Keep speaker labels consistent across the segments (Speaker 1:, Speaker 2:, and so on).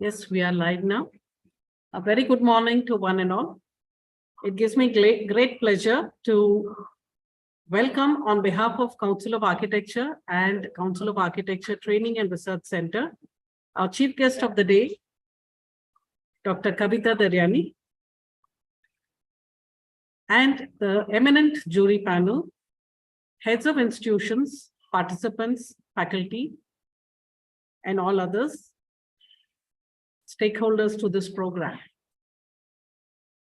Speaker 1: Yes, we are live now. A very good morning to one and all. It gives me great pleasure to welcome on behalf of Council of Architecture and Council of Architecture Training and Research Center, our chief guest of the day, Dr. Kavita Daryani, and the eminent jury panel, heads of institutions, participants, faculty, and all others, stakeholders to this program.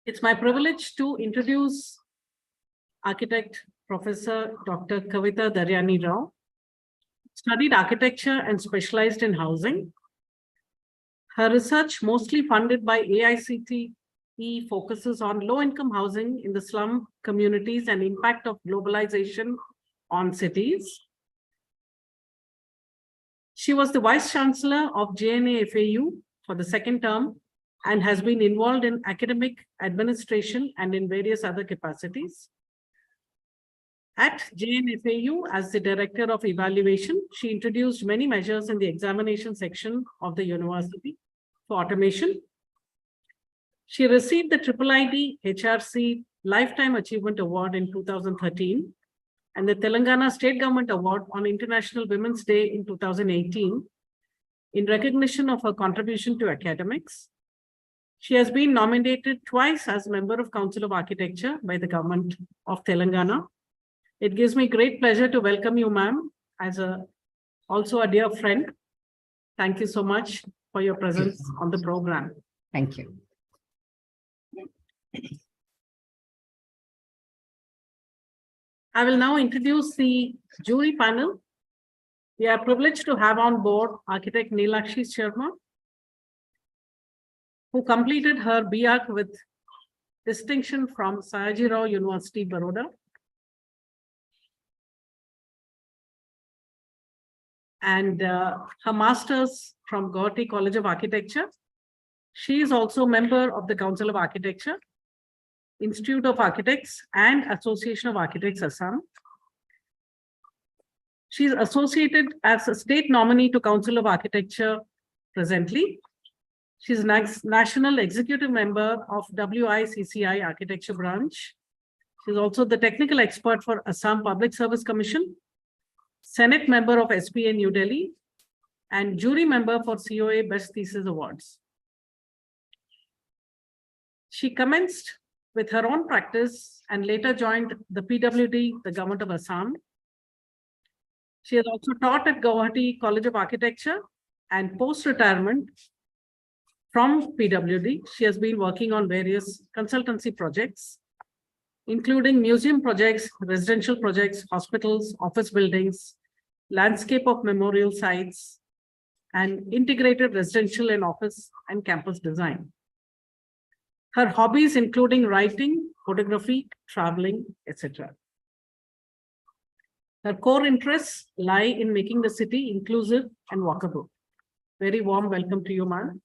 Speaker 1: It's my privilege to introduce architect Professor Dr. Kavita Daryani Rao. Studied architecture and specialized in housing. Her research, mostly funded by AICTE, focuses on low-income housing in the slum communities and impact of globalization on cities. She was the Vice Chancellor of JNA FAU for the second term and has been involved in academic administration and in various other capacities. At JNFAU, as the Director of Evaluation, she introduced many measures in the examination section of the university for automation. She received the IIID HRC Lifetime Achievement Award in 2013 and the Telangana State Government Award on International Women's Day in 2018 in recognition of her contribution to academics. She has been nominated twice as member of Council of Architecture by the government of Telangana. It gives me great pleasure to welcome you, ma'am, as also a dear friend. Thank you so much for your presence on the program.
Speaker 2: Thank you.
Speaker 1: I will now introduce the jury panel. We are privileged to have on board architect Neelakshi Sharma, who completed her B.Arch with distinction from Sayaji Rao University, Baroda. And her master's from Guwahati College of Architecture. She is also a member of the Council of Architecture, Institute of Architects, and Association of Architects, Assam. She is associated as a state nominee to Council of Architecture presently. She is National Executive Member of WICCI Architecture Branch. She is also the technical expert for Assam Public Service Commission, Senate member of SPA New Delhi, and jury member for COA Best Thesis Awards. She commenced with her own practice and later joined the PWD, the Government of Assam. She has also taught at Guwahati College of Architecture, and post-retirement from PWD, she has been working on various consultancy projects, including museum projects, residential projects, hospitals, office buildings, landscape of memorial sites, and integrated residential and office and campus design. Her hobbies including writing, photography, traveling, etc. Her core interests lie in making the city inclusive and walkable. Very warm welcome to you, ma'am.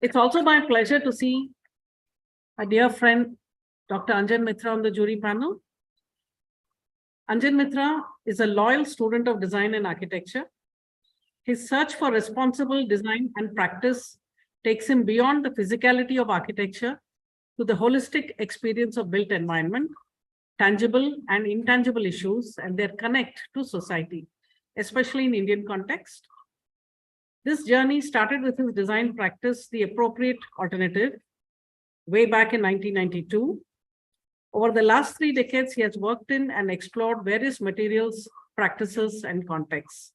Speaker 1: It's also my pleasure to see a dear friend, Dr. Anjan Mitra, on the jury panel. Anjan Mitra is a loyal student of design and architecture. His search for responsible design and practice takes him beyond the physicality of architecture to the holistic experience of built environment, tangible and intangible issues, and their connect to society, especially in Indian context. This journey started with his design practice, The Appropriate Alternative, way back in 1992. Over the last 3 decades, he has worked in and explored various materials, practices, and contexts.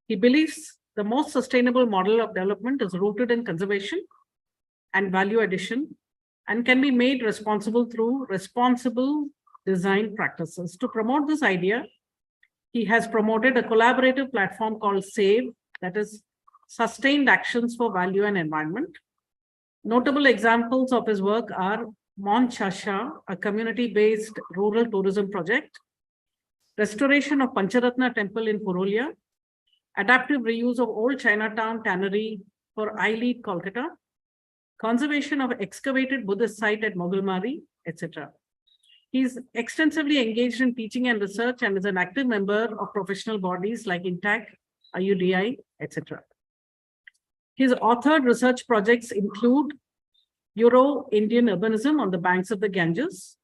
Speaker 1: He believes the most sustainable model of development is rooted in conservation and value addition and can be made responsible through responsible design practices. To promote this idea, he has promoted a collaborative platform called SAVE, that is Sustained Actions for Value and Environment. Notable examples of his work are Mon Chasha, a community-based rural tourism project, restoration of Pancharatna Temple in Purulia, adaptive reuse of old Chinatown tannery for Aeat, Kolkata, conservation of excavated Buddhist site at Mogulmari, etc. He's extensively engaged in teaching and research and is an active member of professional bodies like INTAC, IUDI, etc. His authored research projects include Euro-Indian urbanism on the banks of the Ganges,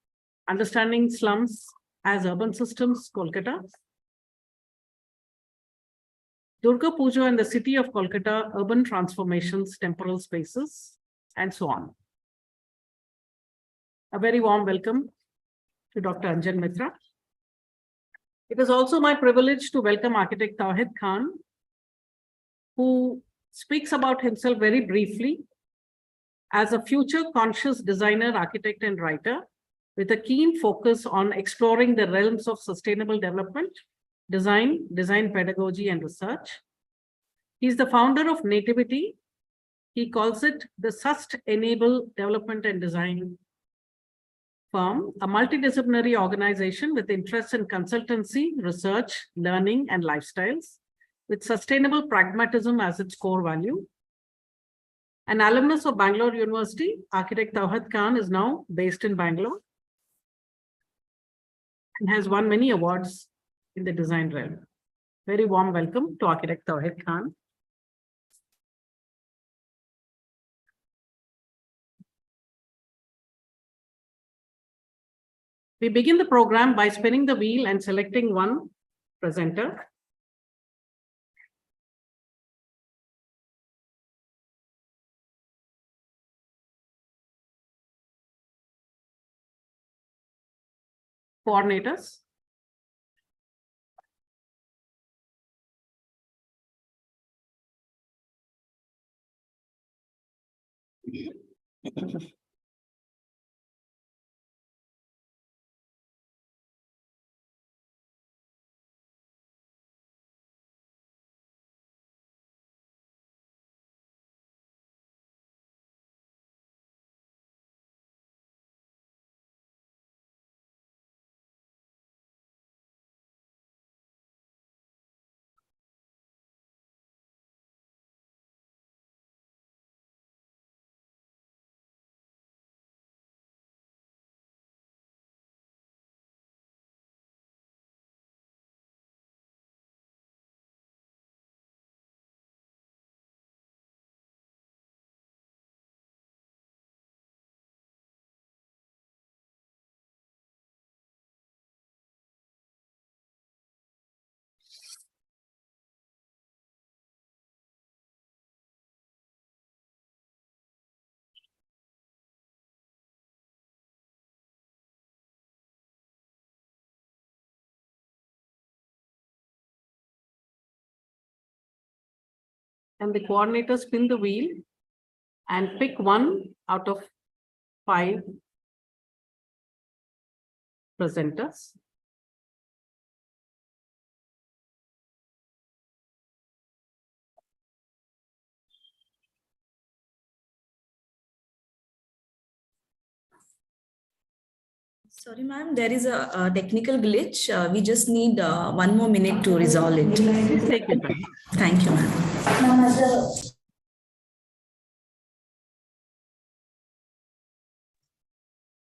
Speaker 1: understanding slums as urban systems, Kolkata, Durga Puja and the city of Kolkata, urban transformations, temporal spaces, and so on. A very warm welcome to Dr. Anjan Mitra. It is also my privilege to welcome architect Aeat Khan, who speaks about himself very briefly as a future conscious designer, architect, and writer with a keen focus on exploring the realms of sustainable development, design pedagogy, and research. He's the founder of Nativity. He calls it the Sust-Enable Development and Design Firm, a multidisciplinary organization with interests in consultancy, research, learning, and lifestyles, with sustainable pragmatism as its core value. An alumnus of Bangalore University, architect Aeat Khan is now based in Bangalore and has won many awards in the design realm. Very warm welcome to architect Aeat Khan. We begin the program by spinning the wheel and selecting one presenter. Coordinators. And the coordinators spin the wheel and pick one out of 5 presenters.
Speaker 2: Sorry, ma'am, there is a technical glitch. We just need 1 more minute to resolve it.
Speaker 1: Please take your time.
Speaker 2: Thank you, ma'am.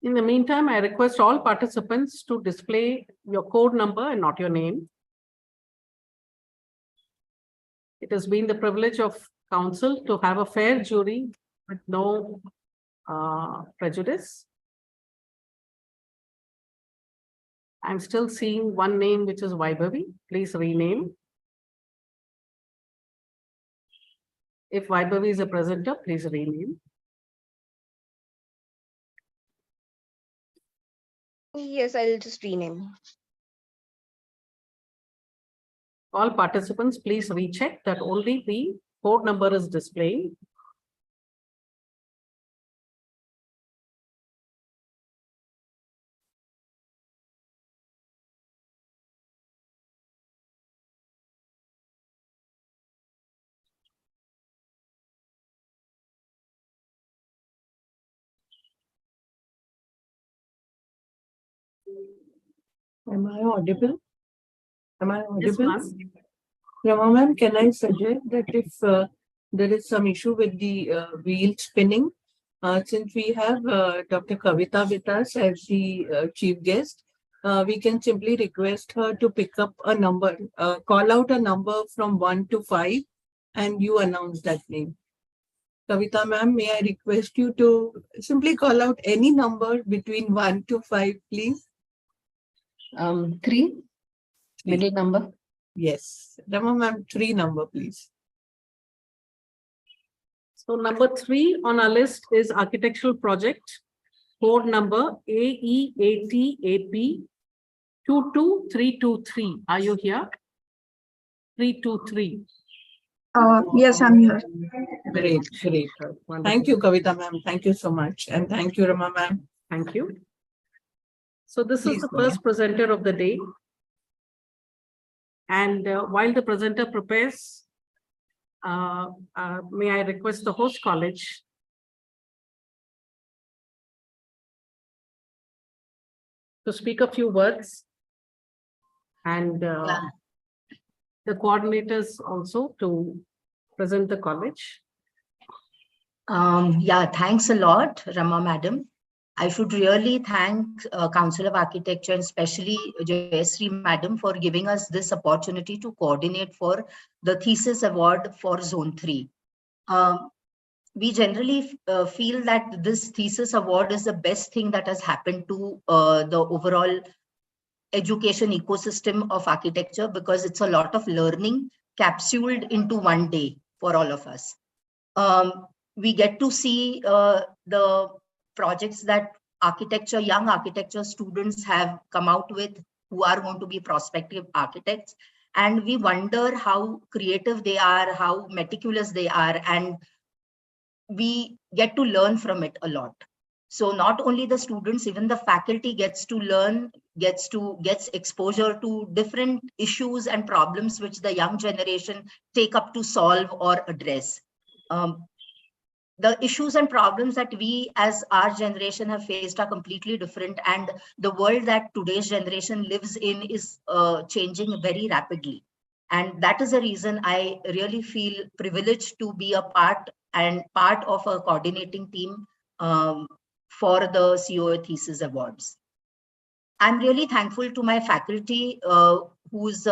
Speaker 1: In the meantime, I request all participants to display your code number and not your name. It has been the privilege of council to have a fair jury with no prejudice. I'm still seeing one name, which is Vaibhavi. Please rename. If Vaibhavi is a presenter, please rename.
Speaker 3: Yes, I'll just rename.
Speaker 1: All participants, please recheck that only the code number is displaying.
Speaker 4: Am I audible? Am I audible?
Speaker 1: Yes, ma'am.
Speaker 4: Rama ma'am, can I suggest that if there is some issue with the wheel spinning, since we have Dr. Kavita with us as the chief guest, we can simply request her to pick up a number, call out a number from 1 to 5, and you announce that name. Kavita ma'am, may I request you to simply call out any number between 1 to 5, please?
Speaker 5: 3, middle number.
Speaker 4: Yes. Rama ma'am, 3 number, please.
Speaker 1: So number 3 on our list is architectural project, code number AEATAP 22323. Are you here? 323.
Speaker 6: Yes, I'm here.
Speaker 4: Great, great.
Speaker 1: Wonderful.
Speaker 4: Thank you, Kavita ma'am. Thank you so much. And thank you, Rama ma'am.
Speaker 1: Thank you. So this is
Speaker 4: Please
Speaker 1: the
Speaker 4: go
Speaker 1: first presenter of the day. And while the presenter prepares, may I request the host college to speak a few words, and the coordinators also to present the college.
Speaker 5: Yeah, thanks a lot, Rama Madam. I should really thank Council of Architecture and especially Jayasree Madam for giving us this opportunity to coordinate for the thesis award for Zone 3. We generally feel that this thesis award is the best thing that has happened to the overall education ecosystem of architecture, because it's a lot of learning capsuled into one day for all of us. We get to see the projects that young architecture students have come out with, who are going to be prospective architects. And we wonder how creative they are, how meticulous they are, and we get to learn from it a lot. So not only the students, even the faculty gets to learn, gets exposure to different issues and problems which the young generation take up to solve or address. The issues and problems that we as our generation have faced are completely different, and the world that today's generation lives in is changing very rapidly. And that is the reason I really feel privileged to be a part of a coordinating team for the COA Thesis Awards. I'm really thankful to my faculty who's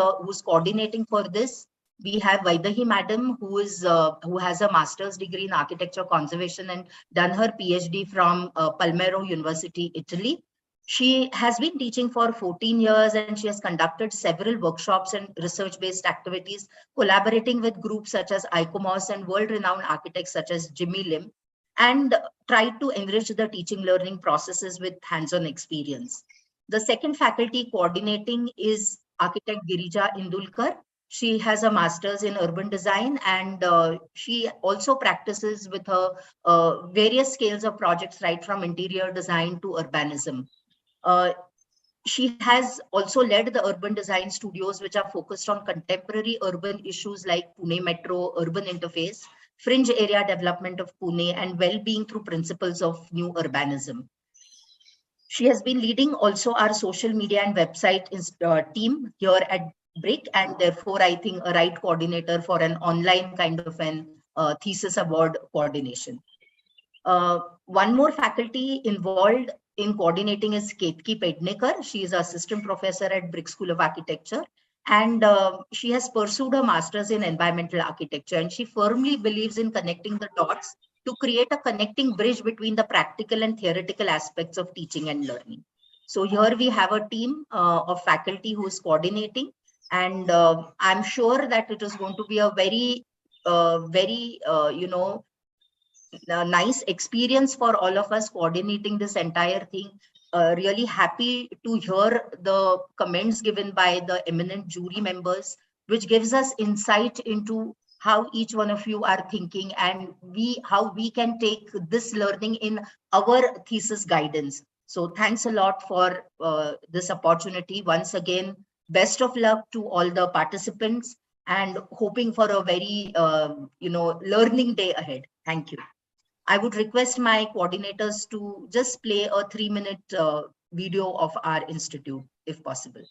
Speaker 5: coordinating for this. We have Vaidahi Madam, who has a master's degree in architecture conservation and done her PhD from Palmero University, Italy. She has been teaching for 14 years and she has conducted several workshops and research-based activities, collaborating with groups such as ICOMOS and world-renowned architects such as Jimmy Lim, and tried to enrich the teaching learning processes with hands-on experience. The second faculty coordinating is architect Girija Indulkar. She has a master's in urban design, and she also practices with her various scales of projects, right from interior design to urbanism. She has also led the urban design studios, which are focused on contemporary urban issues like Pune Metro, urban interface, fringe area development of Pune, and well-being through principles of new urbanism. She has been leading also our social media and website team here at BRIC, and therefore I think a right coordinator for an online kind of an thesis award coordination. One more faculty involved in coordinating is Ketki Pednekar. She is assistant professor at BRIC School of Architecture, and she has pursued a master's in environmental architecture, and she firmly believes in connecting the dots to create a connecting bridge between the practical and theoretical aspects of teaching and learning. So here we have a team of faculty who is coordinating, and I'm sure that it is going to be a very nice experience for all of us coordinating this entire thing. Really happy to hear the comments given by the eminent jury members, which gives us insight into how each one of you are thinking and how we can take this learning in our thesis guidance. So thanks a lot for this opportunity. Once again, best of luck to all the participants, and hoping for a very learning day ahead. Thank you. I would request my coordinators to just play a 3-minute video of our institute, if possible.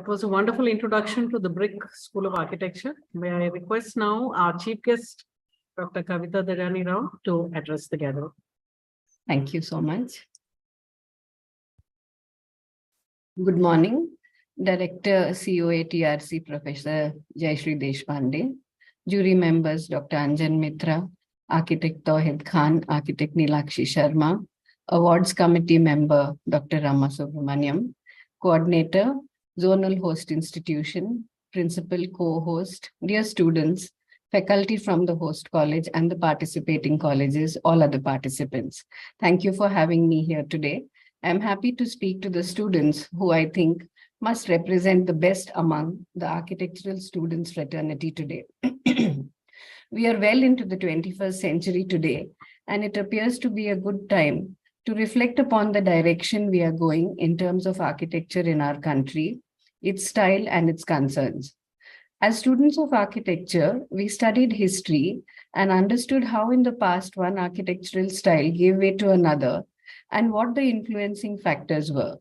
Speaker 1: That was a wonderful introduction to the Brick School of Architecture. May I request now our chief guest, Dr. Kavita Dharani Rao, to address the gathering.
Speaker 7: Thank you so much. Good morning, Director COA-TRC Professor Jayashree Deshpande, jury members Dr. Anjan Mitra, Architect Tauhid Khan, Architect Nilakshi Sharma, Awards Committee member Dr. Rama Subramaniam, Coordinator, Zonal Host Institution, Principal Co-host, dear students, faculty from the host college and the participating colleges, all other participants. Thank you for having me here today. I'm happy to speak to the students who I think must represent the best among the architectural students fraternity today. We are well into the 21st century today, and it appears to be a good time to reflect upon the direction we are going in terms of architecture in our country, its style and its concerns. As students of architecture, we studied history and understood how in the past one architectural style gave way to another and what the influencing factors were,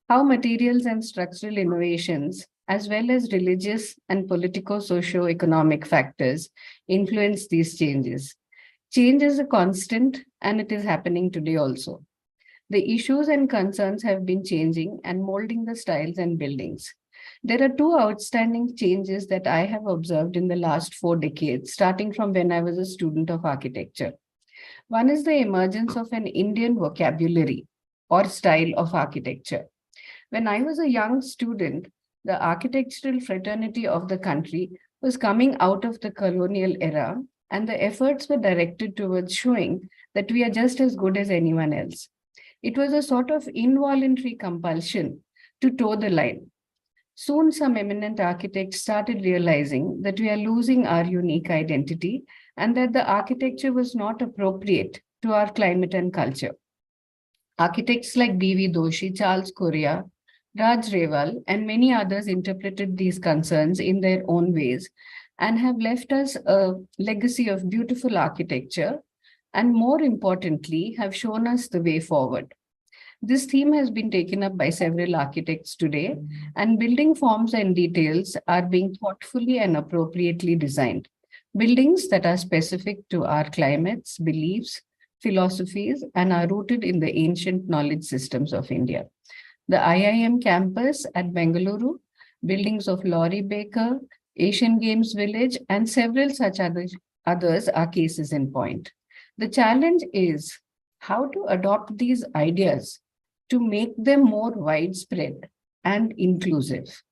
Speaker 7: how materials and structural innovations, as well as religious and politico-socio-economic factors influenced these changes. Change is a constant and it is happening today also. The issues and concerns have been changing and molding the styles and buildings. There are two outstanding changes that I have observed in the last 4 decades, starting from when I was a student of architecture. One is the emergence of an Indian vocabulary or style of architecture. When I was a young student, the architectural fraternity of the country was coming out of the colonial era, and the efforts were directed towards showing that we are just as good as anyone else. It was a sort of involuntary compulsion to toe the line. Soon, some eminent architects started realizing that we are losing our unique identity and that the architecture was not appropriate to our climate and culture. Architects like B.V. Doshi, Charles Correa, Raj Rewal, and many others interpreted these concerns in their own ways and have left us a legacy of beautiful architecture and, more importantly, have shown us the way forward. This theme has been taken up by several architects today, and building forms and details are being thoughtfully and appropriately designed. Buildings that are specific to our climates, beliefs, philosophies, and are rooted in the ancient knowledge systems of India. The IIM campus at Bengaluru, buildings of Laurie Baker, Asian Games Village, and several such others are cases in point. The challenge is how to adopt these ideas to make them more widespread and inclusive,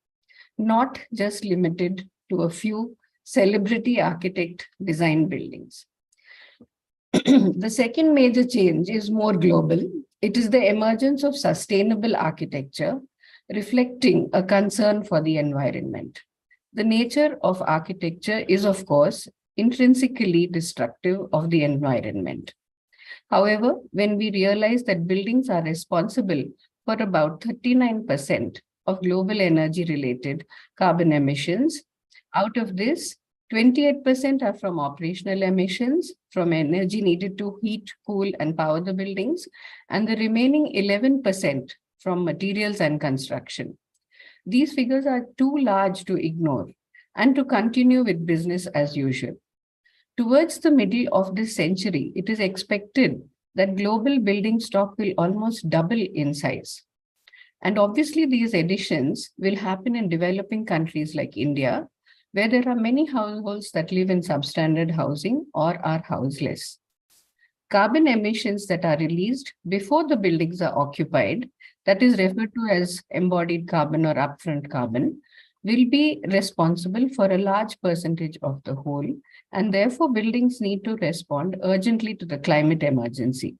Speaker 7: not just limited to a few celebrity architect design buildings. The second major change is more global. It is the emergence of sustainable architecture, reflecting a concern for the environment. The nature of architecture is, of course, intrinsically destructive of the environment. However, when we realize that buildings are responsible for about 39% of global energy-related carbon emissions, out of this, 28% are from operational emissions, from energy needed to heat, cool, and power the buildings, and the remaining 11% from materials and construction. These figures are too large to ignore and to continue with business as usual. Towards the middle of this century, it is expected that global building stock will almost double in size. And obviously, these additions will happen in developing countries like India, where there are many households that live in substandard housing or are houseless. Carbon emissions that are released before the buildings are occupied, that is referred to as embodied carbon or upfront carbon, will be responsible for a large percentage of the whole, and therefore buildings need to respond urgently to the climate emergency.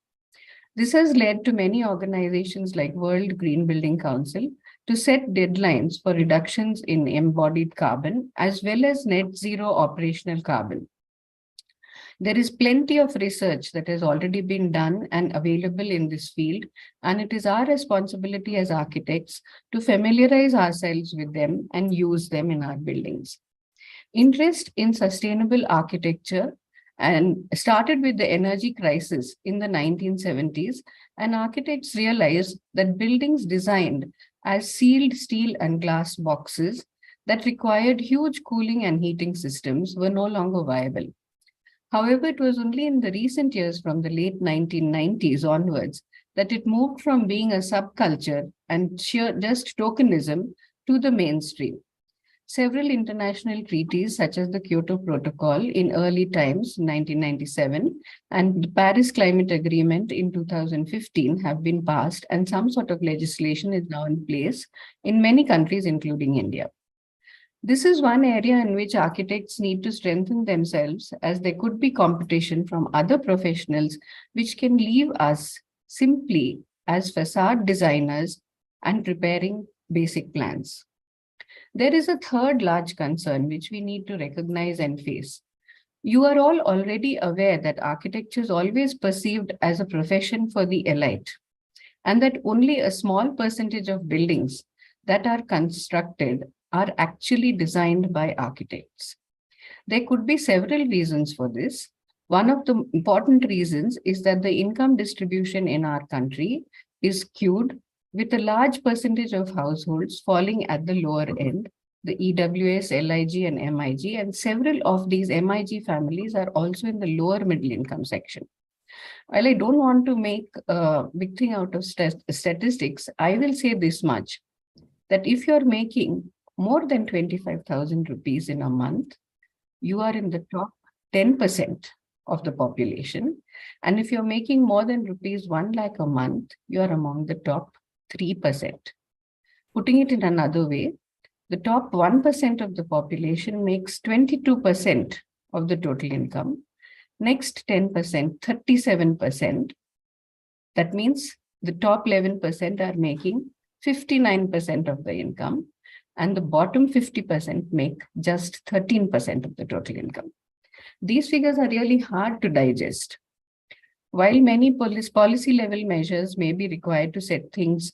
Speaker 7: This has led to many organizations like World Green Building Council to set deadlines for reductions in embodied carbon as well as net zero operational carbon. There is plenty of research that has already been done and available in this field, and it is our responsibility as architects to familiarize ourselves with them and use them in our buildings. Interest in sustainable architecture and started with the energy crisis in the 1970s, and architects realized that buildings designed as sealed steel and glass boxes that required huge cooling and heating systems were no longer viable. However, it was only in the recent years from the late 1990s onwards that it moved from being a subculture and sheer just tokenism to the mainstream. Several international treaties, such as the Kyoto Protocol in early times, 1997, and the Paris Climate Agreement in 2015 have been passed, and some sort of legislation is now in place in many countries, including India. This is one area in which architects need to strengthen themselves, as there could be competition from other professionals, which can leave us simply as facade designers and preparing basic plans. There is a third large concern which we need to recognize and face. You are all already aware that architecture is always perceived as a profession for the elite, and that only a small percentage of buildings that are constructed are actually designed by architects. There could be several reasons for this. One of the important reasons is that the income distribution in our country is skewed, with a large percentage of households falling at the lower end, the EWS, LIG, and MIG, and several of these MIG families are also in the lower middle income section. While I don't want to make a big thing out of statistics, I will say this much, that if you're making more than 25,000 rupees in a month, you are in the top 10% of the population. And if you're making more than rupees 1 lakh a month, you are among the top 3%. Putting it in another way, the top 1% of the population makes 22% of the total income. Next 10%, 37%. That means the top 11% are making 59% of the income, and the bottom 50% make just 13% of the total income. These figures are really hard to digest. While many policy level measures may be required to set things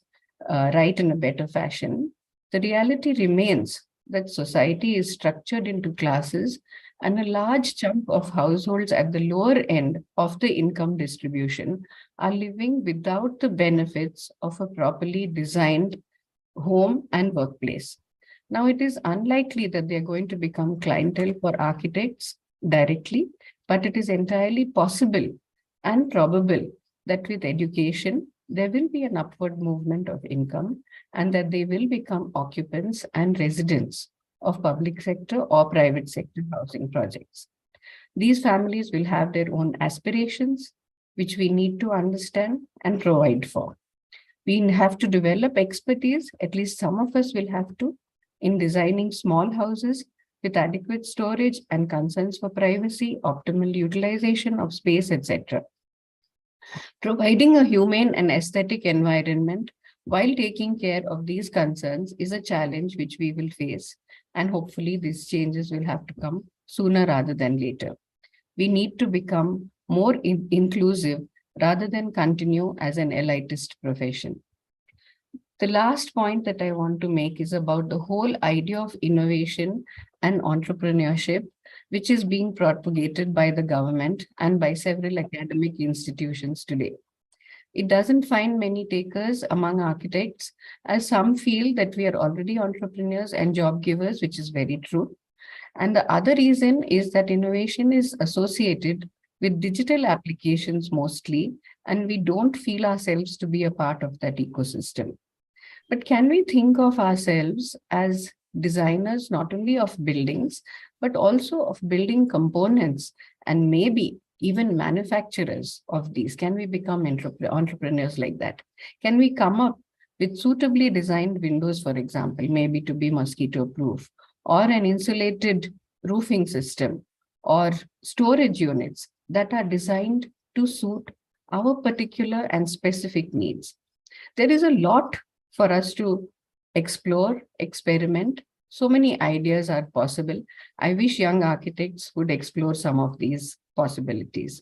Speaker 7: right in a better fashion, the reality remains that society is structured into classes, and a large chunk of households at the lower end of the income distribution are living without the benefits of a properly designed home and workplace. Now, it is unlikely that they're going to become clientele for architects directly, but it is entirely possible and probable that with education, there will be an upward movement of income, and that they will become occupants and residents of public sector or private sector housing projects. These families will have their own aspirations, which we need to understand and provide for. We have to develop expertise, at least some of us will have to, in designing small houses with adequate storage and concerns for privacy, optimal utilization of space, etc. Providing a humane and aesthetic environment while taking care of these concerns is a challenge which we will face, and hopefully these changes will have to come sooner rather than later. We need to become more inclusive rather than continue as an elitist profession. The last point that I want to make is about the whole idea of innovation and entrepreneurship, which is being propagated by the government and by several academic institutions today. It doesn't find many takers among architects, as some feel that we are already entrepreneurs and job givers, which is very true. And the other reason is that innovation is associated with digital applications mostly, and we don't feel ourselves to be a part of that ecosystem. But can we think of ourselves as designers not only of buildings, but also of building components, and maybe even manufacturers of these? Can we become entrepreneurs like that? Can we come up with suitably designed windows, for example, maybe to be mosquito proof, or an insulated roofing system, or storage units that are designed to suit our particular and specific needs? There is a lot for us to explore, experiment. So many ideas are possible. I wish young architects would explore some of these possibilities.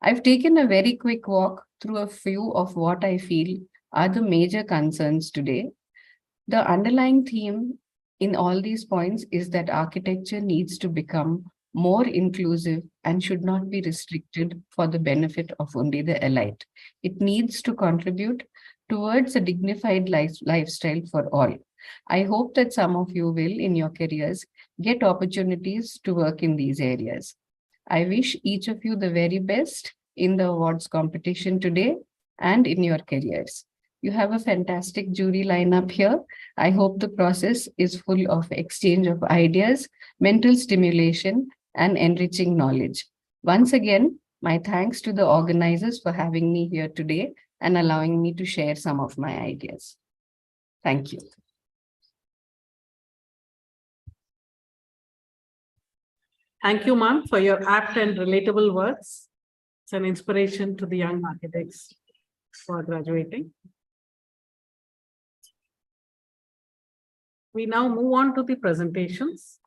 Speaker 7: I've taken a very quick walk through a few of what I feel are the major concerns today. The underlying theme in all these points is that architecture needs to become more inclusive and should not be restricted for the benefit of only the elite. It needs to contribute towards a dignified lifestyle for all. I hope that some of you will, in your careers, get opportunities to work in these areas. I wish each of you the very best in the awards competition today and in your careers. You have a fantastic jury lineup here. I hope the process is full of exchange of ideas, mental stimulation, and enriching knowledge. Once again, my thanks to the organizers for having me here today and allowing me to share some of my ideas. Thank you.
Speaker 1: Thank you, ma'am, for your apt and relatable words. It's an inspiration to the young architects who are graduating. We now move on to the presentations.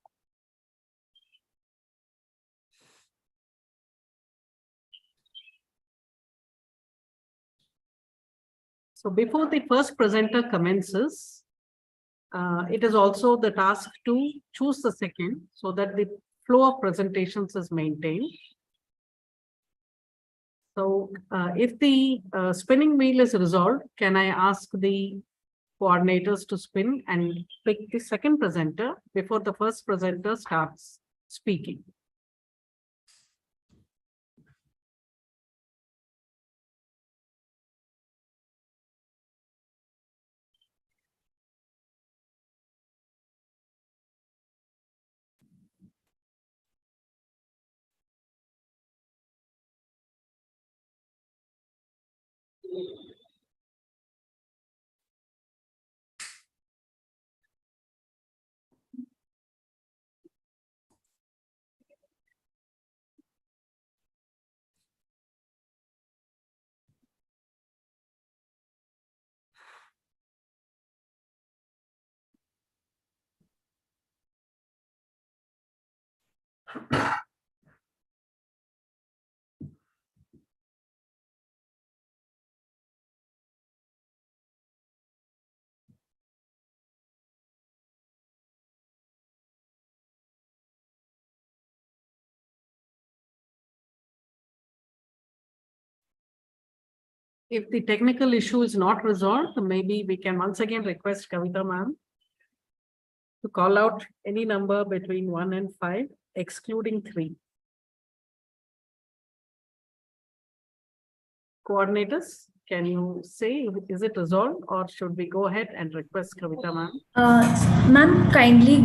Speaker 1: So before the first presenter commences, it is also the task to choose the second so that the flow of presentations is maintained. So if the spinning wheel is resolved, can I ask the coordinators to spin and pick the second presenter before the first presenter starts speaking? If the technical issue is not resolved, maybe we can once again request Kavita ma'am to call out any number between 1 and 5, excluding 3. Coordinators, can you say, is it resolved or should we go ahead and request Kavita ma'am?
Speaker 8: Ma'am, kindly,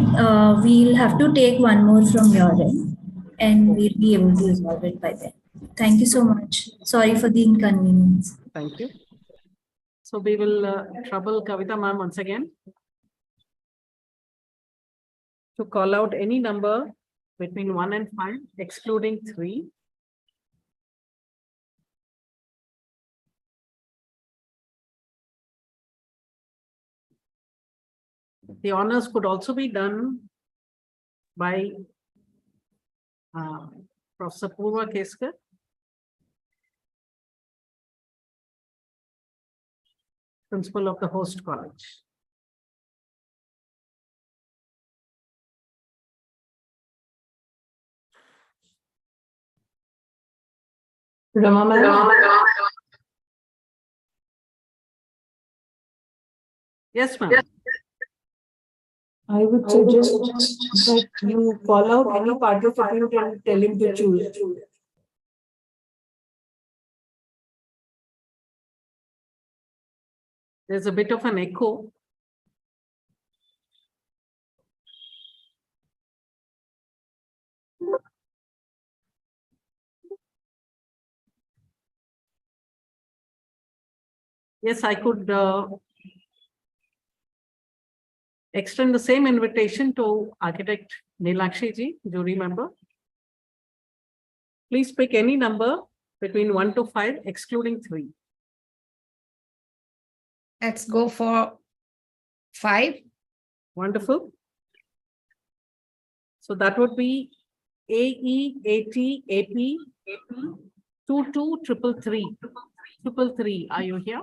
Speaker 8: we'll have to take one more from your end and we'll be able to resolve it by then. Thank you so much. Sorry for the inconvenience.
Speaker 1: Thank you. So we will trouble Kavita ma'am once again to call out any number between 1 and 5, excluding 3. The honors could also be done by Professor Purva Keskar. Principal of the host college.
Speaker 4: Rama ma'am?
Speaker 1: Yes, ma'am.
Speaker 4: I would suggest that you call out any participant and tell him to choose.
Speaker 1: There's a bit of an echo. Yes, I could extend the same invitation to architect Neelakshi ji, jury member. Please pick any number between 1 to 5, excluding 3.
Speaker 9: Let's go for 5.
Speaker 1: Wonderful. So that would be AE, AT, AP, 2233. 333. Are you here?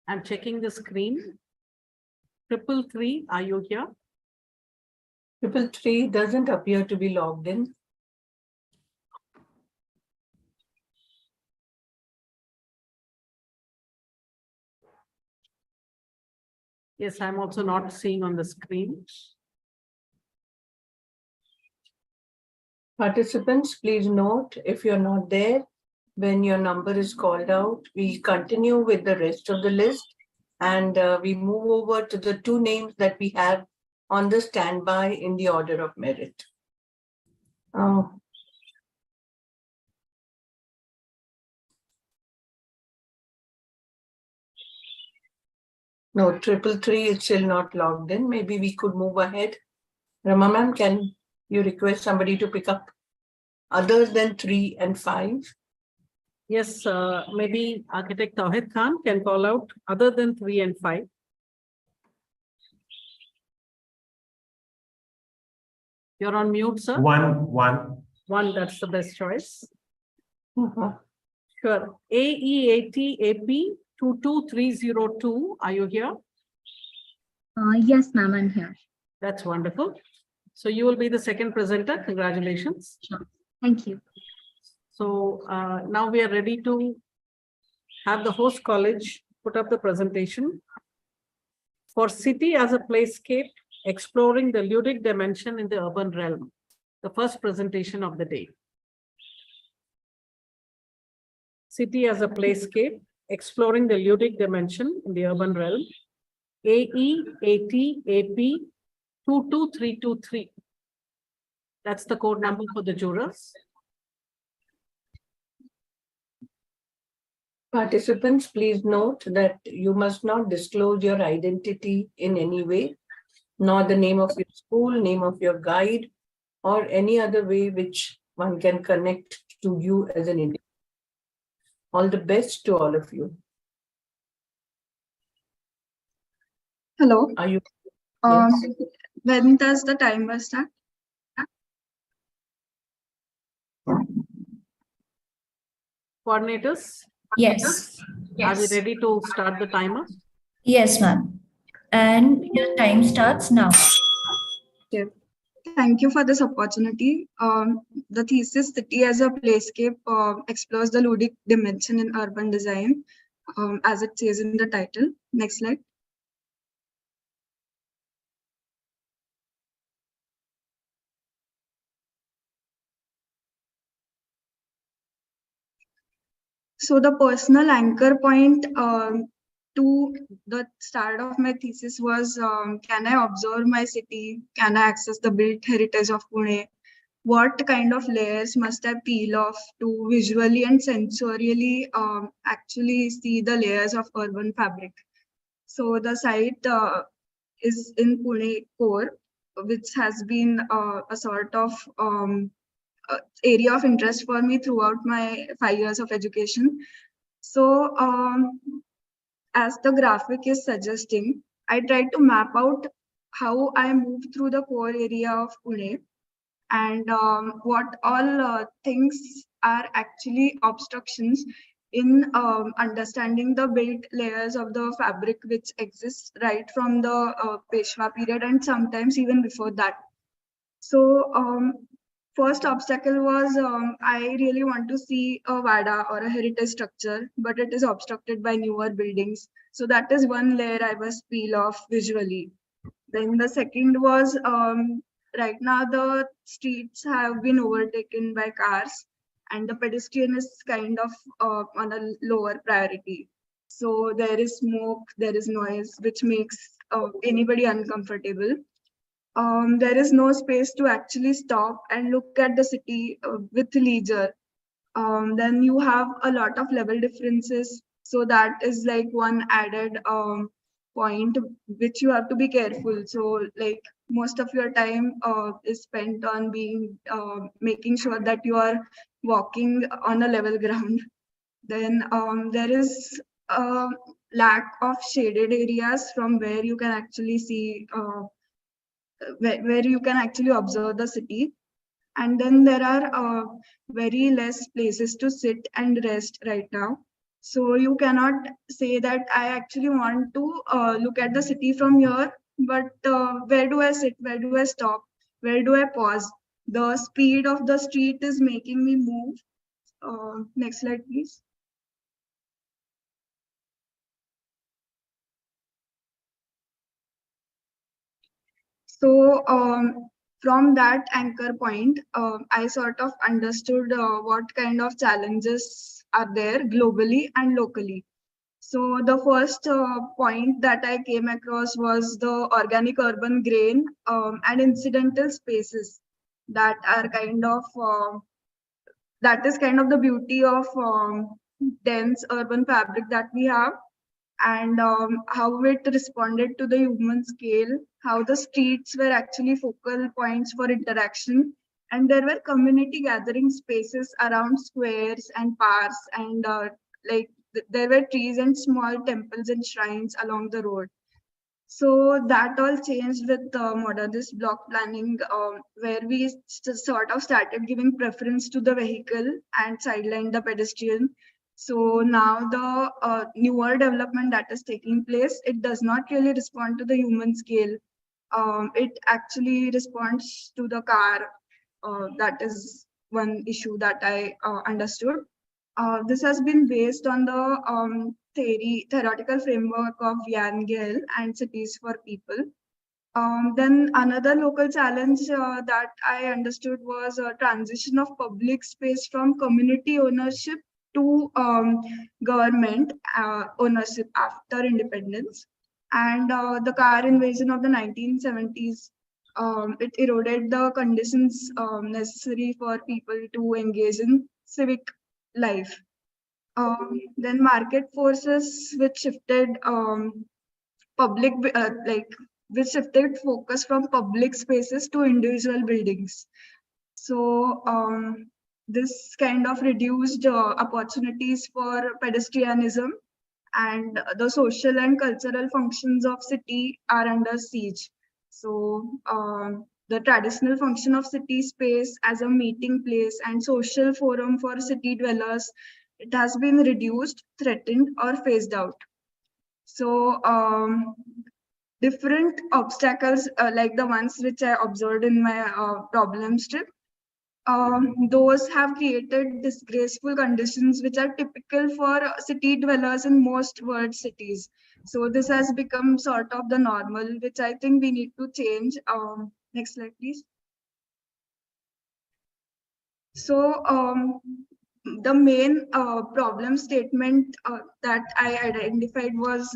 Speaker 1: I'm checking the screen. 333, are you here?
Speaker 4: 333 doesn't appear to be logged in.
Speaker 1: Yes, I'm also not seeing on the screen.
Speaker 4: Participants, please note if you're not there, when your number is called out, we continue with the rest of the list and we move over to the two names that we have on the standby in the order of merit. No, 333 is still not logged in. Maybe we could move ahead. Rama ma'am, can you request somebody to pick up other than 3 and 5?
Speaker 1: Yes, maybe Architect Tawhid Khan can call out other than 3 and 5. You're on mute, sir.
Speaker 10: One.
Speaker 1: That's the best choice.
Speaker 4: Uh-huh.
Speaker 1: Sure. Aeat AP 22302. Are you here?
Speaker 11: Yes, ma'am, I'm here.
Speaker 1: That's wonderful. So you will be the second presenter. Congratulations.
Speaker 11: Sure. Thank you.
Speaker 1: So now we are ready to have the host college put up the presentation for City as a Playscape, Exploring the Ludic Dimension in the Urban Realm, the first presentation of the day. City as a Playscape, Exploring the Ludic Dimension in the Urban Realm, Aeat AP 22323. That's the code number for the jurors.
Speaker 4: Participants, please note that you must not disclose your identity in any way, nor the name of your school, name of your guide, or any other way which one can connect to you as an individual. All the best to all of you.
Speaker 6: Hello.
Speaker 4: Are you? Yes.
Speaker 6: When does the timer start?
Speaker 1: Coordinators,
Speaker 8: Yes.
Speaker 1: are we ready to start the timer?
Speaker 8: Yes, ma'am. And your time starts now.
Speaker 6: Okay. Thank you for this opportunity. The thesis City as a Playscape explores the ludic dimension in urban design, as it says in the title. Next slide. So the personal anchor point to the start of my thesis was, can I observe my city? Can I access the built heritage of Pune? What kind of layers must I peel off to visually and sensorially actually see the layers of urban fabric? So the site is in Pune core, which has been a sort of area of interest for me throughout my 5 years of education. So as the graphic is suggesting, I tried to map out how I move through the core area of Pune and what all things are actually obstructions in understanding the built layers of the fabric which exists right from the Peshwa period and sometimes even before that. So first obstacle was I really want to see a VADA or a heritage structure, but it is obstructed by newer buildings. So that is one layer I must peel off visually. Then the second was right now the streets have been overtaken by cars and the pedestrian is kind of on a lower priority. So there is smoke, there is noise, which makes anybody uncomfortable. There is no space to actually stop and look at the city with leisure. Then you have a lot of level differences. So that is like one added point which you have to be careful. So like most of your time is spent on being making sure that you are walking on a level ground. Then there is a lack of shaded areas from where you can actually see where you can actually observe the city. And then there are very less places to sit and rest right now. So you cannot say that I actually want to look at the city from here, but where do I sit? Where do I stop? Where do I pause? The speed of the street is making me move. Next slide, please. So from that anchor point, I sort of understood what kind of challenges are there globally and locally. So the first point that I came across was the organic urban grain and incidental spaces that are that is kind of the beauty of dense urban fabric that we have, and how it responded to the human scale, how the streets were actually focal points for interaction, and there were community gathering spaces around squares and parks, and there were trees and small temples and shrines along the road. So that all changed with modernist block planning, where we sort of started giving preference to the vehicle and sideline the pedestrian. So now the newer development that is taking place, it does not really respond to the human scale. It actually responds to the car. That is one issue that I understood. This has been based on the theoretical framework of Jan Gehl and Cities for People. Then another local challenge that I understood was a transition of public space from community ownership to government ownership after independence. And the car invasion of the 1970s, it eroded the conditions necessary for people to engage in civic life. Then market forces which shifted public which shifted focus from public spaces to individual buildings. So this kind of reduced opportunities for pedestrianism, and the social and cultural functions of city are under siege. So the traditional function of city space as a meeting place and social forum for city dwellers, it has been reduced, threatened, or phased out. So different obstacles like the ones which I observed in my problem strip, those have created disgraceful conditions which are typical for city dwellers in most world cities. So this has become sort of the normal, which I think we need to change. Next slide, please. So the main problem statement that I identified was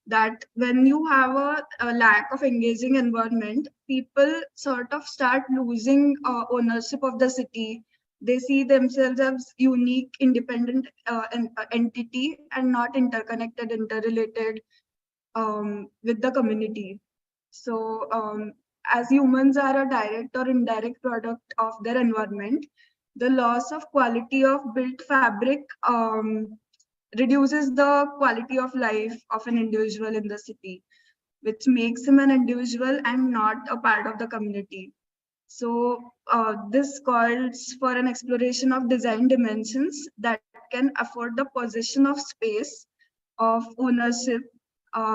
Speaker 6: that when you have a lack of engaging environment, people sort of start losing ownership of the city. They see themselves as unique, independent entity and not interconnected, interrelated with the community. So as humans are a direct or indirect product of their environment, the loss of quality of built fabric reduces the quality of life of an individual in the city, which makes him an individual and not a part of the community. So this calls for an exploration of design dimensions that can afford the possession of space, of ownership,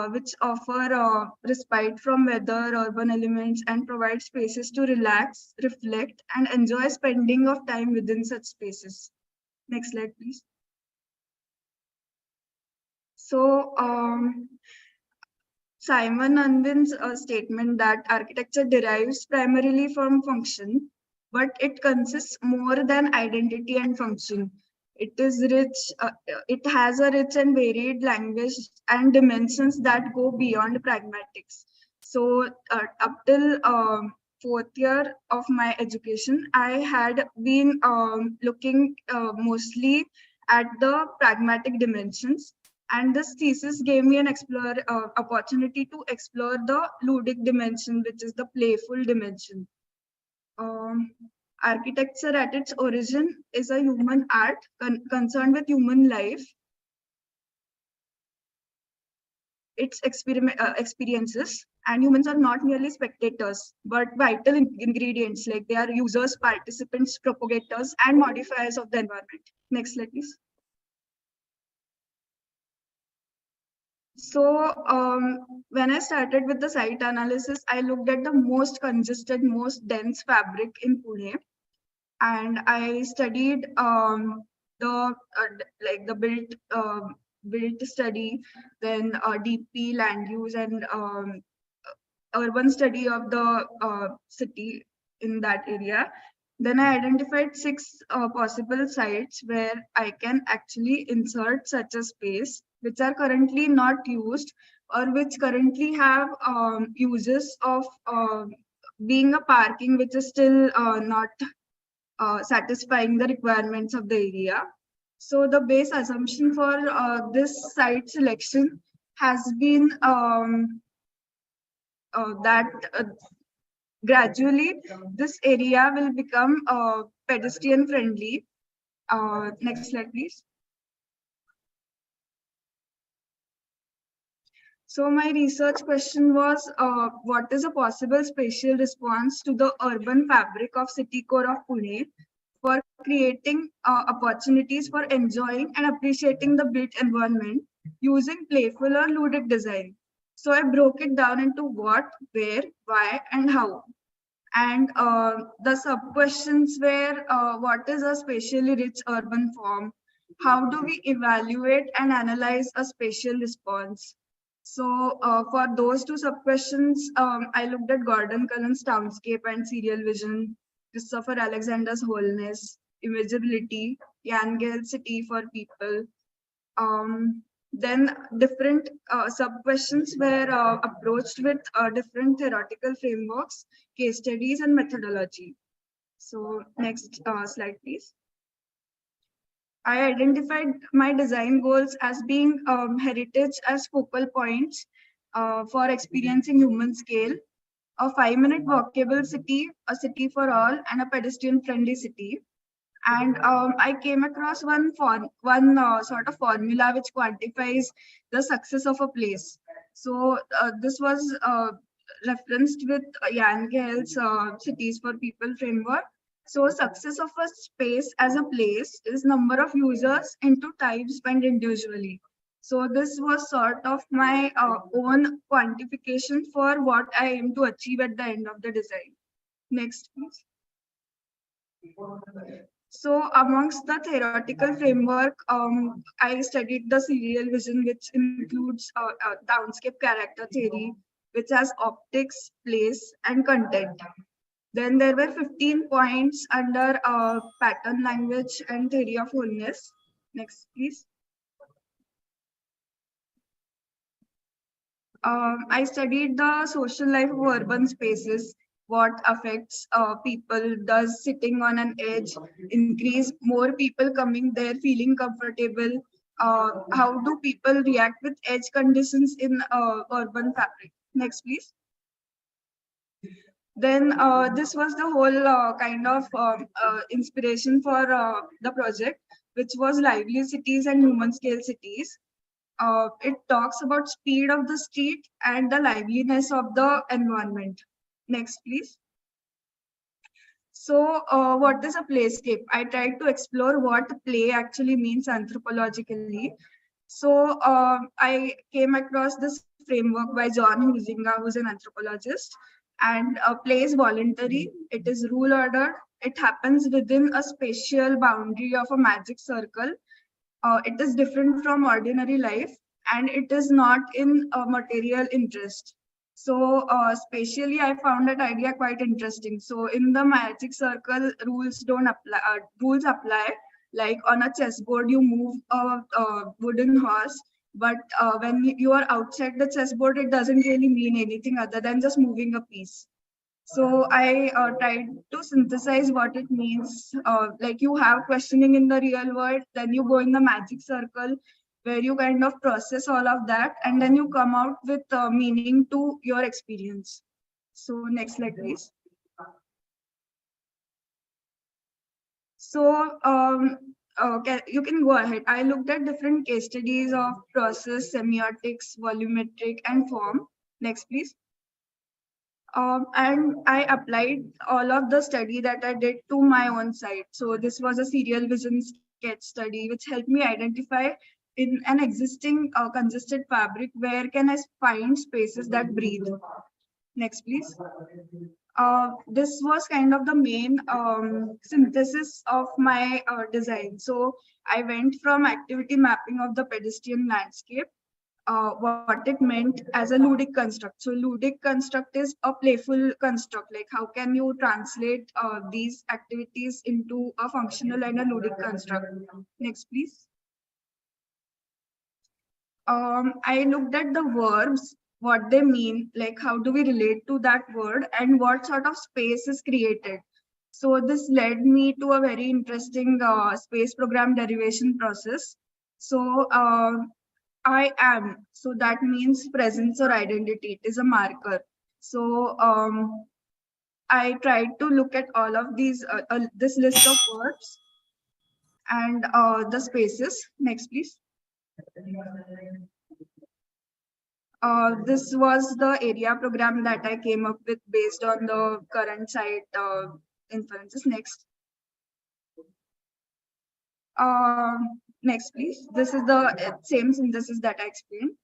Speaker 6: which offer respite from weather, urban elements, and provide spaces to relax, reflect, and enjoy spending of time within such spaces. Next slide, please. So Simon Unwin's statement that architecture derives primarily from function, but it consists more than identity and function. It is rich, it has a rich and varied language and dimensions that go beyond pragmatics. So up till fourth year of my education, I had been looking mostly at the pragmatic dimensions. And this thesis gave me an opportunity to explore the ludic dimension, which is the playful dimension. Architecture at its origin is a human art concerned with human life, its experiences, and humans are not merely spectators, but vital ingredients, like they are users, participants, propagators, and modifiers of the environment. Next slide, please. So when I started with the site analysis, I looked at the most congested, most dense fabric in Pune, and I studied the built study, then DP land use and urban study of the city in that area. Then I identified 6 possible sites where I can actually insert such a space, which are currently not used or which currently have uses of being a parking, which is still not satisfying the requirements of the area. So the base assumption for this site selection has been that gradually this area will become pedestrian friendly. Next slide, please. So my research question was, what is a possible spatial response to the urban fabric of city core of Pune for creating opportunities for enjoying and appreciating the built environment using playful or ludic design. So I broke it down into what, where, why, and how. And the sub-questions were, what is a spatially rich urban form? How do we evaluate and analyze a spatial response? So for those 2 sub-questions, I looked at Gordon Cullen's Townscape and Serial Vision, Christopher Alexander's Wholeness, Imageability, Jan Gehl's City for People. Then different sub-questions were approached with different theoretical frameworks, case studies, and methodology. So next slide, please. I identified my design goals as being heritage as focal points for experiencing human scale, a 5-minute walkable city, a city for all, and a pedestrian-friendly city. And I came across one sort of formula which quantifies the success of a place. So this was referenced with Jan Gehl's Cities for People framework. So success of a space as a place is number of users into time spent individually. So this was sort of my own quantification for what I aim to achieve at the end of the design. Next, please. So amongst the theoretical framework, I studied the serial vision, which includes downscape character theory, which has optics, place, and content. Then there were 15 points under pattern language and theory of wholeness. Next, please. I studied the social life of urban spaces, what affects people. Does sitting on an edge increase more people coming there feeling comfortable? How do people react with edge conditions in urban fabric? Next, please. Then this was the whole kind of inspiration for the project, which was lively cities and human scale cities. It talks about speed of the street and the liveliness of the environment. Next, please. So what is a playscape? I tried to explore what play actually means anthropologically. So I came across this framework by John Huizinga, who's an anthropologist. And play is voluntary, it is rule ordered, it happens within a spatial boundary of a magic circle. It is different from ordinary life, and it is not in material interest. So spatially, I found that idea quite interesting. So in the magic circle, rules don't apply. Rules apply. Like on a chessboard, you move a wooden horse, but when you are outside the chessboard, it doesn't really mean anything other than just moving a piece. So I tried to synthesize what it means. Like you have questioning in the real world, then you go in the magic circle where you kind of process all of that, and then you come out with meaning to your experience. So next slide, please. So you can go ahead. I looked at different case studies of process, semiotics, volumetric, and form. Next, please. And I applied all of the study that I did to my own site. So this was a serial vision sketch study, which helped me identify in an existing congested fabric, where can I find spaces that breathe? Next, please. This was kind of the main synthesis of my design. So I went from activity mapping of the pedestrian landscape, what it meant as a ludic construct. So ludic construct is a playful construct. Like how can you translate these activities into a functional and a ludic construct? Next, please. I looked at the verbs, what they mean, like how do we relate to that word and what sort of space is created. So this led me to a very interesting space program derivation process. So I am, so that means presence or identity. It is a marker. So I tried to look at all of these, this list of verbs and the spaces. Next, please. This was the area program that I came up with based on the current site inferences. Next. Next, please. This is the same synthesis that I explained.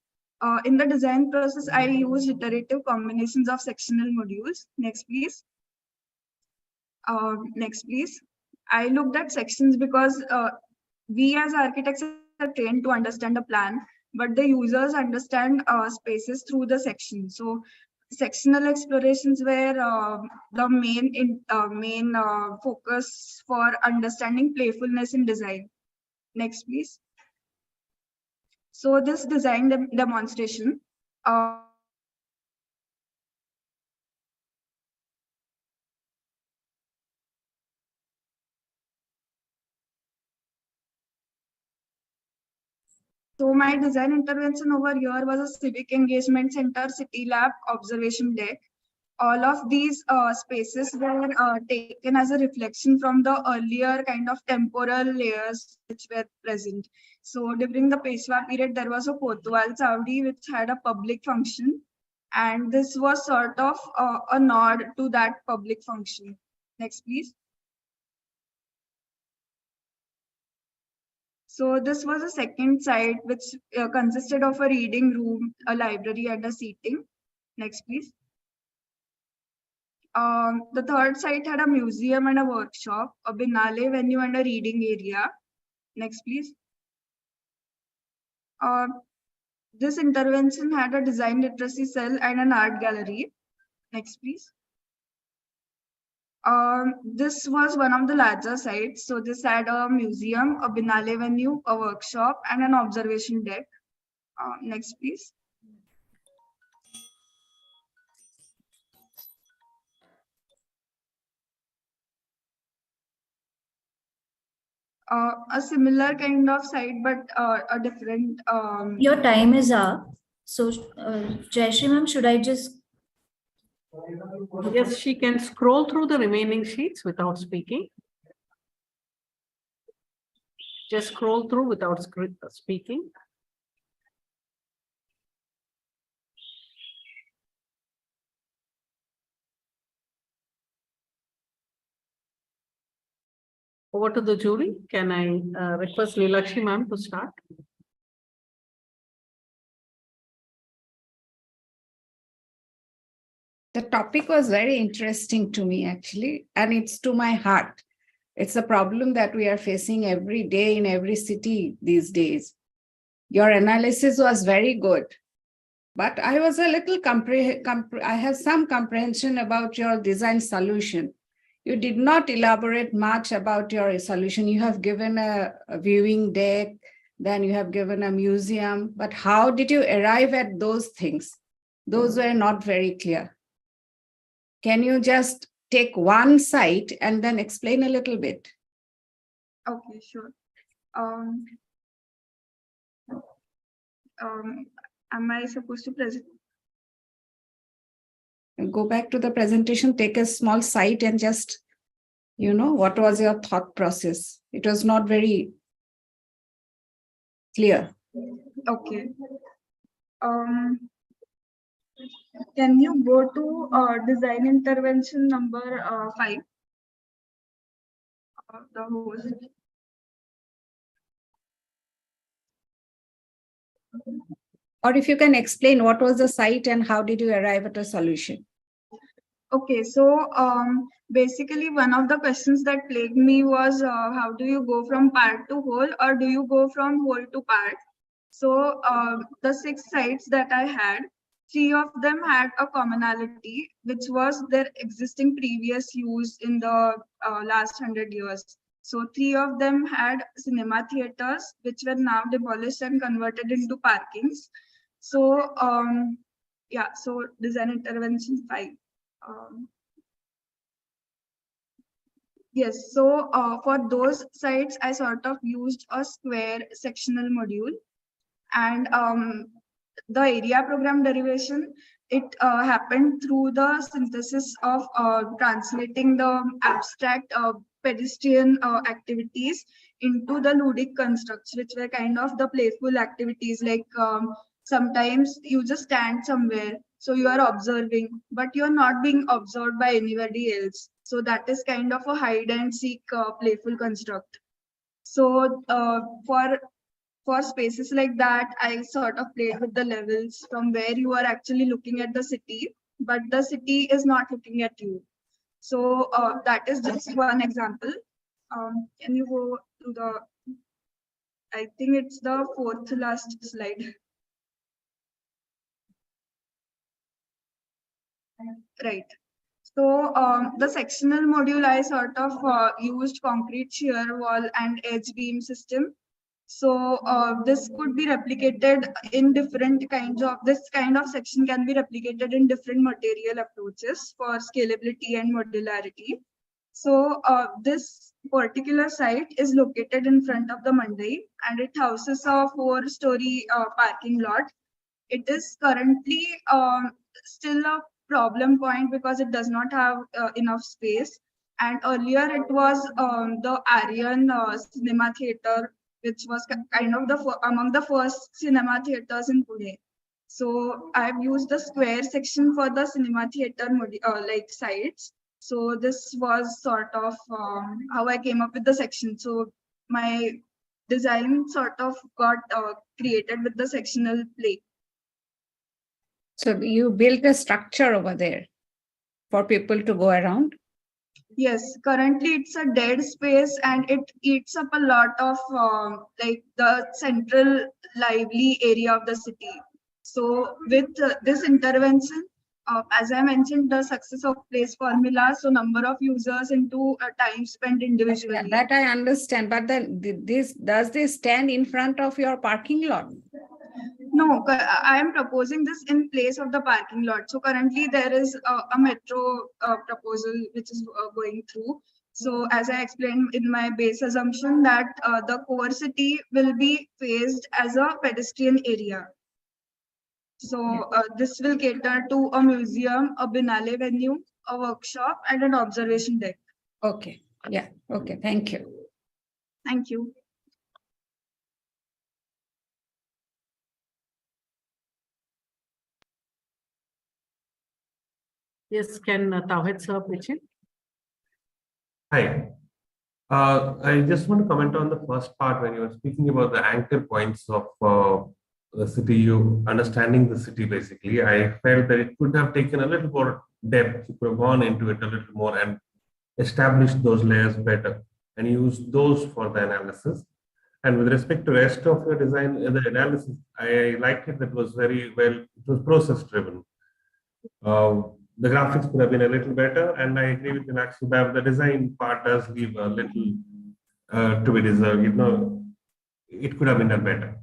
Speaker 6: In the design process, I used iterative combinations of sectional modules. Next, please. Next, please. I looked at sections because we as architects are trained to understand a plan, but the users understand spaces through the section. So sectional explorations were the main focus for understanding playfulness in design. Next, please. So this design demonstration, so my design intervention over here was a civic engagement center, city lab, observation deck. All of these spaces were taken as a reflection from the earlier kind of temporal layers which were present. So during the Peshwa period, there was a Kotwal Chawdi which had a public function. And this was sort of a nod to that public function. Next, please. So this was a second site which consisted of a reading room, a library, and a seating. Next, please. The third site had a museum and a workshop, a Binale venue and a reading area. Next, please. This intervention had a design literacy cell and an art gallery. Next, please. This was one of the larger sites. So this had a museum, a Binale venue, a workshop, and an observation deck. Next, please. A similar kind of site, but a different.
Speaker 8: Your time is up. So, Jayashree ma'am, should I just?
Speaker 1: Yes, she can scroll through the remaining sheets without speaking. Just scroll through without speaking. Over to the jury. Can I request Leelakshi ma'am to start?
Speaker 9: The topic was very interesting to me, actually, and it's to my heart. It's a problem that we are facing every day in every city these days. Your analysis was very good, but I was a little I have some comprehension about your design solution. You did not elaborate much about your solution. You have given a viewing deck, then you have given a museum, but how did you arrive at those things? Those were not very clear. Can you just take one site and then explain a little bit?
Speaker 6: Okay, sure. Am I supposed to present?
Speaker 9: Go back to the presentation, take a small site and just, what was your thought process? It was not very clear.
Speaker 6: Okay. Can you go to design intervention number 5? The host.
Speaker 9: Or if you can explain what was the site and how did you arrive at a solution?
Speaker 6: Okay, so basically one of the questions that plagued me was how do you go from part to whole, or do you go from whole to part? So the 6 sites that I had, 3 of them had a commonality, which was their existing previous use in the last 100 years. So 3 of them had cinema theaters, which were now demolished and converted into parkings. So yeah, so design intervention 5. Yes, so for those sites, I sort of used a square sectional module, and the area program derivation, it happened through the synthesis of translating the abstract pedestrian activities into the ludic constructs, which were kind of the playful activities, like sometimes you just stand somewhere, so you are observing, but you're not being observed by anybody else. So that is kind of a hide and seek playful construct. So for spaces like that, I sort of played with the levels from where you are actually looking at the city, but the city is not looking at you. So that is just one example. Can you go to the, I think it's the 4th last slide. Right. So the sectional module, I sort of used concrete shear wall and edge beam system. So this could be replicated in different kinds of, this kind of section can be replicated in different material approaches for scalability and modularity. So this particular site is located in front of the Mandai, and it houses a 4-story parking lot. It is currently still a problem point because it does not have enough space. And earlier it was the Aryan cinema theater, which was kind of among the first cinema theaters in Pune. So I've used the square section for the cinema theater like sites. So this was sort of how I came up with the section. So my design sort of got created with the sectional play.
Speaker 9: So you built a structure over there for people to go around?
Speaker 6: Yes, currently it's a dead space and it eats up a lot of like the central lively area of the city. So with this intervention, as I mentioned, the success of place formula, so number of users into time spent individually.
Speaker 9: Yeah, that I understand, but then does this stand in front of your parking lot?
Speaker 6: No, I am proposing this in place of the parking lot. So currently there is a metro proposal which is going through. So as I explained in my base assumption that the core city will be phased as a pedestrian area. So this will cater to a museum, a Binale venue, a workshop, and an observation deck.
Speaker 9: Okay. Yeah. Okay. Thank you.
Speaker 6: Thank you.
Speaker 1: Yes, can Tawhid sir pitch in?
Speaker 10: Hi. I just want to comment on the first part when you were speaking about the anchor points of the city, you understanding the city basically. I felt that it could have taken a little more depth, you could have gone into it a little more and established those layers better and use those for the analysis. And with respect to rest of your design, the analysis, I liked it. That was very well, it was process driven. The graphics could have been a little better, and I agree with Meenakshi Subab. The design part does leave a little to be deserved. You know, it could have been done better.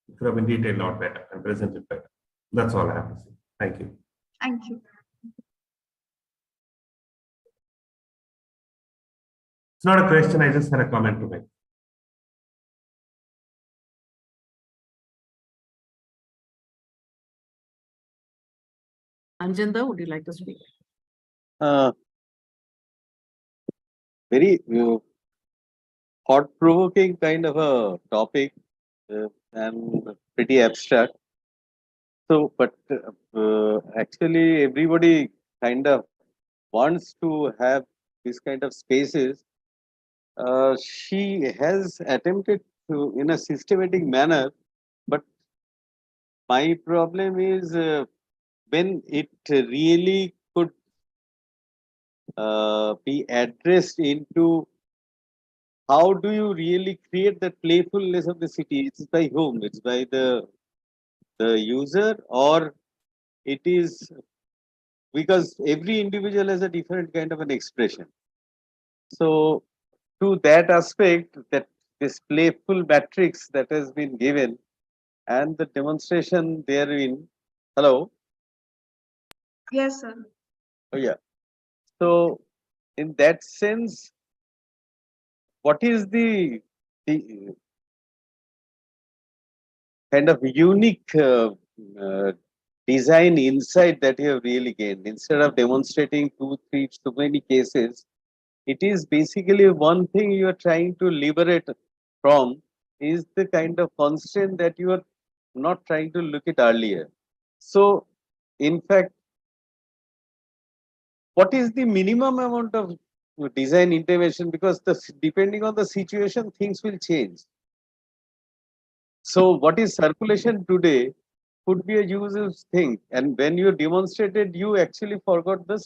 Speaker 10: It could have been detailed out better and presented better. That's all I have to say. Thank you.
Speaker 6: Thank you.
Speaker 10: It's not a question. I just had a comment to make.
Speaker 1: Anjanda, would you like to speak?
Speaker 12: Very thought-provoking kind of a topic and pretty abstract. So, but actually everybody kind of wants to have this kind of spaces. She has attempted to, in a systematic manner, but my problem is when it really could be addressed into how do you really create that playfulness of the city? It's by whom? It's by the user, or it is because every individual has a different kind of an expression. So to that aspect, that this playful matrix that has been given and the demonstration therein. Hello.
Speaker 6: Yes, sir.
Speaker 12: Oh yeah. So in that sense, what is the kind of unique design insight that you have really gained? Instead of demonstrating two, three, so many cases, it is basically one thing you are trying to liberate from is the kind of constraint that you are not trying to look at earlier. So, in fact, what is the minimum amount of design intervention? Because depending on the situation, things will change. So, what is circulation today could be a useful thing, and when you demonstrated, you actually forgot the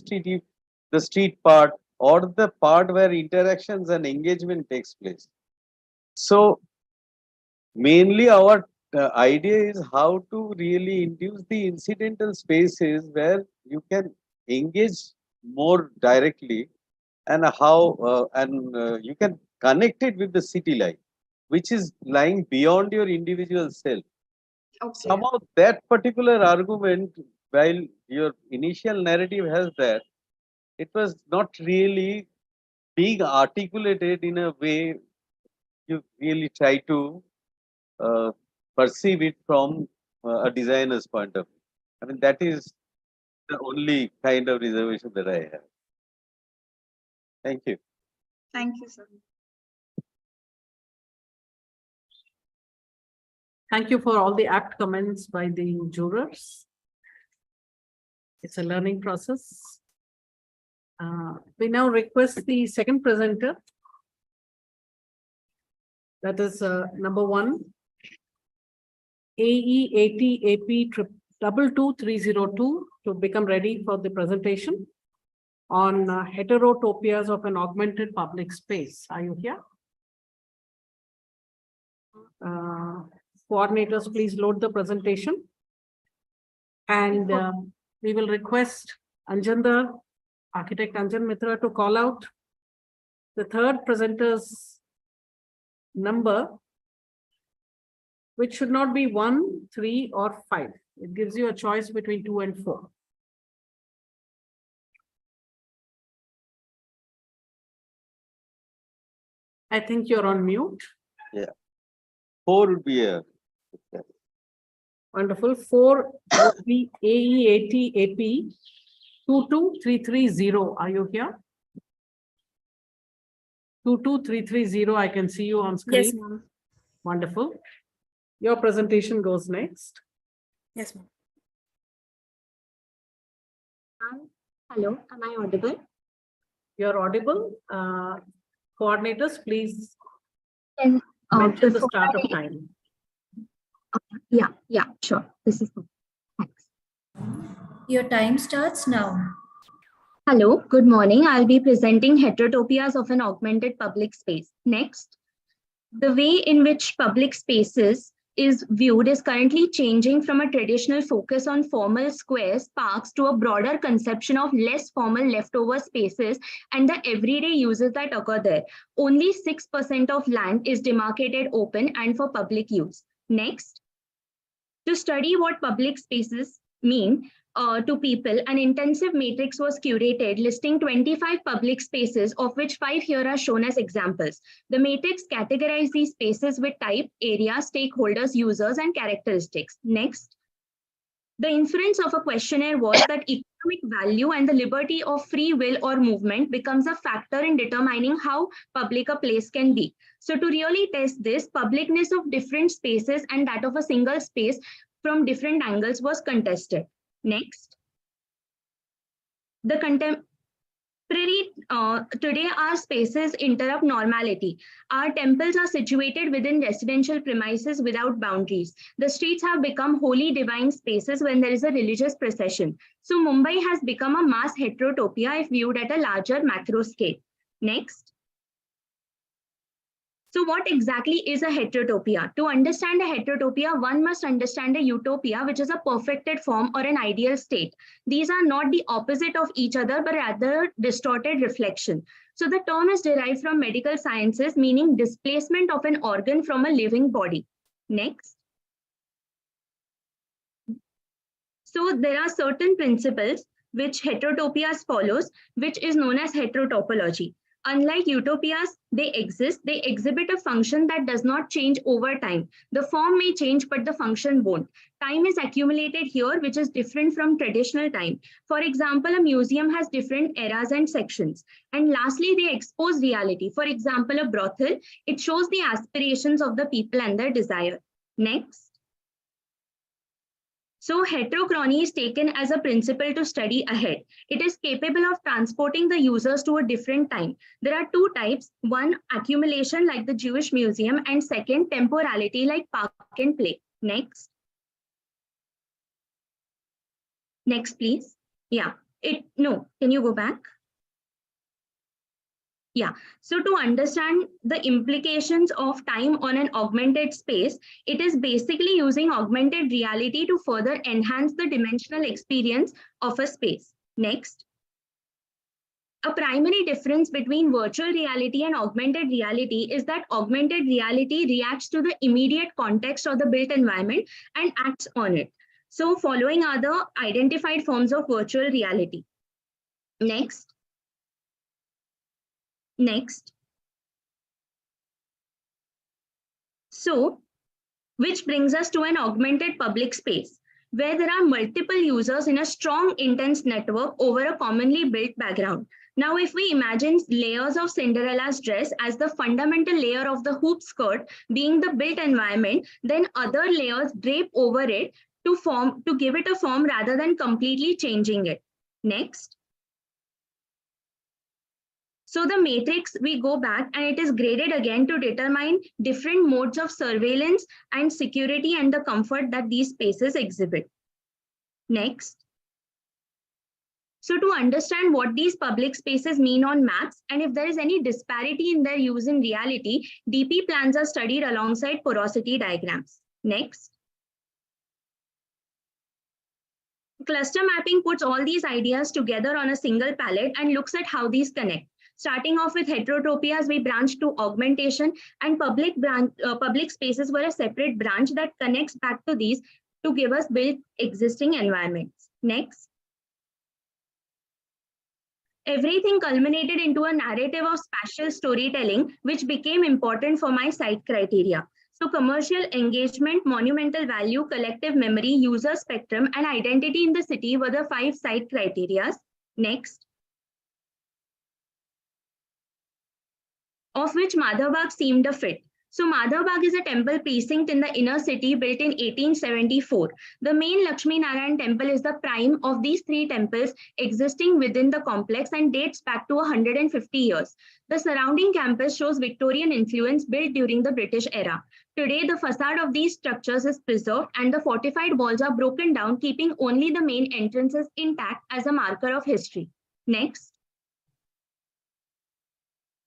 Speaker 12: street part or the part where interactions and engagement takes place. So, mainly our idea is how to really induce the incidental spaces where you can engage more directly, and how you can connect it with the city life, which is lying beyond your individual self.
Speaker 6: Okay.
Speaker 12: Somehow that particular argument, while your initial narrative has that, it was not really being articulated in a way you really try to uh, perceive it from a designer's point of view. I mean, that is the only kind of reservation that I have. Thank you.
Speaker 6: Thank you, sir.
Speaker 1: Thank you for all the apt comments by the jurors. It's a learning process. We now request the second presenter. That is number 1, Aeat AP 22302 to become ready for the presentation on heterotopias of an augmented public space. Are you here? Coordinators, please load the presentation. And we will request Anjandar, architect Anjan Mitra, to call out the third presenter's number, which should not be 1, 3, or 5. It gives you a choice between 2 and 4. I think you're on mute.
Speaker 12: Yeah. 4 would be a.
Speaker 1: Wonderful. 4 would be Aeat AP 22330. Are you here? 22330. I can see you on screen.
Speaker 8: Yes, ma'am.
Speaker 1: Wonderful. Your presentation goes next.
Speaker 8: Yes, ma'am.
Speaker 11: Hello, am I audible?
Speaker 1: You're audible. Coordinators, please
Speaker 11: And
Speaker 1: mention the start of time.
Speaker 11: yeah, sure. This is thanks.
Speaker 8: Your time starts now.
Speaker 11: Hello, good morning. I'll be presenting heterotopias of an augmented public space. Next, the way in which public spaces is viewed is currently changing from a traditional focus on formal squares, parks, to a broader conception of less formal leftover spaces and the everyday uses that occur there. Only 6% of land is demarcated open and for public use. Next, to study what public spaces mean to people, an intensive matrix was curated listing 25 public spaces, of which 5 here are shown as examples. The matrix categorized these spaces with type, area, stakeholders, users, and characteristics. Next, the inference of a questionnaire was that economic value and the liberty of free will or movement becomes a factor in determining how public a place can be. So to really test this, publicness of different spaces and that of a single space from different angles was contested. Next, the Today, our spaces interrupt normality. Our temples are situated within residential premises without boundaries. The streets have become holy divine spaces when there is a religious procession. So Mumbai has become a mass heterotopia if viewed at a larger macro scale. Next. So what exactly is a heterotopia? To understand a heterotopia, one must understand a utopia, which is a perfected form or an ideal state. These are not the opposite of each other, but rather distorted reflection. So the term is derived from medical sciences, meaning displacement of an organ from a living body. Next. So there are certain principles which heterotopias follows, which is known as heterotopology. Unlike utopias, they exhibit a function that does not change over time. The form may change, but the function won't. Time is accumulated here, which is different from traditional time. For example, a museum has different eras and sections. And lastly, they expose reality. For example, a brothel, it shows the aspirations of the people and their desire. Next. So heterochrony is taken as a principle to study ahead. It is capable of transporting the users to a different time. There are two types. One, accumulation like the Jewish museum, and second, temporality like park and play. Next. Next, please. Yeah. Can you go back? Yeah, so to understand the implications of time on an augmented space, it is basically using augmented reality to further enhance the dimensional experience of a space. Next. A primary difference between virtual reality and augmented reality is that augmented reality reacts to the immediate context of the built environment and acts on it. So following are the identified forms of virtual reality. Next. So, which brings us to an augmented public space, where there are multiple users in a strong, intense network over a commonly built background. Now, if we imagine layers of Cinderella's dress as the fundamental layer of the hoop skirt being the built environment, then other layers drape over it to give it a form rather than completely changing it. Next. So the matrix, we go back and it is graded again to determine different modes of surveillance and security and the comfort that these spaces exhibit. Next. So to understand what these public spaces mean on maps and if there is any disparity in their use in reality, DP plans are studied alongside porosity diagrams. Next. Cluster mapping puts all these ideas together on a single palette and looks at how these connect. Starting off with heterotopias, we branched to augmentation, and public spaces were a separate branch that connects back to these to give us built existing environments. Next. Everything culminated into a narrative of spatial storytelling, which became important for my site criteria. So commercial engagement, monumental value, collective memory, user spectrum, and identity in the city were the 5 site criteria. Next. Of which Madhavbagh seemed a fit. So Madhavbagh is a temple precinct in the inner city built in 1874. The main Lakshmi Narayan temple is the prime of these 3 temples existing within the complex and dates back to 150 years. The surrounding campus shows Victorian influence built during the British era. Today, the facade of these structures is preserved and the fortified walls are broken down, keeping only the main entrances intact as a marker of history. Next.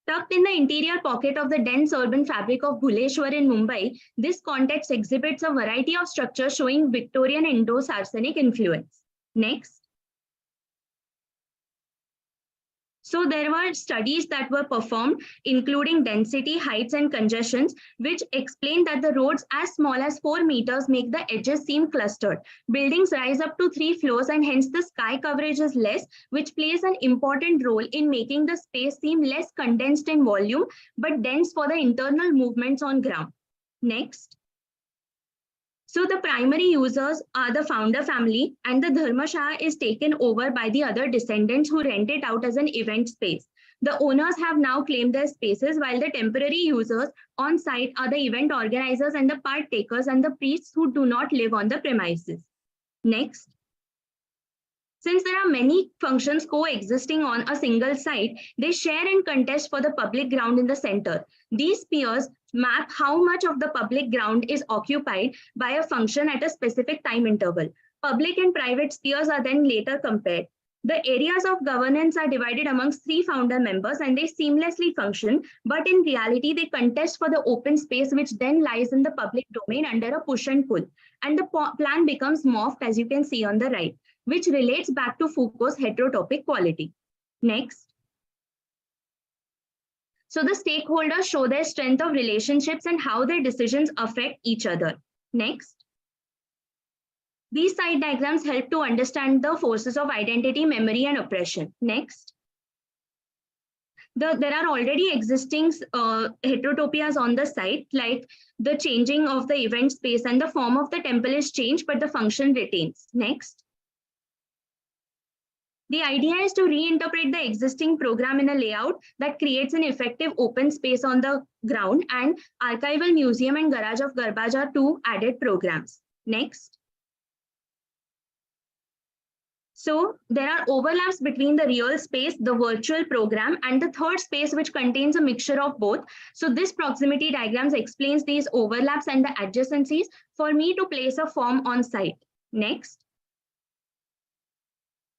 Speaker 11: Tucked in the interior pocket of the dense urban fabric of Bhuleshwar in Mumbai, this context exhibits a variety of structures showing Victorian Indo-Saracenic influence. Next. So there were studies that were performed, including density, heights, and congestions, which explained that the roads as small as 4 meters make the edges seem clustered. Buildings rise up to 3 floors and hence the sky coverage is less, which plays an important role in making the space seem less condensed in volume, but dense for the internal movements on ground. Next. So the primary users are the founder family and the Dharmashah is taken over by the other descendants who rent it out as an event space. The owners have now claimed their spaces while the temporary users on site are the event organizers and the partakers and the priests who do not live on the premises. Next. Since there are many functions coexisting on a single site, they share and contest for the public ground in the center. These spheres map how much of the public ground is occupied by a function at a specific time interval. Public and private spheres are then later compared. The areas of governance are divided amongst 3 founder members and they seamlessly function, but in reality, they contest for the open space which then lies in the public domain under a push and pull. And the plan becomes morphed, as you can see on the right, which relates back to Foucault's heterotopic quality. Next. So the stakeholders show their strength of relationships and how their decisions affect each other. Next. These side diagrams help to understand the forces of identity, memory, and oppression. Next. There are already existing heterotopias on the site, like the changing of the event space and the form of the temple is changed, but the function retains. Next. The idea is to reinterpret the existing program in a layout that creates an effective open space on the ground, and archival museum and garage of garbage are 2 added programs. Next. So there are overlaps between the real space, the virtual program, and the third space, which contains a mixture of both. So this proximity diagrams explains these overlaps and the adjacencies for me to place a form on site. Next.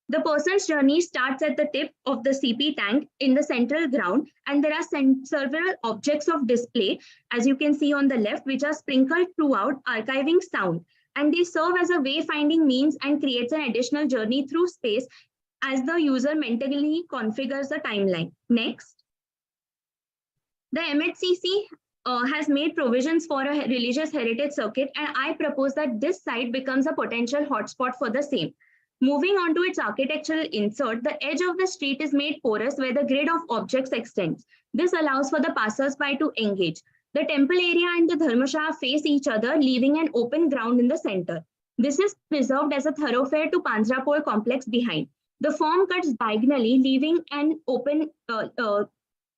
Speaker 11: The person's journey starts at the tip of the CP tank in the central ground, and there are several objects of display, as you can see on the left, which are sprinkled throughout, archiving sound. And they serve as a wayfinding means and creates an additional journey through space as the user mentally configures the timeline. Next. The MHCC has made provisions for a religious heritage circuit, and I propose that this site becomes a potential hotspot for the same. Moving on to its architectural insert, the edge of the street is made porous where the grid of objects extends. This allows for the passers-by to engage. The temple area and the dharmashala face each other, leaving an open ground in the center. This is preserved as a thoroughfare to Panzrapole complex behind. The form cuts diagonally, leaving an open,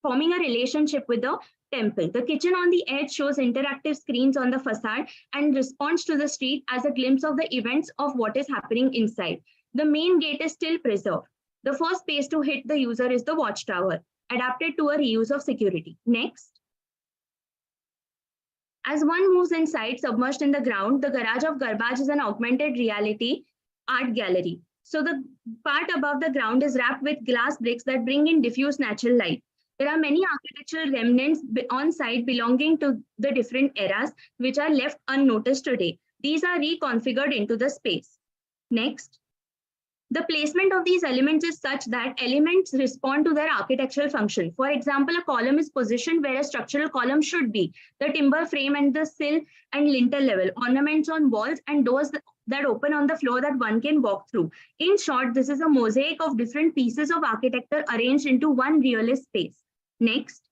Speaker 11: forming a relationship with the temple. The kitchen on the edge shows interactive screens on the facade and responds to the street as a glimpse of the events of what is happening inside. The main gate is still preserved. The first space to hit the user is the watchtower, adapted to a reuse of security. Next. As one moves inside, submerged in the ground, the garage of garbage is an augmented reality art gallery. So the part above the ground is wrapped with glass bricks that bring in diffuse natural light. There are many architectural remnants on site belonging to the different eras, which are left unnoticed today. These are reconfigured into the space. Next. The placement of these elements is such that elements respond to their architectural function. For example, a column is positioned where a structural column should be. The timber frame and the sill and lintel level, ornaments on walls and doors that open on the floor that one can walk through. In short, this is a mosaic of different pieces of architecture arranged into one realist space. Next.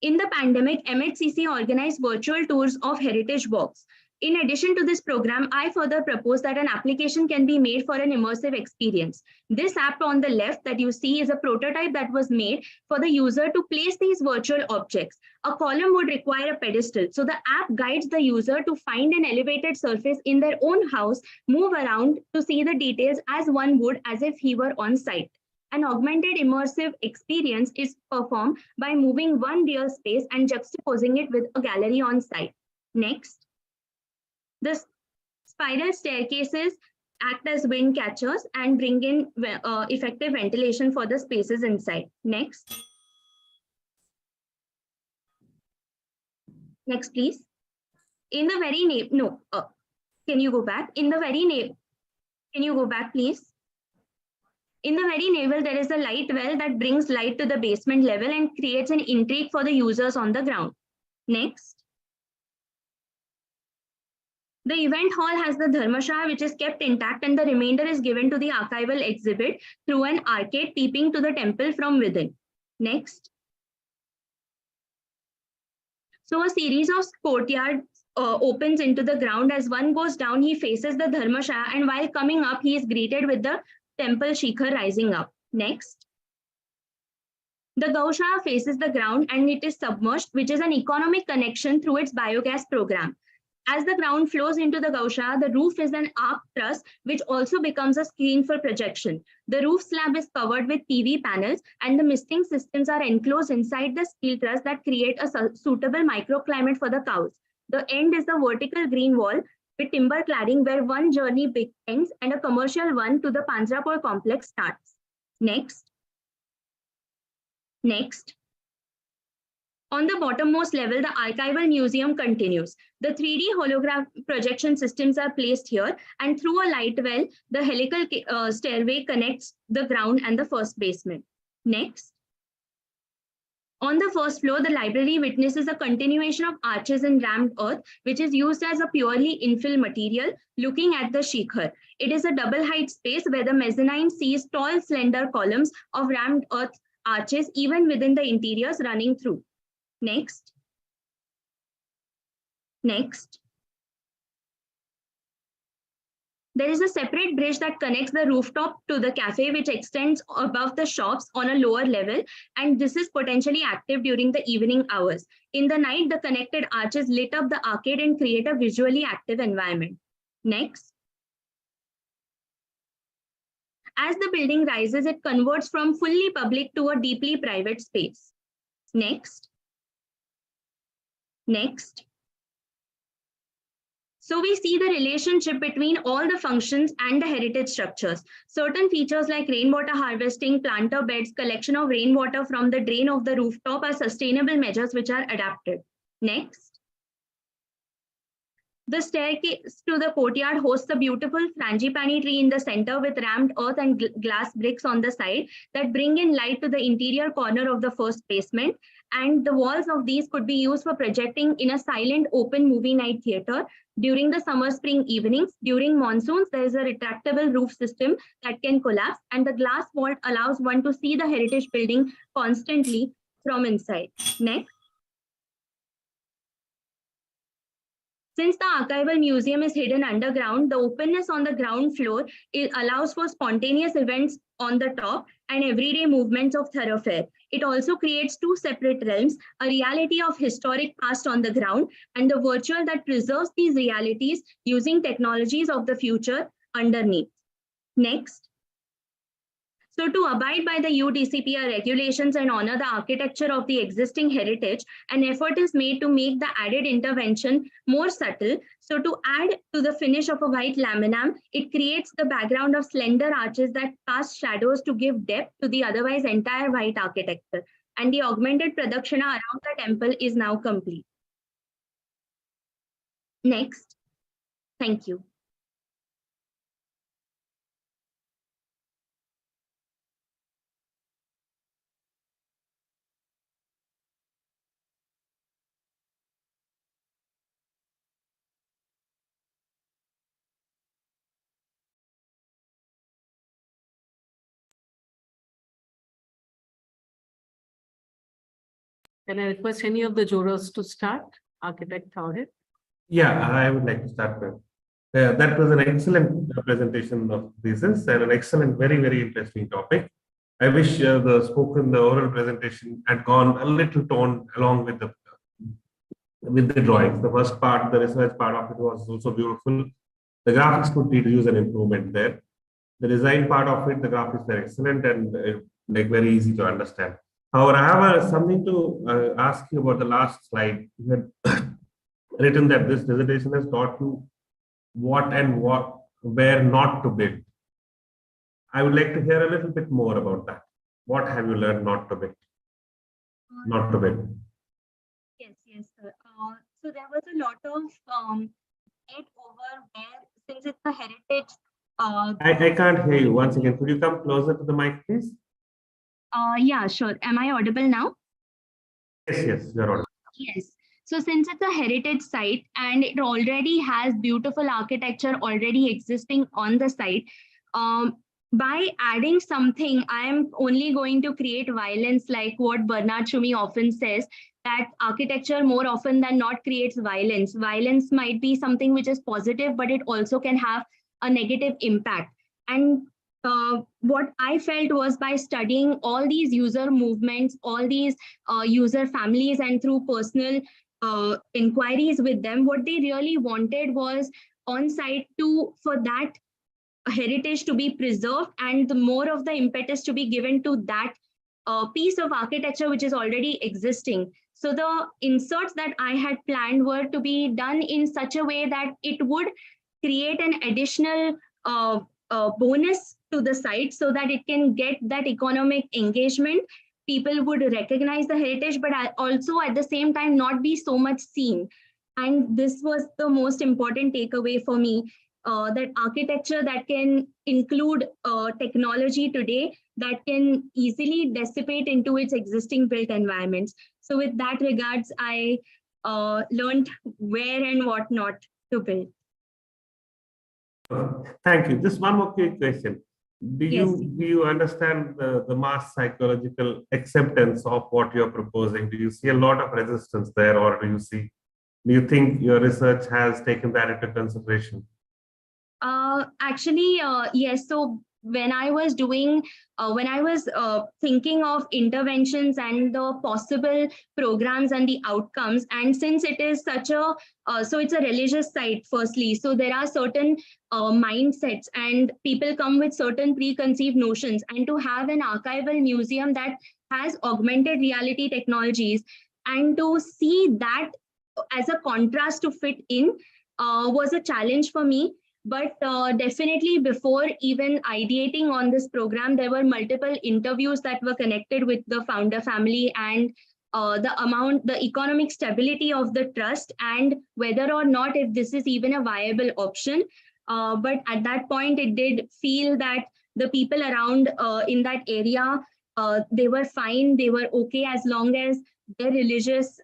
Speaker 11: In the pandemic, MHCC organized virtual tours of heritage walks. In addition to this program, I further propose that an application can be made for an immersive experience. This app on the left that you see is a prototype that was made for the user to place these virtual objects. A column would require a pedestal. So the app guides the user to find an elevated surface in their own house, move around to see the details as one would as if he were on site. An augmented immersive experience is performed by moving one real space and juxtaposing it with a gallery on site. Next. The spiral staircases act as wind catchers and bring in effective ventilation for the spaces inside. Next. Next, please. In the very can you go back? In the very can you go back, please? In the very navel, there is a light well that brings light to the basement level and creates an intrigue for the users on the ground. Next. The event hall has the dharmashala, which is kept intact, and the remainder is given to the archival exhibit through an arcade peeping to the temple from within. Next. So a series of courtyards opens into the ground. As one goes down, he faces the dharmashala, and while coming up, he is greeted with the temple shikhar rising up. Next. The Gaushala faces the ground and it is submerged, which is an economic connection through its biogas program. As the ground flows into the Gaushada, the roof is an arc truss, which also becomes a screen for projection. The roof slab is covered with PV panels, and the misting systems are enclosed inside the steel truss that create a suitable microclimate for the cows. The end is the vertical green wall with timber cladding, where one journey begins and a commercial one to the Panjrapur complex starts. Next. On the bottommost level, the archival museum continues. The 3D hologram projection systems are placed here, and through a light well, the helical stairway connects the ground and the first basement. Next. On the first floor, the library witnesses a continuation of arches in rammed earth, which is used as a purely infill material, looking at the Shikhar. It is a double height space where the mezzanine sees tall, slender columns of rammed earth arches, even within the interiors running through. Next. There is a separate bridge that connects the rooftop to the cafe, which extends above the shops on a lower level, and this is potentially active during the evening hours. In the night, the connected arches lit up the arcade and create a visually active environment. Next. As the building rises, it converts from fully public to a deeply private space. Next. So we see the relationship between all the functions and the heritage structures. Certain features like rainwater harvesting, planter beds, collection of rainwater from the drain of the rooftop are sustainable measures which are adapted. Next. The staircase to the courtyard hosts a beautiful frangipani tree in the center with rammed earth and glass bricks on the side that bring in light to the interior corner of the first basement. And the walls of these could be used for projecting in a silent open movie night theater during the summer spring evenings. During monsoons, there is a retractable roof system that can collapse, and the glass vault allows one to see the heritage building constantly from inside. Next. Since the archival museum is hidden underground, the openness on the ground floor allows for spontaneous events on the top and everyday movements of thoroughfare. It also creates two separate realms, a reality of historic past on the ground and the virtual that preserves these realities using technologies of the future underneath. Next. So to abide by the UDCPR regulations and honor the architecture of the existing heritage, an effort is made to make the added intervention more subtle. So to add to the finish of a white laminam, it creates the background of slender arches that cast shadows to give depth to the otherwise entire white architecture. And the augmented pradakshina around the temple is now complete. Next. Thank you.
Speaker 1: Can I request any of the jurors to start? Architect Aeat.
Speaker 10: Yeah, I would like to start with. That was an excellent presentation of thesis and an excellent, very, very interesting topic. I wish the oral presentation had gone a little tone along with the drawings. The first part, the research part of it was also beautiful. The graphics could use an improvement there. The design part of it, the graphics are excellent and like very easy to understand. However, I have something to ask you about the last slide. You had written that this dissertation has taught you what and where not to build. I would like to hear a little bit more about that. What have you learned not to build? Not to build.
Speaker 11: Yes, sir. So there was a lot of debate over where, since it's a heritage.
Speaker 10: I can't hear you. Once again, could you come closer to the mic, please?
Speaker 11: Yeah, sure. Am I audible now?
Speaker 10: Yes, you're audible.
Speaker 11: Yes. So since it's a heritage site and it already has beautiful architecture already existing on the site, by adding something, I am only going to create violence, like what Bernard Schumi often says, that architecture more often than not creates violence. Violence might be something which is positive, but it also can have a negative impact. And what I felt was, by studying all these user movements, all these user families, and through personal inquiries with them, what they really wanted was on site for that heritage to be preserved and the more of the impetus to be given to that piece of architecture which is already existing. So the inserts that I had planned were to be done in such a way that it would create an additional bonus to the site so that it can get that economic engagement. People would recognize the heritage, but also at the same time not be so much seen. And this was the most important takeaway for me, that architecture that can include technology today that can easily dissipate into its existing built environments. So with that regards, I learned where and what not to build.
Speaker 10: Thank you. Just one more quick question. Do you understand the mass psychological acceptance of what you're proposing? Do you see a lot of resistance there, or do you think your research has taken that into consideration?
Speaker 11: Actually, yes. So when I was thinking of interventions and the possible programs and the outcomes, and since it is so it's a religious site firstly, so there are certain mindsets and people come with certain preconceived notions, and to have an archival museum that has augmented reality technologies and to see that as a contrast to fit in was a challenge for me. But definitely before even ideating on this program, there were multiple interviews that were connected with the founder family and the economic stability of the trust and whether or not if this is even a viable option. But at that point, it did feel that the people around in that area, they were fine, they were okay as long as their religious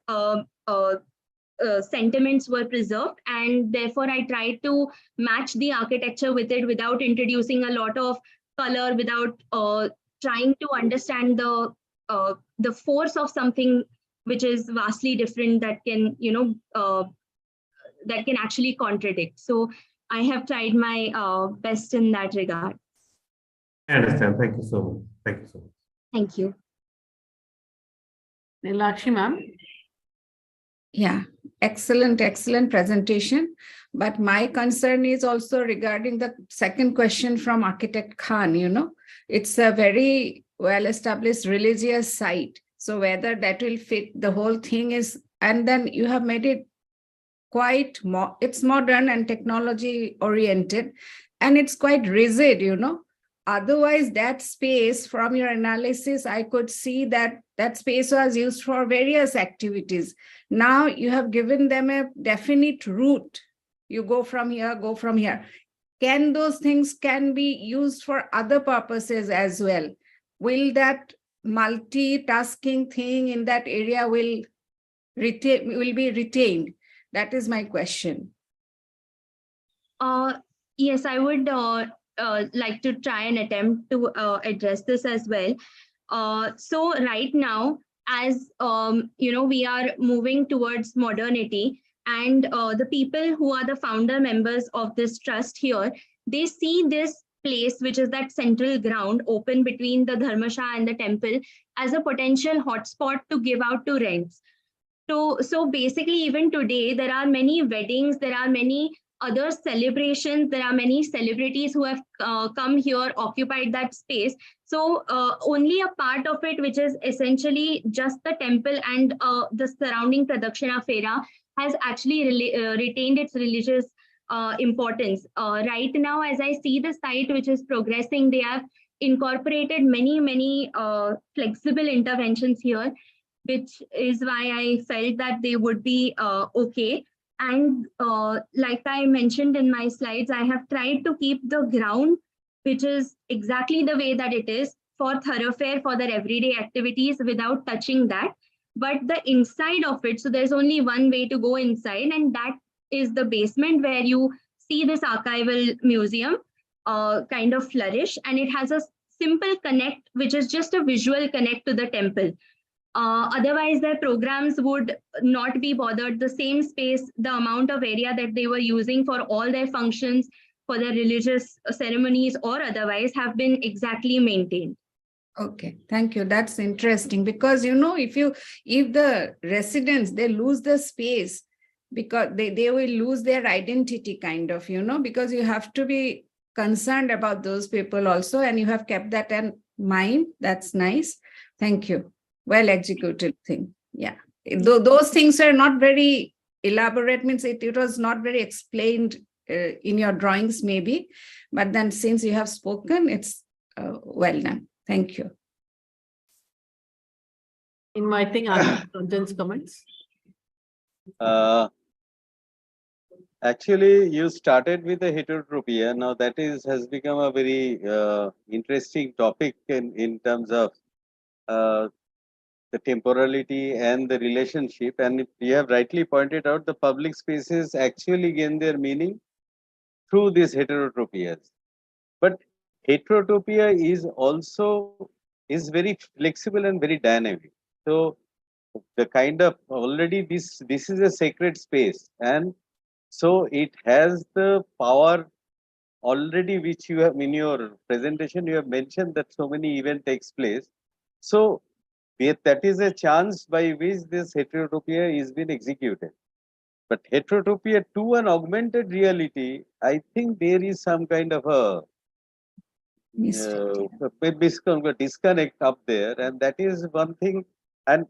Speaker 11: sentiments were preserved, and therefore I tried to match the architecture with it without introducing a lot of color, without trying to understand the force of something which is vastly different that can that can actually contradict. So I have tried my best in that regard.
Speaker 10: I understand. Thank you so much. Thank you so much.
Speaker 11: Thank you.
Speaker 1: Nilakshi ma'am.
Speaker 9: Yeah, excellent presentation. But my concern is also regarding the second question from Architect Khan. It's a very well-established religious site. So whether that will fit the whole thing is, and then you have made it quite it's modern and technology oriented, and it's quite rigid, Otherwise, that space, from your analysis, I could see that that space was used for various activities. Now you have given them a definite route. You go from here, go from here. Can those things can be used for other purposes as well? Will that multitasking thing in that area will be retained? That is my question.
Speaker 11: Yes, I would like to try and attempt to address this as well. So right now, as we are moving towards modernity, and the people who are the founder members of this trust here, they see this place, which is that central ground open between the Dharmashala and the temple, as a potential hotspot to give out to rents. So basically, even today, there are many weddings, there are many other celebrations, there are many celebrities who have come here, occupied that space. So only a part of it, which is essentially just the temple and the surrounding Pradakshina Fera, has actually retained its religious importance. Right now, as I see the site which is progressing, they have incorporated many flexible interventions here, which is why I felt that they would be okay. And like I mentioned in my slides, I have tried to keep the ground, which is exactly the way that it is, for thoroughfare for their everyday activities without touching that. But the inside of it, so there's only one way to go inside, and that is the basement where you see this archival museum kind of flourish. And it has a simple connect, which is just a visual connect to the temple. Otherwise, their programs would not be bothered. The same space, the amount of area that they were using for all their functions, for their religious ceremonies or otherwise, have been exactly maintained.
Speaker 9: Okay, thank you. That's interesting because, if the residents, they lose the space because they will lose their identity kind of, because you have to be concerned about those people also. And you have kept that in mind. That's nice. Thank you. Well executed thing. Yeah. Those things are not very elaborate, means it was not very explained in your drawings maybe, but then since you have spoken, it's well done. Thank you.
Speaker 1: Inviting Anjan's comments.
Speaker 12: Actually, you started with the heterotopia. Now that has become a very interesting topic in terms of the temporality and the relationship. And you have rightly pointed out, the public spaces actually gain their meaning through these heterotopias. But heterotopia is very flexible and very dynamic. So the kind of already this is a sacred space, and so it has the power already, which you have in your presentation. You have mentioned that so many event takes place. So that is a chance by which this heterotopia is being executed. But heterotopia to an augmented reality, I think there is some kind of a disconnect up there, and that is one thing. And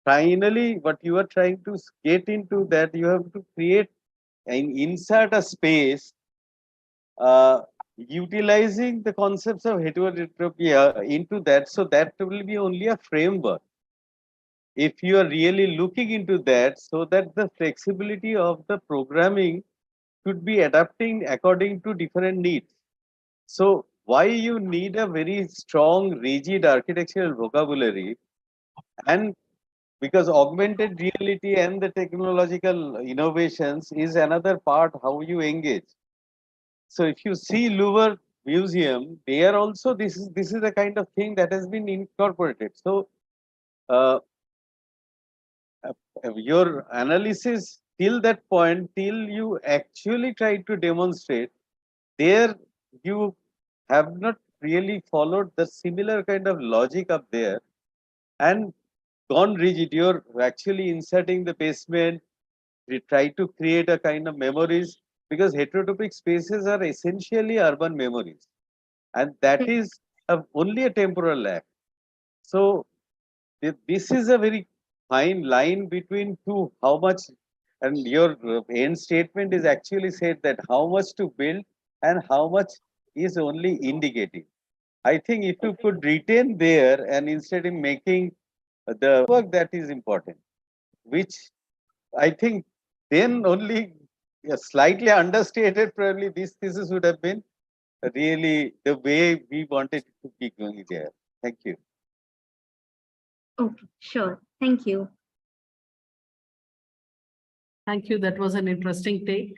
Speaker 12: finally, what you are trying to get into, that you have to create and insert a space utilizing the concepts of heterotopia into that, so that will be only a framework. If you are really looking into that, so that the flexibility of the programming should be adapting according to different needs. So why you need a very strong, rigid architectural vocabulary? And because augmented reality and the technological innovations is another part how you engage. So if you see Louvre Museum, there also this is the kind of thing that has been incorporated. So your analysis till that point, till you actually try to demonstrate, there you have not really followed the similar kind of logic up there and gone rigid. You're actually inserting the basement. We try to create a kind of memories, because heterotopic spaces are essentially urban memories, and that is only a temporal act. So this is a very fine line between two, how much, and your end statement is actually said that how much to build and how much is only indicating. I think if you could retain there and instead of making the work, that is important, which I think then only slightly understated, probably this thesis would have been really the way we wanted to keep going there. Thank you.
Speaker 11: Okay, sure. Thank you.
Speaker 1: Thank you. That was an interesting take.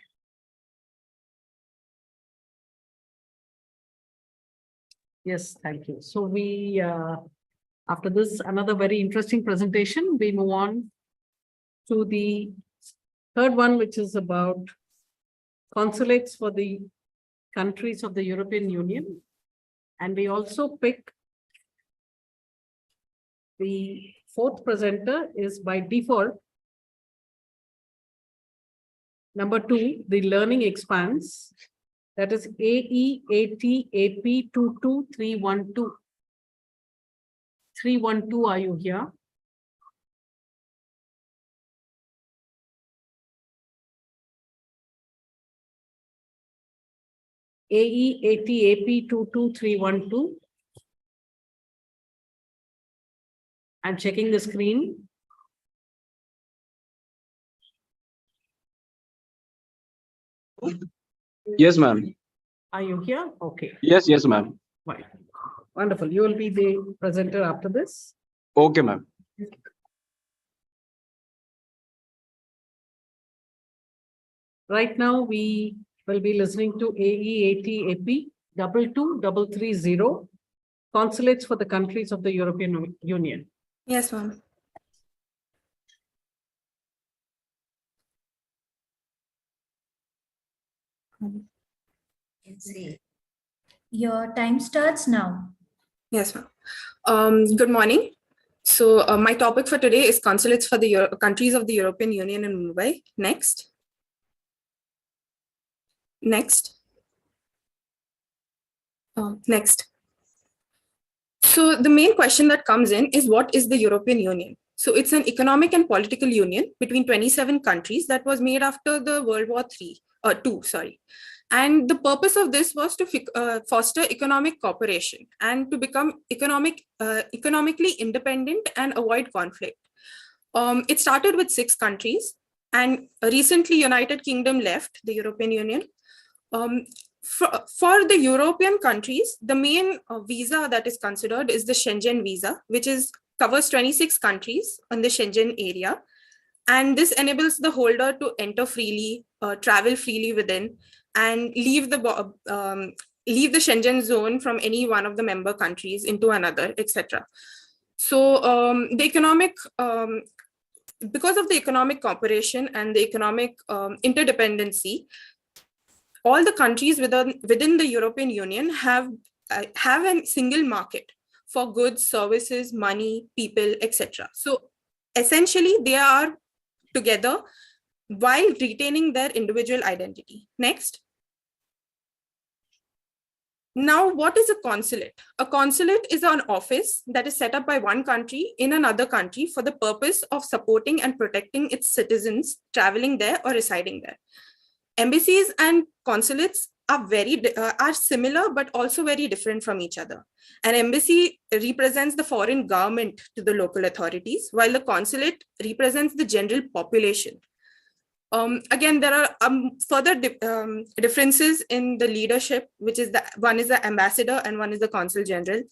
Speaker 1: Yes, thank you. So we, after this, another very interesting presentation, we move on to the third one, which is about consulates for the countries of the European Union. And we also pick the fourth presenter is by default number 2, the learning expands. That is Aeat AP 22312. 312, are you here? Aeat AP 22312. I'm checking the screen.
Speaker 13: Yes, ma'am.
Speaker 1: Are you here? Okay.
Speaker 13: Yes, ma'am.
Speaker 1: Fine. Wonderful. You will be the presenter after this.
Speaker 13: Okay, ma'am.
Speaker 1: Right now, we will be listening to Aeat AP 22330, consulates for the countries of the European Union.
Speaker 14: Yes, ma'am.
Speaker 8: Your time starts now.
Speaker 14: Yes, ma'am. Good morning. So my topic for today is consulates for the countries of the European Union in Mumbai. Next. Next. Next. So the main question that comes in is, what is the European Union? So it's an economic and political union between 27 countries that was made after the World War II, sorry. And the purpose of this was to foster economic cooperation and to become economically independent and avoid conflict. It started with 6 countries, and recently United Kingdom left the European Union. For the European countries, the main visa that is considered is the Schengen visa, which covers 26 countries in the Schengen area. And this enables the holder to enter freely, travel freely within, and leave the Schengen zone from any one of the member countries into another, etc. So because of the economic cooperation and the economic interdependency, all the countries within the European Union have a single market for goods, services, money, people, etc. So essentially, they are together while retaining their individual identity. Next. Now, what is a consulate? A consulate is an office that is set up by one country in another country for the purpose of supporting and protecting its citizens traveling there or residing there. Embassies and consulates are similar, but also very different from each other. An embassy represents the foreign government to the local authorities, while the consulate represents the general population. Again, there are further differences in the leadership, which is one is the ambassador and one is the consul general.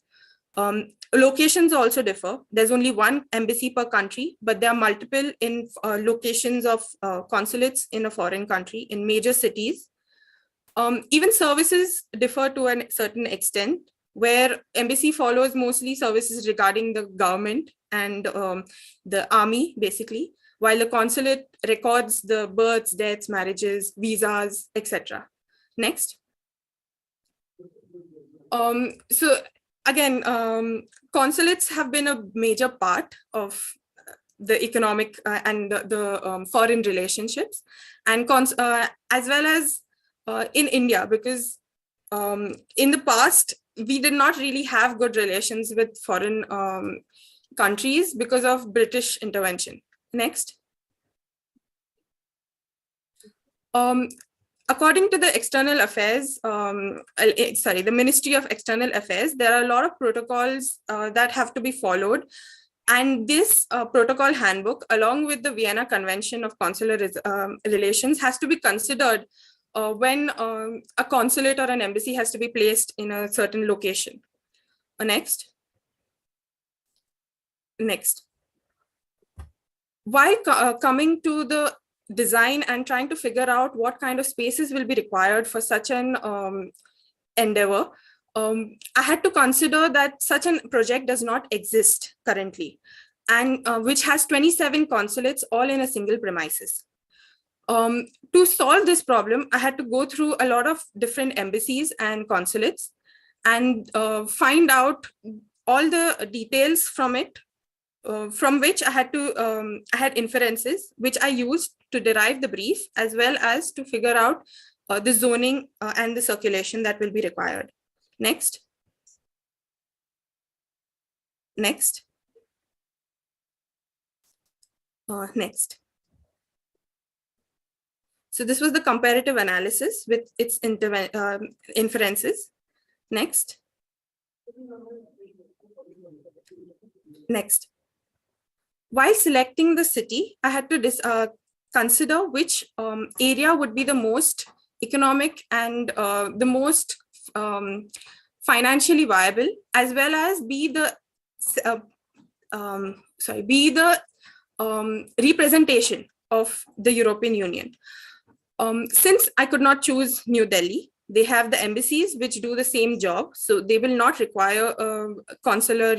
Speaker 14: Locations also differ. There's only one embassy per country, but there are multiple in locations of consulates in a foreign country in major cities. Even services differ to a certain extent, where embassy follows mostly services regarding the government and the army, basically, while the consulate records the births, deaths, marriages, visas, etc. Next. So again, consulates have been a major part of the economic and the foreign relationships, and as well as in India, because in the past, we did not really have good relations with foreign countries because of British intervention. Next. According to the External Affairs, the Ministry of External Affairs, there are a lot of protocols that have to be followed. And this protocol handbook, along with the Vienna Convention of Consular Relations, has to be considered when a consulate or an embassy has to be placed in a certain location. Next. Next. While coming to the design and trying to figure out what kind of spaces will be required for such an endeavor, I had to consider that such a project does not exist currently, and which has 27 consulates all in a single premises. To solve this problem, I had to go through a lot of different embassies and consulates and find out all the details from it, from which I had inferences, which I used to derive the brief, as well as to figure out the zoning and the circulation that will be required. Next. Next. Next. So this was the comparative analysis with its inferences. Next. Next. While selecting the city, I had to consider which area would be the most economic and the most financially viable, as well as be the representation of the European Union. Since I could not choose New Delhi, they have the embassies which do the same job, so they will not require a consular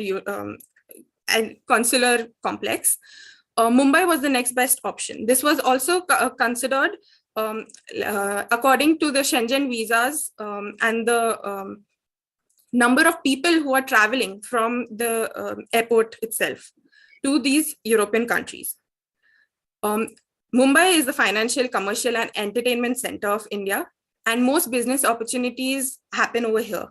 Speaker 14: complex. Mumbai was the next best option. This was also considered according to the Schengen visas and the number of people who are traveling from the airport itself to these European countries. Mumbai is the financial, commercial, and entertainment center of India, and most business opportunities happen over here.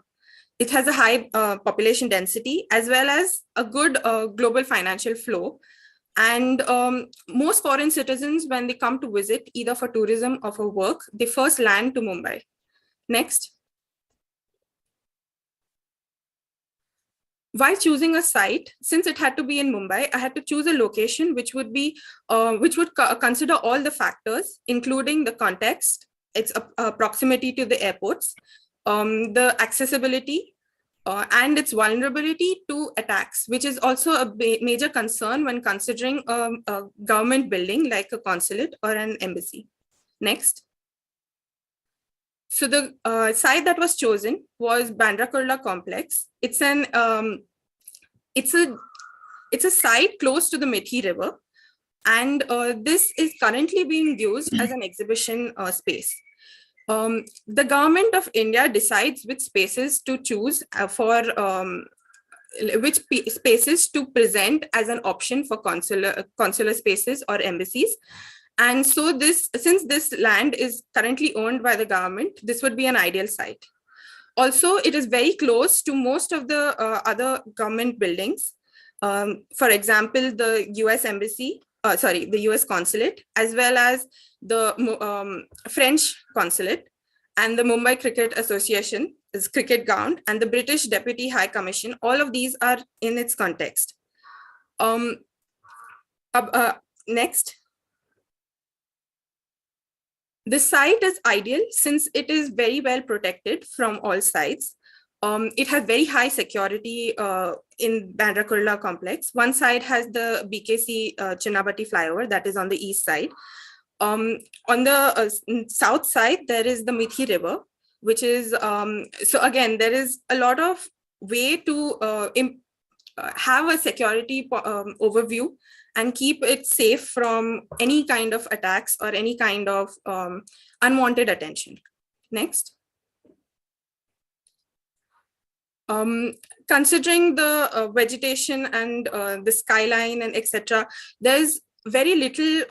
Speaker 14: It has a high population density as well as a good global financial flow. And most foreign citizens, when they come to visit, either for tourism or for work, they first land to Mumbai. Next. While choosing a site, since it had to be in Mumbai, I had to choose a location which would be, consider all the factors, including the context, its proximity to the airports, the accessibility, and its vulnerability to attacks, which is also a major concern when considering a government building like a consulate or an embassy. Next. So the site that was chosen was Bandra Kurla complex. It's a site close to the Mithi River, and this is currently being used as an exhibition space. The government of India decides which spaces to choose for which spaces to present as an option for consular spaces or embassies. And so since this land is currently owned by the government, this would be an ideal site. Also, it is very close to most of the other government buildings. For example, the US embassy, the US consulate, as well as the French consulate and the Mumbai Cricket Association, is cricket ground, and the British Deputy High Commission. All of these are in its context. Next. The site is ideal since it is very well protected from all sides. It has very high security in Bandra Kurla complex. One side has the BKC Chinnabati flyover that is on the east side. On the south side, there is the Mithi River, which is, so again, there is a lot of way to have a security overview and keep it safe from any kind of attacks or any kind of unwanted attention. Next. Considering the vegetation and the skyline and etc., there's very little,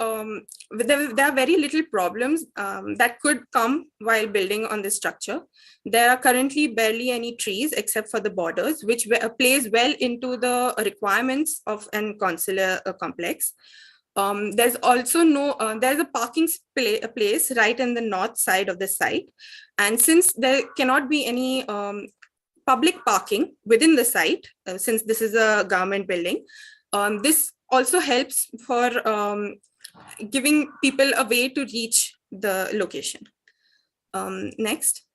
Speaker 14: there are very little problems that could come while building on this structure. There are currently barely any trees except for the borders, which plays well into the requirements of an consular complex. There's also there's a parking place right in the north side of the site. And since there cannot be any public parking within the site, since this is a government building, this also helps for giving people a way to reach the location. Next.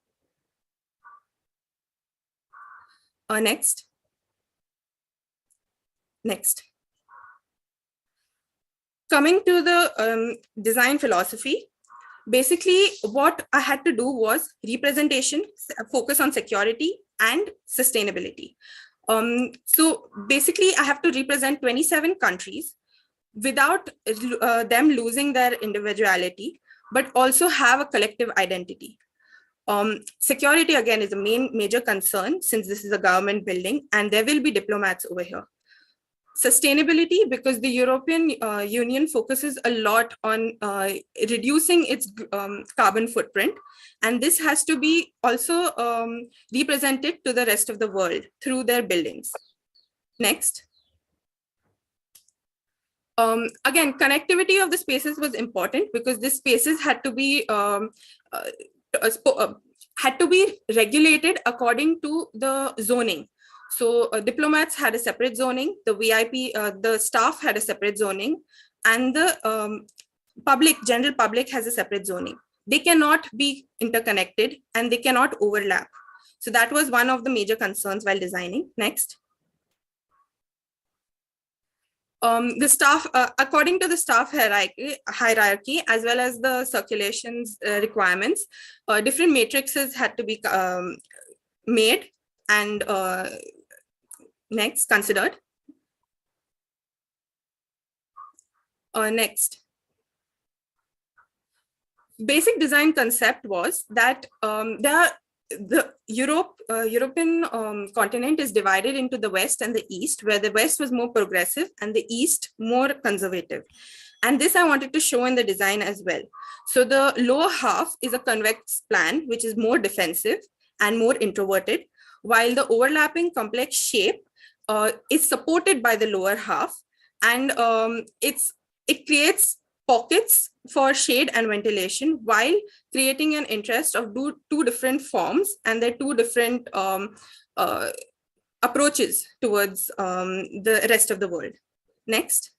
Speaker 14: Next. Coming to the design philosophy, basically what I had to do was representation, focus on security and sustainability. So basically I have to represent 27 countries without them losing their individuality, but also have a collective identity. Security again is a major concern since this is a government building and there will be diplomats over here. Sustainability, because the European Union focuses a lot on reducing its carbon footprint, and this has to be also represented to the rest of the world through their buildings. Next. Again, connectivity of the spaces was important because the spaces had to be regulated according to the zoning. So diplomats had a separate zoning, the VIP, the staff had a separate zoning, and the general public has a separate zoning. They cannot be interconnected and they cannot overlap. So that was one of the major concerns while designing. Next. The staff, according to the staff hierarchy, as well as the circulations requirements, different matrices had to be made and considered. Next. Basic design concept was that there are the European continent is divided into the West and the East, where the West was more progressive and the East more conservative. And this I wanted to show in the design as well. So the lower half is a convex plan, which is more defensive and more introverted, while the overlapping complex shape is supported by the lower half, and it creates pockets for shade and ventilation while creating an interest of two different forms and their two different approaches towards the rest of the world. Next.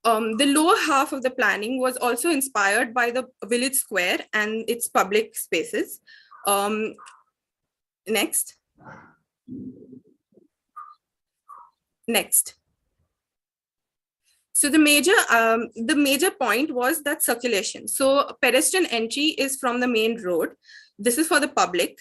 Speaker 14: The lower half of the planning was also inspired by the village square and its public spaces. Next. Next. So the major point was that circulation. So pedestrian entry is from the main road. This is for the public.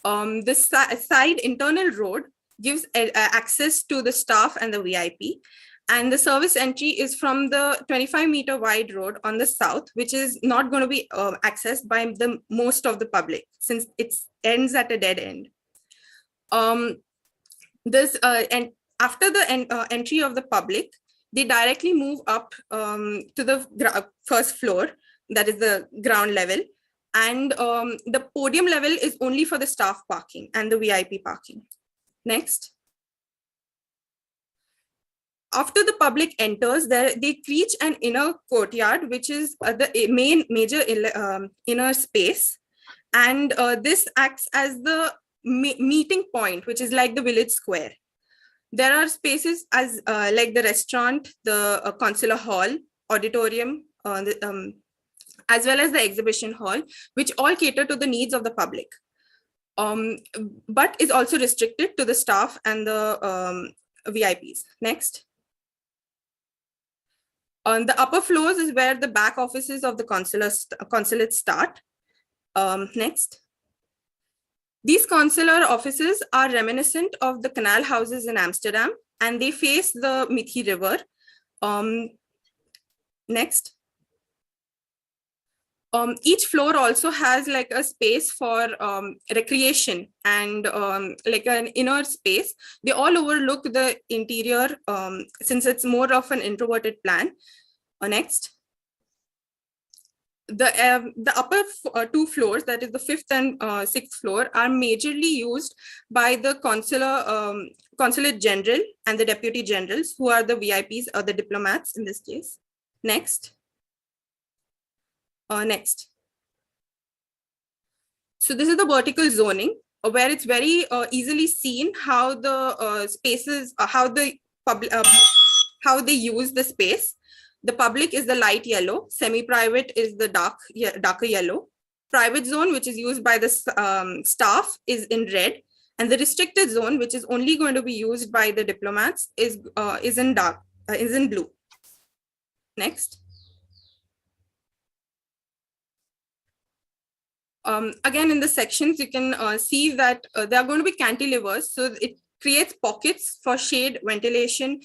Speaker 14: The side internal road gives access to the staff and the VIP. And the service entry is from the 25-meter wide road on the south, which is not going to be accessed by the most of the public since it ends at a dead end. And after the entry of the public, they directly move up to the first floor, that is the ground level. And the podium level is only for the staff parking and the VIP parking. Next. After the public enters, they reach an inner courtyard, which is the major inner space. And this acts as the meeting point, which is like the village square. There are spaces as like the restaurant, the consular hall, auditorium, as well as the exhibition hall, which all cater to the needs of the public, but is also restricted to the staff and the VIPs. Next. On the upper floors is where the back offices of the consulate start. Next. These consular offices are reminiscent of the canal houses in Amsterdam, and they face the Mithi River. Next. Each floor also has like a space for recreation and like an inner space. They all overlook the interior since it's more of an introverted plan. Next. The upper two floors, that is the 5th and 6th floor, are majorly used by the consulate general and the deputy generals, who are the VIPs or the diplomats in this case. Next. Next. So this is the vertical zoning, where it's very easily seen how the spaces, how they use the space. The public is the light yellow, semi-private is the darker yellow. Private zone, which is used by the staff, is in red, and the restricted zone, which is only going to be used by the diplomats, is in blue. Next. Again, in the sections, you can see that there are going to be cantilevers, so it creates pockets for shade, ventilation,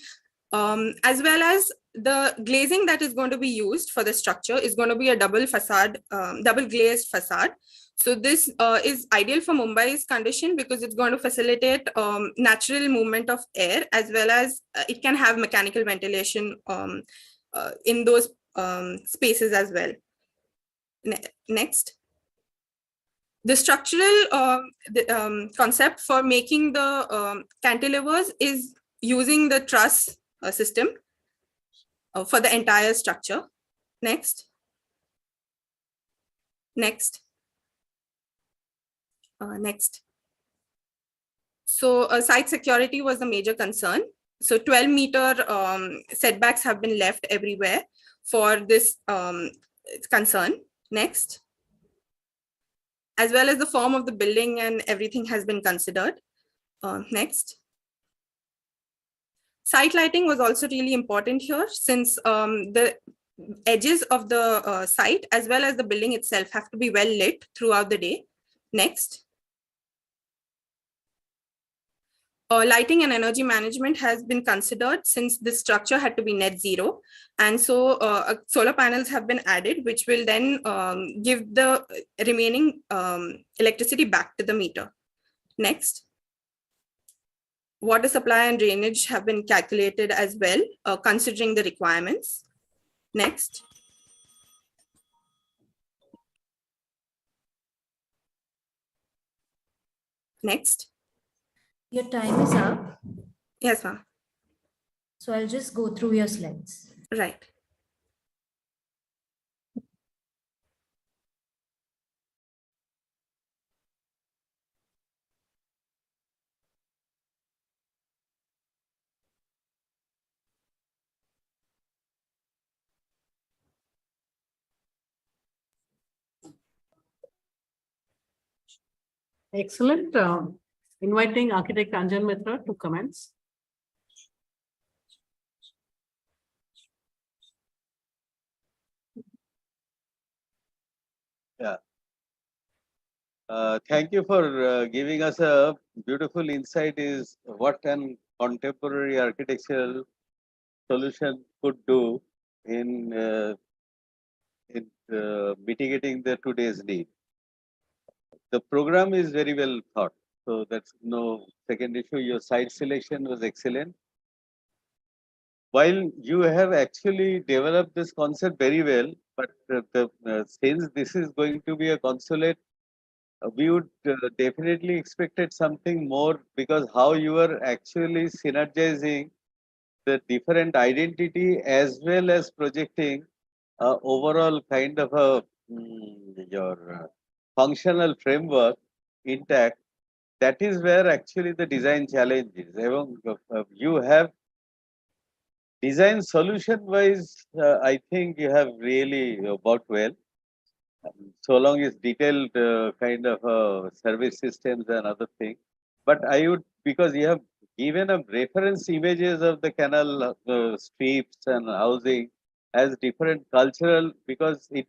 Speaker 14: as well as the glazing that is going to be used for the structure is going to be a double glazed facade. So this is ideal for Mumbai's condition because it's going to facilitate natural movement of air, as well as it can have mechanical ventilation in those spaces as well. Next. The structural concept for making the cantilevers is using the truss system for the entire structure. Next. Next. Next. So site security was a major concern. So 12-meter setbacks have been left everywhere for this concern. Next. As well as the form of the building and everything has been considered. Next. Site lighting was also really important here, since the edges of the site as well as the building itself have to be well lit throughout the day. Next. lighting and energy management has been considered since this structure had to be net zero. And so solar panels have been added, which will then give the remaining electricity back to the meter. Next. Water supply and drainage have been calculated as well, considering the requirements. Next. Next.
Speaker 8: Your time is up.
Speaker 14: Yes, ma'am.
Speaker 8: So I'll just go through your slides.
Speaker 14: Right.
Speaker 1: Excellent. Inviting architect Anjan Mitra to comments.
Speaker 12: Yeah. Thank you for giving us a beautiful insight is what an contemporary architectural solution could do in mitigating the today's need. The program is very well thought, so that's no second issue. Your site selection was excellent. While you have actually developed this concept very well, but since this is going to be a consulate, we would definitely expected something more, because how you are actually synergizing the different identity as well as projecting overall kind of a your functional framework intact. That is where actually the design challenge is. You have design solution wise, I think you have really worked well. So long as detailed kind of service systems and other things. But I would, because you have given a reference images of the canal strips and housing as different cultural, because it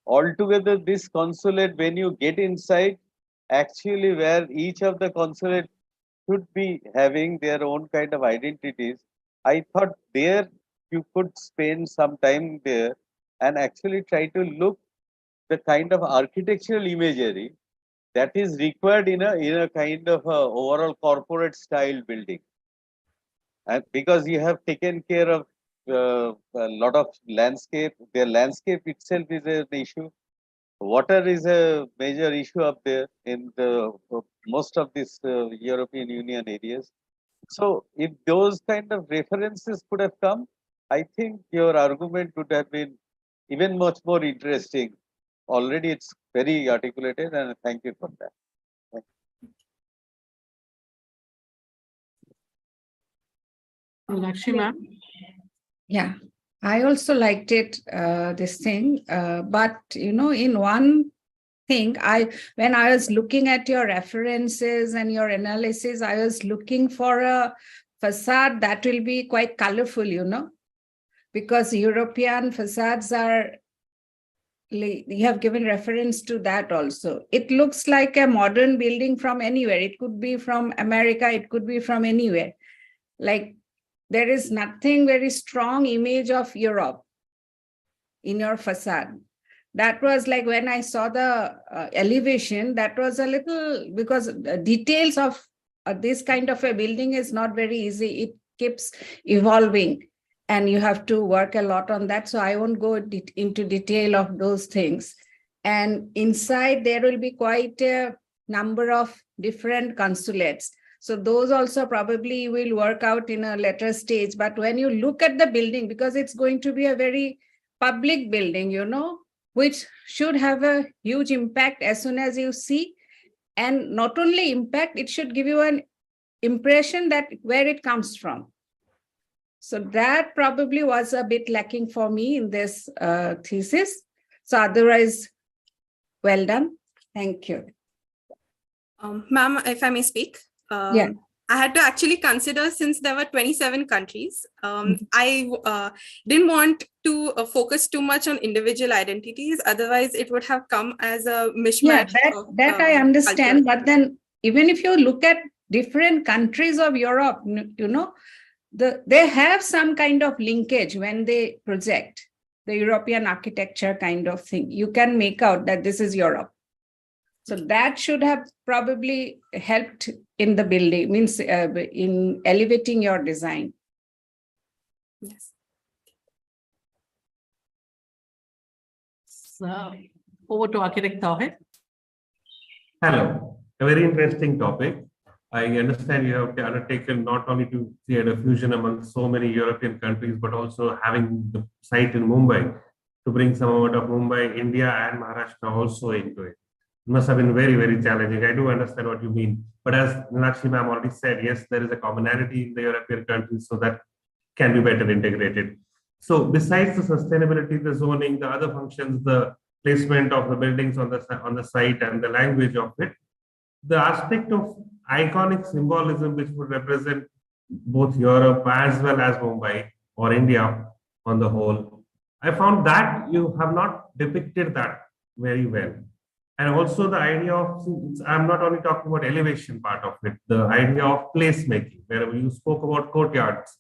Speaker 12: altogether this consulate, when you get inside, actually where each of the consulate should be having their own kind of identities. I thought there you could spend some time there and actually try to look the kind of architectural imagery that is required in a kind of a overall corporate style building. And because you have taken care of a lot of landscape, their landscape itself is an issue. Water is a major issue up there in the most of these European Union areas. So if those kind of references could have come, I think your argument would have been even much more interesting. Already it's very articulated, and thank you for that.
Speaker 1: Lakshmi ma'am.
Speaker 9: Yeah, I also liked it, this thing. But, you know, in one thing, when I was looking at your references and your analysis, I was looking for a facade that will be quite colorful, you know, because European facades are, you have given reference to that also. It looks like a modern building from anywhere. It could be from America, it could be from anywhere. Like, there is nothing very strong image of Europe in your facade. That was like when I saw the elevation, that was a little, because the details of this kind of a building is not very easy. It keeps evolving and you have to work a lot on that. So I won't go into detail of those things. And inside there will be quite a number of different consulates. So those also probably will work out in a later stage. But when you look at the building, because it's going to be a very public building, you know, which should have a huge impact as soon as you see. And not only impact, it should give you an impression that where it comes from. So that probably was a bit lacking for me in this thesis. So otherwise, well done. Thank you.
Speaker 14: Ma'am, if I may speak.
Speaker 9: Yeah.
Speaker 14: I had to actually consider, since there were 27 countries, I didn't want to focus too much on individual identities. Otherwise, it would have come as a mishmash.
Speaker 9: Yeah, that I understand. But then even if you look at different countries of Europe, they have some kind of linkage when they project the European architecture kind of thing. You can make out that this is Europe. So that should have probably helped in the building, means in elevating your design.
Speaker 14: Yes.
Speaker 1: So, over to architect Tawhid.
Speaker 10: Hello, a very interesting topic. I understand you have undertaken not only to create a fusion among so many European countries, but also having the site in Mumbai to bring some amount of Mumbai, India, and Maharashtra also into it. It must have been very, very challenging. I do understand what you mean. But as Meenakshi ma'am already said, yes, there is a commonality in the European countries, so that can be better integrated. So besides the sustainability, the zoning, the other functions, the placement of the buildings on the site and the language of it, the aspect of iconic symbolism which would represent both Europe as well as Mumbai or India on the whole, I found that you have not depicted that very well. And also the idea of, I'm not only talking about elevation part of it, the idea of placemaking, where you spoke about courtyards.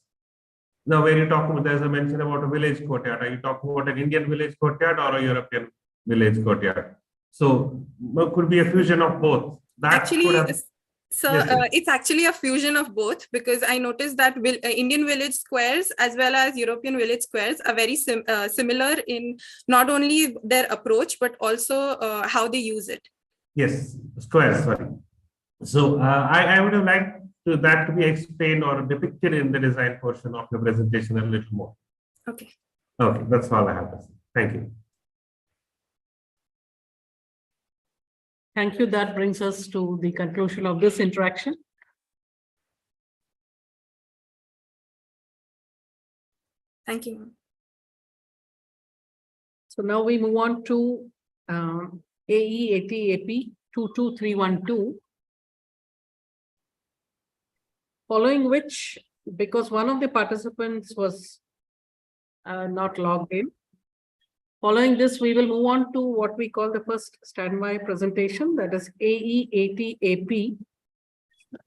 Speaker 10: Now, where you talking about, there's a mention about a village courtyard. Are you talking about an Indian village courtyard or a European village courtyard? So it could be a fusion of both. That
Speaker 14: Actually,
Speaker 10: yes,
Speaker 14: it's actually a fusion of both, because I noticed that Indian village squares as well as European village squares are very similar in not only their approach, but also how they use it.
Speaker 10: Yes, squares, sorry. So I would have liked that to be explained or depicted in the design portion of your presentation a little more.
Speaker 14: Okay.
Speaker 10: Okay, that's all I have to say. Thank you.
Speaker 1: Thank you. That brings us to the conclusion of this interaction.
Speaker 14: Thank you.
Speaker 1: So now we move on to Aeat AP 22312. Following which, because one of the participants was not logged in, following this, we will move on to what we call the first standby presentation, that is Aeat AP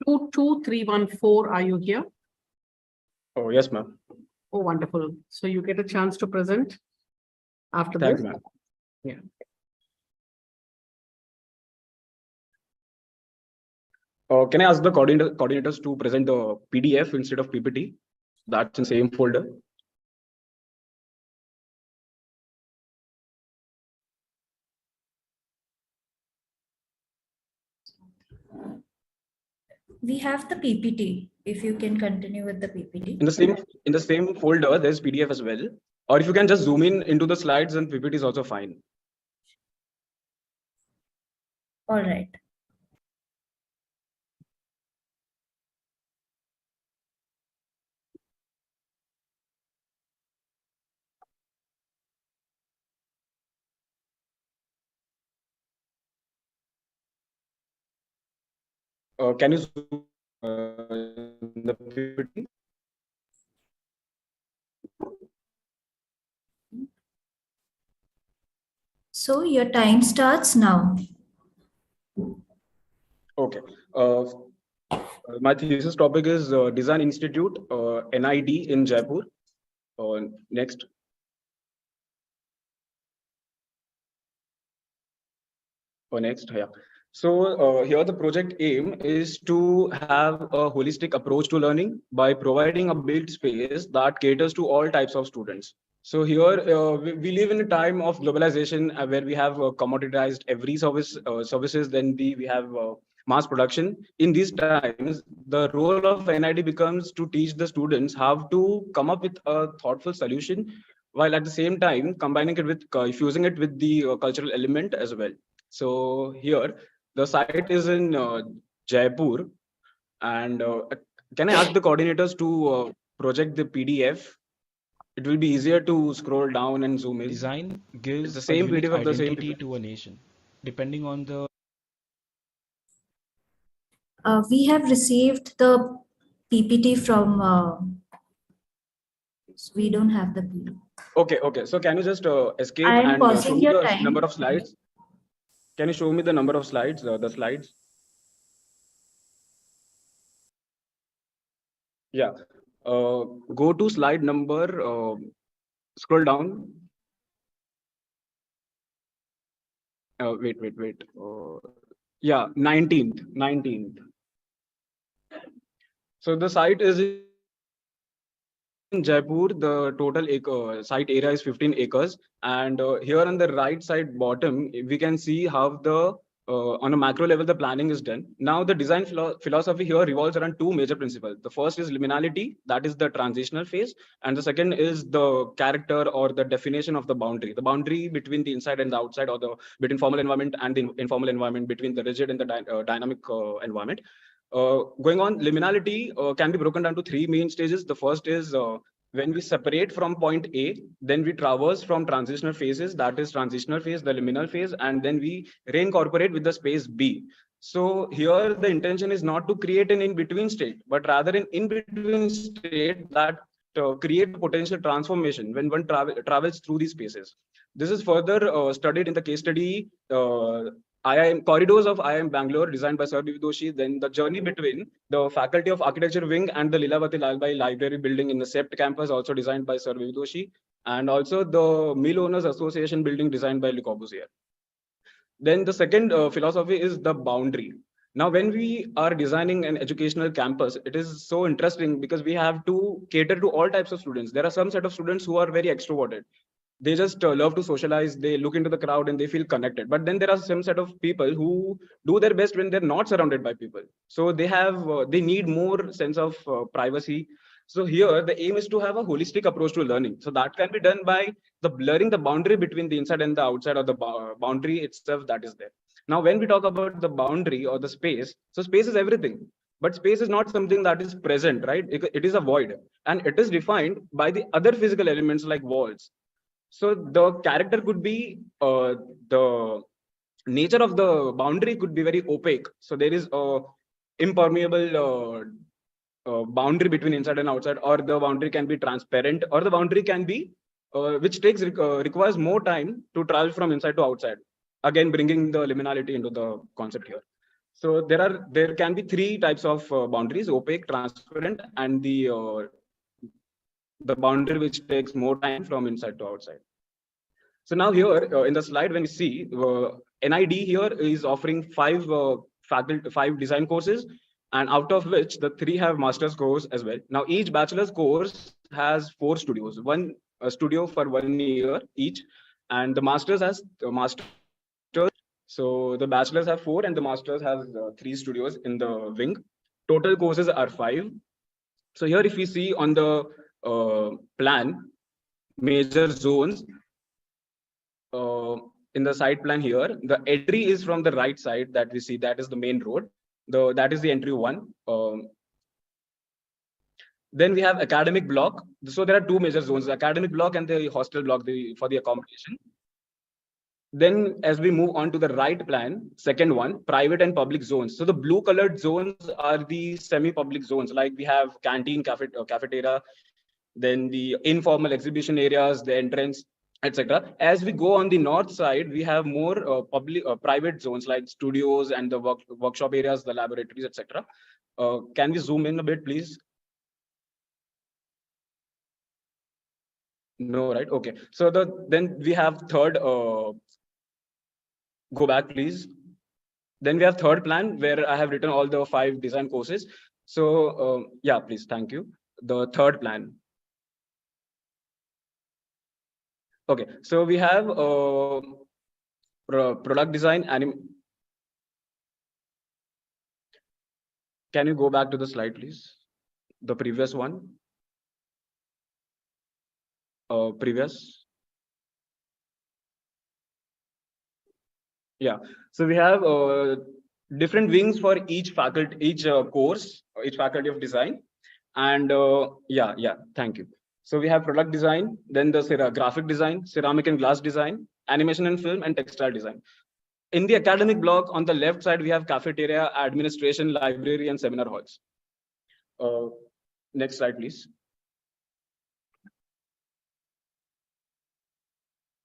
Speaker 1: 22314. Are you here?
Speaker 13: Oh, yes, ma'am.
Speaker 1: Oh, wonderful. So you get a chance to present after
Speaker 13: Thank
Speaker 1: this.
Speaker 13: you, ma'am.
Speaker 1: Yeah.
Speaker 13: Can I ask the coordinators to present the PDF instead of PPT? That's in the same folder.
Speaker 8: We have the PPT. If you can continue with the PPT.
Speaker 13: In the same folder, there's PDF as well. Or if you can just zoom in into the slides, and PPT is also fine.
Speaker 8: All right.
Speaker 13: Can you zoom the PPT?
Speaker 8: So your time starts now.
Speaker 13: Okay. My thesis topic is Design Institute, NID in Jaipur. Next. Next, yeah. So here the project aim is to have a holistic approach to learning by providing a built space that caters to all types of students. So here we live in a time of globalization where we have commoditized every services, then we have mass production. In these times, the role of NID becomes to teach the students how to come up with a thoughtful solution, while at the same time combining it with fusing it with the cultural element as well. So here the site is in Jaipur, and can I ask the coordinators to project the PDF? It will be easier to scroll down and zoom in.
Speaker 15: Design gives
Speaker 13: the same
Speaker 15: a unique
Speaker 13: PDF of the same
Speaker 15: identity to a nation, depending on the.
Speaker 8: We have received the PPT from. We don't have the PPT.
Speaker 13: Okay. So can you just escape
Speaker 8: I am
Speaker 13: and
Speaker 8: pausing
Speaker 13: show me
Speaker 8: your
Speaker 13: the
Speaker 8: time.
Speaker 13: number of slides? Can you show me the number of slides? The slides. Yeah. Go to slide number, scroll down. Wait. Yeah, 19th. So the site is in Jaipur. The total site area is 15 acres. And here on the right side bottom, we can see how the on a macro level, the planning is done. Now, the design philosophy here revolves around two major principles. The first is liminality, that is the transitional phase. And the second is the character or the definition of the boundary between the inside and the outside, or the between formal environment and the informal environment, between the rigid and the dynamic environment. Going on, liminality can be broken down to three main stages. The first is when we separate from point A, then we traverse from transitional phases, that is transitional phase, the liminal phase, and then we reincorporate with the space B. So here the intention is not to create an in-between state, but rather an in-between state that create potential transformation when one travels through these spaces. This is further studied in the case study IIM corridors of IIM Bangalore, designed by Sir Vividoshi. Then the journey between the Faculty of Architecture wing and the Lilavati Lalbai Library building in the SEPT campus, also designed by Sir Vividoshi, and also the Mill Owners Association building designed by Le Corbusier. Then the second philosophy is the boundary. Now, when we are designing an educational campus, it is so interesting because we have to cater to all types of students. There are some set of students who are very extroverted. They just love to socialize, they look into the crowd and they feel connected. But then there are some set of people who do their best when they're not surrounded by people. So they need more sense of privacy. So here the aim is to have a holistic approach to learning. So that can be done by the blurring the boundary between the inside and the outside, or the boundary itself that is there. Now, when we talk about the boundary or the space, so space is everything. But space is not something that is present, right? It is a void, and it is defined by the other physical elements like walls. So the character could be the nature of the boundary could be very opaque. So there is a impermeable boundary between inside and outside, or the boundary can be transparent, or the boundary can be which requires more time to travel from inside to outside. Again, bringing the liminality into the concept here. So there can be three types of boundaries: opaque, transparent, and the boundary which takes more time from inside to outside. So now here in the slide, when you see NID here is offering five design courses, and out of which the three have master's course as well. Now each bachelor's course has 4 studios, one studio for 1 year each, and the master's has master's. So the bachelor's have 4 and the master's has 3 studios in the wing. Total courses are 5. So here, if we see on the plan, major zones, in the site plan here, the entry is from the right side that we see, that is the main road. That is the entry 1. Then we have academic block. So there are 2 major zones, the academic block and the hostel block for the accommodation. Then as we move on to the right plan, second one, private and public zones. So the blue colored zones are the semi-public zones, like we have canteen, cafeteria, then the informal exhibition areas, the entrance, etc. As we go on the north side, we have more private zones like studios and the workshop areas, the laboratories, etc. Can we zoom in a bit, please? No, right? Okay. So then we have third. Go back, please. Then we have third plan where I have written all the 5 design courses. So yeah, please, thank you. The third plan. Okay, so we have product design. Can you go back to the slide, please? The previous one. Previous. Yeah, so we have different wings for each faculty, each course, each faculty of design. And yeah, thank you. So we have product design, then the graphic design, ceramic and glass design, animation and film, and textile design. In the academic block, on the left side, we have cafeteria, administration, library, and seminar halls. Next slide, please.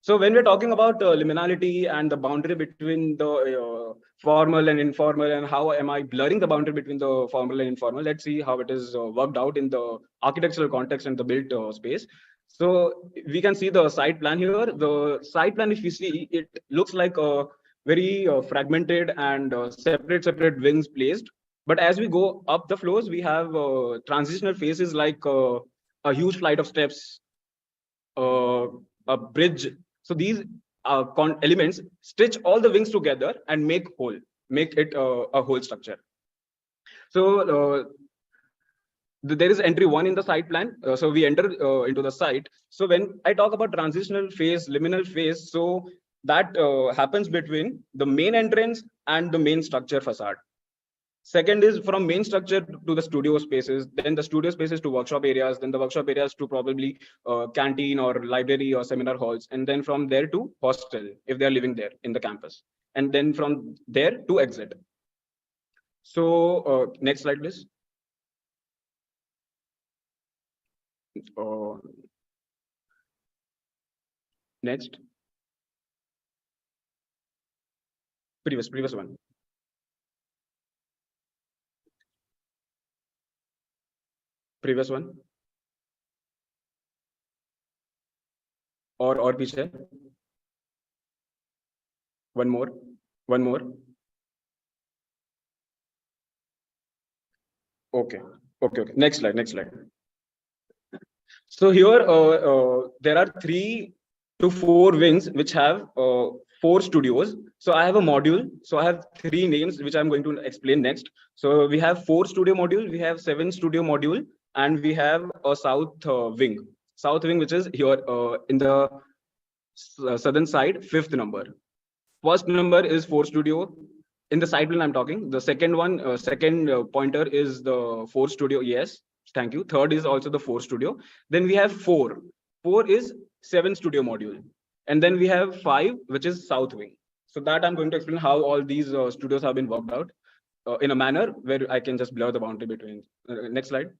Speaker 13: So when we're talking about liminality and the boundary between the formal and informal, and how am I blurring the boundary between the formal and informal, let's see how it is worked out in the architectural context and the built space. So we can see the site plan here. The site plan, if you see, it looks like a very fragmented and separate wings placed. But as we go up the floors, we have transitional phases like a huge flight of steps, a bridge. So these elements stitch all the wings together and make it a whole structure. So there is entry 1 in the site plan. So we enter into the site. So when I talk about transitional phase, liminal phase, so that happens between the main entrance and the main structure facade. Second is from main structure to the studio spaces, then the studio spaces to workshop areas, then the workshop areas to probably canteen or library or seminar halls, and then from there to hostel if they are living there in the campus, and then from there to exit. So next slide, please. Next. Previous one. Previous one. Or piche. One more. Okay. Next slide. So here there are 3 to 4 wings which have 4 studios. So I have a module. So I have 3 names which I'm going to explain next. So we have 4 studio module, we have 7 studio module, and we have a south wing. South wing, which is here in the southern side, 5th number. First number is 4 studio. In the side plan I'm talking. The second one, second pointer is the 4 studio. Yes, thank you. Third is also the 4 studio. Then we have 4. 4 is 7 studio module. And then we have 5, which is south wing. So that I'm going to explain how all these studios have been worked out in a manner where I can just blur the boundary between. Next slide.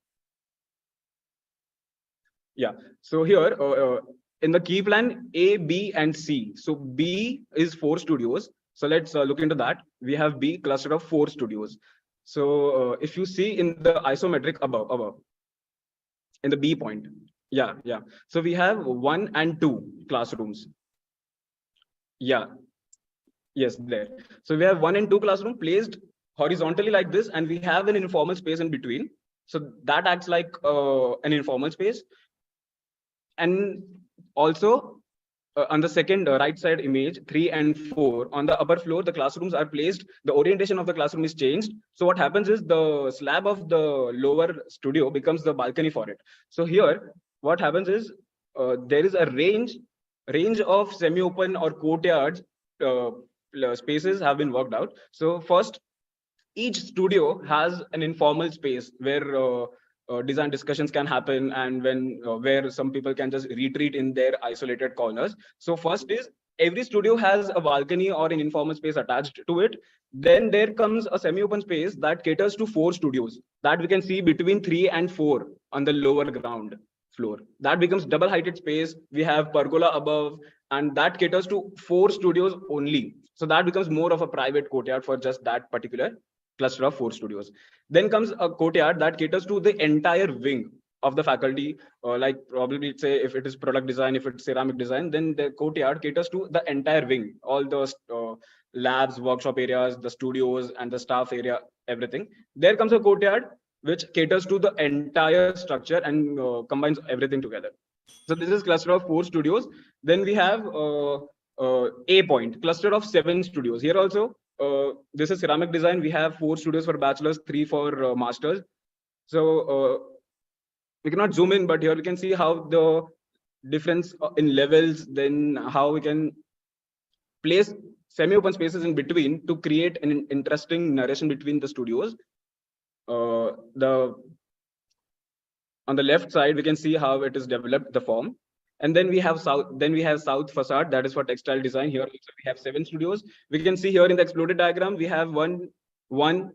Speaker 13: Yeah. So here in the key plan, A, B, and C. So B is 4 studios. So let's look into that. We have B cluster of 4 studios. So if you see in the isometric above, in the B point, yeah. So we have 1 and 2 classrooms. Yeah. Yes, there. So we have 1 and 2 classroom placed horizontally like this, and we have an informal space in between. So that acts like an informal space. And also on the second right side image, 3 and 4, on the upper floor, the classrooms are placed. The orientation of the classroom is changed. So what happens is the slab of the lower studio becomes the balcony for it. So here, what happens is there is a range of semi-open or courtyards spaces have been worked out. So first, each studio has an informal space where design discussions can happen, and when where some people can just retreat in their isolated corners. So first is every studio has a balcony or an informal space attached to it. Then there comes a semi-open space that caters to 4 studios that we can see between 3 and 4 on the lower ground floor. That becomes double heighted space. We have pergola above, and that caters to 4 studios only. So that becomes more of a private courtyard for just that particular cluster of 4 studios. Then comes a courtyard that caters to the entire wing of the faculty, like probably say if it is product design, if it's ceramic design, then the courtyard caters to the entire wing, all the labs, workshop areas, the studios, and the staff area, everything. There comes a courtyard which caters to the entire structure and combines everything together. So this is cluster of 4 studios. Then we have A point, cluster of 7 studios. Here also, this is ceramic design. We have 4 studios for bachelors, 3 for masters. So we cannot zoom in, but here we can see how the difference in levels, then how we can place semi-open spaces in between to create an interesting narration between the studios. On the left side, we can see how it is developed, the form. And then we have south facade, that is for textile design. Here also we have 7 studios. We can see here in the exploded diagram, we have 1,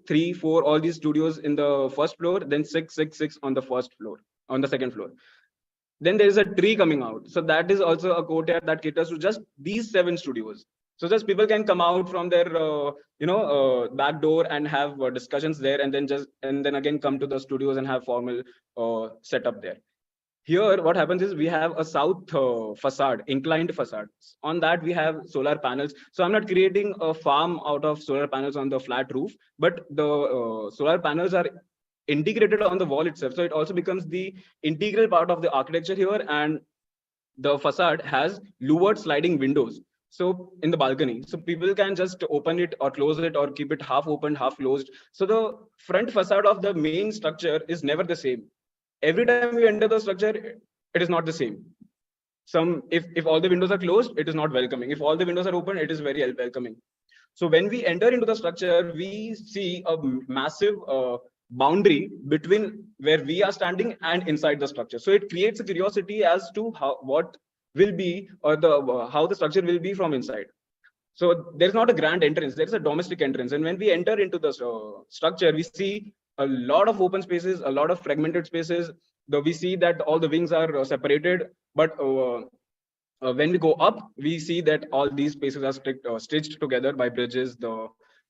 Speaker 13: 3, 4, all these studios in the first floor, then 6, 6, 6 on the first floor, on the second floor. Then there is a tree coming out. So that is also a courtyard that caters to just these 7 studios. So just people can come out from their back door and have discussions there, and then again come to the studios and have formal setup there. Here, what happens is we have a south facade, inclined facade. On that, we have solar panels. So I'm not creating a farm out of solar panels on the flat roof, but the solar panels are integrated on the wall itself. So it also becomes the integral part of the architecture here. And the facade has louvered sliding windows. So in the balcony, so people can just open it or close it or keep it half open, half closed. So the front facade of the main structure is never the same. Every time we enter the structure, it is not the same. If all the windows are closed, it is not welcoming. If all the windows are open, it is very welcoming. So when we enter into the structure, we see a massive boundary between where we are standing and inside the structure. So it creates a curiosity as to what will be, or how the structure will be from inside. So there's not a grand entrance, there's a domestic entrance. And when we enter into the structure, we see a lot of open spaces, a lot of fragmented spaces. Though we see that all the wings are separated, but when we go up, we see that all these spaces are stitched together by bridges,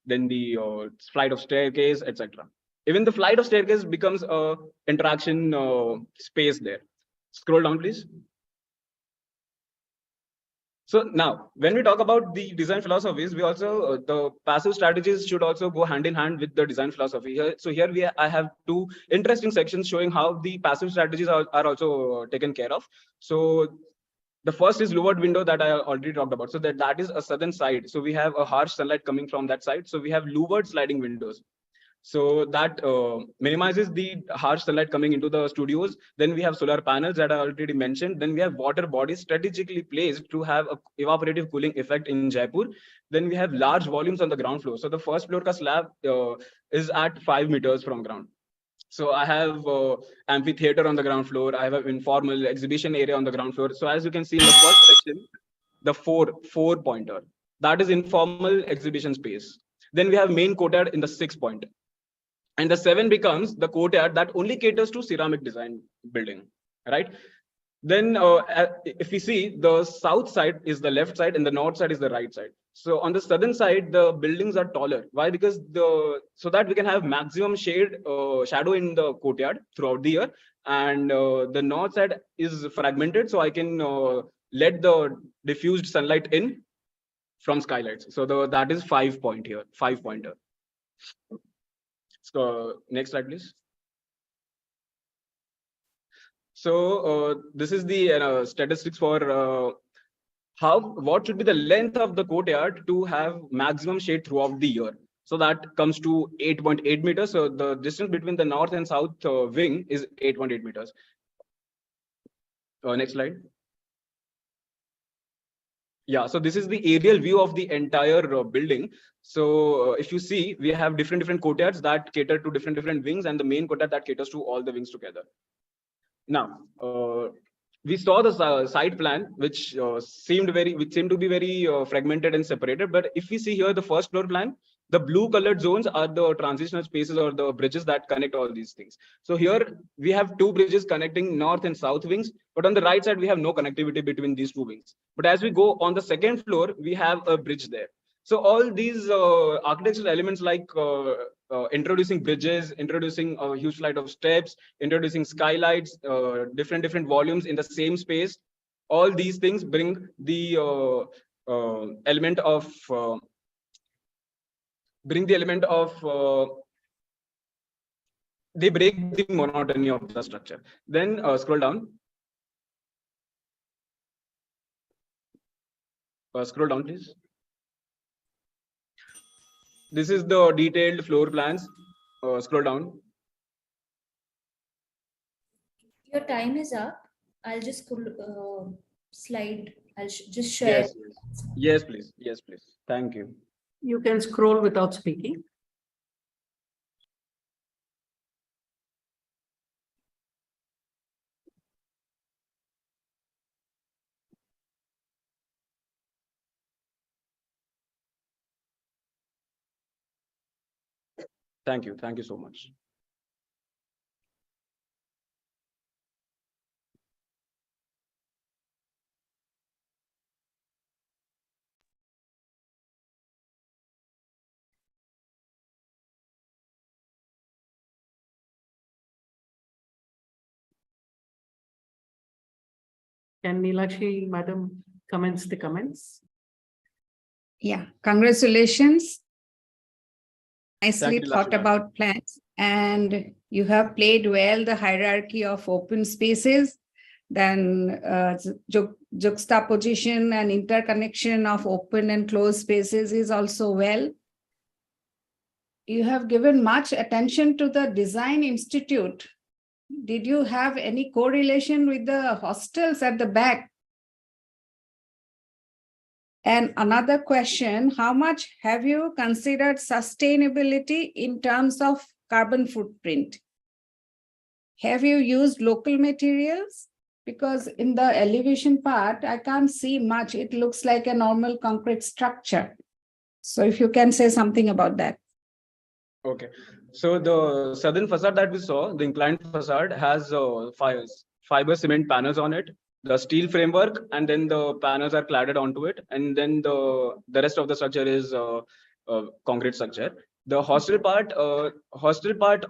Speaker 13: then the flight of staircase, etc. Even the flight of staircase becomes a interaction space there. Scroll down, please. So now, when we talk about the design philosophies, we also the passive strategies should also go hand in hand with the design philosophy. So here I have 2 interesting sections showing how the passive strategies are also taken care of. So the first is louvered window that I already talked about. So that is a southern side. So we have a harsh sunlight coming from that side. So we have louvered sliding windows. So that minimizes the harsh sunlight coming into the studios. Then we have solar panels that I already mentioned. Then we have water bodies strategically placed to have a evaporative cooling effect in Jaipur. Then we have large volumes on the ground floor. So the first floor ka slab is at 5 meters from ground. So I have amphitheater on the ground floor. I have an informal exhibition area on the ground floor. So as you can see in the first section, the four pointer, that is informal exhibition space. Then we have main courtyard in the 6 pointer. And the 7 becomes the courtyard that only caters to ceramic design building, right? Then if we see, the south side is the left side and the north side is the right side. So on the southern side, the buildings are taller. Why? Because so that we can have maximum shadow in the courtyard throughout the year. And the north side is fragmented, so I can let the diffused sunlight in from skylights. So that is 5 point here, 5 pointer. So next slide, please. So this is the statistics for what should be the length of the courtyard to have maximum shade throughout the year. So that comes to 8.8 meters. So the distance between the north and south wing is 8.8 meters. Next slide. Yeah, so this is the aerial view of the entire building. So if you see, we have different courtyards that cater to different wings, and the main courtyard that caters to all the wings together. Now, we saw the site plan, which seemed to be very fragmented and separated. But if we see here the first floor plan, the blue colored zones are the transitional spaces or the bridges that connect all these things. So here we have 2 bridges connecting north and south wings, but on the right side, we have no connectivity between these 2 wings. But as we go on the second floor, we have a bridge there. So all these architectural elements like introducing bridges, introducing a huge flight of steps, introducing skylights, different volumes in the same space, all these things bring the element of they break the monotony of the structure. Then scroll down. Scroll down, please. This is the detailed floor plans. Scroll down.
Speaker 8: Your time is up. I'll just slide. I'll just share.
Speaker 13: Yes, please. Yes, please. Thank you.
Speaker 1: You can scroll without speaking.
Speaker 13: Thank you. Thank you so much.
Speaker 1: Can Neelakshi Madam commence the comments?
Speaker 9: Yeah, congratulations. Nicely
Speaker 13: Thank you,
Speaker 9: thought
Speaker 13: Lakshmi.
Speaker 9: about plans, and you have played well the hierarchy of open spaces, then juxtaposition and interconnection of open and closed spaces is also well. You have given much attention to the Design Institute. Did you have any correlation with the hostels at the back? And another question, how much have you considered sustainability in terms of carbon footprint? Have you used local materials? Because in the elevation part, I can't see much. It looks like a normal concrete structure. So if you can say something about that.
Speaker 13: Okay, so the southern facade that we saw, the inclined facade, has fiber cement panels on it, the steel framework, and then the panels are cladded onto it, and then the rest of the structure is concrete structure. The hostel part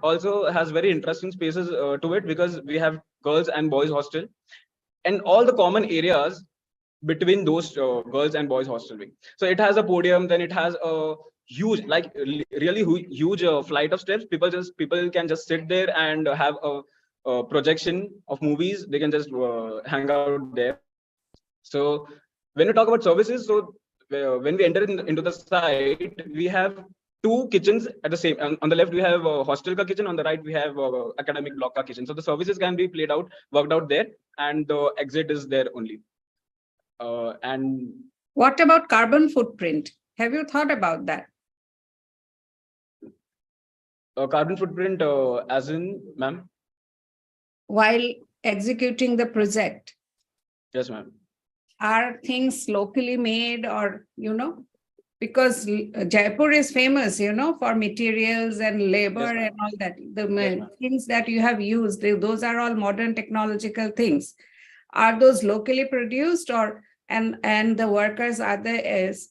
Speaker 13: also has very interesting spaces to it, because we have girls and boys hostel, and all the common areas between those girls and boys hostel wing. So it has a podium, then it has a huge, like really huge flight of steps. People can just sit there and have a projection of movies. They can just hang out there. So when we talk about services, so when we enter into the site, we have two kitchens at the same. On the left we have a hostel ka kitchen, on the right we have academic block ka kitchen. So the services can be worked out there, and the exit is there only. And
Speaker 9: what about carbon footprint? Have you thought about that?
Speaker 13: Carbon footprint, as in, ma'am?
Speaker 9: While executing the project?
Speaker 13: Yes, ma'am.
Speaker 9: Are things locally made, or, because Jaipur is famous, for materials and labor and all that. The things that you have used, those are all modern technological things. Are those locally produced, or and the workers are there as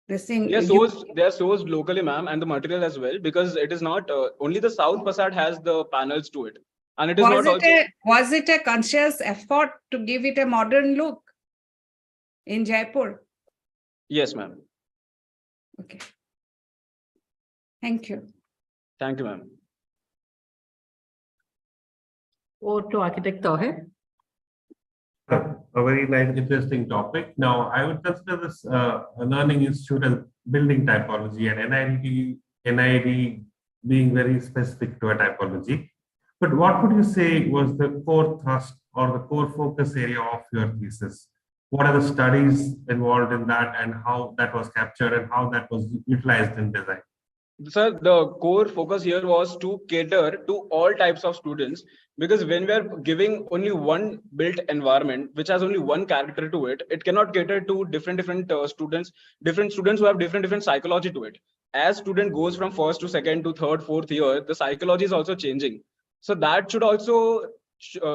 Speaker 9: this thing?
Speaker 13: Yes, they are sourced locally, ma'am, and the material as well, because it is not only the south facade has the panels to it, and it is
Speaker 9: was it a conscious effort to give it a modern look in Jaipur?
Speaker 13: Yes, ma'am.
Speaker 9: Okay. Thank you.
Speaker 13: Thank you, ma'am.
Speaker 1: Over to Architect Tauhid.
Speaker 10: A very nice, interesting topic. Now, I would consider this learning institute as building typology, and NID being very specific to a typology. But what would you say was the core thrust or the core focus area of your thesis? What are the studies involved in that, and how that was captured and how that was utilized in design?
Speaker 13: Sir, the core focus here was to cater to all types of students, because when we are giving only one built environment, which has only one character to it, it cannot cater to different students who have different psychology to it. As student goes from first to second to third, fourth year, the psychology is also changing. So that should also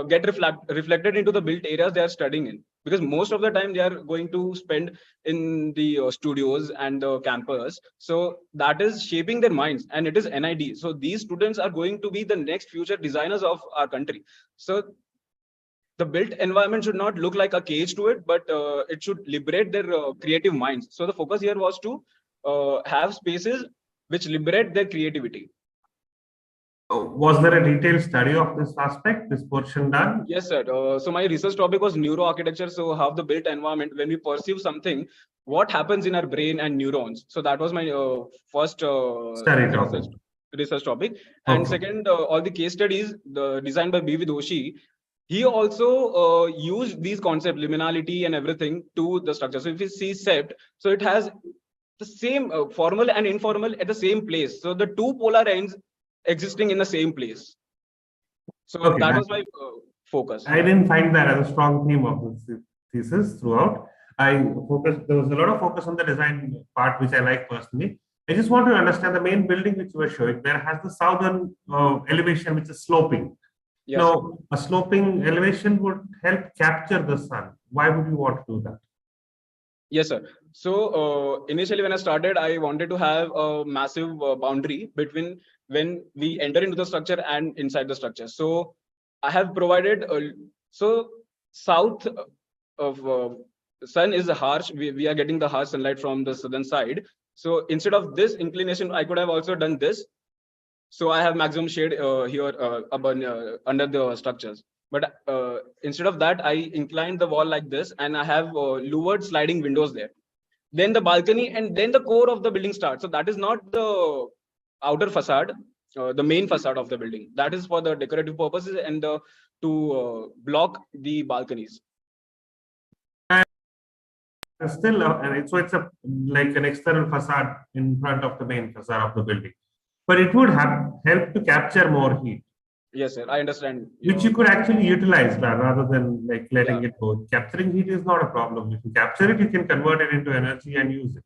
Speaker 13: get reflected into the built areas they are studying in, because most of the time they are going to spend in the studios and the campus. So that is shaping their minds, and it is NID. So these students are going to be the next future designers of our country. So the built environment should not look like a cage to it, but it should liberate their creative minds. So the focus here was to have spaces which liberate their creativity.
Speaker 10: Was there a detailed study of this aspect, this portion done?
Speaker 13: Yes, sir. So my research topic was neuroarchitecture. So how the built environment, when we perceive something, what happens in our brain and neurons. So that was my first research topic. And second, all the case studies designed by B.V. Doshi, he also used these concepts, liminality and everything, to the structure. So if you see SEPT, so it has the same formal and informal at the same place. So the two polar ends existing in the same place. So that was my focus.
Speaker 10: I didn't find that as a strong theme of this thesis throughout. There was a lot of focus on the design part, which I like personally. I just want to understand the main building which you were showing. There has the southern elevation, which is sloping.
Speaker 13: Yes.
Speaker 10: Now, a sloping elevation would help capture the sun. Why would you want to do that?
Speaker 13: Yes, sir. So initially when I started, I wanted to have a massive boundary between when we enter into the structure and inside the structure. So I have provided, so south of sun is harsh. We are getting the harsh sunlight from the southern side. So instead of this inclination, I could have also done this. So I have maximum shade here under the structures. But instead of that, I inclined the wall like this, and I have louvered sliding windows there. Then the balcony, and then the core of the building starts. So that is not the outer facade, the main facade of the building. That is for the decorative purposes and to block the balconies.
Speaker 10: Still, so it's a like an external facade in front of the main facade of the building, but it would have help to capture more heat.
Speaker 13: Yes, sir. I understand.
Speaker 10: Which you could actually utilize rather than like letting it go. Capturing heat is not a problem. If you capture it, you can convert it into energy and use it.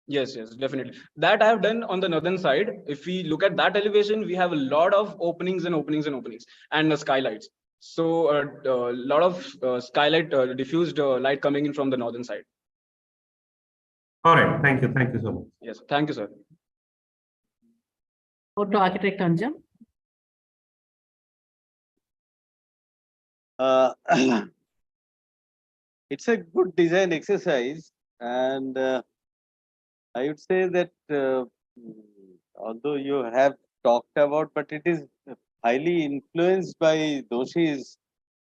Speaker 13: Yes, definitely. That I have done on the northern side. If we look at that elevation, we have a lot of openings and the skylights. So a lot of skylight, diffused light coming in from the northern side.
Speaker 10: All right. Thank you. Thank you so much.
Speaker 13: Yes. Thank you, sir.
Speaker 1: Go to architect Anjan.
Speaker 12: It's a good design exercise, and I would say that although you have talked about, but it is highly influenced by Doshi's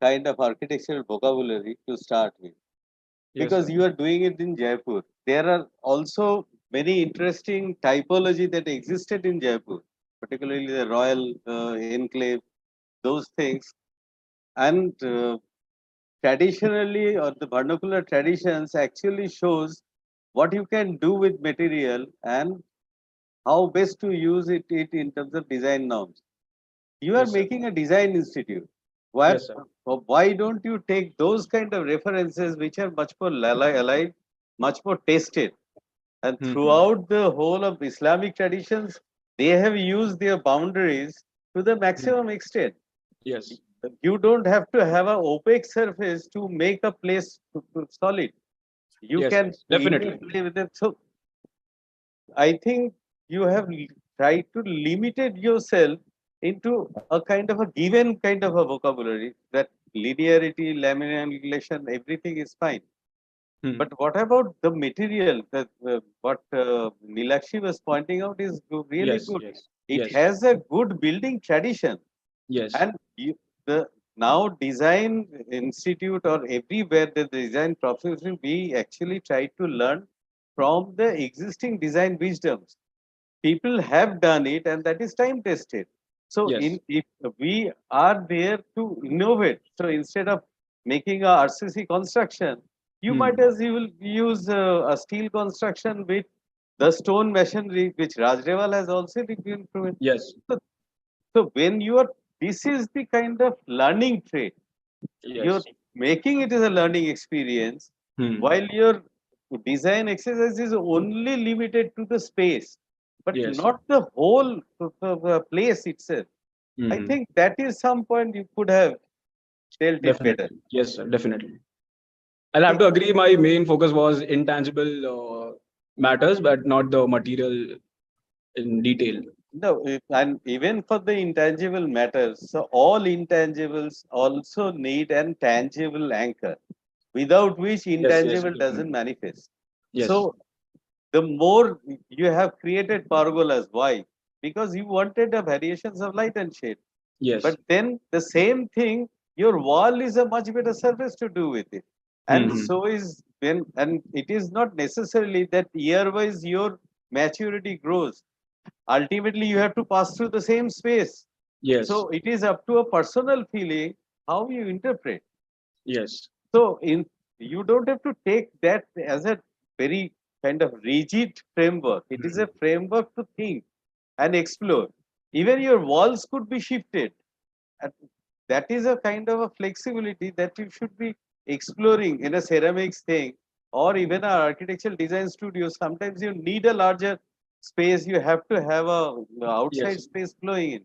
Speaker 12: kind of architectural vocabulary to start with. Because you are doing it in Jaipur. There are also many interesting typology that existed in Jaipur, particularly the royal enclave, those things. And traditionally, or the vernacular traditions actually shows what you can do with material and how best to use it in terms of design norms. You are making a design institute. Why don't you take those kind of references which are much more alive, much more tested? And throughout the whole of Islamic traditions, they have used their boundaries to the maximum extent.
Speaker 13: Yes.
Speaker 12: You don't have to have an opaque surface to make a place solid. You can
Speaker 13: definitely
Speaker 12: play with it. So I think you have tried to limit yourself into a kind of a given kind of a vocabulary that linearity, lamination, everything is fine. But what about the material? That what Nilakshi was pointing out is really good. It has a good building tradition.
Speaker 13: Yes.
Speaker 12: And the now design institute or everywhere the design profession, we actually try to learn from the existing design wisdoms. People have done it, and that is time tested. So if we are there to innovate, so instead of making a RCC construction, you might as well use a steel construction with the stone masonry, which Rajreval has also implemented.
Speaker 13: Yes.
Speaker 12: So when you are, this is the kind of learning trait. You're making it as a learning experience, while your design exercise is only limited to the space, but not the whole place itself. I think that is some point you could have dealt it better.
Speaker 13: Yes, sir, definitely. I'll have to agree. My main focus was intangible matters, but not the material in detail.
Speaker 12: No, and even for the intangible matters, so all intangibles also need an tangible anchor, without which intangible doesn't manifest. So the more you have created pergolas, why? Because you wanted the variations of light and shade. But then the same thing, your wall is a much better surface to do with it. And so is when, and it is not necessarily that year-wise your maturity grows. Ultimately, you have to pass through the same space. So it is up to a personal feeling how you interpret. So you don't have to take that as a very kind of rigid framework. It is a framework to think and explore. Even your walls could be shifted. And that is a kind of a flexibility that you should be exploring in a ceramics thing, or even an architectural design studio. Sometimes you need a larger space. You have to have a outside space flowing in.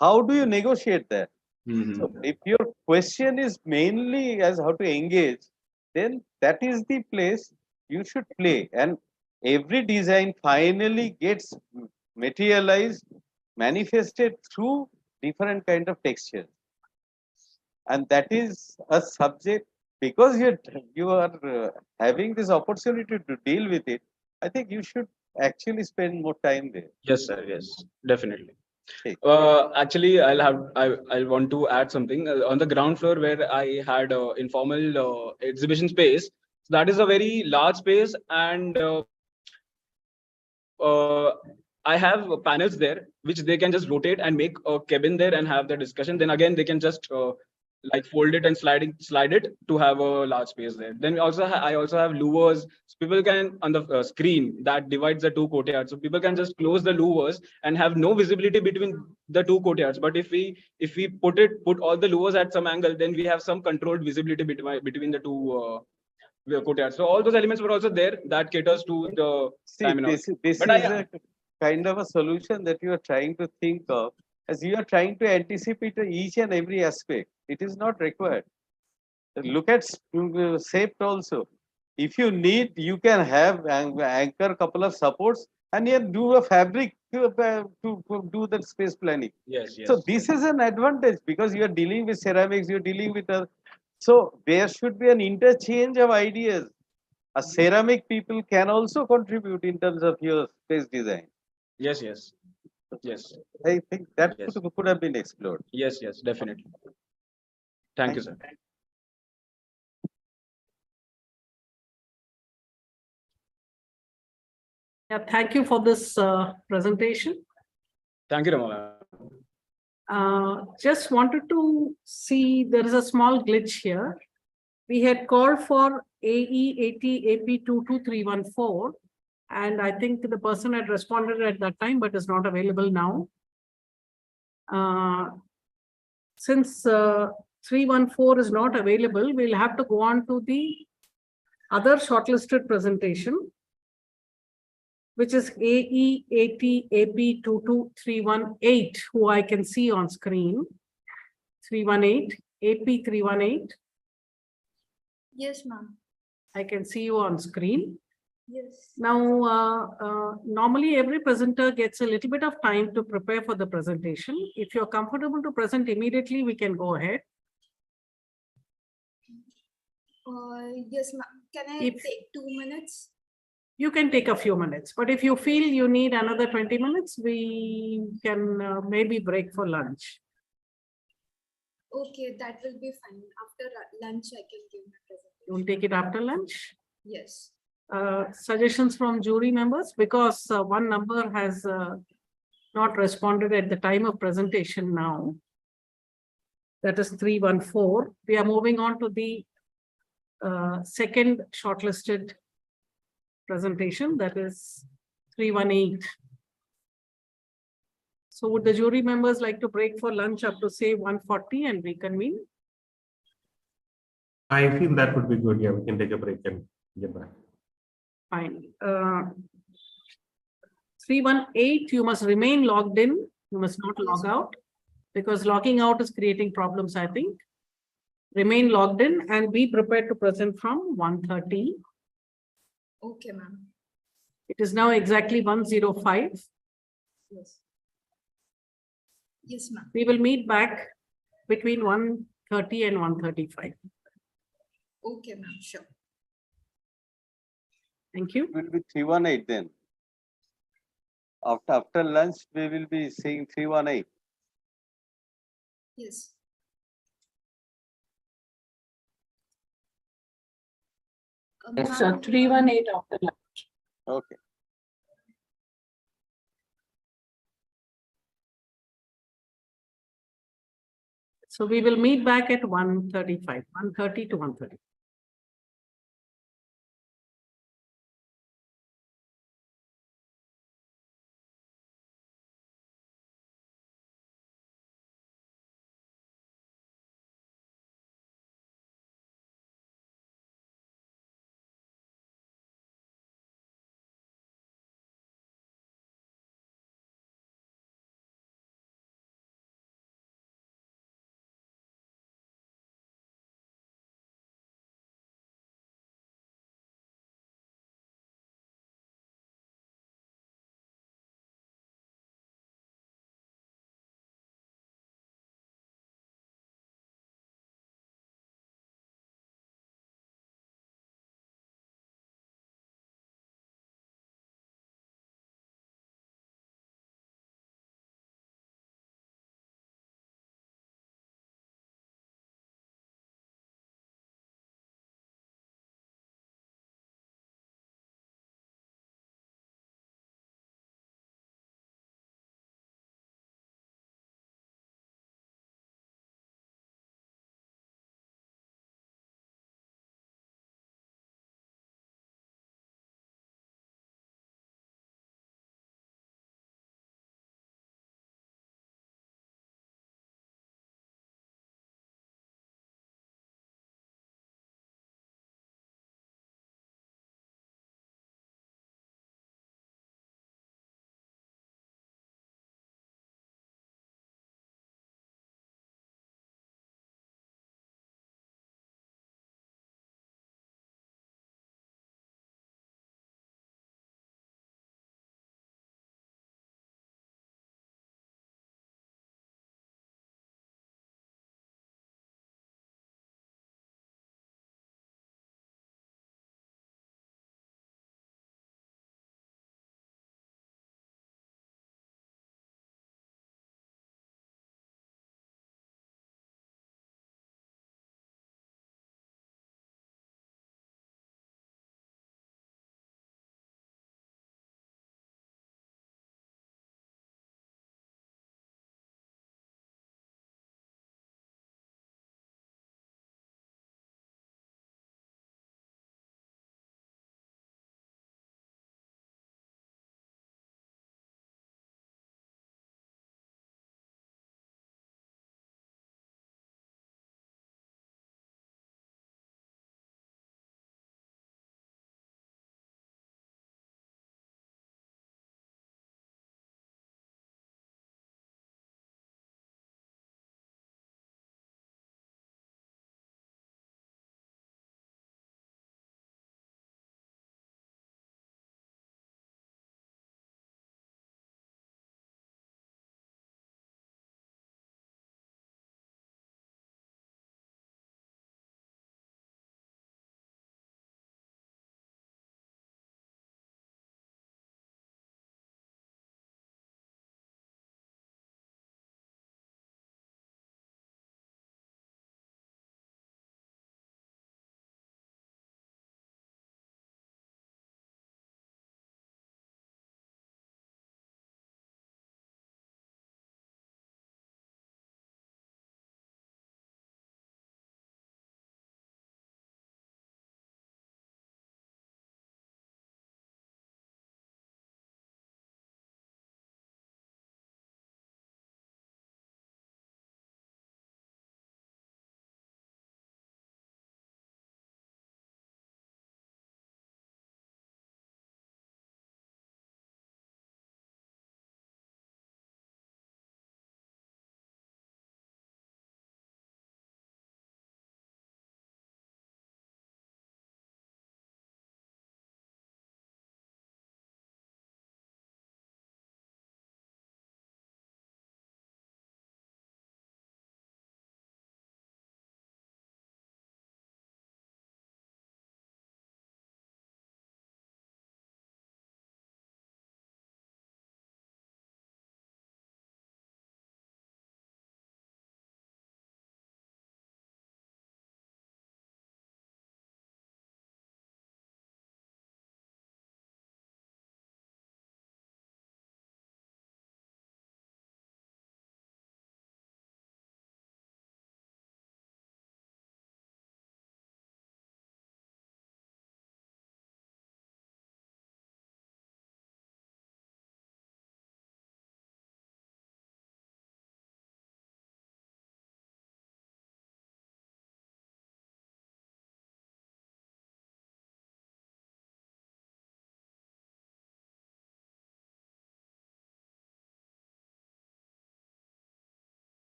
Speaker 12: How do you negotiate that? So if your question is mainly as how to engage, then that is the place you should play. And every design finally gets materialized, manifested through different kind of textures. And that is a subject because you are having this opportunity to deal with it, I think you should actually spend more time there.
Speaker 13: Yes, sir. Yes, definitely.
Speaker 12: Okay.
Speaker 13: Actually, I'll want to add something on the ground floor where I had informal exhibition space. That is a very large space, and I have panels there which they can just rotate and make a cabin there and have the discussion. Then again, they can just like fold it and slide it to have a large space there. Then I also have louvers. So people can on the screen that divides the two courtyards. So people can just close the louvers and have no visibility between the two courtyards. But if we put all the louvers at some angle, then we have some controlled visibility between the two courtyards. So all those elements were also there that caters to the time and all.
Speaker 12: This
Speaker 13: But
Speaker 12: is a kind of a solution that you are trying to think of, as you are trying to anticipate each and every aspect. It is not required. Look at SAPE also. If you need, you can have anchor couple of supports and then do a fabric to do the space planning.
Speaker 13: Yes, yes.
Speaker 12: So this is an advantage because you are dealing with ceramics, you're dealing with so there should be an interchange of ideas. A ceramic people can also contribute in terms of your space design.
Speaker 13: Yes, yes. Yes.
Speaker 12: I think that
Speaker 13: Yes.
Speaker 12: could have been explored.
Speaker 13: Yes, yes, definitely. Thank you, sir.
Speaker 1: Yeah, thank you for this presentation.
Speaker 13: Thank you, Rama.
Speaker 1: Just wanted to see, there is a small glitch here. We had called for Aeat AP22314, and I think the person had responded at that time, but is not available now. Since 314 is not available, we'll have to go on to the other shortlisted presentation, which is Aeat AP22318, who I can see on screen. 318, AP318.
Speaker 8: Yes, ma'am.
Speaker 1: I can see you on screen.
Speaker 8: Yes.
Speaker 1: Now, normally every presenter gets a little bit of time to prepare for the presentation. If you're comfortable to present immediately, we can go ahead.
Speaker 8: Yes, ma'am. Can I take 2 minutes?
Speaker 1: You can take a few minutes, but if you feel you need another 20 minutes, we can maybe break for lunch.
Speaker 8: Okay, that will be fine. After lunch, I can give my presentation.
Speaker 1: You will take it after lunch?
Speaker 8: Yes.
Speaker 1: Suggestions from jury members, because one number has not responded at the time of presentation now. That is 314. We are moving on to the second shortlisted presentation, that is 318. So would the jury members like to break for lunch up to say 1:40 and reconvene?
Speaker 10: I feel that would be good. Yeah, we can take a break and get back.
Speaker 1: Fine. 318, you must remain logged in. You must not log out, because logging out is creating problems, I think. Remain logged in and be prepared to present from 1:30.
Speaker 8: Okay, ma'am.
Speaker 1: It is now exactly 1:05.
Speaker 8: Yes. Yes, ma'am.
Speaker 1: We will meet back between 1:30 and 1:35.
Speaker 8: Okay, ma'am. Sure.
Speaker 1: Thank you.
Speaker 12: It will be 318 then. After lunch, we will be seeing 318.
Speaker 8: Yes.
Speaker 1: Yes, sir. 318 after lunch.
Speaker 12: Okay.
Speaker 1: So we will meet back at 1:35, 1:30 to 1:30.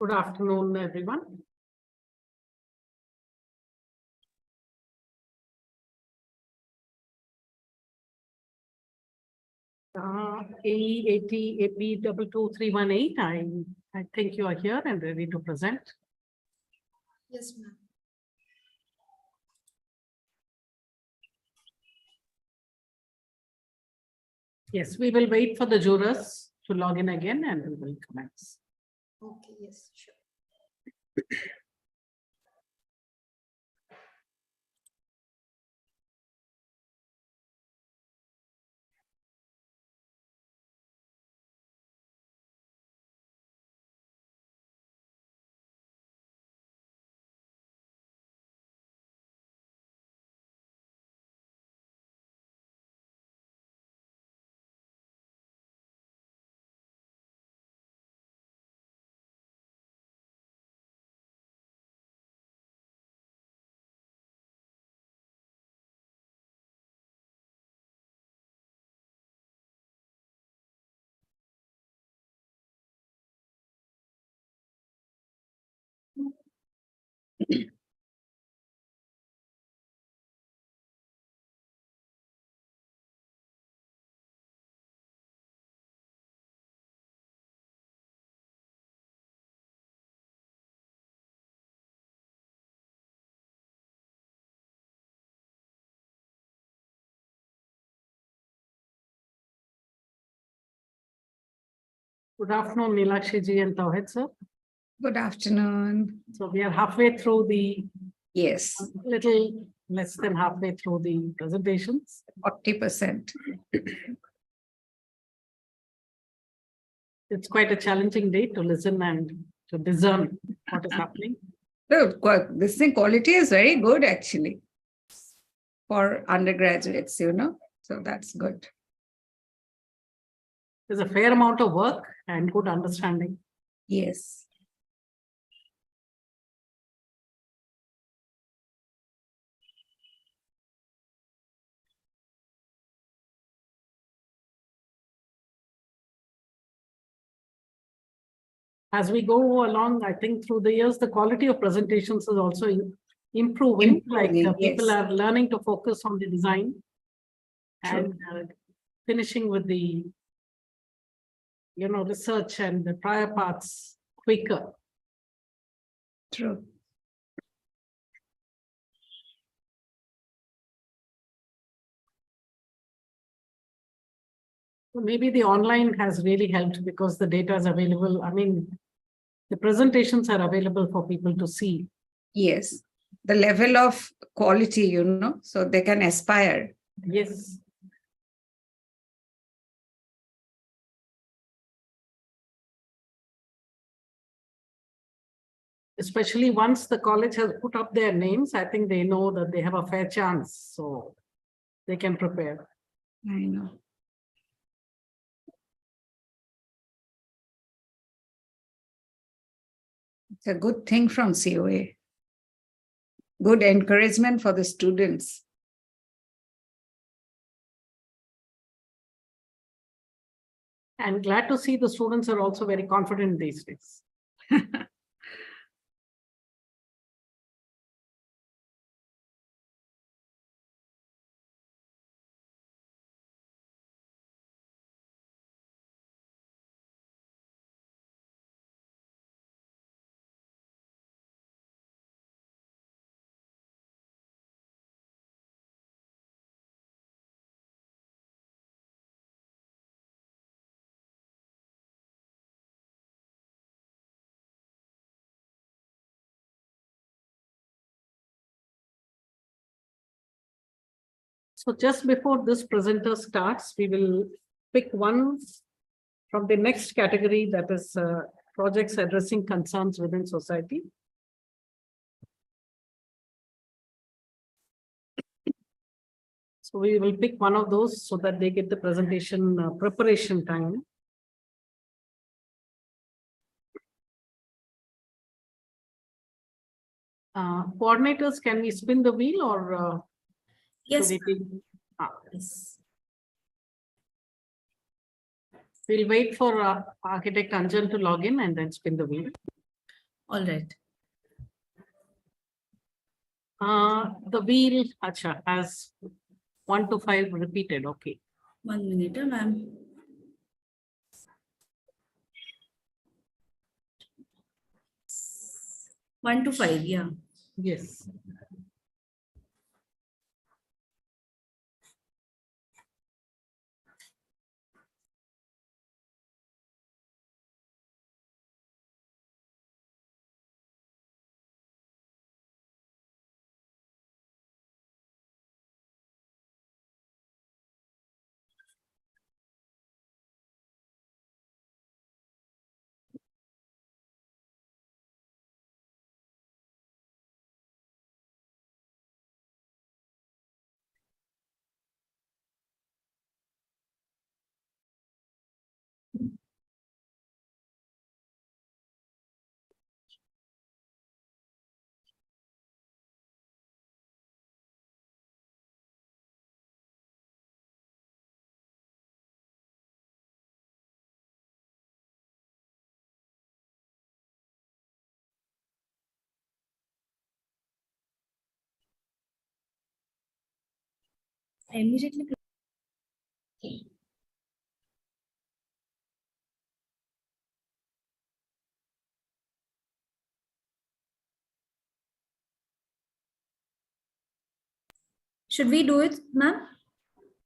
Speaker 1: Good afternoon, everyone. Aeat AB 22318. I think you are here and ready to present.
Speaker 8: Yes, ma'am.
Speaker 1: Yes, we will wait for the jurors to log in again and we will commence.
Speaker 8: Okay, yes, sure.
Speaker 1: Good afternoon, Nilakshi ji and Tawhid sir.
Speaker 9: Good afternoon.
Speaker 1: So we are halfway through the,
Speaker 9: Yes,
Speaker 1: little less than halfway through the presentations.
Speaker 9: 40%.
Speaker 1: It's quite a challenging day to listen and to discern what is happening.
Speaker 9: No, this thing quality is very good actually for undergraduates, so that's good.
Speaker 1: There's a fair amount of work and good understanding.
Speaker 9: Yes.
Speaker 1: As we go along, I think through the years, the quality of presentations is also improving. Like people
Speaker 9: yes.
Speaker 1: are learning to focus on the design and finishing with the, research and the prior parts quicker.
Speaker 9: True.
Speaker 1: So maybe the online has really helped because the data is available. I mean, the presentations are available for people to see.
Speaker 9: Yes. The level of quality, so they can aspire.
Speaker 1: Yes. Especially once the college has put up their names, I think they know that they have a fair chance, so they can prepare.
Speaker 9: I know. It's a good thing from COA. Good encouragement for the students.
Speaker 1: And glad to see the students are also very confident these days. So just before this presenter starts, we will pick one from the next category, that is projects addressing concerns within society. So we will pick one of those so that they get the presentation preparation time. Coordinators, can we spin the wheel or?
Speaker 8: Yes.
Speaker 1: Yes. We'll wait for architect Anjan to log in and then spin the wheel.
Speaker 2: All right.
Speaker 1: The wheel, acha, has 1 to 5 repeated. Okay.
Speaker 2: 1 minute, ma'am. One to 5, yeah.
Speaker 1: Yes.
Speaker 8: Immediately. Should we do it, ma'am?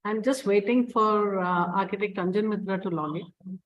Speaker 1: I'm just waiting for architect Anjan Mitra to log in.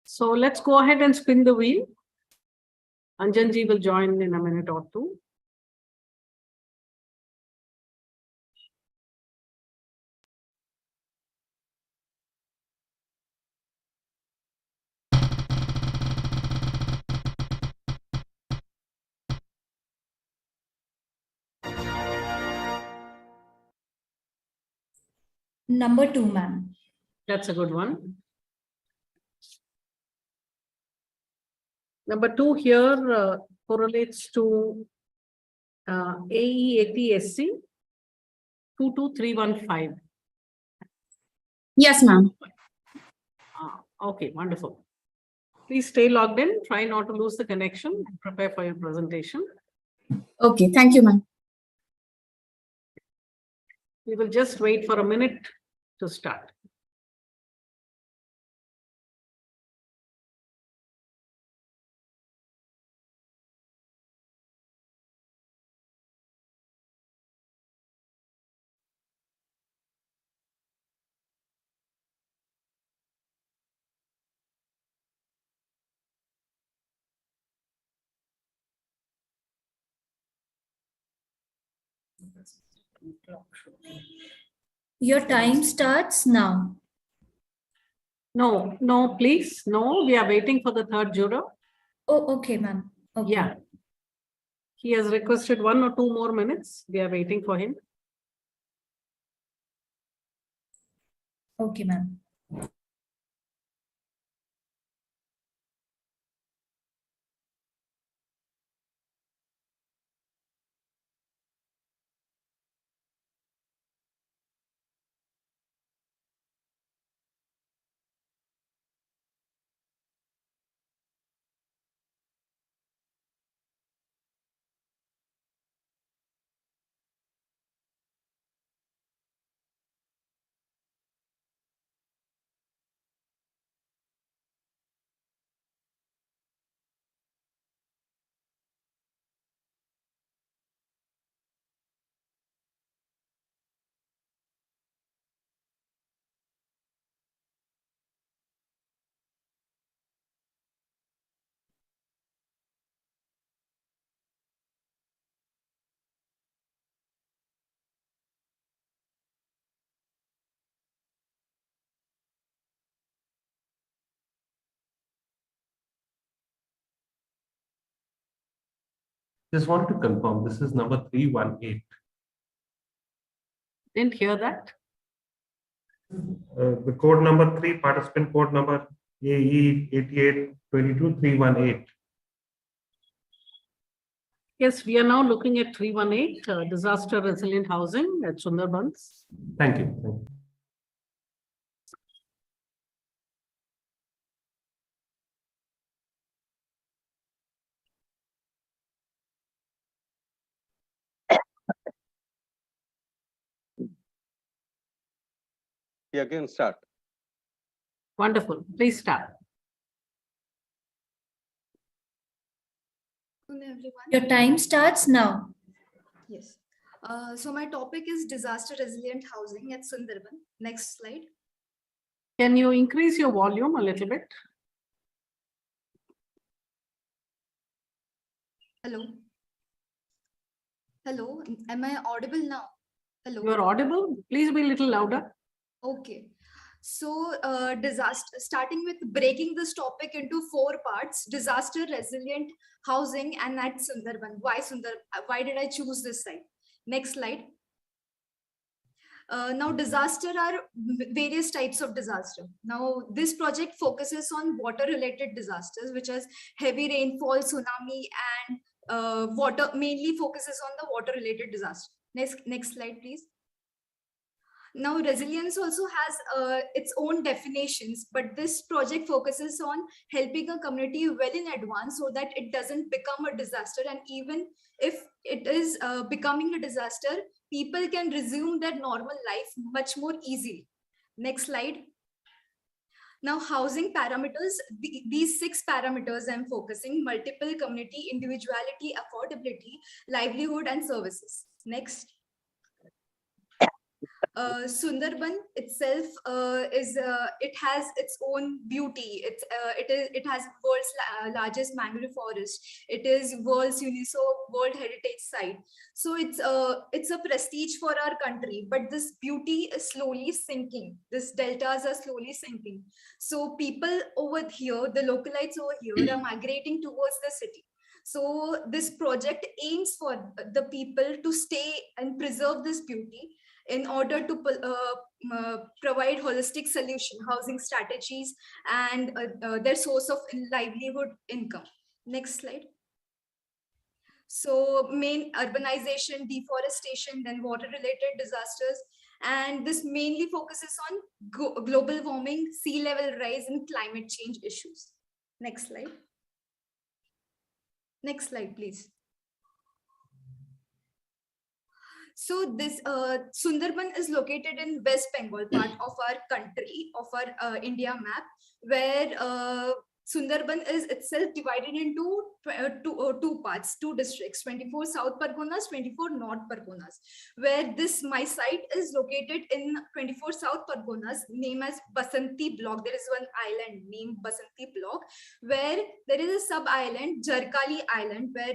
Speaker 1: So let's go ahead and spin the wheel. Anjanji will join in a minute or two.
Speaker 8: Number 2, ma'am.
Speaker 1: That's a good one. Number 2 here correlates to Aeat 22315.
Speaker 8: Yes, ma'am.
Speaker 1: Okay, wonderful. Please stay logged in. Try not to lose the connection and prepare for your presentation.
Speaker 8: Okay, thank you, ma'am.
Speaker 1: We will just wait for a minute to start.
Speaker 8: Your time starts now.
Speaker 1: No, no, please. No, we are waiting for the third juror.
Speaker 8: Oh, okay, ma'am. Okay.
Speaker 1: Yeah. He has requested 1 or 2 more minutes. We are waiting for him.
Speaker 8: Okay, ma'am.
Speaker 10: Just wanted to confirm, this is number 318.
Speaker 1: Didn't hear that.
Speaker 10: The code number 3, participant code number Aeat 8822318.
Speaker 1: Yes, we are now looking at 318, disaster resilient housing at Sundarbans.
Speaker 10: Thank you. Thank you.
Speaker 12: Yeah, again start.
Speaker 1: Wonderful. Please start.
Speaker 8: Your time starts now.
Speaker 16: Yes. So my topic is disaster resilient housing at Sundarban. Next slide.
Speaker 1: Can you increase your volume a little bit?
Speaker 16: Hello. Hello. Am I audible now? Hello.
Speaker 1: You are audible. Please be a little louder.
Speaker 16: Okay. So starting with breaking this topic into 4 parts: disaster resilient housing and at Sundarban. Why did I choose this site? Next slide. Now, disaster are various types of disaster. Now, this project focuses on water-related disasters, which is heavy rainfall, tsunami, and water. Mainly focuses on the water-related disaster. Next slide, please. Now, resilience also has its own definitions, but this project focuses on helping a community well in advance so that it doesn't become a disaster. And even if it is becoming a disaster, people can resume their normal life much more easily. Next slide. Now, housing parameters, these 6 parameters I'm focusing: multiple, community, individuality, affordability, livelihood, and services. Next. Sundarban itself it has its own beauty. It has world's largest mangrove forest. It is world's UNESCO World Heritage Site. So it's a prestige for our country. But this beauty is slowly sinking. These deltas are slowly sinking. So people over here, the localites over here, are migrating towards the city. So this project aims for the people to stay and preserve this beauty in order to provide holistic solution, housing strategies, and their source of livelihood income. Next slide. So main urbanization, deforestation, then water-related disasters. And this mainly focuses on global warming, sea level rise, and climate change issues. Next slide. Next slide, please. So this Sundarban is located in West Bengal part of our country, of our India map, where Sundarban is itself divided into two parts, two districts, 24 South Parganas, 24 North Parganas, where my site is located in 24 South Parganas, named as Basanti Block. There is one island named Basanti Block, where there is a sub-island, Jarkali Island, where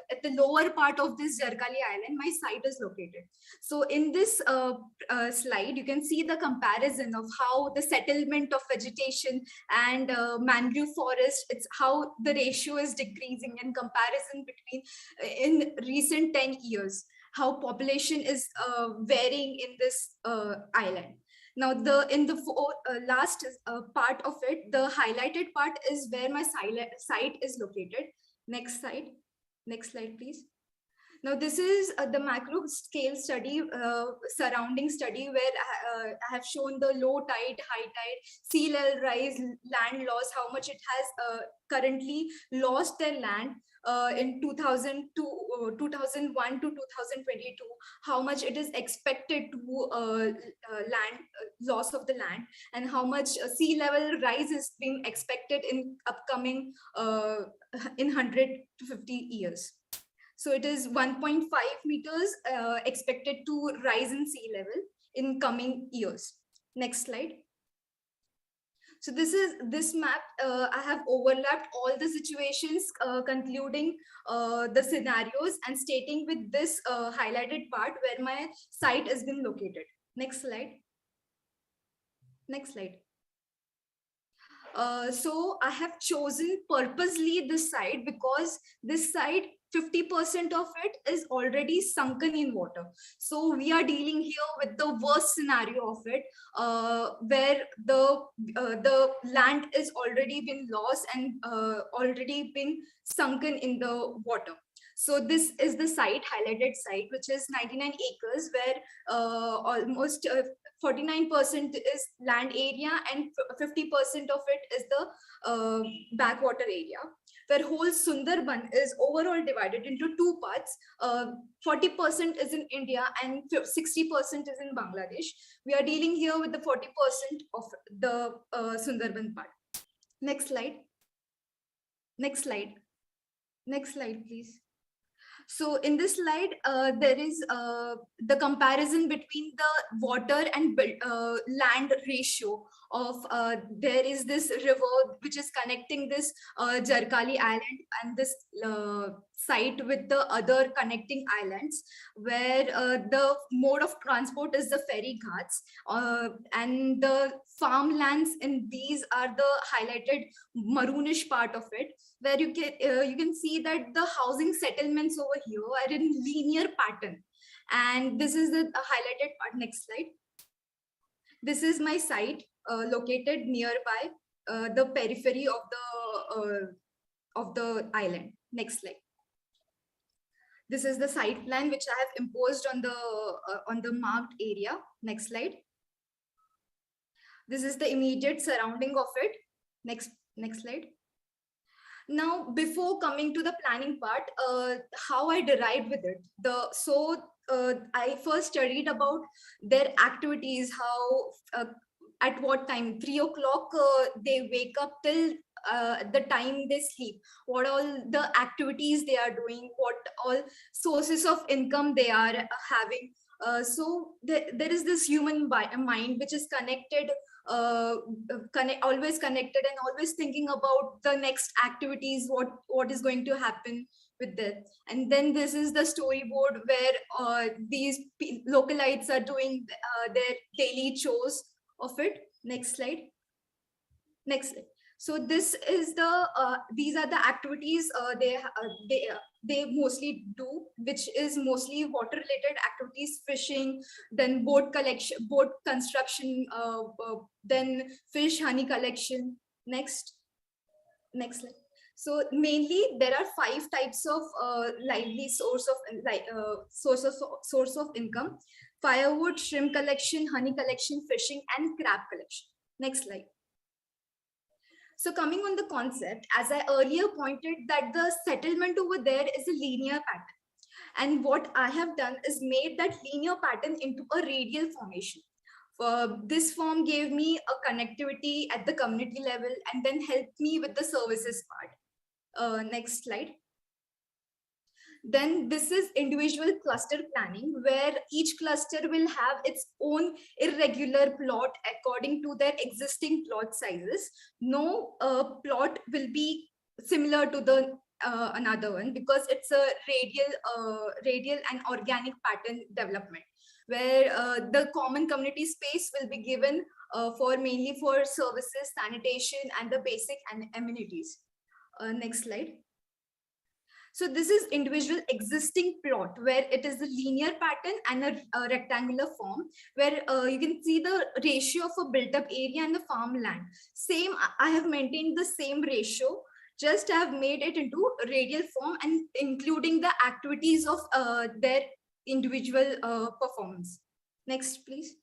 Speaker 16: at the lower part of this Jarkali Island, my site is located. So in this slide, you can see the comparison of how the settlement of vegetation and mangrove forest, it's how the ratio is decreasing in comparison between in recent 10 years, how population is varying in this island. Now, in the last part of it, the highlighted part is where my site is located. Next slide. Next slide, please. Now, this is the macro scale study, surrounding study, where I have shown the low tide, high tide, sea level rise, land loss, how much it has currently lost their land in 2001 to 2022, how much it is expected to loss of the land, and how much sea level rise is being expected in upcoming in 100 to 50 years. So it is 1.5 meters expected to rise in sea level in coming years. Next slide. So this map, I have overlapped all the situations, concluding the scenarios and stating with this highlighted part where my site has been located. Next slide. Next slide. So I have chosen purposely this site because this site, 50% of it is already sunken in water. So we are dealing here with the worst scenario of it, where the land is already been lost and already been sunken in the water. So this is the site, highlighted site, which is 99 acres, where almost 49% is land area and 50% of it is the backwater area, where whole Sundarban is overall divided into two parts. 40% is in India and 60% is in Bangladesh. We are dealing here with the 40% of the Sundarban part. Next slide. Next slide. Next slide, please. So in this slide, there is the comparison between the water and land ratio of, there is this river which is connecting this Jarkali Island and this site with the other connecting islands, where the mode of transport is the ferry ghats, and the farmlands in these are the highlighted maroonish part of it, where you can see that the housing settlements over here are in linear pattern, and this is the highlighted part. Next slide. This is my site located nearby the periphery of the island. Next slide. This is the site plan which I have imposed on the marked area. Next slide. This is the immediate surrounding of it. Next slide. Now, before coming to the planning part, how I derived with it. I first studied about their activities, how at what time, 3 o'clock they wake up till the time they sleep, what all the activities they are doing, what all sources of income they are having. So there is this human mind which is connected, always connected and always thinking about the next activities, what is going to happen with that. And then this is the storyboard where these localites are doing their daily chores of it. Next slide. Next slide. So this is these are the activities they mostly do, which is mostly water related activities, fishing, then boat collection, boat construction, then fish honey collection. Next slide. So mainly there are 5 types of lively source of income: firewood, shrimp collection, honey collection, fishing, and crab collection. Next slide. So coming on the concept, as I earlier pointed that the settlement over there is a linear pattern. And what I have done is made that linear pattern into a radial formation. This form gave me a connectivity at the community level and then helped me with the services part. Next slide. Then this is individual cluster planning, where each cluster will have its own irregular plot according to their existing plot sizes. No plot will be similar to the another one, because it's a radial and organic pattern development, where the common community space will be given for mainly for services, sanitation, and the basic amenities. Next slide. So this is individual existing plot, where it is a linear pattern and a rectangular form, where you can see the ratio of a built up area and the farmland. Same, I have maintained the same ratio, just I have made it into radial form and including the activities of their individual performance. Next, please.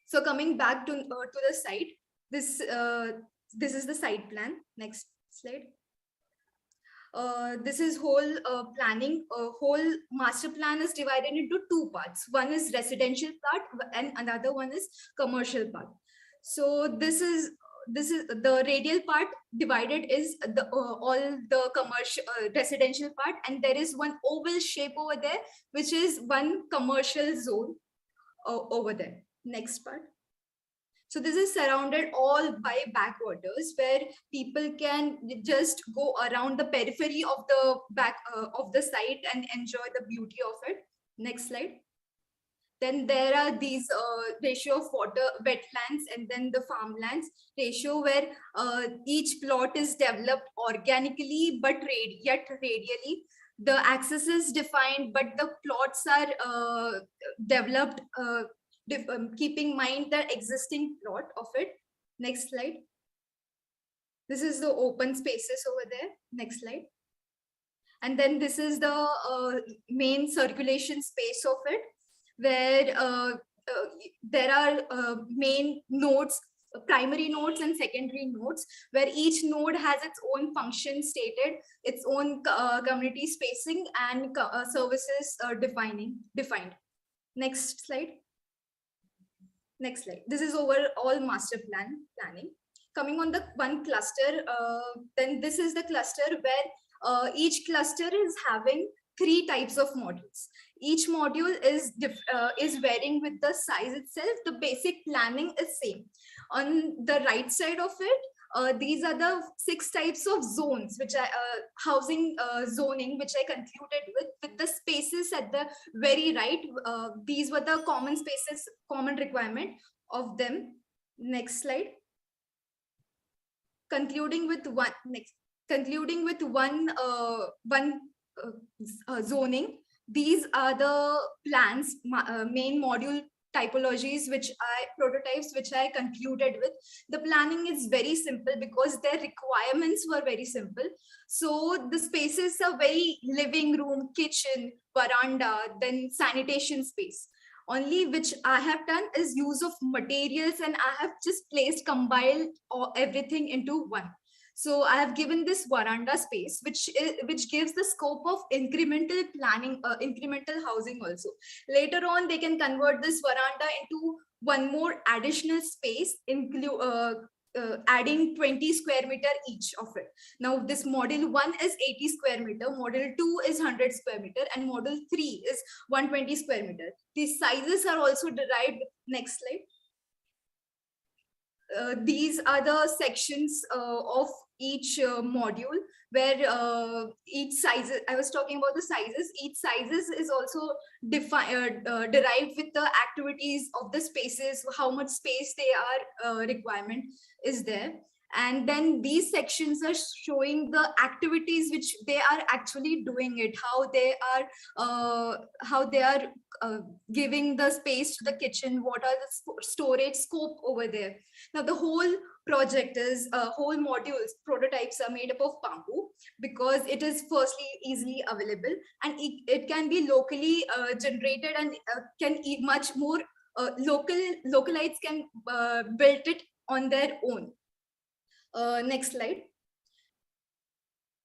Speaker 16: So coming back to the site, this is the site plan. Next slide. This is whole planning. Whole master plan is divided into two parts. One is residential part and another one is commercial part. So this is the radial part divided is the all the commercial residential part, and there is one oval shape over there, which is one commercial zone over there. Next part. So this is surrounded all by backwaters, where people can just go around the periphery of the back of the site and enjoy the beauty of it. Next slide. Then there are these ratio of water, wetlands, and then the farmlands ratio, where each plot is developed organically, but yet radially. The axis is defined, but the plots are developed keeping in mind the existing plot of it. Next slide. This is the open spaces over there. Next slide. And then this is the main circulation space of it, where there are main nodes, primary nodes and secondary nodes, where each node has its own function stated, its own community spacing and services defined. Next slide. Next slide. This is overall master planning. Coming on the one cluster, then this is the cluster where each cluster is having 3 types of modules. Each module is varying with the size itself. The basic planning is same. On the right side of it, these are the 6 types of zones, which are housing zoning, which I concluded with the spaces at the very right. These were the common spaces, common requirement of them. Next slide. Concluding with one zoning. These are the plans, main module typologies, prototypes which I concluded with. The planning is very simple because their requirements were very simple. So the spaces are very living room, kitchen, veranda, then sanitation space. Only which I have done is use of materials, and I have just compiled everything into one. So I have given this veranda space, which gives the scope of incremental planning, incremental housing also. Later on, they can convert this veranda into one more additional space, adding 20 square meter each of it. Now this module 1 is 80 square meter, module 2 is 100 square meter, and module 3 is 120 square meter. These sizes are also derived. Next slide. These are the sections of each module, where each size, I was talking about the sizes, each sizes is also derived with the activities of the spaces, how much space they are requirement is there. And then these sections are showing the activities which they are actually doing it, how they are giving the space to the kitchen, what are the storage scope over there. Now the whole project is whole modules, prototypes are made up of bamboo, because it is firstly easily available, and it can be locally generated, and can much more localites can build it on their own. Next slide.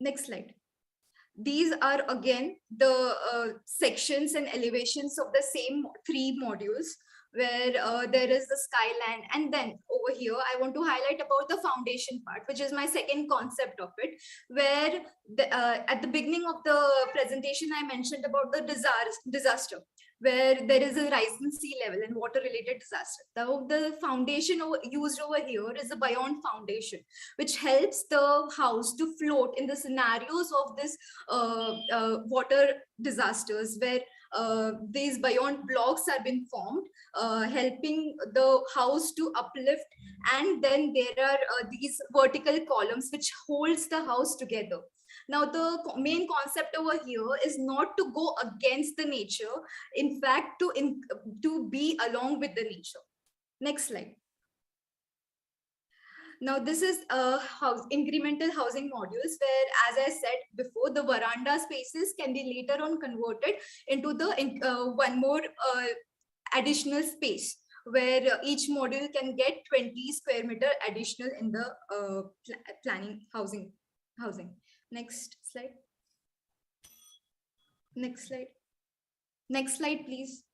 Speaker 16: Next slide. These are again the sections and elevations of the same 3 modules, where there is the skyline. And then over here, I want to highlight about the foundation part, which is my second concept of it, where at the beginning of the presentation, I mentioned about the disaster, where there is a rise in sea level and water related disaster. Now, the foundation used over here is a Beyond foundation, which helps the house to float in the scenarios of this water disasters, where these Beyond blocks are being formed, helping the house to uplift. And then there are these vertical columns which holds the house together. Now, the main concept over here is not to go against the nature, in fact, to be along with the nature. Next slide. Now, this is incremental housing modules, where, as I said before, the veranda spaces can be later on converted into the one more additional space, where each module can get 20 square meter additional in the planning housing. Next slide. Next slide. Next slide, please.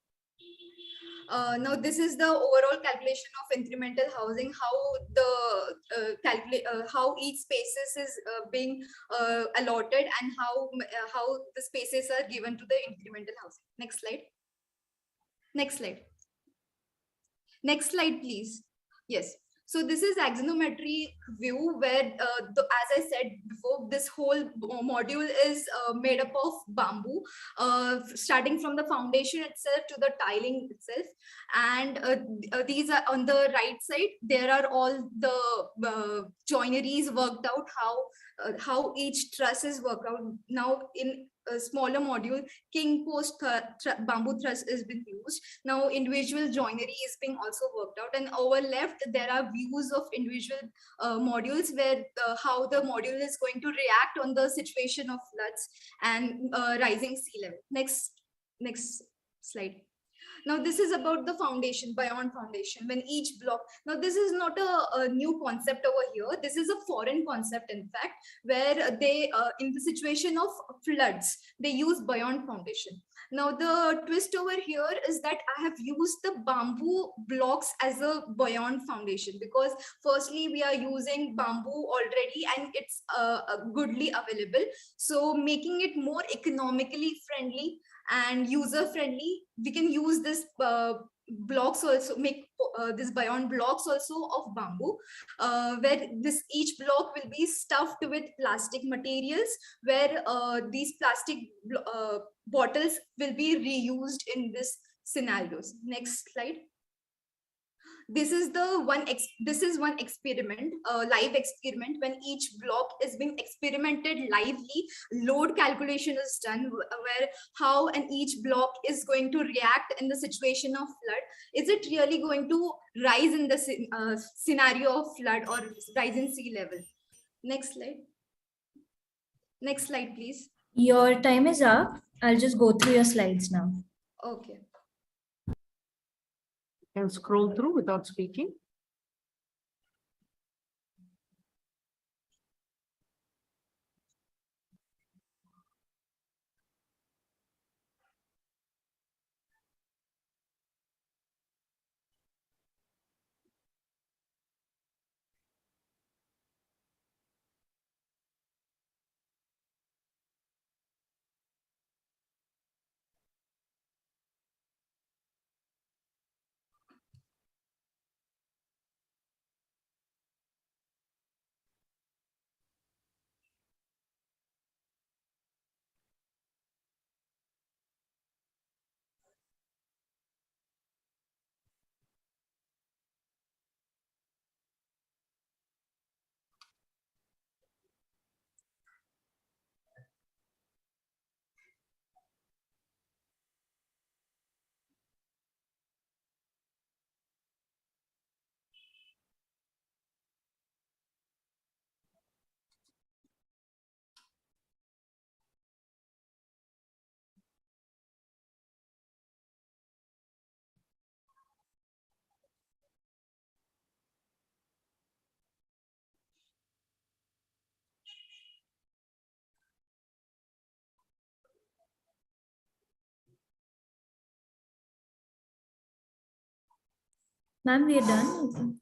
Speaker 16: Now, this is the overall calculation of incremental housing, how the how each spaces is being allotted, and how the spaces are given to the incremental housing. Next slide. Next slide. Next slide, please. Yes. So this is axonometry view, where, as I said before, this whole module is made up of bamboo, starting from the foundation itself to the tiling itself. And these are on the right side. There are all the joineries worked out, how each truss is worked out. Now, in a smaller module, king post bamboo truss is being used. Now, individual joinery is being also worked out, and over left there are views of individual modules, where how the module is going to react on the situation of floods and rising sea level. Next slide. Now, this is about the foundation, Beyond foundation, when each block. Now, this is not a new concept over here. This is a foreign concept, in fact, where they, in the situation of floods, they use Beyond foundation. Now, the twist over here is that I have used the bamboo blocks as a Beyond foundation, because firstly, we are using bamboo already, and it's goodly available. So making it more economically friendly and user friendly, we can use this blocks also, make this Beyond blocks also of bamboo, where each block will be stuffed with plastic materials, where these plastic bottles will be reused in this scenarios. Next slide. This is one experiment, live experiment, when each block is being experimented lively. Load calculation is done, where how and each block is going to react in the situation of flood. Is it really going to rise in the scenario of flood, or rise in sea level? Next slide. Next slide, please.
Speaker 8: Your time is up. I'll just go through your slides now.
Speaker 16: Okay.
Speaker 1: Can scroll through without speaking.
Speaker 8: Ma'am, we are done.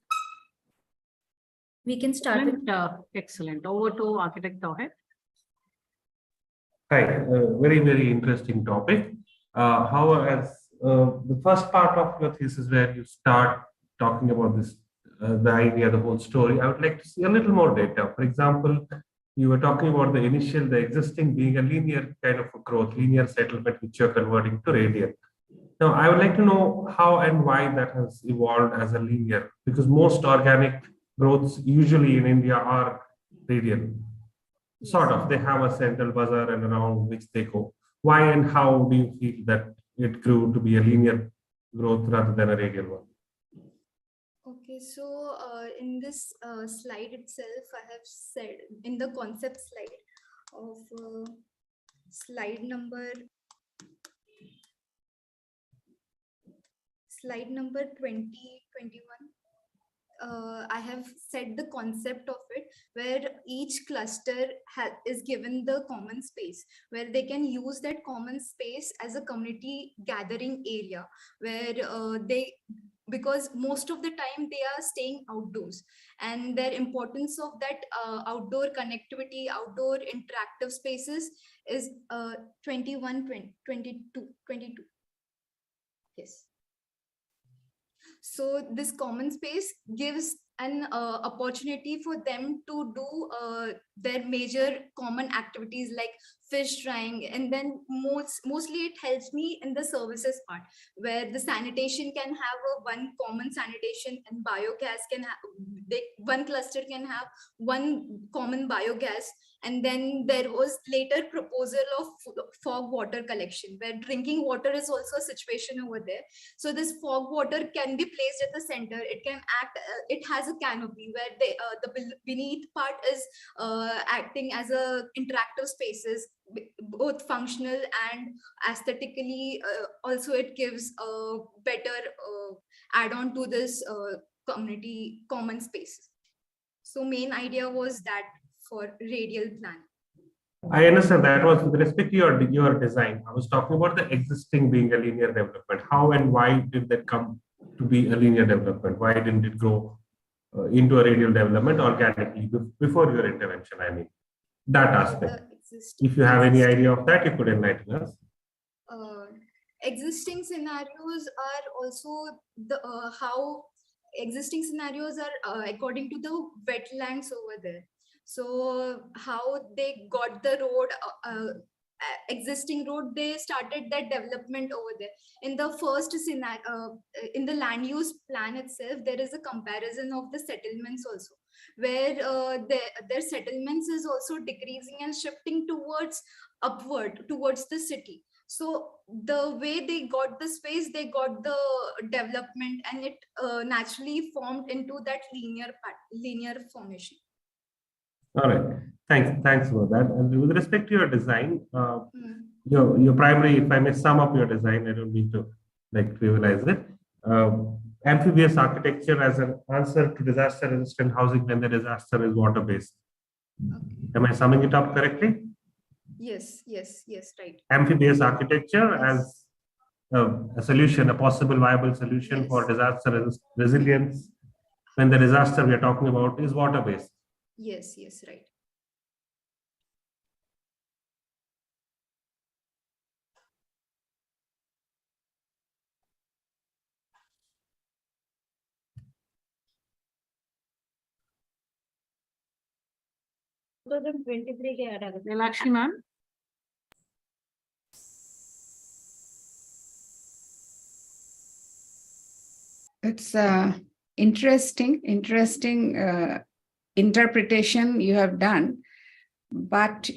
Speaker 8: We can start with.
Speaker 1: Excellent. Over to Architect Tawhid.
Speaker 10: Hi, very, very interesting topic. However, as the first part of your thesis where you start talking about this, the idea, the whole story, I would like to see a little more data. For example, you were talking about the existing being a linear kind of a growth, linear settlement, which you're converting to radial. Now, I would like to know how and why that has evolved as a linear, because most organic growths usually in India are radial. Sort of, they have a central bazaar and around which they go. Why and how do you feel that it grew to be a linear growth rather than a radial one?
Speaker 16: Okay, so in this slide itself, I have said in the concept slide of slide number 2021. I have said the concept of it, where each cluster is given the common space, where they can use that common space as a community gathering area, where because most of the time they are staying outdoors, and their importance of that outdoor connectivity, outdoor interactive spaces is 22. Yes. So this common space gives an opportunity for them to do their major common activities like fish drying, and then mostly it helps me in the services part, where the sanitation can have one common sanitation, and biogas can have, one cluster can have one common biogas. And then there was later proposal of fog water collection, where drinking water is also a situation over there. So this fog water can be placed at the center. It can act, it has a canopy where the beneath part is acting as a interactive spaces, both functional and aesthetically. Also, it gives a better add-on to this community common space. So main idea was that for radial plan.
Speaker 10: I understand that was with respect to your design. I was talking about the existing being a linear development. How and why did that come to be a linear development? Why didn't it grow into a radial development organically before your intervention? I mean, that aspect. If you have any idea of that, you could enlighten us.
Speaker 16: Existing scenarios are also the how existing scenarios are according to the wetlands over there. So how they got the road, existing road, they started that development over there. In the first scenario, in the land use plan itself, there is a comparison of the settlements also, where their settlements is also decreasing and shifting towards upward towards the city. So the way they got the space, they got the development, and it naturally formed into that linear formation.
Speaker 10: All right. Thanks for that. And with respect to your design, your primary, if I may sum up your design, I don't mean to like trivialize it. Amphibious architecture as an answer to disaster-resistant housing when the disaster is water-based. Am I summing it up correctly?
Speaker 16: Yes, right.
Speaker 10: Amphibious architecture as a solution, a possible viable solution for disaster resilience when the disaster we are talking about is water-based.
Speaker 16: Yes, right.
Speaker 1: Lakshmi ma'am.
Speaker 9: It's interesting interpretation you have done. But,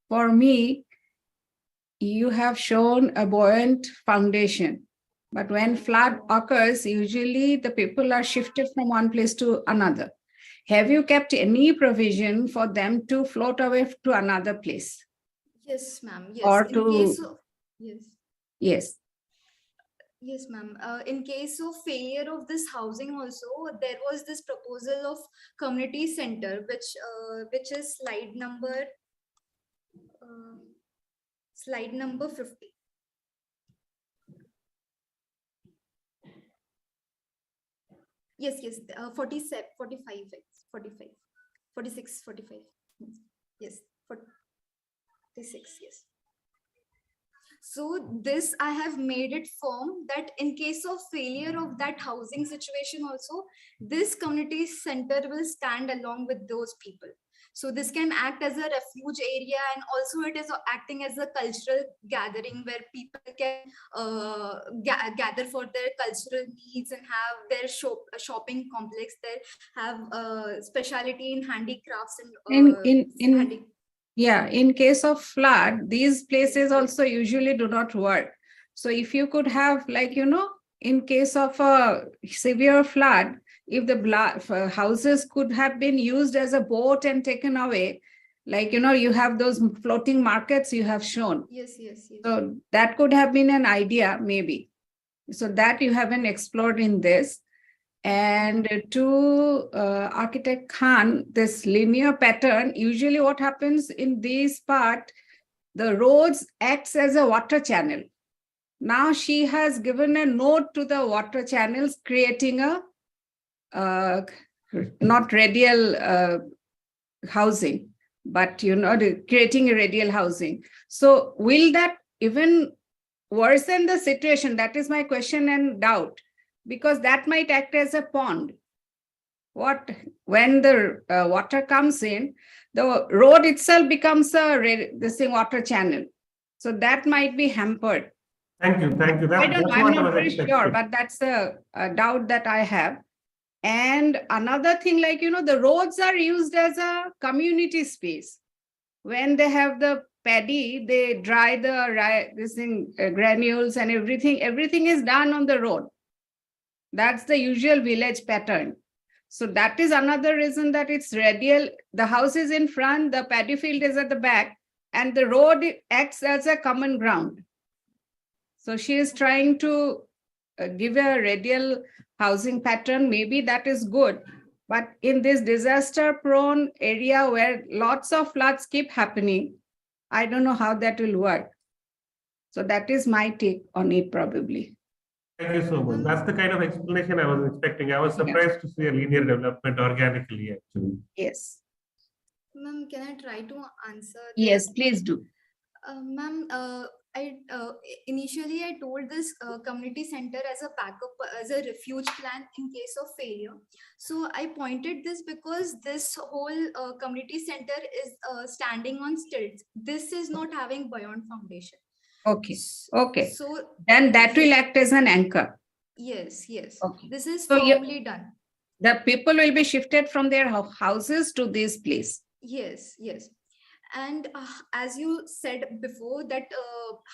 Speaker 9: for me, you have shown a buoyant foundation. But when flood occurs, usually the people are shifted from one place to another. Have you kept any provision for them to float away to another place?
Speaker 16: Yes, ma'am. Yes.
Speaker 9: Or
Speaker 16: In case of, yes.
Speaker 9: Yes.
Speaker 16: Yes, ma'am. In case of failure of this housing also, there was this proposal of community center, which is slide number 50. Yes, 47, 45, 45, 46, 45. Yes, 46, yes. So this I have made it firm that in case of failure of that housing situation also, this community center will stand along with those people. So this can act as a refuge area, and also it is acting as a cultural gathering where people can gather for their cultural needs and have their shopping complex there, have speciality in handicrafts and
Speaker 9: Yeah, in case of flood, these places also usually do not work. So if you could have, like, in case of a severe flood, if the houses could have been used as a boat and taken away, like, you have those floating markets you have shown.
Speaker 16: Yes.
Speaker 9: So that could have been an idea, maybe. So that you haven't explored in this. And to Architect Khan, this linear pattern, usually what happens in this part, the roads acts as a water channel. Now she has given a note to the water channels, creating a not radial housing, but creating a radial housing. So will that even worsen the situation? That is my question and doubt, because that might act as a pond. When the water comes in, the road itself becomes a water channel. So that might be hampered.
Speaker 10: Thank you.
Speaker 9: I'm not very sure, but that's a doubt that I have. And another thing, like, the roads are used as a community space. When they have the paddy, they dry the granules and everything. Everything is done on the road. That's the usual village pattern. So that is another reason that it's radial. The house is in front, the paddy field is at the back, and the road acts as a common ground. So she is trying to give a radial housing pattern. Maybe that is good. But in this disaster-prone area where lots of floods keep happening, I don't know how that will work. So that is my take on it, probably.
Speaker 10: Thank you so much. That's the kind of explanation I was expecting. I was surprised to see a linear development organically, actually.
Speaker 9: Yes.
Speaker 16: Ma'am, can I try to answer?
Speaker 9: Yes, please do.
Speaker 16: Ma'am, initially I told this community center as a backup, as a refuge plan in case of failure. So I pointed this because this whole community center is standing on stilts. This is not having buoyant foundation.
Speaker 9: Okay.
Speaker 16: So
Speaker 9: then that will act as an anchor.
Speaker 16: Yes.
Speaker 9: Okay.
Speaker 16: This is
Speaker 9: So
Speaker 16: firmly done.
Speaker 9: The people will be shifted from their houses to this place.
Speaker 16: Yes. And as you said before, that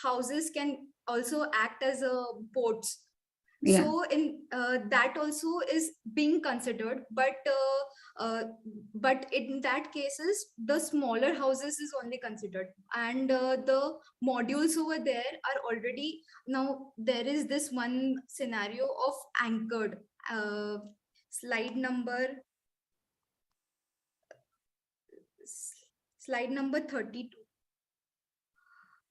Speaker 16: houses can also act as boats.
Speaker 9: Yeah.
Speaker 16: So in that also is being considered, but in that cases, the smaller houses is only considered, and the modules over there are already, now there is this one scenario of anchored. Slide number 32,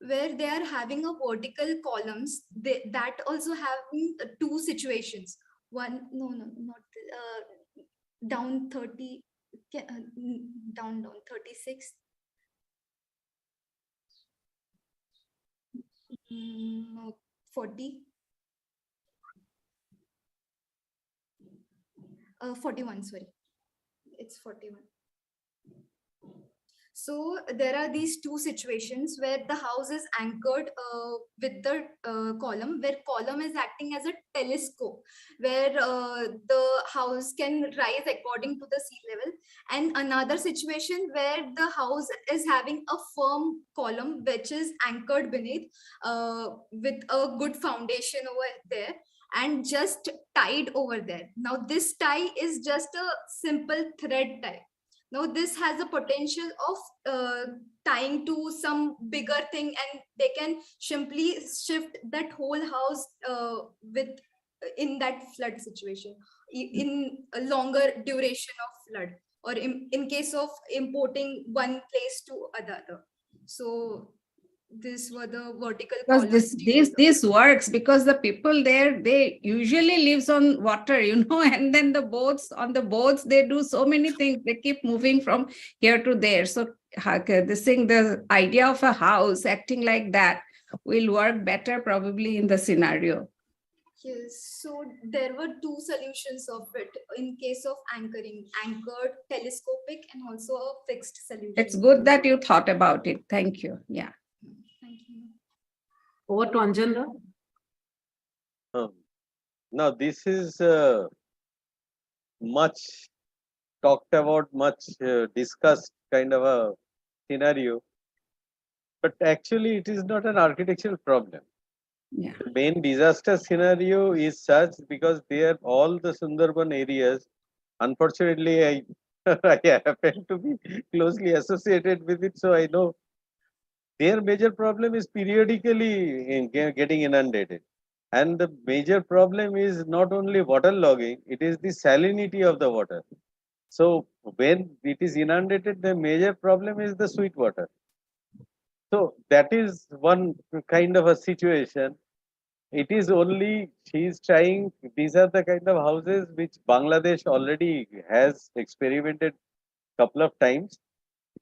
Speaker 16: where they are having a vertical columns, that also having two situations. One, no, not down 30, down 36. 40. 41, sorry. It's 41. So there are these two situations where the house is anchored with the column, where column is acting as a telescope, where the house can rise according to the sea level. And another situation where the house is having a firm column which is anchored beneath with a good foundation over there and just tied over there. Now this tie is just a simple thread tie. Now this has a potential of tying to some bigger thing, and they can simply shift that whole house in that flood situation, in a longer duration of flood, or in case of importing one place to another. So This were the vertical
Speaker 9: Because
Speaker 16: columns.
Speaker 9: this works because the people there, they usually lives on water, and then on the boats, they do so many things. They keep moving from here to there. So the idea of a house acting like that will work better probably in the scenario.
Speaker 16: Yes, so there were two solutions of it in case of anchoring, anchored, telescopic, and also a fixed solution.
Speaker 9: It's good that you thought about it. Thank you. Yeah.
Speaker 16: Thank you.
Speaker 1: Over to Anjana.
Speaker 12: Now, this is much talked about, much discussed kind of a scenario. But actually, it is not an architectural problem.
Speaker 9: Yeah.
Speaker 12: The main disaster scenario is such because they are all the Sundarban areas. Unfortunately, I happen to be closely associated with it, so I know their major problem is periodically getting inundated. And the major problem is not only waterlogging, it is the salinity of the water. So when it is inundated, the major problem is the sweet water. So that is one kind of a situation. It is only she is trying. These are the kind of houses which Bangladesh already has experimented couple of times.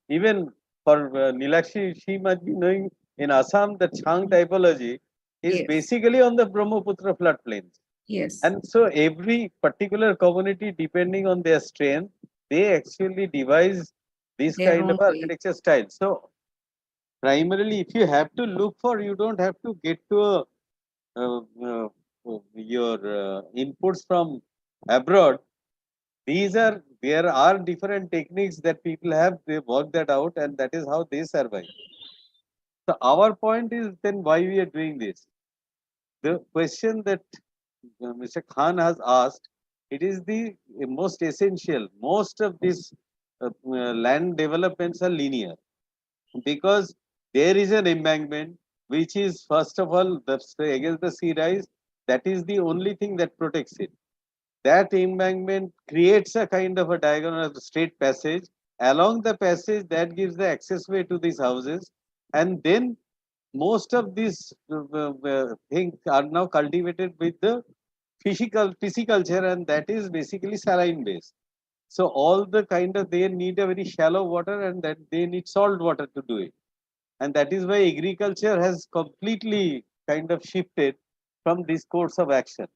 Speaker 12: Even for Nilakshi, she must be knowing in Assam the Chang typology is
Speaker 9: Yes.
Speaker 12: basically on the Brahmaputra floodplains.
Speaker 9: Yes.
Speaker 12: And so every particular community, depending on their strength, they actually devise this
Speaker 9: Their
Speaker 12: kind of
Speaker 9: own way.
Speaker 12: architecture style. So primarily, if you have to look for, you don't have to get to a your inputs from abroad. There are different techniques that people have, they work that out, and that is how they survive. So our point is then why we are doing this. The question that Mr. Khan has asked, it is the most essential. Most of these land developments are linear because there is an embankment which is first of all against the sea rise. That is the only thing that protects it. That embankment creates a kind of a diagonal straight passage. Along the passage, that gives the access way to these houses, and then most of these things are now cultivated with the pisciculture, and that is basically saline based. So all the kind of they need a very shallow water, and that they need salt water to do it, and that is why agriculture has completely kind of shifted from this course of action.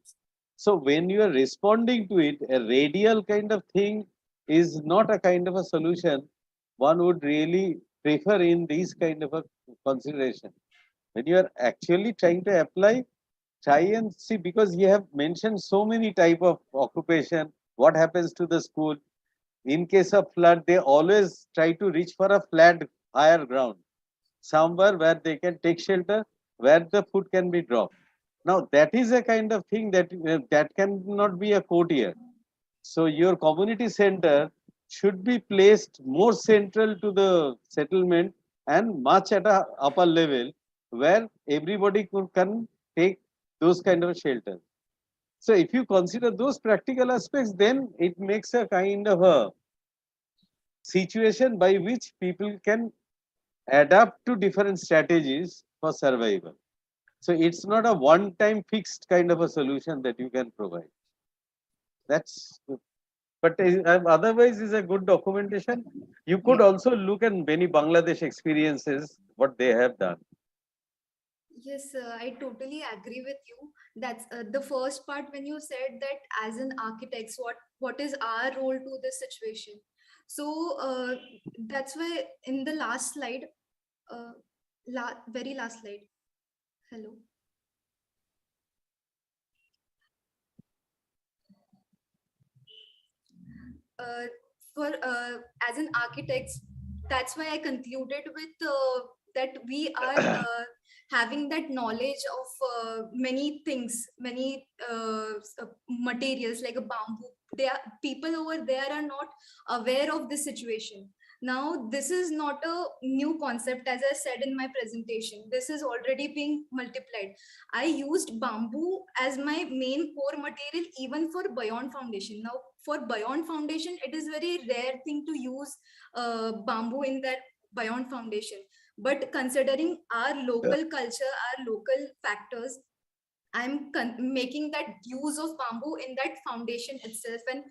Speaker 12: So when you are responding to it, a radial kind of thing is not a kind of a solution one would really prefer in these kind of a consideration. When you are actually trying to apply, try and see, because you have mentioned so many type of occupation, what happens to the school. In case of flood, they always try to reach for a flat, higher ground, somewhere where they can take shelter, where the food can be dropped. Now, that is a kind of thing that cannot be a courtier. So, your community center should be placed more central to the settlement and much at a upper level where everybody can take those kind of shelter. So, if you consider those practical aspects, then it makes a kind of a situation by which people can adapt to different strategies for survival. So it's not a one-time fixed kind of a solution that you can provide. That's, but otherwise is a good documentation. You could also look at many Bangladesh experiences, what they have done.
Speaker 16: Yes, I totally agree with you. That's the first part when you said that as an architects, what is our role to this situation? So that's why in the last slide, very last slide. Hello. For as an architects, that's why I concluded with that we are having that knowledge of many things, many materials like a bamboo. People over there are not aware of this situation. Now, this is not a new concept, as I said in my presentation. This is already being multiplied. I used bamboo as my main core material even for Beyond Foundation. Now, for Beyond Foundation, it is very rare thing to use bamboo in that Beyond Foundation. But considering our local culture, our local factors, I'm making that use of bamboo in that foundation itself, and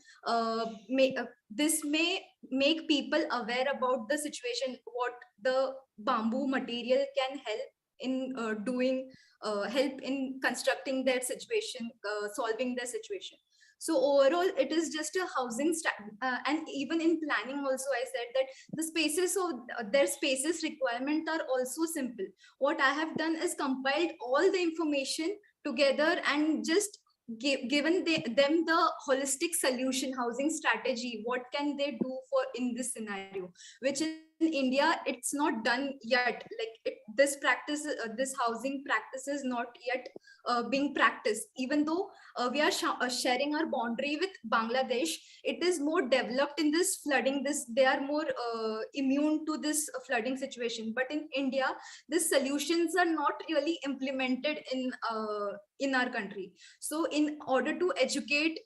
Speaker 16: this may make people aware about the situation, what the bamboo material can help in help in constructing their situation, solving their situation. So overall, it is just a housing and even in planning also, I said that the spaces of their spaces requirement are also simple. What I have done is compiled all the information together and just given them the holistic solution, housing strategy, what can they do for in this scenario, which in India it's not done yet. Like this practice, this housing practice is not yet being practiced. Even though we are sharing our boundary with Bangladesh, it is more developed in this flooding. They are more immune to this flooding situation. But in India, these solutions are not really implemented in our country. So in order to educate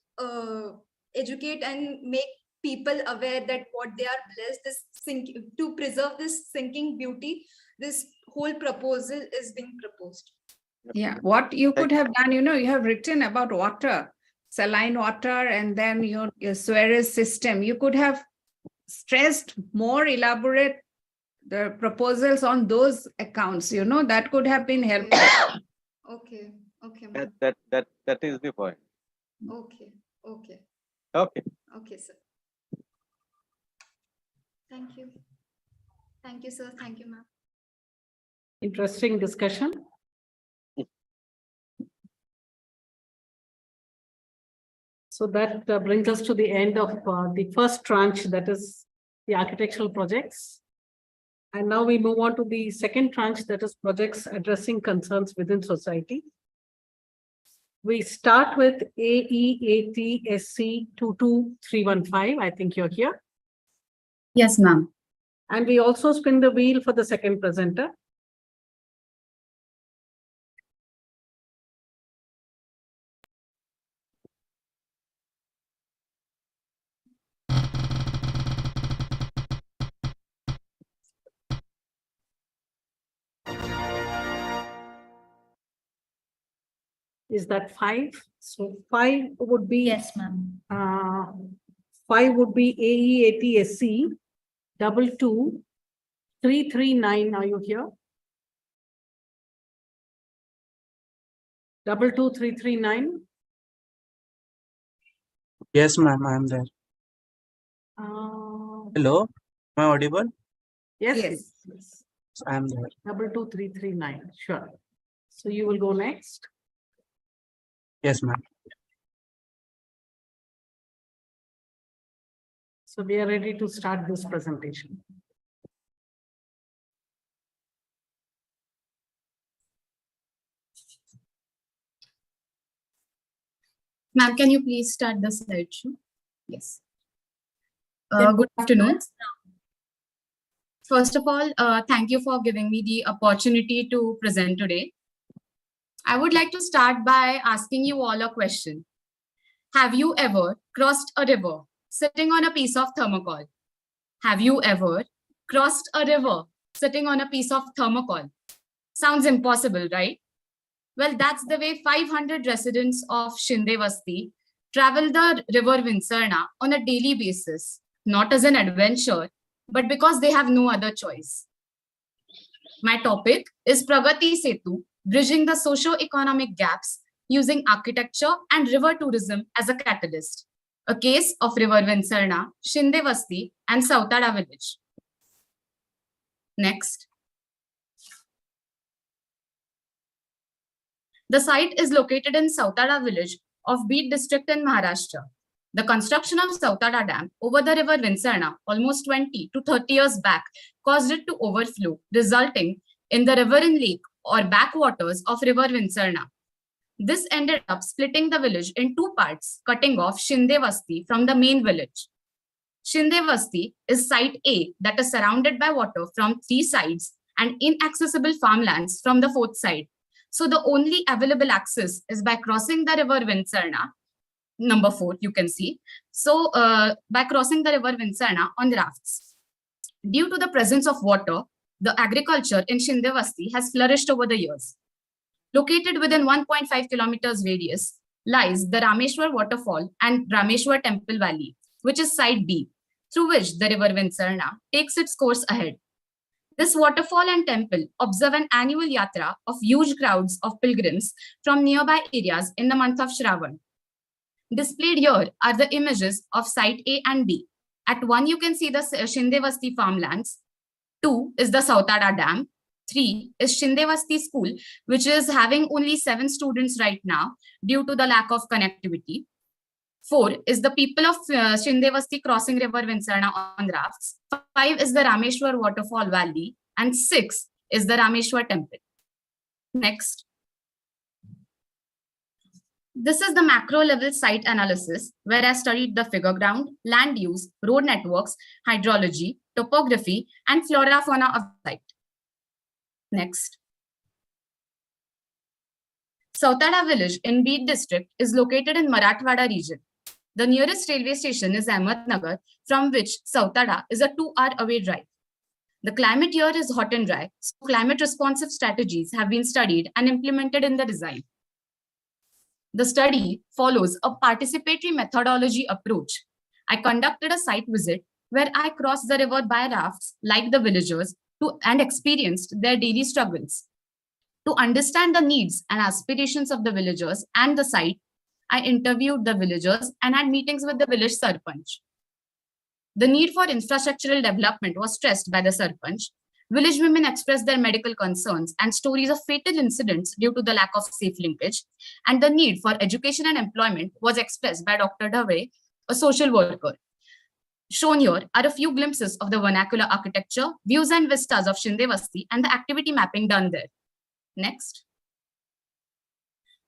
Speaker 16: and make people aware that what they are blessed, to preserve this sinking beauty, this whole proposal is being proposed.
Speaker 9: Yeah, what you could have done, you have written about water, saline water, and then your Suarez system. You could have stressed more elaborate the proposals on those accounts, that could have been helpful.
Speaker 16: Okay.
Speaker 12: That is the point.
Speaker 16: Okay.
Speaker 12: Okay,
Speaker 16: sir. Thank you, sir. Thank you, ma'am.
Speaker 1: Interesting discussion. So that brings us to the end of the first tranche, that is the architectural projects. And now we move on to the second tranche, that is projects addressing concerns within society. We start with Aeat SC 22315. I think you're here.
Speaker 17: Yes, ma'am.
Speaker 1: And we also spin the wheel for the second presenter. Is that 5? So 5 would be,
Speaker 8: yes, ma'am.
Speaker 1: 5 would be Aeat SC 22339. Are you here? 22339.
Speaker 18: Yes, ma'am, I am there. Hello, am I audible?
Speaker 1: Yes.
Speaker 18: I am there.
Speaker 1: 22339. Sure. So you will go next.
Speaker 18: Yes, ma'am.
Speaker 1: So we are ready to start this presentation.
Speaker 17: Ma'am, can you please start the slideshow? Yes. Good afternoon. First of all, thank you for giving me the opportunity to present today. I would like to start by asking you all a question. Have you ever crossed a river sitting on a piece of thermocol? Have you ever crossed a river sitting on a piece of thermocol? Sounds impossible, right? Well, that's the way 500 residents of Shinde Vasti travel the river Vinsarna on a daily basis, not as an adventure, but because they have no other choice. My topic is Pragati Setu, bridging the socio-economic gaps using architecture and river tourism as a catalyst. A case of river Vinsarna, Shinde Vasti, and Sautada village. Next. The site is located in Sautada village of Aeat district in Maharashtra. The construction of Sautada Dam over the river Vinsarna almost 20 to 30 years back caused it to overflow, resulting in the riverine lake or backwaters of river Vinsarna. This ended up splitting the village in two parts, cutting off Shinde Vasti from the main village. Shinde Vasti is site A that is surrounded by water from 3 sides and inaccessible farmlands from the 4th side. So the only available access is by crossing the river Vinsarna, number 4, you can see. So by crossing the river Vinsarna on rafts. Due to the presence of water, the agriculture in Shindevasti has flourished over the years. Located within 1.5 kilometers radius lies the Rameshwar waterfall and Rameshwar temple valley, which is side B, through which the river Vinsarna takes its course ahead. This waterfall and temple observe an annual yatra of huge crowds of pilgrims from nearby areas in the month of Shravan. Displayed here are the images of site A and B. At 1, you can see the Shindevasti farmlands. 2 is the Sautada Dam. 3 is Shindevasti School, which is having only 7 students right now due to the lack of connectivity. 4 is the people of Shindevasti crossing river Vinsarna on rafts. 5 is the Rameshwar waterfall valley. And 6 is the Rameshwar temple. Next. This is the macro level site analysis, where I studied the figure ground, land use, road networks, hydrology, topography, and flora fauna of the site. Next. Sautada village in Beed district is located in Marathwada region. The nearest railway station is Ahmednagar, from which Sautada is a 2-hour away drive. The climate here is hot and dry, so climate responsive strategies have been studied and implemented in the design. The study follows a participatory methodology approach. I conducted a site visit where I crossed the river by rafts like the villagers and experienced their daily struggles. To understand the needs and aspirations of the villagers and the site, I interviewed the villagers and had meetings with the village Sarpanch. The need for infrastructural development was stressed by the Sarpanch. Village women expressed their medical concerns and stories of fatal incidents due to the lack of safe linkage, and the need for education and employment was expressed by Dr. Dhave, a social worker. Shown here are a few glimpses of the vernacular architecture, views and vistas of Shindevasti, and the activity mapping done there. Next.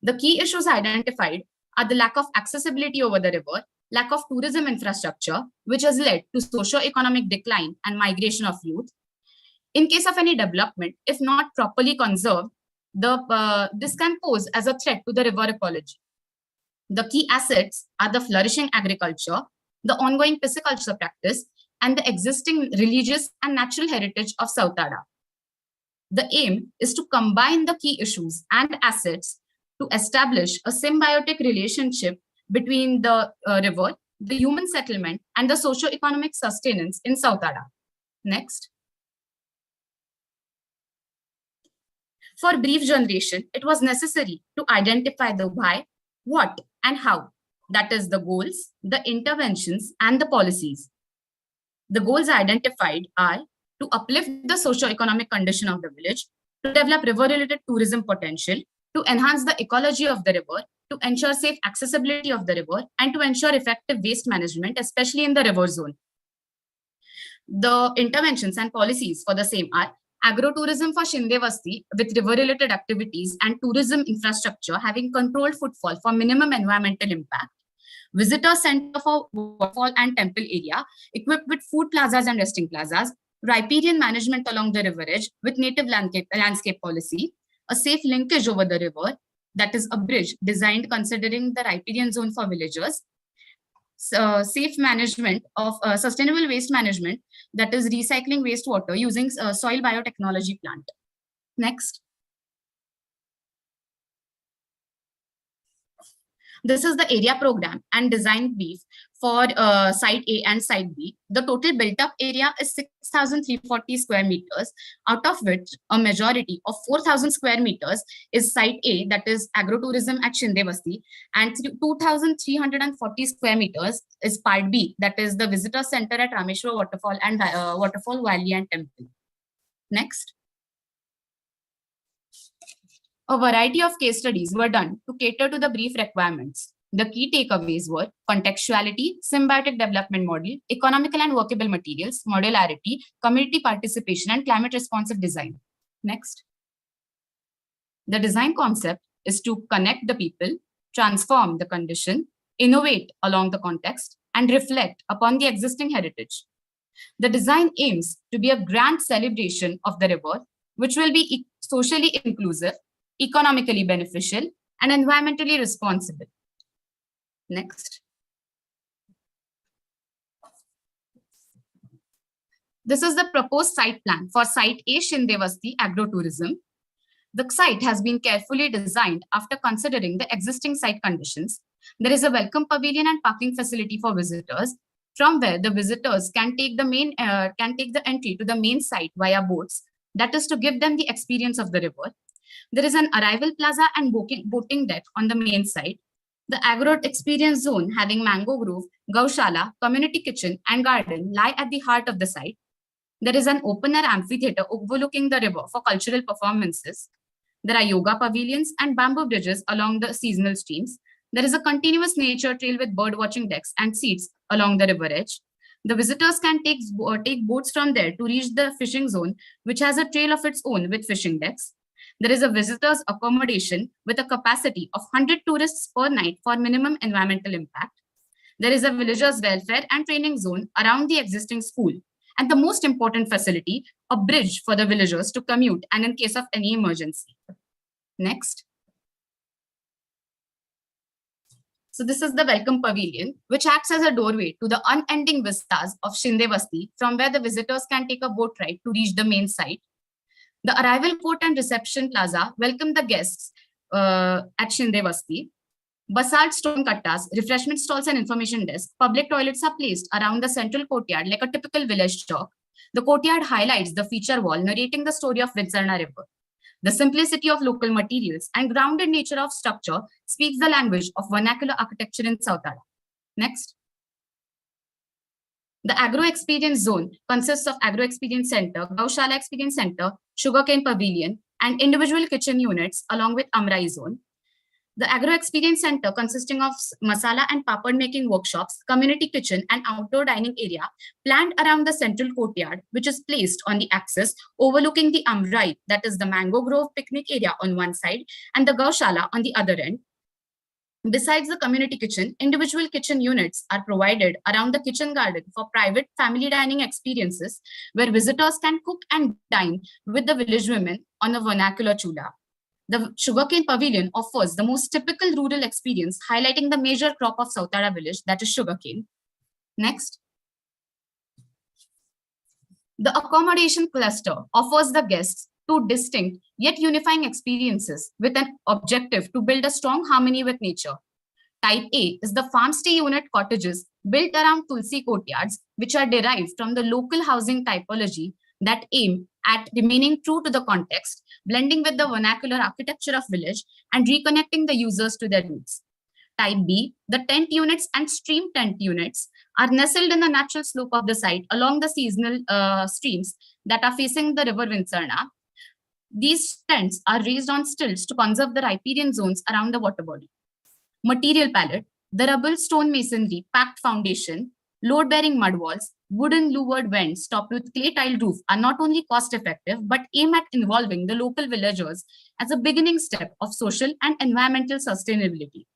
Speaker 17: The key issues identified are the lack of accessibility over the river, lack of tourism infrastructure, which has led to socio-economic decline and migration of youth. In case of any development, if not properly conserved, this can pose as a threat to the river ecology. The key assets are the flourishing agriculture, the ongoing pisciculture practice, and the existing religious and natural heritage of Sautada. The aim is to combine the key issues and assets to establish a symbiotic relationship between the river, the human settlement, and the socio-economic sustenance in Sautada. Next. For brief generation, it was necessary to identify the why, what, and how. That is the goals, the interventions, and the policies. The goals identified are to uplift the socio-economic condition of the village, to develop river-related tourism potential, to enhance the ecology of the river, to ensure safe accessibility of the river, and to ensure effective waste management, especially in the river zone. The interventions and policies for the same are agrotourism for Shindevasti with river-related activities and tourism infrastructure having controlled footfall for minimum environmental impact. Visitor center for waterfall and temple area equipped with food plazas and resting plazas. Riparian management along the river edge with native landscape policy. A safe linkage over the river, that is a bridge designed considering the riparian zone for villagers. Safe management of sustainable waste management, that is recycling wastewater using soil biotechnology plant. Next. This is the area program and design brief for site A and site B. The total built up area is 6,340 square meters, out of which a majority of 4,000 square meters is site A, that is agrotourism at Shindevasti, and 2,340 square meters is part B, that is the visitor center at Rameshwar waterfall and waterfall valley and temple. Next. A variety of case studies were done to cater to the brief requirements. The key takeaways were contextuality, symbiotic development model, economical and workable materials, modularity, community participation, and climate responsive design. Next. The design concept is to connect the people, transform the condition, innovate along the context, and reflect upon the existing heritage. The design aims to be a grand celebration of the river, which will be socially inclusive, economically beneficial, and environmentally responsible. Next. This is the proposed site plan for Site A Shindevasti Agro-Tourism. The site has been carefully designed after considering the existing site conditions. There is a welcome pavilion and parking facility for visitors, from where the visitors can take the entry to the main site via boats. That is to give them the experience of the river. There is an arrival plaza and boating deck on the main site. The agro experience zone having mango grove, gaushala, community kitchen, and garden lie at the heart of the site. There is an open-air amphitheater overlooking the river for cultural performances. There are yoga pavilions and bamboo bridges along the seasonal streams. There is a continuous nature trail with bird watching decks and seats along the river edge. The visitors can take boats from there to reach the fishing zone, which has a trail of its own with fishing decks. There is a visitors accommodation with a capacity of 100 tourists per night for minimum environmental impact. There is a villagers welfare and training zone around the existing school. And the most important facility, a bridge for the villagers to commute and in case of any emergency. Next. So this is the welcome pavilion, which acts as a doorway to the unending vistas of Shindevasti, from where the visitors can take a boat ride to reach the main site. The arrival court and reception plaza welcome the guests at Shindevasti. Basalt stone kattas, refreshment stalls and information desk, public toilets are placed around the central courtyard like a typical village chalk. The courtyard highlights the feature wall narrating the story of Vinsarna River. The simplicity of local materials and grounded nature of structure speaks the language of vernacular architecture in Sautara. Next. The Agro Experience Zone consists of Agro Experience Center, Gaushala Experience Center, Sugarcane Pavilion, and individual kitchen units along with Amrai Zone. The Agro Experience Center consisting of masala and papad making workshops, community kitchen, and outdoor dining area planned around the central courtyard, which is placed on the axis overlooking the Amrai, that is the Mango Grove picnic area on one side, and the Gaushala on the other end. Besides the community kitchen, individual kitchen units are provided around the kitchen garden for private family dining experiences where visitors can cook and dine with the village women on a vernacular chula. The Sugarcane Pavilion offers the most typical rural experience, highlighting the major crop of Sautara village, that is sugarcane. Next. The accommodation cluster offers the guests two distinct yet unifying experiences with an objective to build a strong harmony with nature. Type A is the farm stay unit cottages built around Tulsi courtyards, which are derived from the local housing typology that aim at remaining true to the context, blending with the vernacular architecture of village and reconnecting the users to their roots. Type B, the tent units and stream tent units are nestled in the natural slope of the site along the seasonal streams that are facing the river Vinsarna. These tents are raised on stilts to conserve the riparian zones around the water body. Material palette, the rubble stone masonry packed foundation, load-bearing mud walls, wooden louvered vents topped with clay tile roof are not only cost-effective but aim at involving the local villagers as a beginning step of social and environmental sustainability.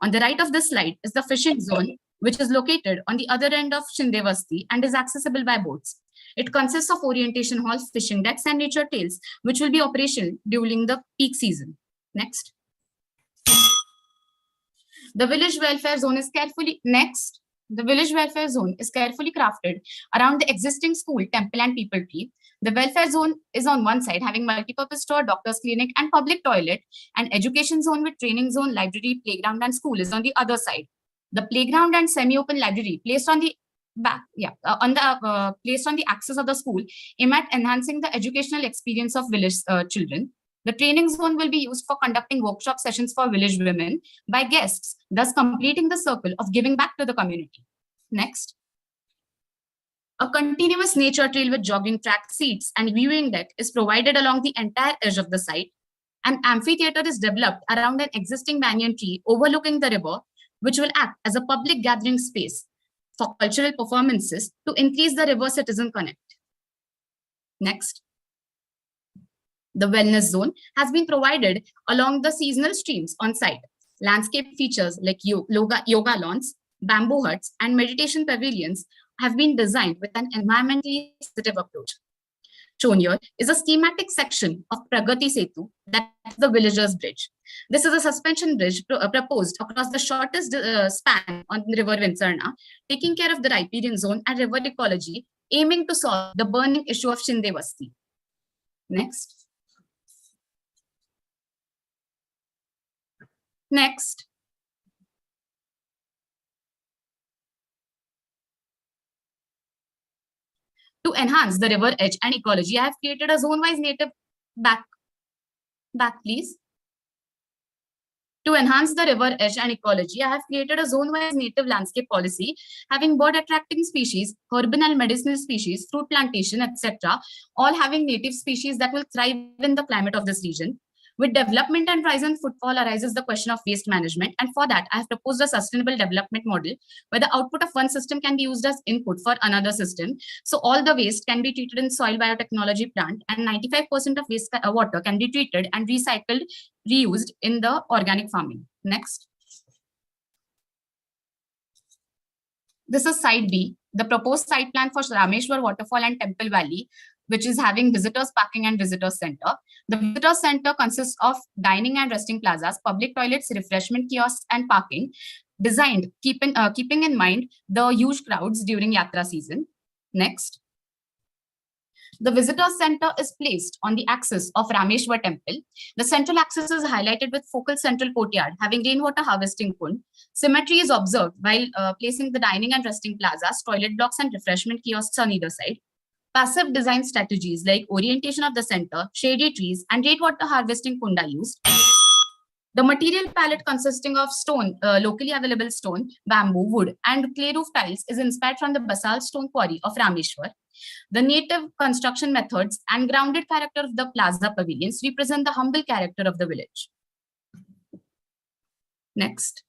Speaker 17: On the right of the slide is the fishing zone, which is located on the other end of Shindevasti and is accessible by boats. It consists of orientation halls, fishing decks, and nature trails, which will be operational during the peak season. Next. The village welfare zone is carefully crafted around the existing school, temple, and people tree. The welfare zone is on one side, having multi-purpose store, doctor's clinic, and public toilet. And education zone with training zone, library, playground, and school is on the other side. The playground and semi-open library placed on the placed on the axis of the school aim at enhancing the educational experience of village children. The training zone will be used for conducting workshop sessions for village women by guests, thus completing the circle of giving back to the community. Next. A continuous nature trail with jogging track, seats, and viewing deck is provided along the entire edge of the site. An amphitheater is developed around an existing banyan tree overlooking the river, which will act as a public gathering space for cultural performances to increase the river citizen connect. Next. The wellness zone has been provided along the seasonal streams on site. Landscape features like yoga lawns, bamboo huts, and meditation pavilions have been designed with an environmentally sensitive approach. Shown here is a schematic section of Pragati Setu, that is the villagers' bridge. This is a suspension bridge proposed across the shortest span on the river Vinsarna, taking care of the riparian zone and river ecology aiming to solve the burning issue of Shinde Basti. Next. Next. To enhance the river edge and ecology, I have created a zone-wise native back please. To enhance the river edge and ecology, I have created a zone-wise native landscape policy having bird-attracting species, herbal and medicinal species, fruit plantation, etc., all having native species that will thrive in the climate of this region. With development and rise in footfall arises the question of waste management, and for that, I have proposed a sustainable development model where the output of one system can be used as input for another system. So all the waste can be treated in soil biotechnology plant, and 95% of waste water can be treated and recycled, reused in the organic farming. Next. This is site B, the proposed site plan for Rameshwar Waterfall and Temple Valley, which is having visitors parking and visitors center. The visitors center consists of dining and resting plazas, public toilets, refreshment kiosks, and parking, designed keeping in mind the huge crowds during Yatra season. Next. The visitors center is placed on the axis of Rameshwar temple. The central axis is highlighted with focal central courtyard having rainwater harvesting pond. Symmetry is observed while placing the dining and resting plazas, toilet blocks, and refreshment kiosks on either side. Passive design strategies like orientation of the center, shady trees, and rainwater harvesting pond are used. The material palette consisting of stone, locally available stone, bamboo, wood, and clay roof tiles is inspired from the basalt stone quarry of Rameshwar. The native construction methods and grounded character of the plaza pavilions represent the humble character of the village. Next.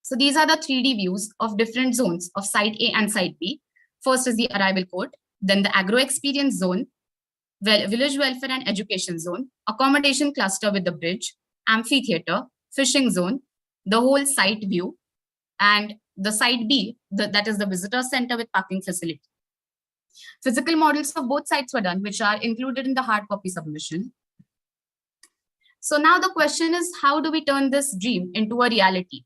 Speaker 17: So these are the 3D views of different zones of Site A and Site B. First is the arrival court, then the agro experience zone, village welfare and education zone, accommodation cluster with the bridge, amphitheater, fishing zone, the whole site view, and the Site B, that is the visitor center with parking facility. Physical models of both sites were done, which are included in the hard copy submission. So now the question is, how do we turn this dream into a reality?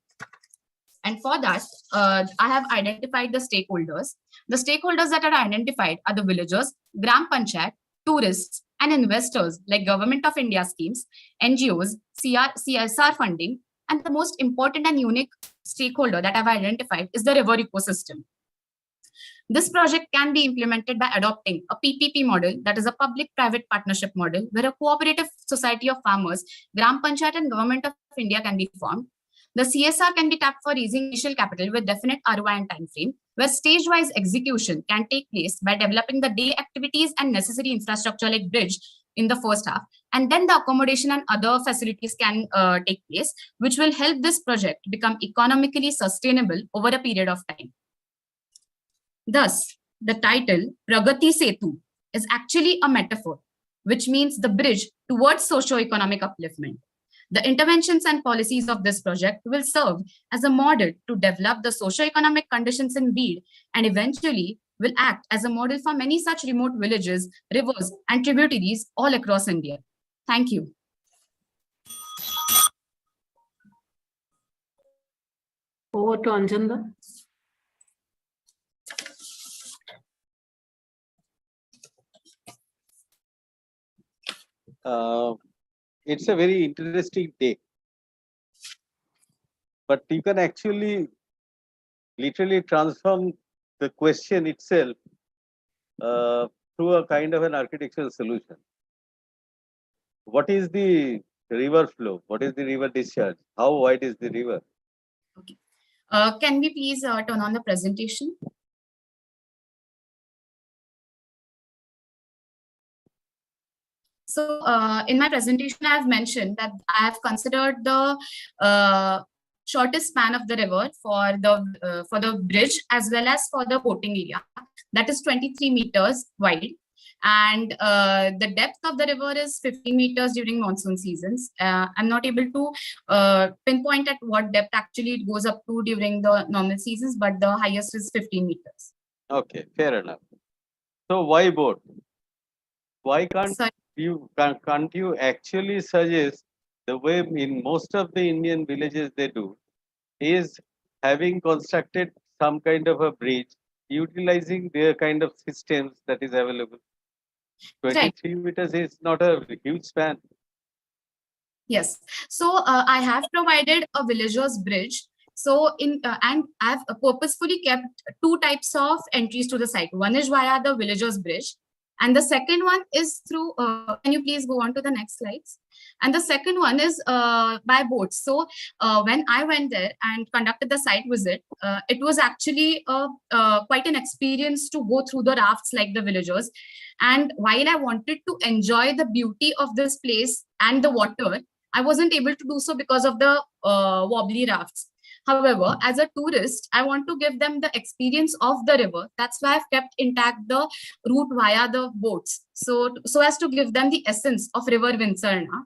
Speaker 17: And for that, I have identified the stakeholders. The stakeholders that are identified are the villagers, Gram Panchayat, tourists, and investors like Government of India schemes, NGOs, CSR funding, and the most important and unique stakeholder that I've identified is the river ecosystem. This project can be implemented by adopting a PPP model, that is a public-private partnership model, where a cooperative society of farmers, Gram Panchayat and Government of India can be formed. The CSR can be tapped for raising initial capital with definite ROI and time frame, where stage-wise execution can take place by developing the day activities and necessary infrastructure like bridge in the first half, and then the accommodation and other facilities can take place, which will help this project become economically sustainable over a period of time. Thus, the title Pragati Setu is actually a metaphor, which means the bridge towards socio-economic upliftment. The interventions and policies of this project will serve as a model to develop the socio-economic conditions in Bid, and eventually will act as a model for many such remote villages, rivers, and tributaries all across India. Thank you.
Speaker 1: Over to Anjanda.
Speaker 12: It's a very interesting day, but you can actually literally transform the question itself through a kind of an architectural solution. What is the river flow? What is the river discharge? How wide is the river?
Speaker 17: Okay. Can we please turn on the presentation? So in my presentation, I have mentioned that I have considered the shortest span of the river for the bridge as well as for the boating area. That is 23 meters wide. And the depth of the river is 15 meters during monsoon seasons. I'm not able to pinpoint at what depth actually it goes up to during the normal seasons, but the highest is 15 meters.
Speaker 12: Okay, fair enough. So why boat? Why can't you actually suggest the way in most of the Indian villages they do is having constructed some kind of a bridge utilizing their kind of systems that is available.
Speaker 17: Right.
Speaker 12: 23 meters is not a huge span.
Speaker 17: Yes. So I have provided a villager's bridge. So and I've purposefully kept two types of entries to the site. One is via the villager's bridge, and the second one is through. Can you please go on to the next slides? And the second one is by boats. So when I went there and conducted the site visit, it was actually quite an experience to go through the rafts like the villagers. And while I wanted to enjoy the beauty of this place and the water, I wasn't able to do so because of the wobbly rafts. However, as a tourist, I want to give them the experience of the river. That's why I've kept intact the route via the boats. So as to give them the essence of River Vinsarna,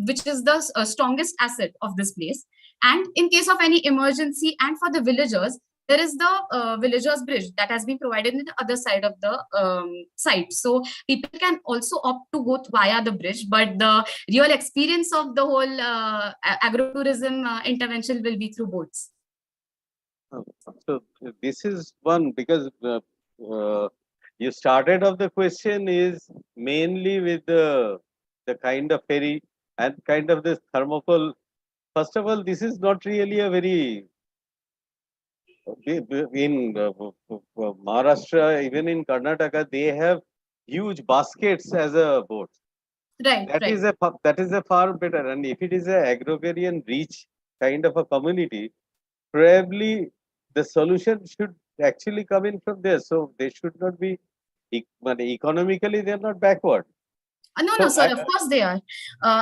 Speaker 17: which is the strongest asset of this place. And in case of any emergency and for the villagers, there is the villagers bridge that has been provided in the other side of the site. So people can also opt to go via the bridge, but the real experience of the whole agrotourism intervention will be through boats.
Speaker 12: So this is one, because you started off the question is mainly with the kind of ferry and kind of this thermocol. First of all, this is not really a very in Maharashtra, even in Karnataka, they have huge baskets as a boat.
Speaker 17: Right.
Speaker 12: That is a far better. And if it is a agrarian rich kind of a community, probably the solution should actually come in from there. So they should not be, but economically they are not backward.
Speaker 17: No, sir, of course they are.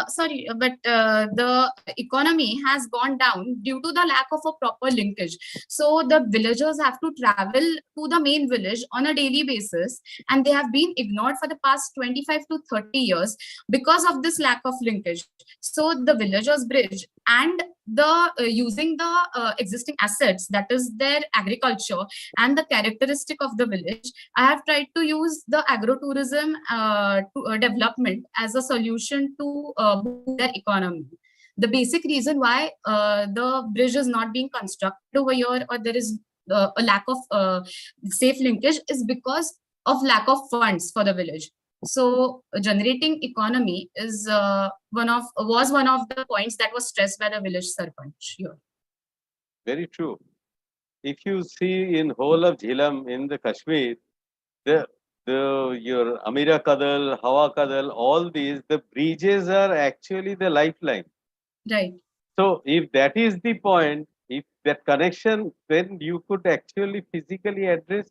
Speaker 17: Sorry, but the economy has gone down due to the lack of a proper linkage. So the villagers have to travel to the main village on a daily basis, and they have been ignored for the past 25 to 30 years because of this lack of linkage. So the villagers bridge and the using the existing assets, that is their agriculture and the characteristic of the village, I have tried to use the agrotourism development as a solution to boost their economy. The basic reason why the bridge is not being constructed over here, or there is a lack of safe linkage, is because of lack of funds for the village. So generating economy is one of the points that was stressed by the village sarpanch here.
Speaker 12: Very true. If you see in whole of Jhelum in the Kashmir, your Amira Kadal, Hawa Kadal, all these, the bridges are actually the lifeline.
Speaker 17: Right.
Speaker 12: So if that is the point, if that connection, then you could actually physically address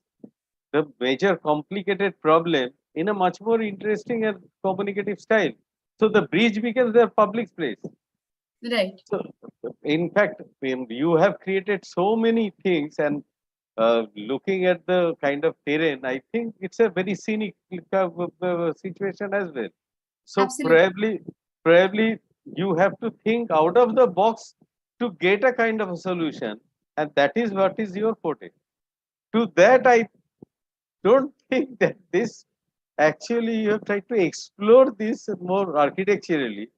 Speaker 12: the major complicated problem in a much more interesting and communicative style. So the bridge becomes their public place.
Speaker 17: Right.
Speaker 12: So in fact, you have created so many things, and looking at the kind of terrain, I think it's a very scenic situation as well. So
Speaker 17: Absolutely.
Speaker 12: probably you have to think out of the box to get a kind of a solution, and that is what is your forte. To that, I don't think that this actually you have tried to explore this more architecturally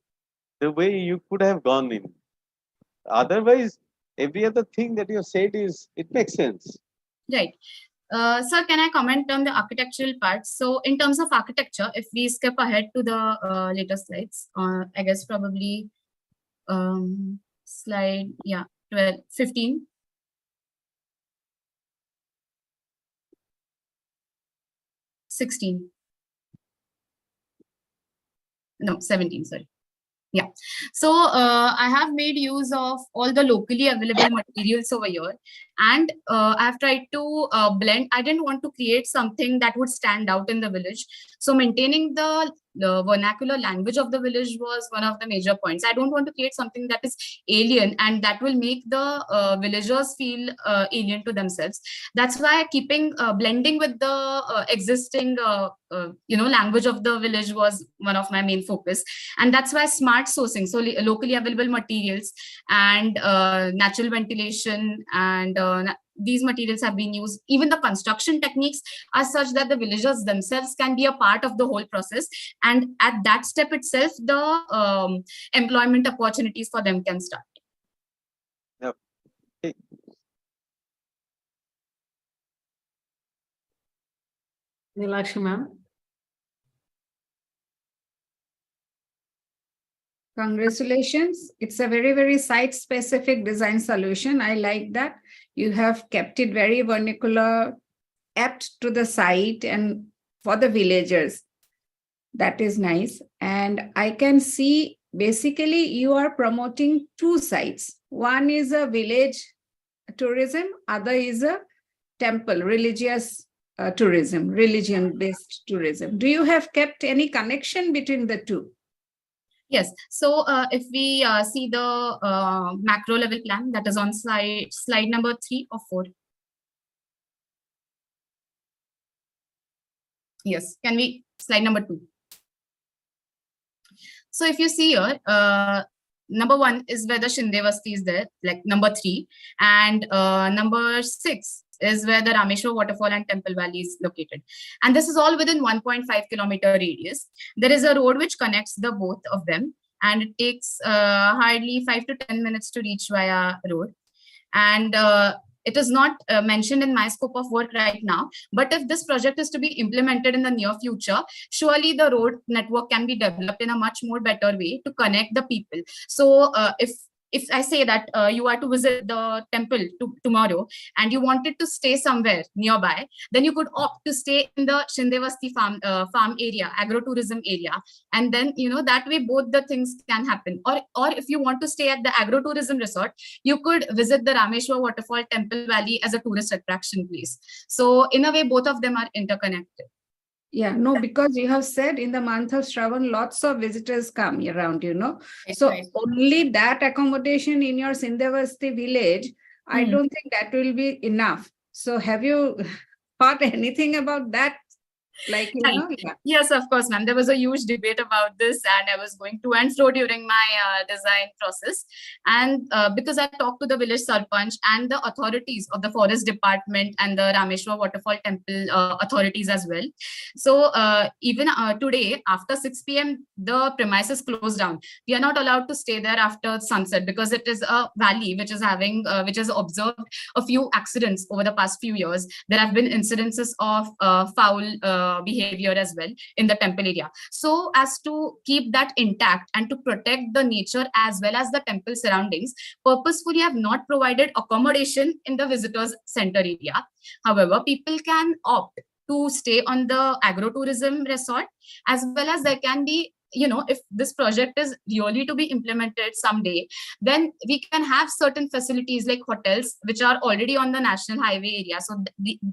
Speaker 12: the way you could have gone in. Otherwise, every other thing that you have said it makes sense.
Speaker 17: Right. Sir, can I comment on the architectural part? So in terms of architecture, if we skip ahead to the later slides, I guess probably slide, 15. No, 17, sorry. Yeah. So I have made use of all the locally available materials over here, and I've tried to blend. I didn't want to create something that would stand out in the village. So maintaining the vernacular language of the village was one of the major points. I don't want to create something that is alien and that will make the villagers feel alien to themselves. That's why blending with the existing language of the village was one of my main focus. And that's why smart sourcing, so locally available materials and natural ventilation and these materials have been used. Even the construction techniques are such that the villagers themselves can be a part of the whole process. And at that step itself, the employment opportunities for them can start.
Speaker 12: Yep.
Speaker 1: Nilakshi ma'am.
Speaker 9: Congratulations. It's a very, very site-specific design solution. I like that. You have kept it very vernacular, apt to the site and for the villagers. That is nice. And I can see basically you are promoting two sites. One is a village tourism, other is a temple, religious tourism, religion-based tourism. Do you have kept any connection between the two?
Speaker 17: Yes. So if we see the macro level plan that is on slide number 3 or 4. Yes. Can we slide number 2? So if you see here, number 1 is where the Shindevasti is there, like number 3, and number 6 is where the Rameshwar waterfall and Temple Valley is located. And this is all within 1.5 kilometer radius. There is a road which connects the both of them, and it takes hardly 5 to 10 minutes to reach via road. And it is not mentioned in my scope of work right now, but if this project is to be implemented in the near future, surely the road network can be developed in a much more better way to connect the people. So if I say that you are to visit the temple tomorrow and you wanted to stay somewhere nearby, then you could opt to stay in the Shindevasti farm area, agro-tourism area. And then, that way both the things can happen. Or if you want to stay at the agro-tourism resort, you could visit the Rameshwar waterfall, Temple Valley as a tourist attraction place. So in a way, both of them are interconnected.
Speaker 9: Yeah, no, because you have said in the month of Shravan, lots of visitors come around, So only that accommodation in your Shindevasti village, I don't think that will be enough. So have you thought anything about that? Like,
Speaker 17: Yes, of course, ma'am. There was a huge debate about this, and I was going to and fro during my design process. And because I talked to the village sarpanch and the authorities of the forest department and the Rameshwar waterfall temple authorities as well. So even today, after 6 p.m., the premises closed down. We are not allowed to stay there after sunset because it is a valley which is having, which has observed a few accidents over the past few years. There have been incidences of foul behavior as well in the temple area. So as to keep that intact and to protect the nature as well as the temple surroundings, purposefully have not provided accommodation in the visitors center area. However, people can opt to stay on the agro-tourism resort, as well as there can be, if this project is really to be implemented someday, then we can have certain facilities like hotels, which are already on the national highway area. So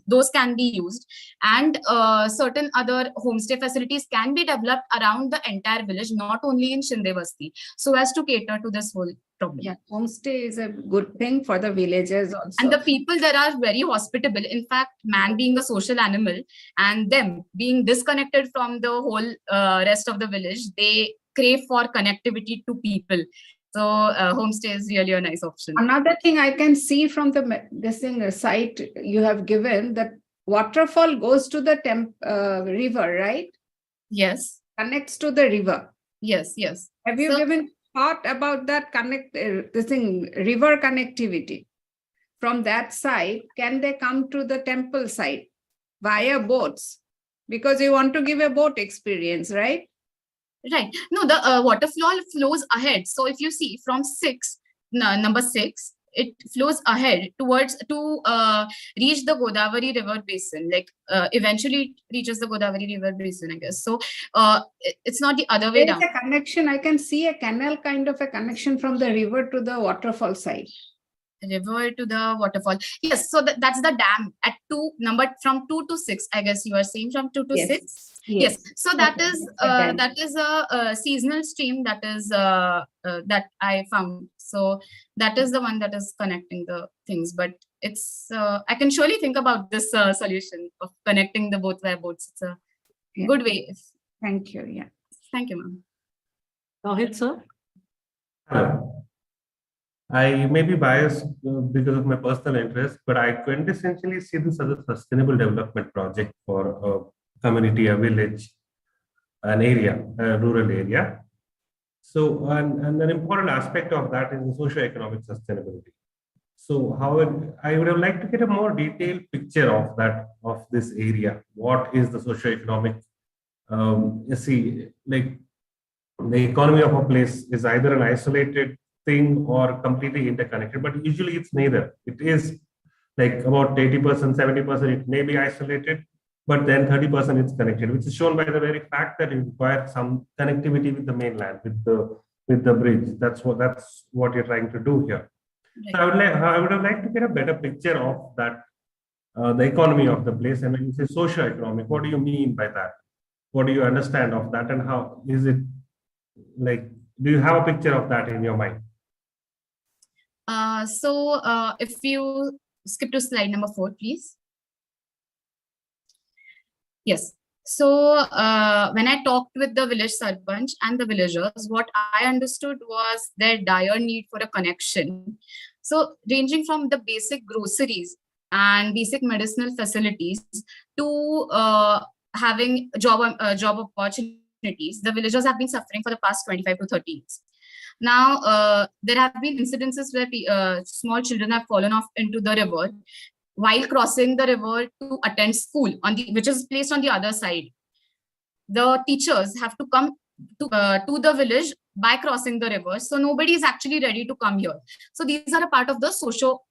Speaker 17: those can be used, and certain other homestay facilities can be developed around the entire village, not only in Shindevasti, so as to cater to this whole problem.
Speaker 9: Yeah, homestay is a good thing for the villagers also.
Speaker 17: And the people there are very hospitable. In fact, man being a social animal and them being disconnected from the whole rest of the village, they crave for connectivity to people. So homestay is really a nice option.
Speaker 9: Another thing I can see from the site you have given, that waterfall goes to the river, right?
Speaker 17: Yes.
Speaker 9: Connects to the river.
Speaker 17: Yes, yes.
Speaker 9: Have you given thought about that river connectivity? From that side, can they come to the temple side via boats? Because you want to give a boat experience, right?
Speaker 17: Right. No, the waterfall flows ahead. So if you see from number 6, it flows ahead towards to reach the Godavari river basin. Like eventually it reaches the Godavari river basin, I guess. So it's not the other way down.
Speaker 9: There's a connection. I can see a canal kind of a connection from the river to the waterfall side.
Speaker 17: River to the waterfall. Yes, so that's the dam at from 2 to 6. I guess you are saying from 2 to 6. Yes. So that is a seasonal stream that is that I found. So that is the one that is connecting the things. But it's I can surely think about this solution of connecting the both via boats. It's a good way.
Speaker 9: Thank you. Yeah.
Speaker 17: Thank you, ma'am.
Speaker 1: Go ahead, sir.
Speaker 10: I may be biased because of my personal interest, but I quintessentially see this as a sustainable development project for a community, a village, an area, a rural area. So, and an important aspect of that is the socio-economic sustainability. So I would have liked to get a more detailed picture of that, of this area. What is the socio-economic, you see, like the economy of a place is either an isolated thing or completely interconnected, but usually it's neither. It is like about 80%, 70%, it may be isolated, but then 30% it's connected, which is shown by the very fact that it requires some connectivity with the mainland, with the bridge. That's what you're trying to do here. So I would have liked to get a better picture of that, the economy of the place. And when you say socio-economic, what do you mean by that? What do you understand of that, and how is it like? Do you have a picture of that in your mind?
Speaker 17: If you skip to slide number 4, please. Yes. So when I talked with the village sarpanch and the villagers, what I understood was their dire need for a connection. So ranging from the basic groceries and basic medicinal facilities to having job opportunities, the villagers have been suffering for the past 25 to 30 years. Now, there have been incidences where small children have fallen off into the river while crossing the river to attend school, which is placed on the other side. The teachers have to come to the village by crossing the river, so nobody is actually ready to come here. So these are a part of the social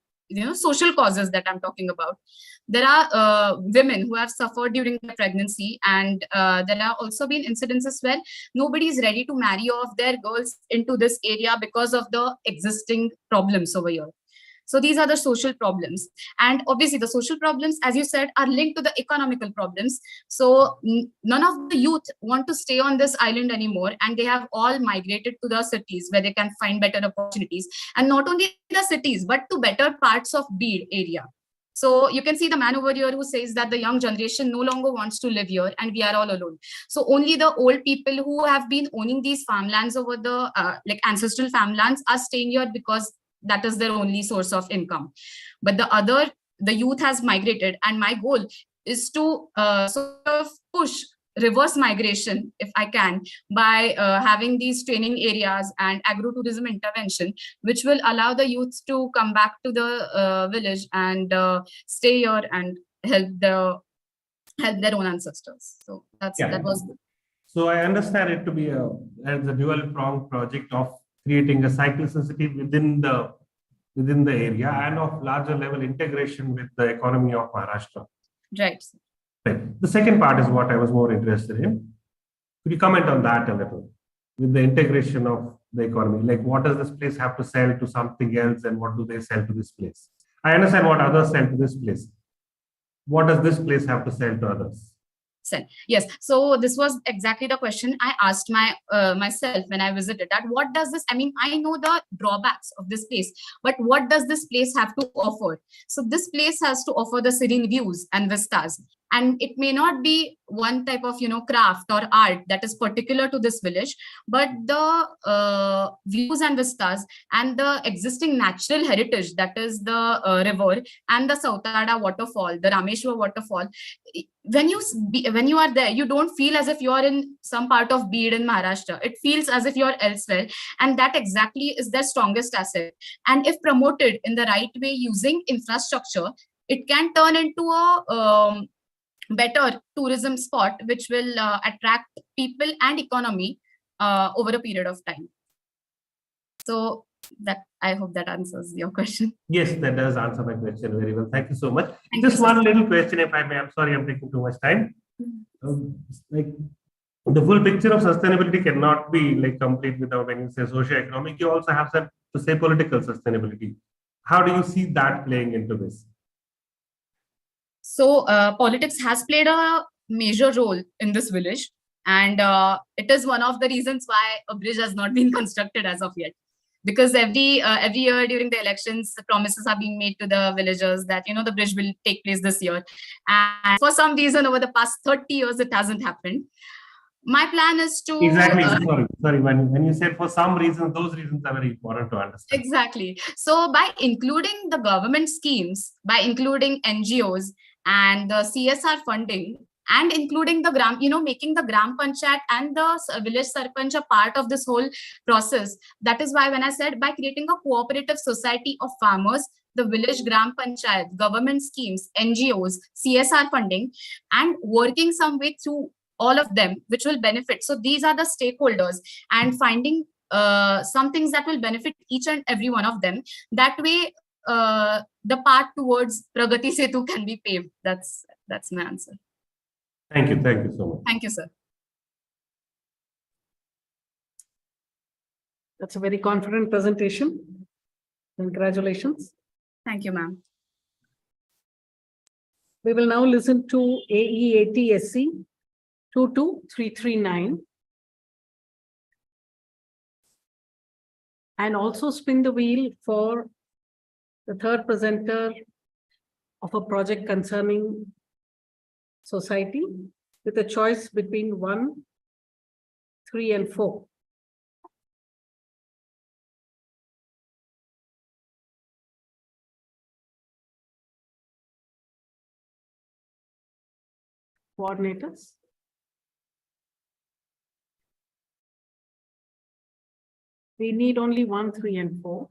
Speaker 17: causes that I'm talking about. There are women who have suffered during the pregnancy, and there have also been incidences where nobody is ready to marry off their girls into this area because of the existing problems over here. So these are the social problems. And obviously the social problems, as you said, are linked to the economical problems. So none of the youth want to stay on this island anymore, and they have all migrated to the cities where they can find better opportunities. And not only the cities, but to better parts of Beed area. So you can see the man over here who says that the young generation no longer wants to live here and we are all alone. So only the old people who have been owning these farmlands over the like ancestral farmlands are staying here because that is their only source of income. But the youth has migrated, and my goal is to sort of push reverse migration, if I can, by having these training areas and agro-tourism intervention, which will allow the youth to come back to the village and stay here and help their own ancestors. So that was good.
Speaker 10: So I understand it to be as a dual-pronged project of creating a cyclicity within the area and of larger level integration with the economy of Maharashtra.
Speaker 17: Right.
Speaker 10: Right. The second part is what I was more interested in. Could you comment on that a little? With the integration of the economy, like what does this place have to sell to something else, and what do they sell to this place? I understand what others sell to this place. What does this place have to sell to others?
Speaker 17: Yes, so this was exactly the question I asked myself when I visited. That what does this? I mean, I know the drawbacks of this place, but what does this place have to offer? So this place has to offer the serene views and vistas, and it may not be one type of craft or art that is particular to this village, but the views and vistas and the existing natural heritage, that is the river and the Sautada waterfall, the Rameshwar waterfall. When you are there, you don't feel as if you are in some part of Beed in Maharashtra. It feels as if you are elsewhere, and that exactly is their strongest asset. And if promoted in the right way using infrastructure, it can turn into a better tourism spot, which will attract people and economy over a period of time. So I hope that answers your question.
Speaker 10: Yes, that does answer my question very well. Thank you so much. Just one little question, if I may. I'm sorry, I'm taking too much time. Like the full picture of sustainability cannot be like complete without, when you say socio-economic, you also have to say political sustainability. How do you see that playing into this?
Speaker 17: So politics has played a major role in this village, and it is one of the reasons why a bridge has not been constructed as of yet. Because every year during the elections, the promises are being made to the villagers that the bridge will take place this year, and for some reason over the past 30 years it hasn't happened. My plan is to
Speaker 10: exactly. Sorry. When you said for some reason, those reasons are very important to understand.
Speaker 17: Exactly. So by including the government schemes, by including NGOs and the CSR funding, and including the gram, making the gram panchayat and the village sarpanch a part of this whole process. That is why when I said by creating a cooperative society of farmers, the village gram panchayat, government schemes, NGOs, CSR funding, and working some way through all of them, which will benefit. So these are the stakeholders, and finding some things that will benefit each and every one of them. That way, the path towards Pragati Setu can be paved. That's my answer.
Speaker 10: Thank you so much.
Speaker 17: Thank you, sir.
Speaker 1: That's a very confident presentation. Congratulations.
Speaker 17: Thank you, ma'am.
Speaker 1: We will now listen to Aeat SC 22339 and also spin the wheel for the third presenter of a project concerning society with a choice between 1, 3, and 4. Coordinators. We need only 1, 3, and 4.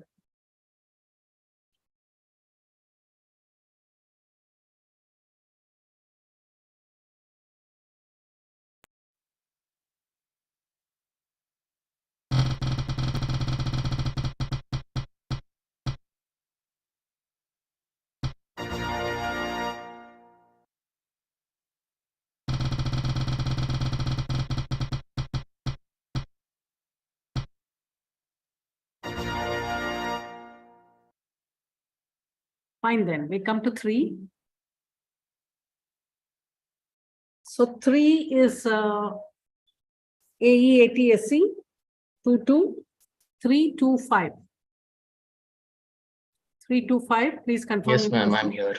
Speaker 1: Fine, then we come to 3. So 3 is AEATSC 22325. 325, please confirm.
Speaker 19: Yes, ma'am, I'm here.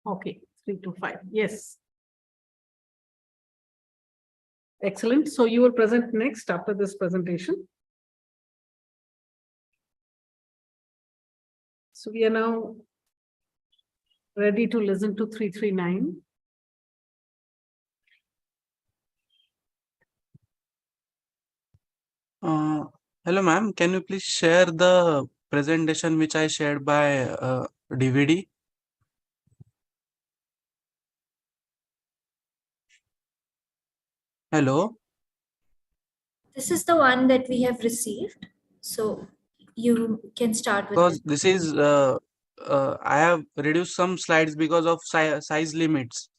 Speaker 1: Okay, 325. Yes. Excellent. So you will present next after this presentation. So we are now ready to listen to 339.
Speaker 18: Hello, ma'am. Can you please share the presentation which I shared by DVD? Hello.
Speaker 8: This is the one that we have received. So you can start with
Speaker 18: Because
Speaker 8: it.
Speaker 18: this is I have reduced some slides because of size limits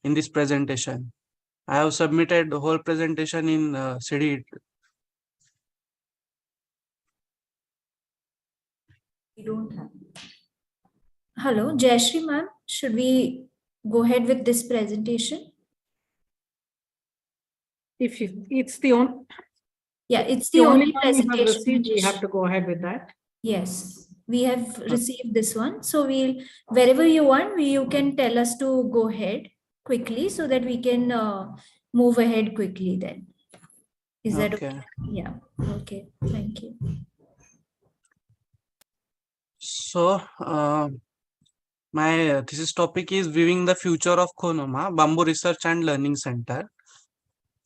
Speaker 18: in this presentation. I have submitted the whole presentation in CD.
Speaker 8: We don't have. Hello, Jayashree ma'am. Should we go ahead with this presentation?
Speaker 1: If it's the only.
Speaker 8: Yeah, it's the only
Speaker 1: one we have
Speaker 8: presentation.
Speaker 1: received, we have to go ahead with that.
Speaker 8: Yes, we have received this one. So we'll, wherever you want, you can tell us to go ahead quickly so that we can move ahead quickly then. Is that okay? Yeah, okay, thank you.
Speaker 18: So my thesis topic is Viewing the Future of Konoma, Bamboo Research and Learning Center.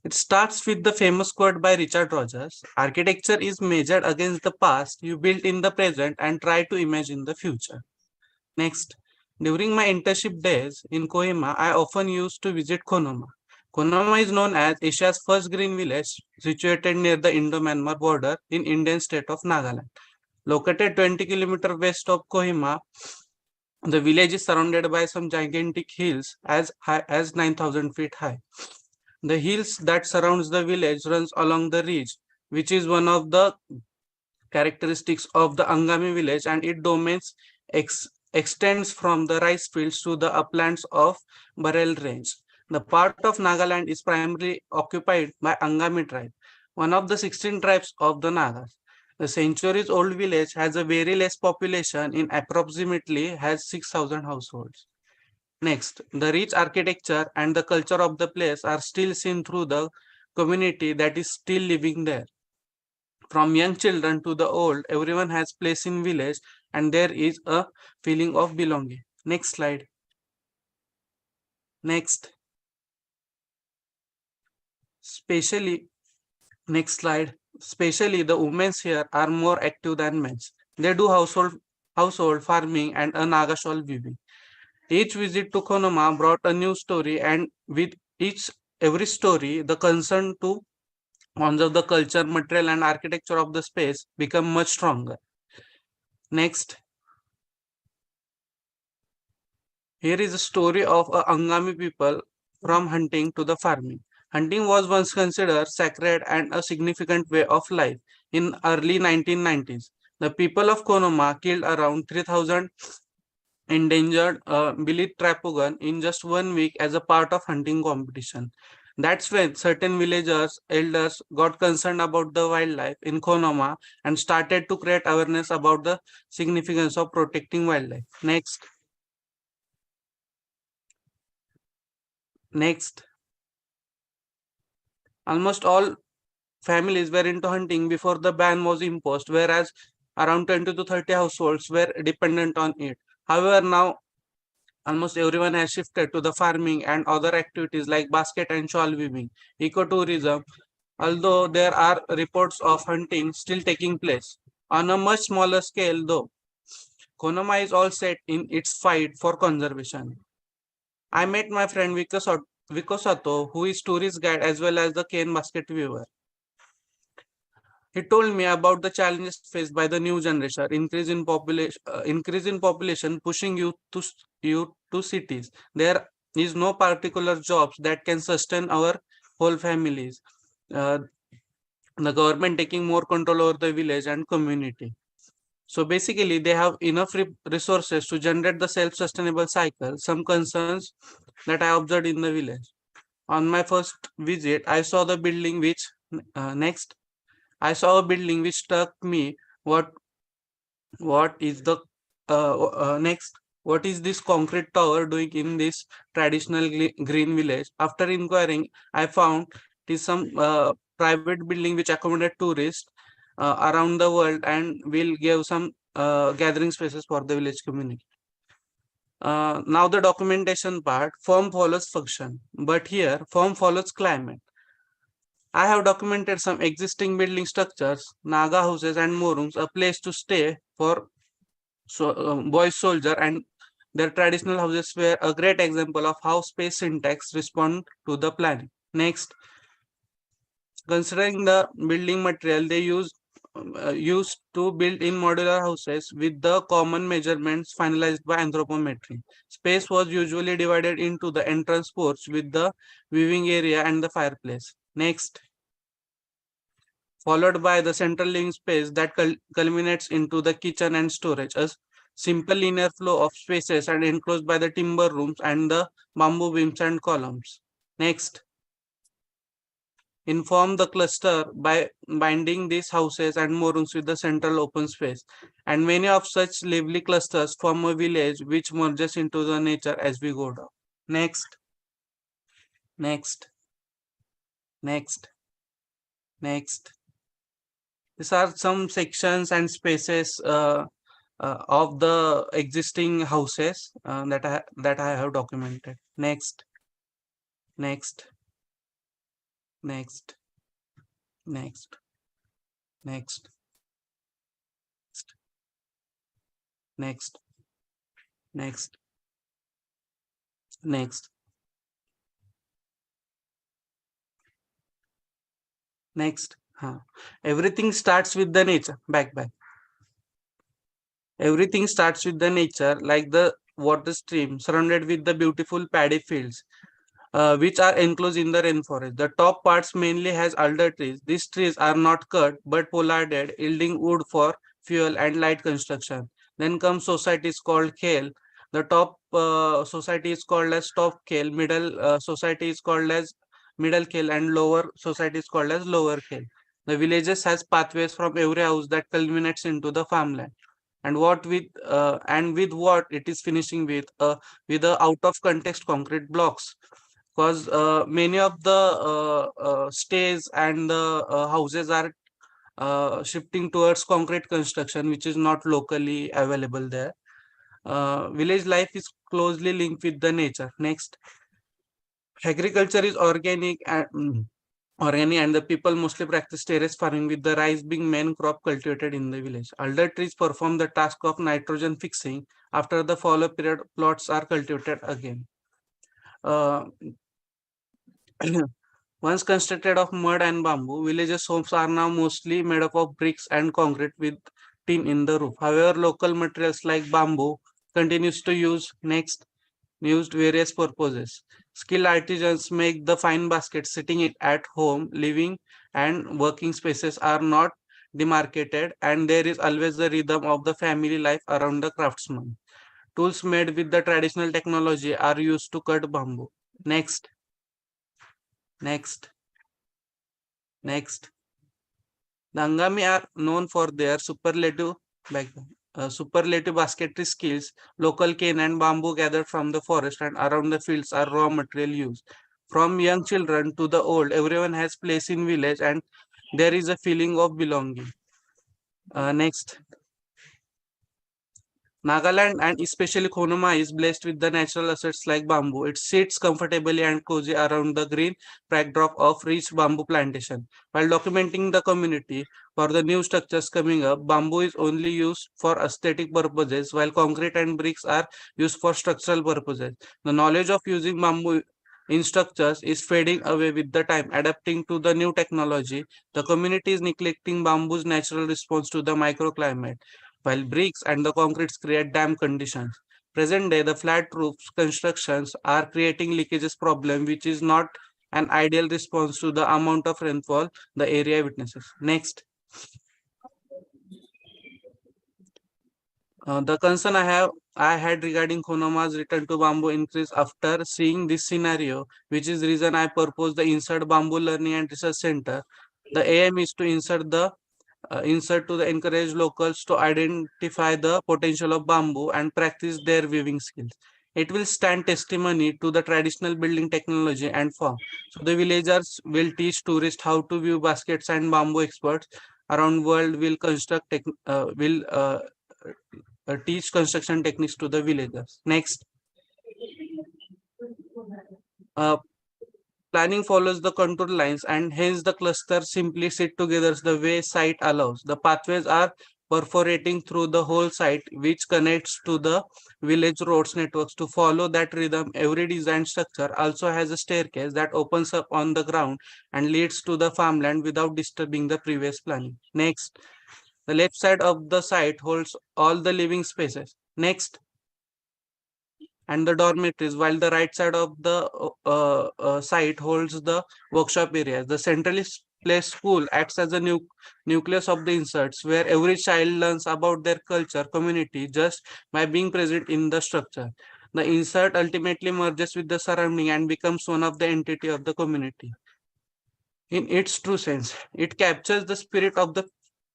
Speaker 18: It starts with the famous quote by Richard Rogers: architecture is measured against the past you built in the present and try to imagine the future. Next, during my internship days in Kohima, I often used to visit Konoma. Konoma is known as Asia's first green village, situated near the Indo-Myanmar border in Indian state of Nagaland. Located 20 kilometers west of Kohima, the village is surrounded by some gigantic hills as high as 9,000 feet high. The hills that surrounds the village runs along the ridge, which is one of the characteristics of the Angami village, and its domains extends from the rice fields to the uplands of Barel Range. The part of Nagaland is primarily occupied by Angami tribe, one of the 16 tribes of the Nagas. The centuries-old village has a very less population, in approximately has 6,000 households. Next, the rich architecture and the culture of the place are still seen through the community that is still living there. From young children to the old, everyone has place in village and there is a feeling of belonging. Next slide. Next. Especially, next slide. Especially the women here are more active than men. They do household farming and a Naga shawl weaving. Each visit to Konoma brought a new story, and with every story, the concern to conserve the culture, material, and architecture of the space become much stronger. Next, here is a story of a Angami people from hunting to the farming. Hunting was once considered sacred and a significant way of life. In early 1990s, the people of Konoma killed around 3,000 endangered Billy Trapugan in just 1 week as a part of hunting competition. That's when certain villagers, elders got concerned about the wildlife in Konoma and started to create awareness about the significance of protecting wildlife. Next, almost all families were into hunting before the ban was imposed, whereas around 20 to 30 households were dependent on it. However, now almost everyone has shifted to the farming and other activities like basket and shawl weaving, ecotourism, although there are reports of hunting still taking place. On a much smaller scale, though, Konoma is all set in its fight for conservation. I met my friend Vikosato, who is tourist guide as well as the cane basket weaver. He told me about the challenges faced by the new generation, increase in population pushing youth to cities. There is no particular jobs that can sustain our whole families. Uh, the government taking more control over the village and community. So basically, they have enough resources to generate the self-sustainable cycle. Some concerns that I observed in the village. On my first visit, I saw the building which I saw a building which struck me. What is the next? What is this concrete tower doing in this traditional green village? After inquiring, I found it is some private building which accommodate tourists around the world and will give some gathering spaces for the village community. Now the documentation part, form follows function, but here form follows climate. I have documented some existing building structures, Naga houses and morums, a place to stay for boy soldier, and their traditional houses were a great example of how space syntax respond to the planning. Next, considering the building material they used to build in modular houses with the common measurements finalized by anthropometry. Space was usually divided into the entrance porch with the viewing area and the fireplace. Next, followed by the central living space that culminates into the kitchen and storage. A simple linear flow of spaces and enclosed by the timber rooms and the bamboo beams and columns. Next, inform the cluster by binding these houses and morums with the central open space. And many of such lively clusters form a village which merges into the nature as we go down. Next. These are some sections and spaces of the existing houses that I have documented. Next. Everything starts with the nature. Back. Everything starts with the nature, like the water stream surrounded with the beautiful paddy fields, which are enclosed in the rainforest. The top parts mainly has alder trees. These trees are not cut but pollarded, yielding wood for fuel and light construction. Then comes societies called khel. The top society is called as top khel, middle society is called as middle khel, and lower society is called as lower khel. The villages has pathways from every house that culminates into the farmland. And with what it is finishing with the out of context concrete blocks, because many of the stays and the houses are shifting towards concrete construction, which is not locally available there. Village life is closely linked with the nature. Next, agriculture is organic and organic, and the people mostly practice terrace farming, with the rice being main crop cultivated in the village. Alder trees perform the task of nitrogen fixing. After the fallow period, plots are cultivated again. Once constructed of mud and bamboo, villages' homes are now mostly made up of bricks and concrete with tin in the roof. However, local materials like bamboo continues to used various purposes. Skilled artisans make the fine baskets. Sitting at home, living and working spaces are not demarcated, and there is always the rhythm of the family life around the craftsman. Tools made with the traditional technology are used to cut bamboo. Next. The Angami are known for their superlative basketry skills. Local cane and bamboo gathered from the forest and around the fields are raw material used. From young children to the old, everyone has place in village, and there is a feeling of belonging. Next. Nagaland, and especially Konoma, is blessed with the natural assets like bamboo. It sits comfortably and cozy around the green backdrop of rich bamboo plantation. While documenting the community for the new structures coming up, bamboo is only used for aesthetic purposes, while concrete and bricks are used for structural purposes. The knowledge of using bamboo in structures is fading away with the time. Adapting to the new technology, the community is neglecting bamboo's natural response to the microclimate, while bricks and the concretes create damp conditions. Present day, the flat roofs constructions are creating leakages problem, which is not an ideal response to the amount of rainfall the area witnesses. Next. The concern I had regarding Konoma's return to bamboo increased after seeing this scenario, which is reason I proposed the Insert Bamboo Learning and Research Center. The aim is to insert to the encourage locals to identify the potential of bamboo and practice their weaving skills. It will stand testimony to the traditional building technology and form. So the villagers will teach tourists how to weave baskets, and bamboo experts around world will teach construction techniques to the villagers. Next. Planning follows the contour lines, and hence the clusters simply sit together the way site allows. The pathways are perforating through the whole site, which connects to the village roads networks. To follow that rhythm, every design structure also has a staircase that opens up on the ground and leads to the farmland without disturbing the previous planning. Next. The left side of the site holds all the living spaces. Next. And the dormitories, while the right side of the site holds the workshop areas. The centrally placed school acts as a nucleus of the inserts, where every child learns about their culture, community, just by being present in the structure. The insert ultimately merges with the surrounding and becomes one of the entity of the community. In its true sense, it captures the spirit of the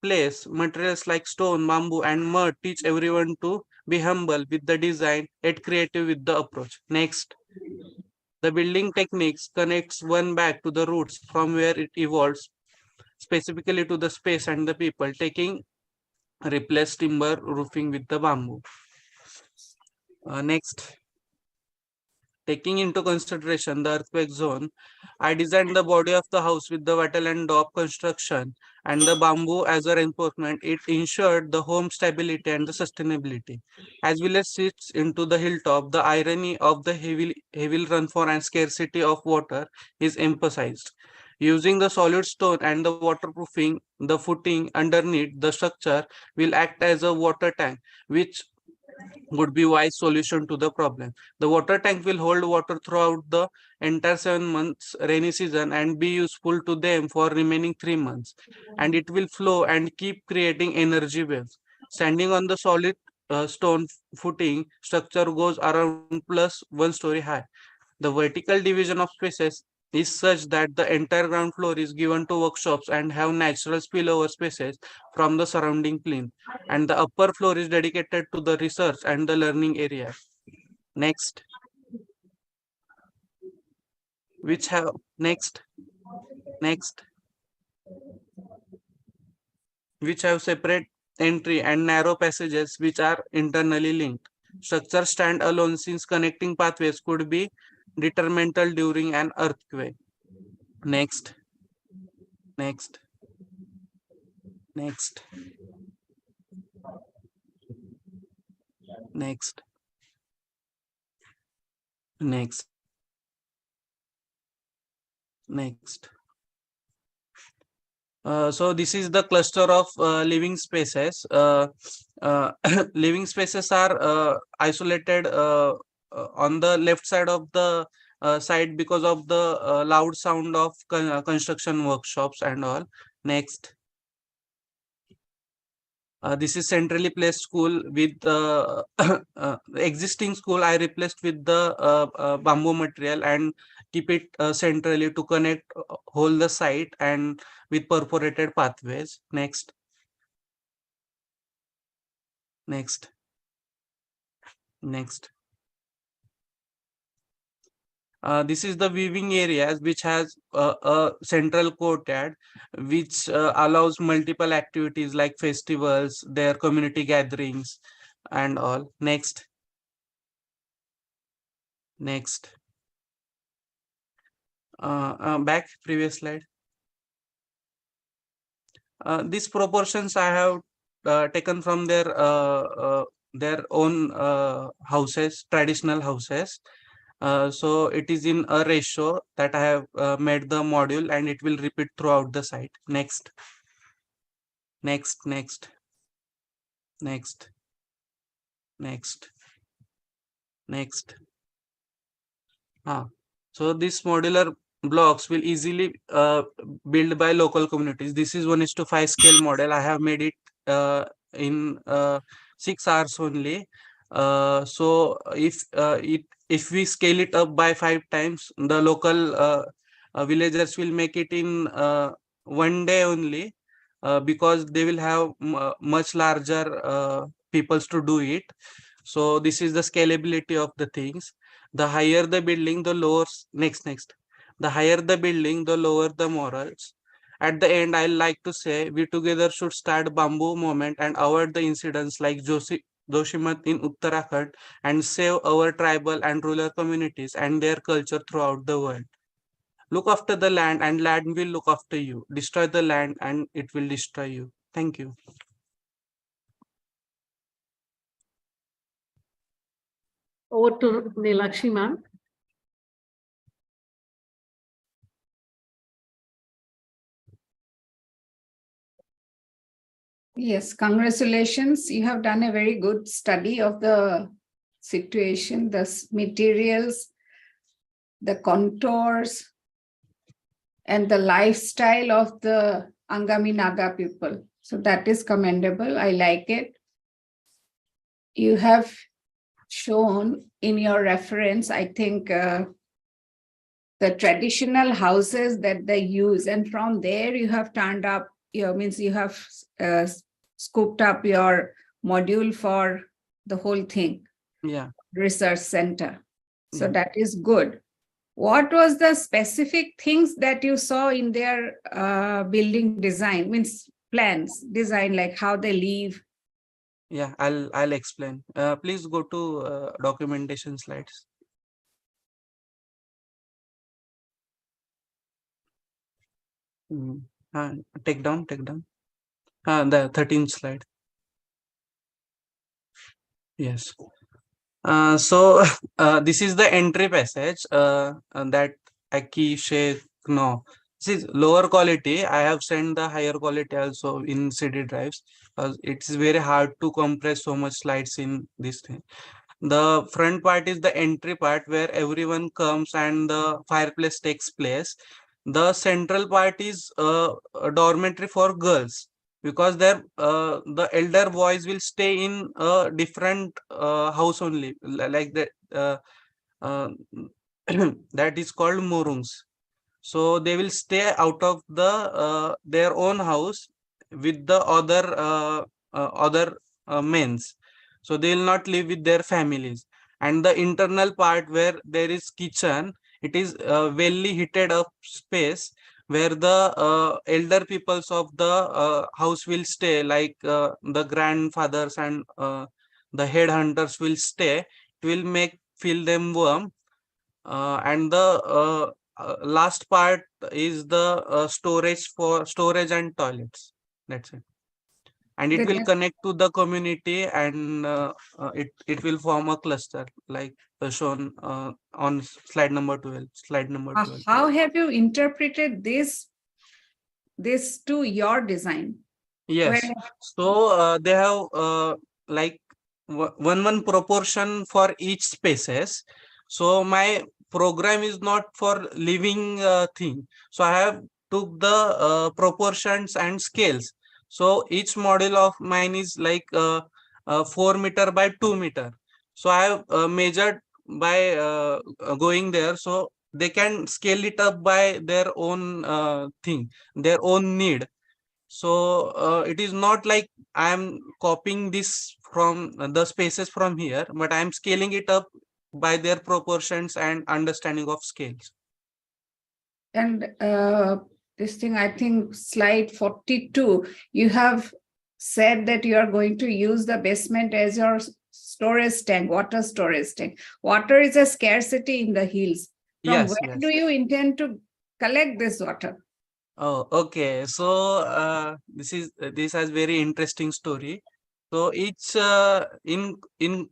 Speaker 18: place. Materials like stone, bamboo, and mud teach everyone to be humble with the design, yet creative with the approach. Next. The building techniques connects one back to the roots from where it evolves, specifically to the space and the people, taking replace timber roofing with the bamboo. Next. Taking into consideration the earthquake zone, I designed the body of the house with the wattle and daub construction and the bamboo as a reinforcement. It ensured the home stability and the sustainability. As village sits into the hilltop, the irony of the heavy rainfall and scarcity of water is emphasized. Using the solid stone and the waterproofing, the footing underneath the structure will act as a water tank, which would be wise solution to the problem. The water tank will hold water throughout the entire 7 months rainy season and be useful to them for remaining 3 months. And it will flow and keep creating energy waves. Standing on the solid stone footing, structure goes around plus 1 story high. The vertical division of spaces is such that the entire ground floor is given to workshops and have natural spillover spaces from the surrounding plain, and the upper floor is dedicated to the research and the learning areas. Next. Which have separate entry and narrow passages which are internally linked. Structures stand alone since connecting pathways could be detrimental during an earthquake. Next. next, next, next, next, next. So this is the cluster of living spaces. Living spaces are isolated on the left side of the side because of the loud sound of construction workshops and all. Next. This is centrally placed school with existing school I replaced with the bamboo material and keep it centrally to connect whole the site and with perforated pathways. Next. Next. Next. This is the viewing areas which has a central courtyard which allows multiple activities like festivals, their community gatherings and all. Next. Next. Back previous slide. These proportions I have taken from their own houses, traditional houses. So it is in a ratio that I have made the module and it will repeat throughout the site. Next. Next, next, next, next, next. So these modular blocks will easily build by local communities. This is 1:5 scale model. I have made it in 6 hours only. So if we scale it up by 5 times, the local villagers will make it in 1 day only because they will have much larger peoples to do it. So this is the scalability of the things. The higher the building, the lower next. The higher the building, the lower the morals. At the end, I like to say we together should start bamboo movement and avoid the incidents like Joshimat in Uttarakhand and save our tribal and rural communities and their culture throughout the world. Look after the land and land will look after you. Destroy the land and it will destroy you. Thank you.
Speaker 1: Over to Neelakshi ma'am.
Speaker 9: Yes, congratulations. You have done a very good study of the situation, the materials, the contours, and the lifestyle of the Angami Naga people. So that is commendable. I like it. You have shown in your reference, I think, the traditional houses that they use, and from there you have turned up, you have scooped up your module for the whole thing.
Speaker 18: Yeah.
Speaker 9: Research center. So
Speaker 18: Yeah.
Speaker 9: that is good. What was the specific things that you saw in their building design, means plans, design, like how they live?
Speaker 18: Yeah, I'll explain. Please go to documentation slides. Take down. The 13th slide. Yes. So this is the entry passage that Aki Sheikh no. This is lower quality. I have sent the higher quality also in CD drives. It is very hard to compress so much slides in this thing. The front part is the entry part where everyone comes and the fireplace takes place. The central part is a dormitory for girls because the elder boys will stay in a different house only, like that. Uh, that is called morungs. So they will stay out of their own house with the other men's. So they will not live with their families. And the internal part where there is kitchen, it is well heated up space where the elder peoples of the house will stay, like the grandfathers and the head hunters will stay. It will feel them warm. And the last part is the storage and toilets. That's it. And it will connect to the community, and it will form a cluster like shown on slide number 12. Slide number 12.
Speaker 9: How have you interpreted this to your design?
Speaker 18: Yes. So they have like one proportion for each spaces. So my program is not for living thing. So I have took the proportions and scales. So each model of mine is like 4 meter by 2 meter. So I have measured by going there. So they can scale it up by their own thing, their own need. So it is not like I'm copying this from the spaces from here, but I'm scaling it up by their proportions and understanding of scales.
Speaker 9: And this thing, I think slide 42, you have said that you are going to use the basement as your storage tank, water storage tank. Water is a scarcity in the hills. From where do you intend to collect this water?
Speaker 18: Oh, okay. So this has very interesting story. So each in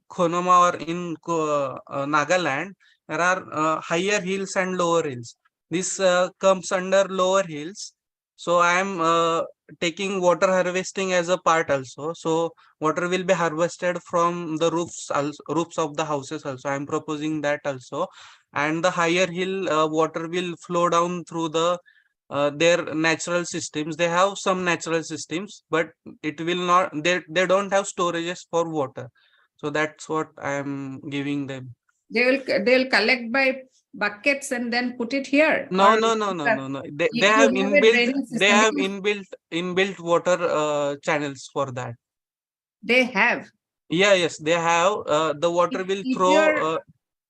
Speaker 18: Konoma or in Nagaland, there are higher hills and lower hills. This comes under lower hills. So I am taking water harvesting as a part also. So water will be harvested from the roofs of the houses also. I am proposing that also. And the higher hill water will flow down through their natural systems. They have some natural systems, but it will not, they don't have storages for water. So that's what I am giving them.
Speaker 9: They'll collect by buckets and then put it here.
Speaker 18: No. They have inbuilt water channels for that.
Speaker 9: They have.
Speaker 18: Yes, they have. The water will throw.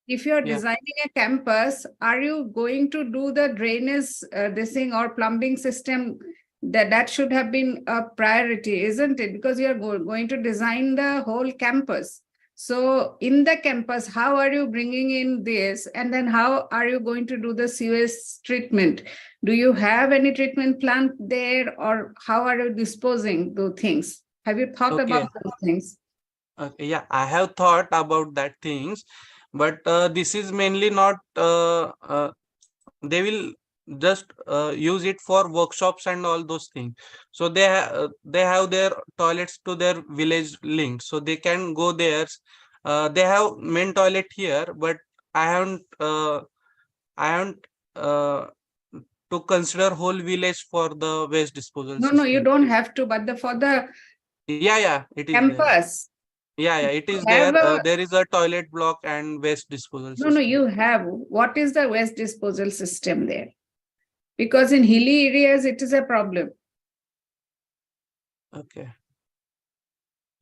Speaker 9: If you're designing a campus, are you going to do the drainage, this thing, or plumbing system? That should have been a priority, isn't it? Because you're going to design the whole campus. So in the campus, how are you bringing in this? And then how are you going to do the sewage treatment? Do you have any treatment plant there, or how are you disposing those things? Have you thought about those things?
Speaker 18: Yeah, I have thought about that things, but this is mainly not, they will just use it for workshops and all those things. So they have their toilets to their village linked, so they can go there. They have main toilet here, but I haven't to consider whole village for the waste disposal system.
Speaker 9: No, you don't have to, but for the
Speaker 18: it is
Speaker 9: campus.
Speaker 18: There. It is there. There is a toilet block and waste disposal system.
Speaker 9: No, you have. What is the waste disposal system there? Because in hilly areas, it is a problem.
Speaker 18: Okay,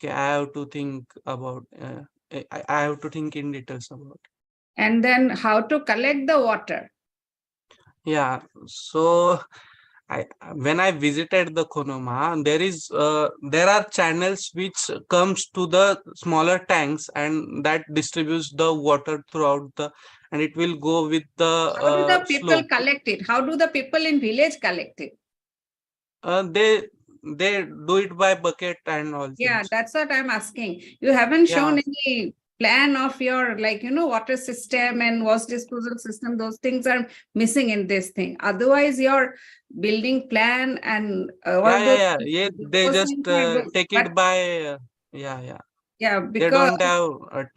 Speaker 18: I have to think about. I have to think in details about.
Speaker 9: And then how to collect the water?
Speaker 18: Yeah. So when I visited the Konoma, there are channels which comes to the smaller tanks, and that distributes the water throughout and it will go with the
Speaker 9: How do the people
Speaker 18: slope.
Speaker 9: collect it? How do the people in village collect it?
Speaker 18: They do it by bucket and all.
Speaker 9: Yeah, that's what I'm asking. You haven't shown any plan of your, water system and waste disposal system. Those things are missing in this thing. Otherwise, your building plan and
Speaker 18: They just take it by
Speaker 9: Yeah,
Speaker 18: they
Speaker 9: because
Speaker 18: don't have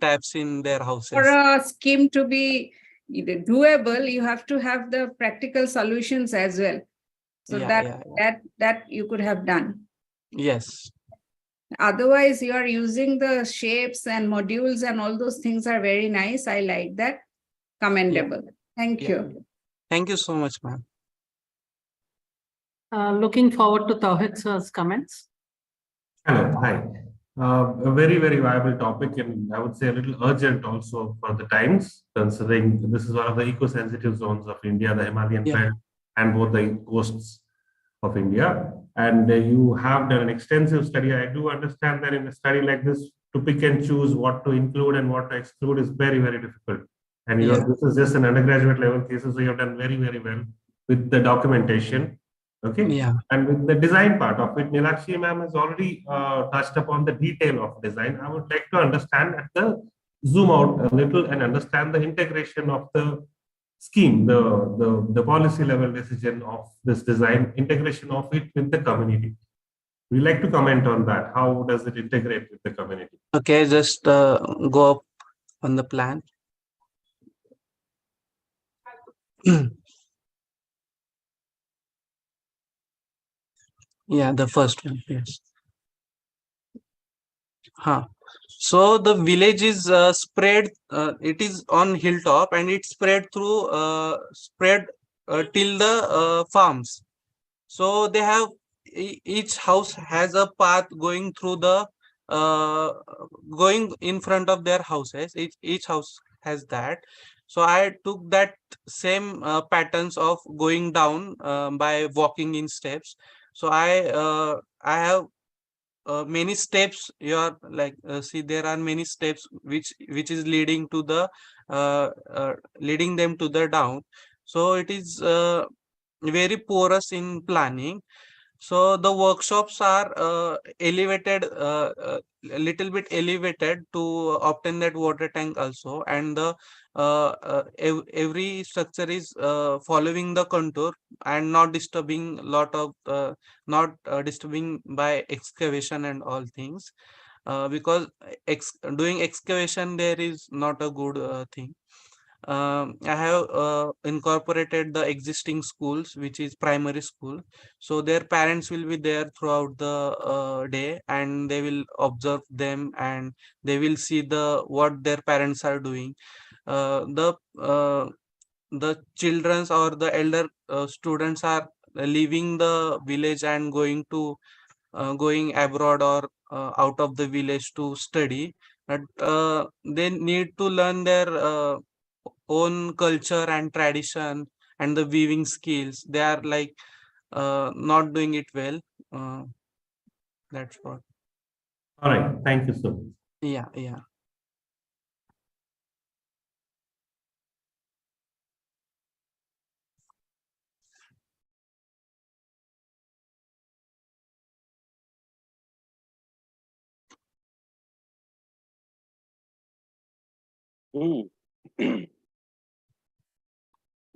Speaker 18: taps in their houses.
Speaker 9: for a scheme to be doable, you have to have the practical solutions as well. So that you could have done.
Speaker 18: Yes.
Speaker 9: Otherwise, you are using the shapes and modules and all those things are very nice. I like that. Commendable. Thank you.
Speaker 18: Thank you so much, ma'am.
Speaker 1: Looking forward to Tawhid sir's comments.
Speaker 10: Hello, hi. A very, very viable topic, and I would say a little urgent also for the times, considering this is one of the eco-sensitive zones of India, the Himalayan belt, and both the coasts of India. And you have done an extensive study. I do understand that in a study like this, to pick and choose what to include and what to exclude is very, very difficult. And this is just an undergraduate level thesis, so you have done very, very well with the documentation. Okay.
Speaker 18: Yeah.
Speaker 10: And with the design part of it, Nilakshi ma'am has already touched upon the detail of design. I would like to understand at the zoom out a little and understand the integration of the scheme, the policy level decision of this design, integration of it with the community. We like to comment on that. How does it integrate with the community?
Speaker 18: Okay, just go up on the plan. Yeah, the first one, yes. Huh. So the village is spread, it is on hilltop and it's spread through, till the farms. So they have, each house has a path going through the, going in front of their houses. Each house has that. So I took that same patterns of going down by walking in steps. So I have many steps. You are like, see, there are many steps which is leading to the leading them to the down. So it is very porous in planning. So the workshops are elevated, a little bit elevated to obtain that water tank also, and the every structure is following the contour and not disturbing lot of not disturbing by excavation and all things, because doing excavation there is not a good thing. I have incorporated the existing schools, which is primary school. So their parents will be there throughout the day, and they will observe them, and they will see what their parents are doing. The childrens or the elder students are leaving the village and going abroad or out of the village to study, but they need to learn their own culture and tradition and the weaving skills. They are like not doing it well. That's what.
Speaker 10: All right, thank you so much.
Speaker 18: Yeah.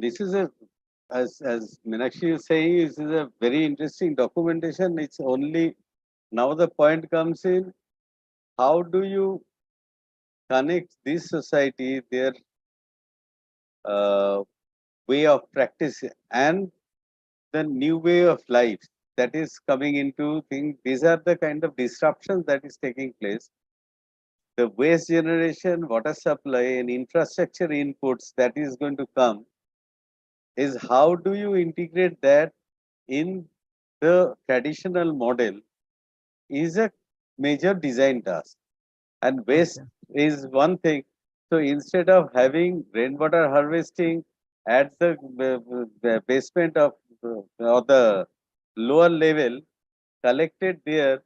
Speaker 12: This is as Meenakshi is saying, this is a very interesting documentation. It's only now the point comes in, how do you connect this society, their way of practice and the new way of life that is coming into things. These are the kind of disruptions that is taking place. The waste generation, water supply and infrastructure inputs that is going to come is how do you integrate that in the traditional model is a major design task. And waste is one thing. So instead of having rainwater harvesting at the basement of or the lower level collected there,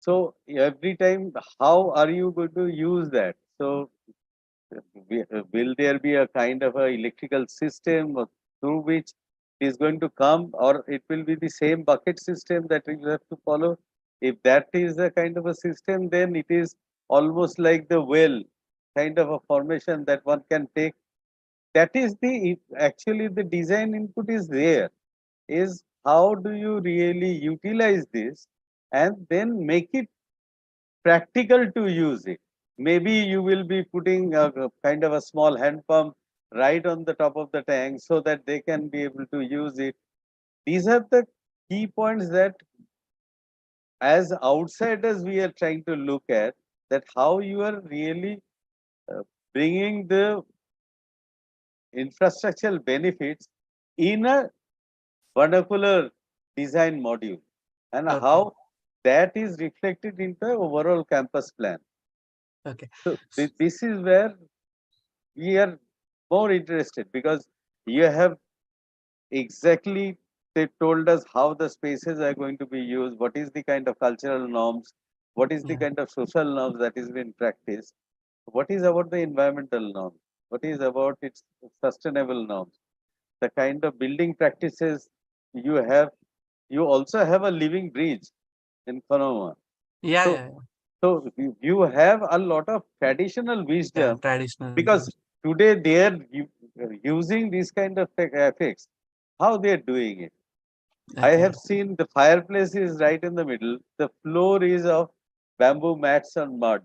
Speaker 12: so every time, how are you going to use that? So will there be a kind of a electrical system through which it is going to come, or it will be the same bucket system that we have to follow? If that is the kind of a system, then it is almost like the well kind of a formation that one can take. That is actually the design input is there, is how do you really utilize this and then make it practical to use it. Maybe you will be putting a kind of a small hand pump right on the top of the tank so that they can be able to use it. These are the key points that as outsiders we are trying to look at, that how you are really bringing the infrastructural benefits in a vernacular design module, and how that is reflected into the overall campus plan.
Speaker 18: Okay.
Speaker 12: So this is where we are more interested, because you have exactly they told us how the spaces are going to be used, what is the kind of cultural norms, what is the kind of social norms that is being practiced, what is about the environmental norms. what is about its sustainable norms, the kind of building practices you have. You also have a living bridge in Konoma.
Speaker 18: Yeah,
Speaker 12: So,
Speaker 18: yeah,
Speaker 12: so you have a lot of traditional
Speaker 18: yeah,
Speaker 12: wisdom
Speaker 18: traditional.
Speaker 12: because today they are using these kind of effects. How they are doing it? I
Speaker 18: Okay.
Speaker 12: have seen the fireplace is right in the middle. The floor is of bamboo mats and mud.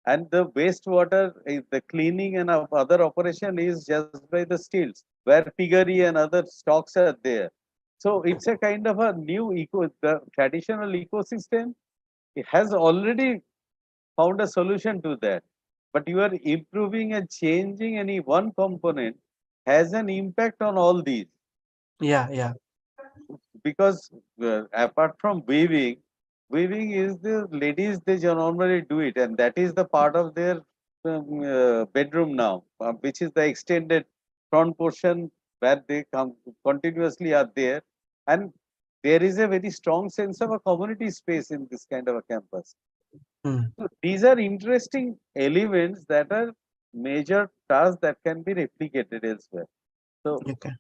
Speaker 12: And the wastewater, the cleaning and other operation is just by the stills, where piggery and other stocks are there. So it's a kind of a new the traditional ecosystem. It has already found a solution to that. But you are improving and changing any one component has an impact on all these.
Speaker 18: Yeah, yeah,
Speaker 12: Because apart from weaving is the ladies, they normally do it, and that is the part of their bedroom now, which is the extended front portion where they come continuously are there, and there is a very strong sense of a community space in this kind of a campus.
Speaker 18: Hmm.
Speaker 12: So these are interesting elements that are major tasks that can be replicated elsewhere. So
Speaker 18: Okay.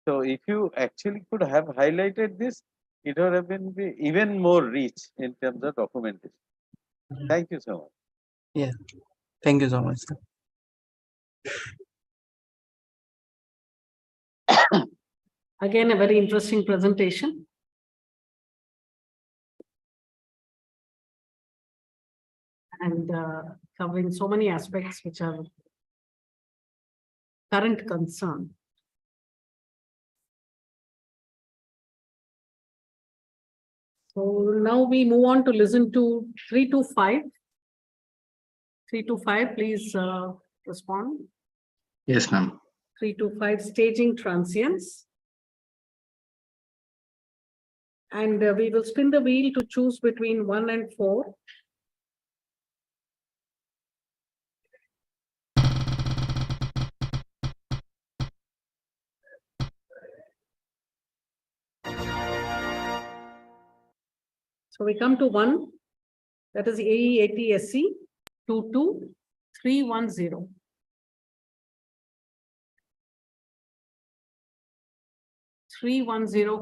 Speaker 12: so if you actually could have highlighted this, it would have been even more rich in terms of documentation. Thank you so much.
Speaker 18: Yeah. Thank you so much, sir.
Speaker 1: Again, a very interesting presentation. And covering so many aspects which are current concern. So now we move on to listen to 3 to 5. 3 to 5, please respond.
Speaker 19: Yes, ma'am.
Speaker 1: 3 to 5, staging transients. And we will spin the wheel to choose between 1 and 4. So we come to 1, that is Aeat 22310.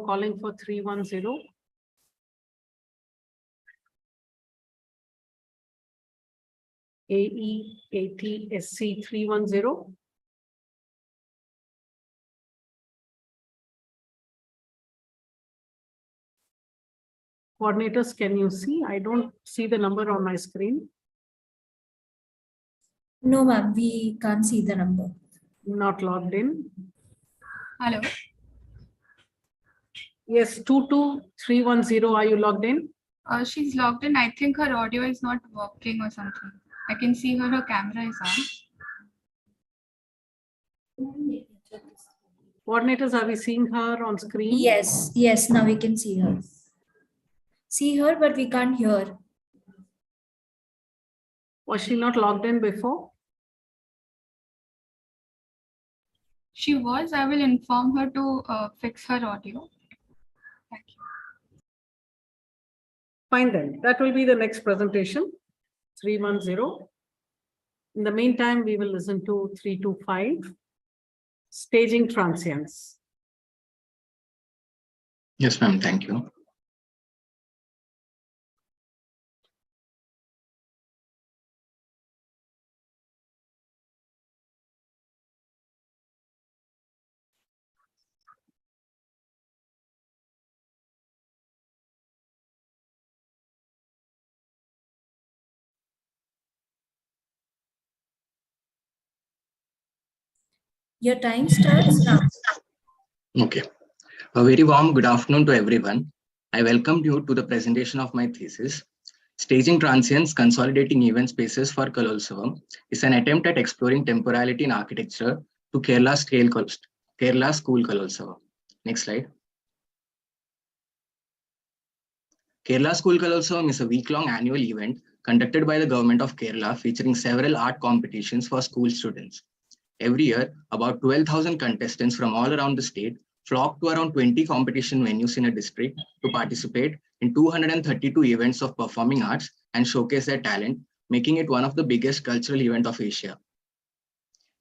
Speaker 1: Calling for 310. Aeat 310. Coordinators, can you see? I don't see the number on my screen.
Speaker 8: No, ma'am, we can't see the number.
Speaker 1: Not logged in.
Speaker 17: Hello.
Speaker 1: Yes, 22310. Are you logged in?
Speaker 17: She's logged in. I think her audio is not working or something. I can see her. Her camera is on.
Speaker 1: Coordinators, are we seeing her on screen?
Speaker 8: Yes, yes, now we can see her. See her, but we can't hear.
Speaker 1: Was she not logged in before?
Speaker 17: She was. I will inform her to fix her audio. Thank you.
Speaker 1: Fine then. That will be the next presentation, 310. In the meantime, we will listen to 325, staging transients.
Speaker 19: Yes, ma'am. Thank you.
Speaker 8: Your time starts now.
Speaker 19: Okay. A very warm good afternoon to everyone. I welcome you to the presentation of my thesis. Staging Transients, Consolidating Event Spaces for Kalolsavam is an attempt at exploring temporality in architecture to Kerala School Kalolsavam. Next slide. Kerala School Kalolsavam is a week-long annual event conducted by the government of Kerala featuring several art competitions for school students. Every year, about 12,000 contestants from all around the state flock to around 20 competition venues in a district to participate in 232 events of performing arts and showcase their talent, making it one of the biggest cultural events of Asia.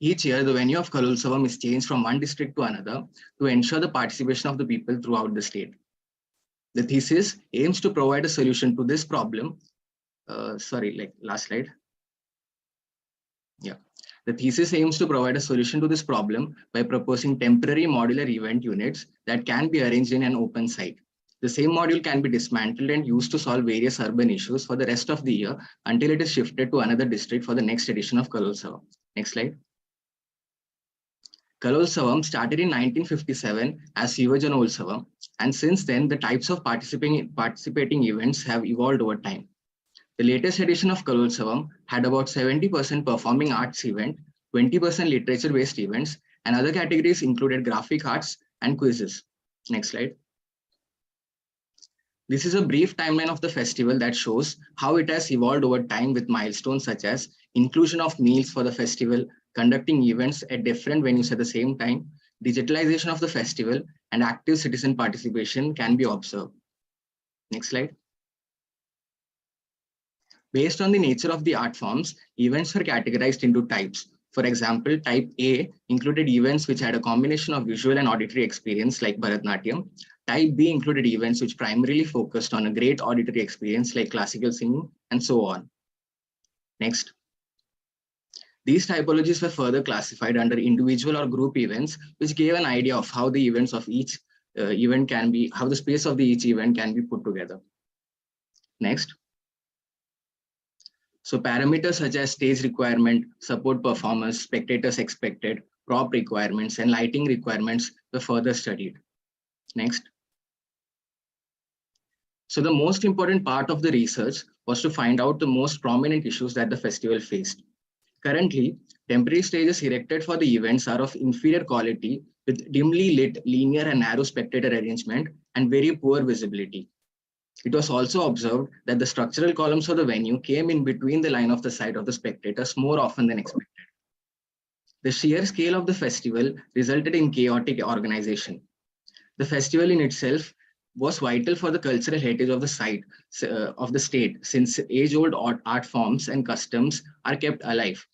Speaker 19: Each year, the venue of Kalolsavam is changed from one district to another to ensure the participation of the people throughout the state. The thesis aims to provide a solution to this problem. Last slide. Yeah. The thesis aims to provide a solution to this problem by proposing temporary modular event units that can be arranged in an open site. The same module can be dismantled and used to solve various urban issues for the rest of the year until it is shifted to another district for the next edition of Kalolsavam. Next slide. Kalolsavam started in 1957 as Yuvajanolsavam, and since then the types of participating events have evolved over time. The latest edition of Kalolsavam had about 70% performing arts event, 20% literature-based events, and other categories included graphic arts and quizzes. Next slide. This is a brief timeline of the festival that shows how it has evolved over time with milestones such as inclusion of meals for the festival, conducting events at different venues at the same time, digitalization of the festival, and active citizen participation can be observed. Next slide. Based on the nature of the art forms, events were categorized into types. For example, type A included events which had a combination of visual and auditory experience like Bharatanatyam. Type B included events which primarily focused on a great auditory experience like classical singing, and so on. Next. These typologies were further classified under individual or group events, which gave an idea of how the events of each event can be, how the space of each event can be put together. Next. So parameters such as stage requirement, support performers, spectators expected, prop requirements, and lighting requirements were further studied. Next. So the most important part of the research was to find out the most prominent issues that the festival faced. Currently, temporary stages erected for the events are of inferior quality with dimly lit, linear and narrow spectator arrangement and very poor visibility. It was also observed that the structural columns of the venue came in between the line of the sight of the spectators more often than expected. The sheer scale of the festival resulted in chaotic organization. The festival in itself was vital for the cultural heritage of the site of the state, since age-old art forms and customs are kept alive,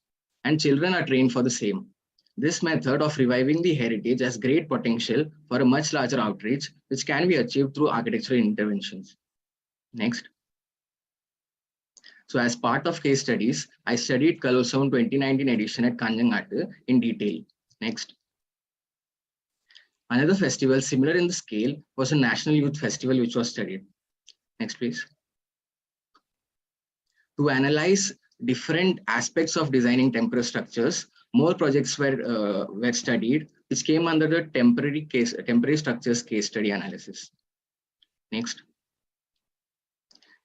Speaker 19: and children are trained for the same. This method of reviving the heritage has great potential for a much larger outreach, which can be achieved through architectural interventions. Next. So as part of case studies, I studied Kalolsavam 2019 edition at Kanjangatu in detail. Next. Another festival similar in the scale was a National Youth Festival, which was studied. Next, please. To analyze different aspects of designing temporary structures, more projects were studied, which came under the temporary structures case study analysis. Next.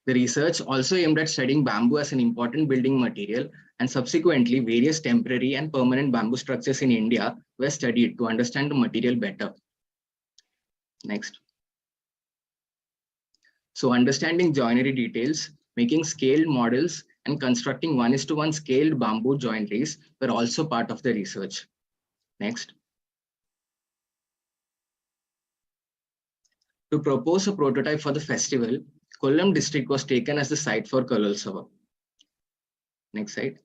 Speaker 19: The research also aimed at studying bamboo as an important building material, and subsequently various temporary and permanent bamboo structures in India were studied to understand the material better. Next. So understanding joinery details, making scaled models, and constructing 1:1 scaled bamboo joineries were also part of the research. Next. To propose a prototype for the festival, Kollam district was taken as the site for Kalolsavam. Next slide.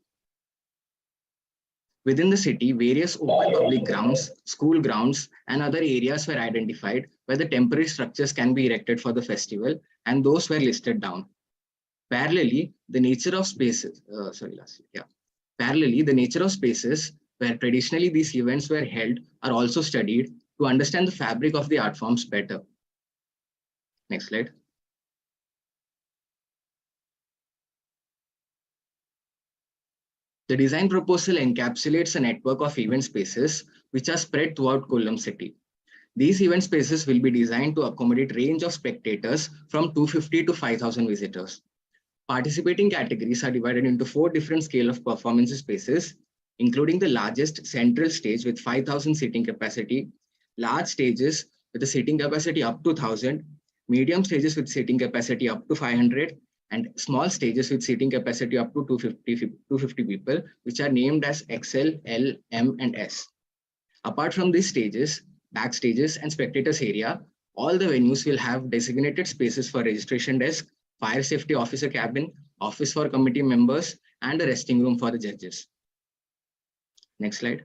Speaker 19: Within the city, various open public grounds, school grounds, and other areas were identified where the temporary structures can be erected for the festival, and those were listed down. Parallelly, the nature of spaces, Parallelly, the nature of spaces where traditionally these events were held are also studied to understand the fabric of the art forms better. Next slide. The design proposal encapsulates a network of event spaces which are spread throughout Kollam city. These event spaces will be designed to accommodate range of spectators from 250 to 5,000 visitors. Participating categories are divided into 4 different scale of performance spaces, including the largest central stage with 5,000 seating capacity, large stages with a seating capacity up to 1,000, medium stages with seating capacity up to 500, and small stages with seating capacity up to 250 people, which are named as XL, L, M, and S. Apart from these stages, backstages, and spectators area, all the venues will have designated spaces for registration desk, fire safety officer cabin, office for committee members, and a resting room for the judges. Next slide.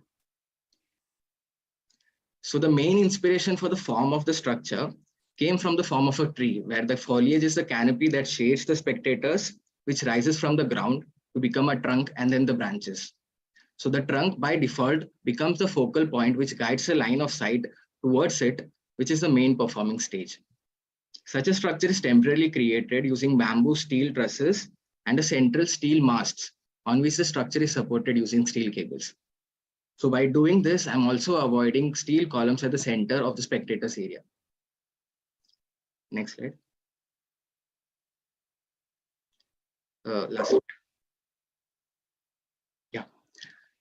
Speaker 19: So the main inspiration for the form of the structure came from the form of a tree, where the foliage is the canopy that shades the spectators, which rises from the ground to become a trunk and then the branches. So the trunk by default becomes the focal point which guides a line of sight towards it, which is the main performing stage. Such a structure is temporarily created using bamboo steel trusses and a central steel mast on which the structure is supported using steel cables. So by doing this, I'm also avoiding steel columns at the center of the spectators area. Next slide. Last slide. Yeah.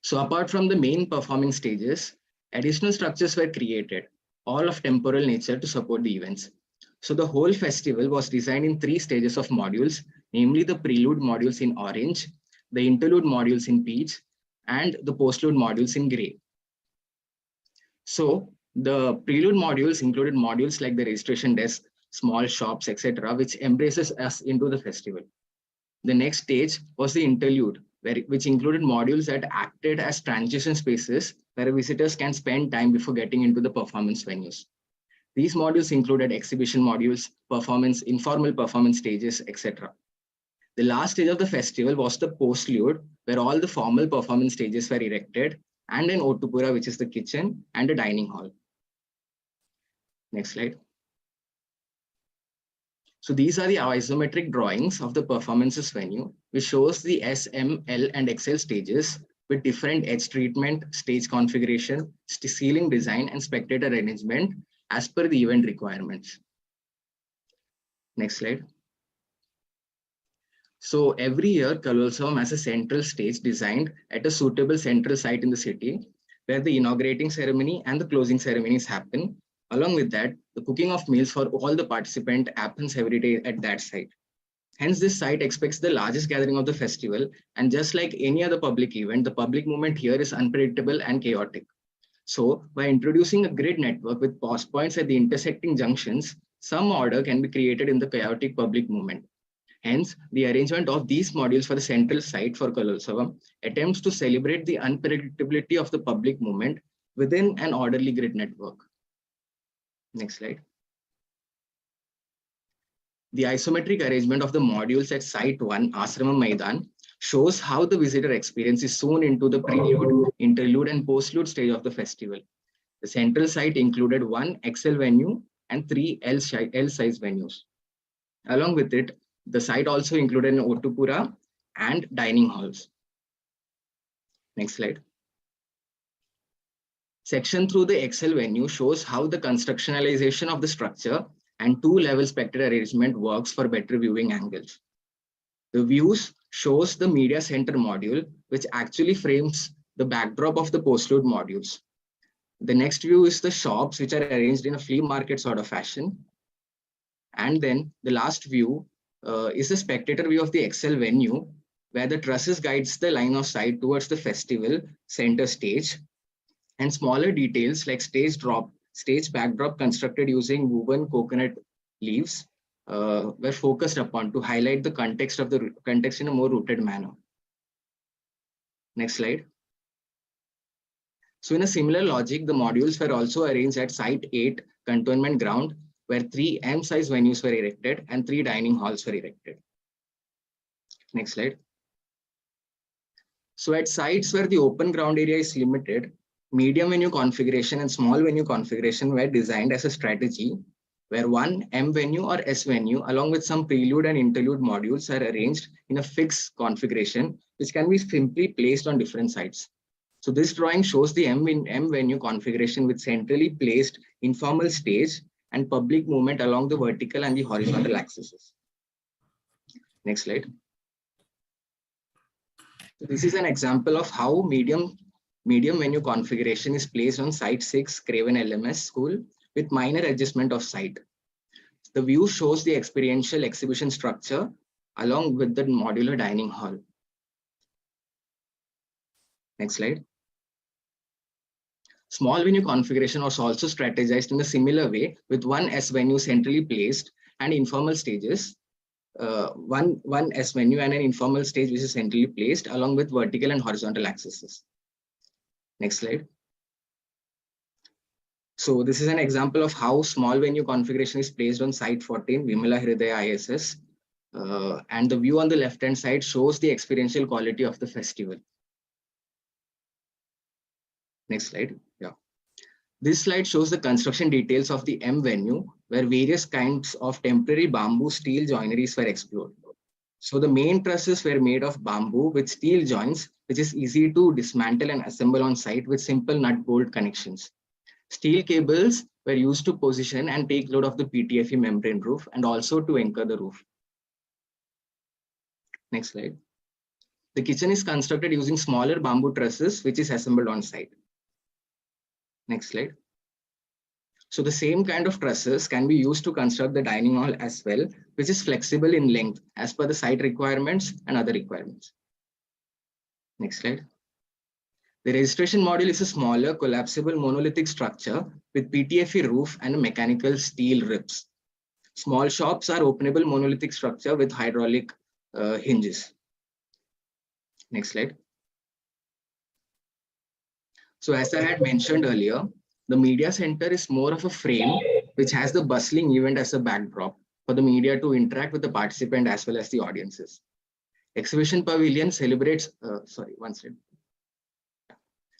Speaker 19: So apart from the main performing stages, additional structures were created, all of temporal nature to support the events. So the whole festival was designed in 3 stages of modules, namely the prelude modules in orange, the interlude modules in peach, and the postlude modules in gray. So the prelude modules included modules like the registration desk, small shops, etc., which embraces us into the festival. The next stage was the interlude, which included modules that acted as transition spaces where visitors can spend time before getting into the performance venues. These modules included exhibition modules, performance, informal performance stages, etc. The last stage of the festival was the postlude, where all the formal performance stages were erected, and an Otupura, which is the kitchen, and a dining hall. Next slide. So these are the isometric drawings of the performances venue, which shows the S, M, L, and XL stages with different edge treatment, stage configuration, ceiling design, and spectator arrangement as per the event requirements. Next slide. So every year, Kalolsavam has a central stage designed at a suitable central site in the city, where the inaugurating ceremony and the closing ceremonies happen. Along with that, the cooking of meals for all the participants happens every day at that site. Hence, this site expects the largest gathering of the festival, and just like any other public event, the public movement here is unpredictable and chaotic. So, by introducing a grid network with pause points at the intersecting junctions, some order can be created in the chaotic public movement. Hence, the arrangement of these modules for the central site for Kalolsavam attempts to celebrate the unpredictability of the public movement within an orderly grid network. Next slide. The isometric arrangement of the modules at Site 1, Asrama Maidan, shows how the visitor experience is sewn into the prelude, interlude, and postlude stage of the festival. The central site included 1 XL venue and 3 L size venues. Along with it, the site also included an Otupura and dining halls. Next slide. Section through the XL venue shows how the constructionalization of the structure and 2-level spectator arrangement works for better viewing angles. The views shows the media center module, which actually frames the backdrop of the postlude modules. The next view is the shops, which are arranged in a flea market sort of fashion. And then the last view is the spectator view of the XL venue, where the trusses guides the line of sight towards the festival center stage, and smaller details like stage backdrop constructed using woven coconut leaves were focused upon to highlight the context in a more rooted manner. Next slide. So in a similar logic, the modules were also arranged at Site 8 Cantonment Ground, where 3 M-size venues were erected and 3 dining halls were erected. Next slide. So at sites where the open ground area is limited, medium venue configuration and small venue configuration were designed as a strategy, where 1 M venue or S venue along with some prelude and interlude modules are arranged in a fixed configuration, which can be simply placed on different sites. So this drawing shows the M venue configuration with centrally placed informal stage and public movement along the vertical and the horizontal axes. Next slide. So this is an example of how medium venue configuration is placed on Site 6 Craven LMS School with minor adjustment of site. The view shows the experiential exhibition structure along with the modular dining hall. Next slide. Small venue configuration was also strategized in a similar way with 1 S venue centrally placed and informal stages, one S venue and an informal stage which is centrally placed along with vertical and horizontal axes. Next slide. So this is an example of how small venue configuration is placed on site 14, Vimala Hridaya ISS. And the view on the left-hand side shows the experiential quality of the festival. Next slide. Yeah. This slide shows the construction details of the M venue, where various kinds of temporary bamboo steel joineries were explored. So the main trusses were made of bamboo with steel joints, which is easy to dismantle and assemble on site with simple nut bolt connections. Steel cables were used to position and take load of the PTFE membrane roof and also to anchor the roof. Next slide. The kitchen is constructed using smaller bamboo trusses, which is assembled on site. Next slide. So the same kind of trusses can be used to construct the dining hall as well, which is flexible in length as per the site requirements and other requirements. Next slide. The registration module is a smaller collapsible monolithic structure with PTFE roof and mechanical steel ribs. Small shops are openable monolithic structure with hydraulic hinges. Next slide. So as I had mentioned earlier, the media center is more of a frame which has the bustling event as a backdrop for the media to interact with the participant as well as the audiences. Exhibition pavilion celebrates,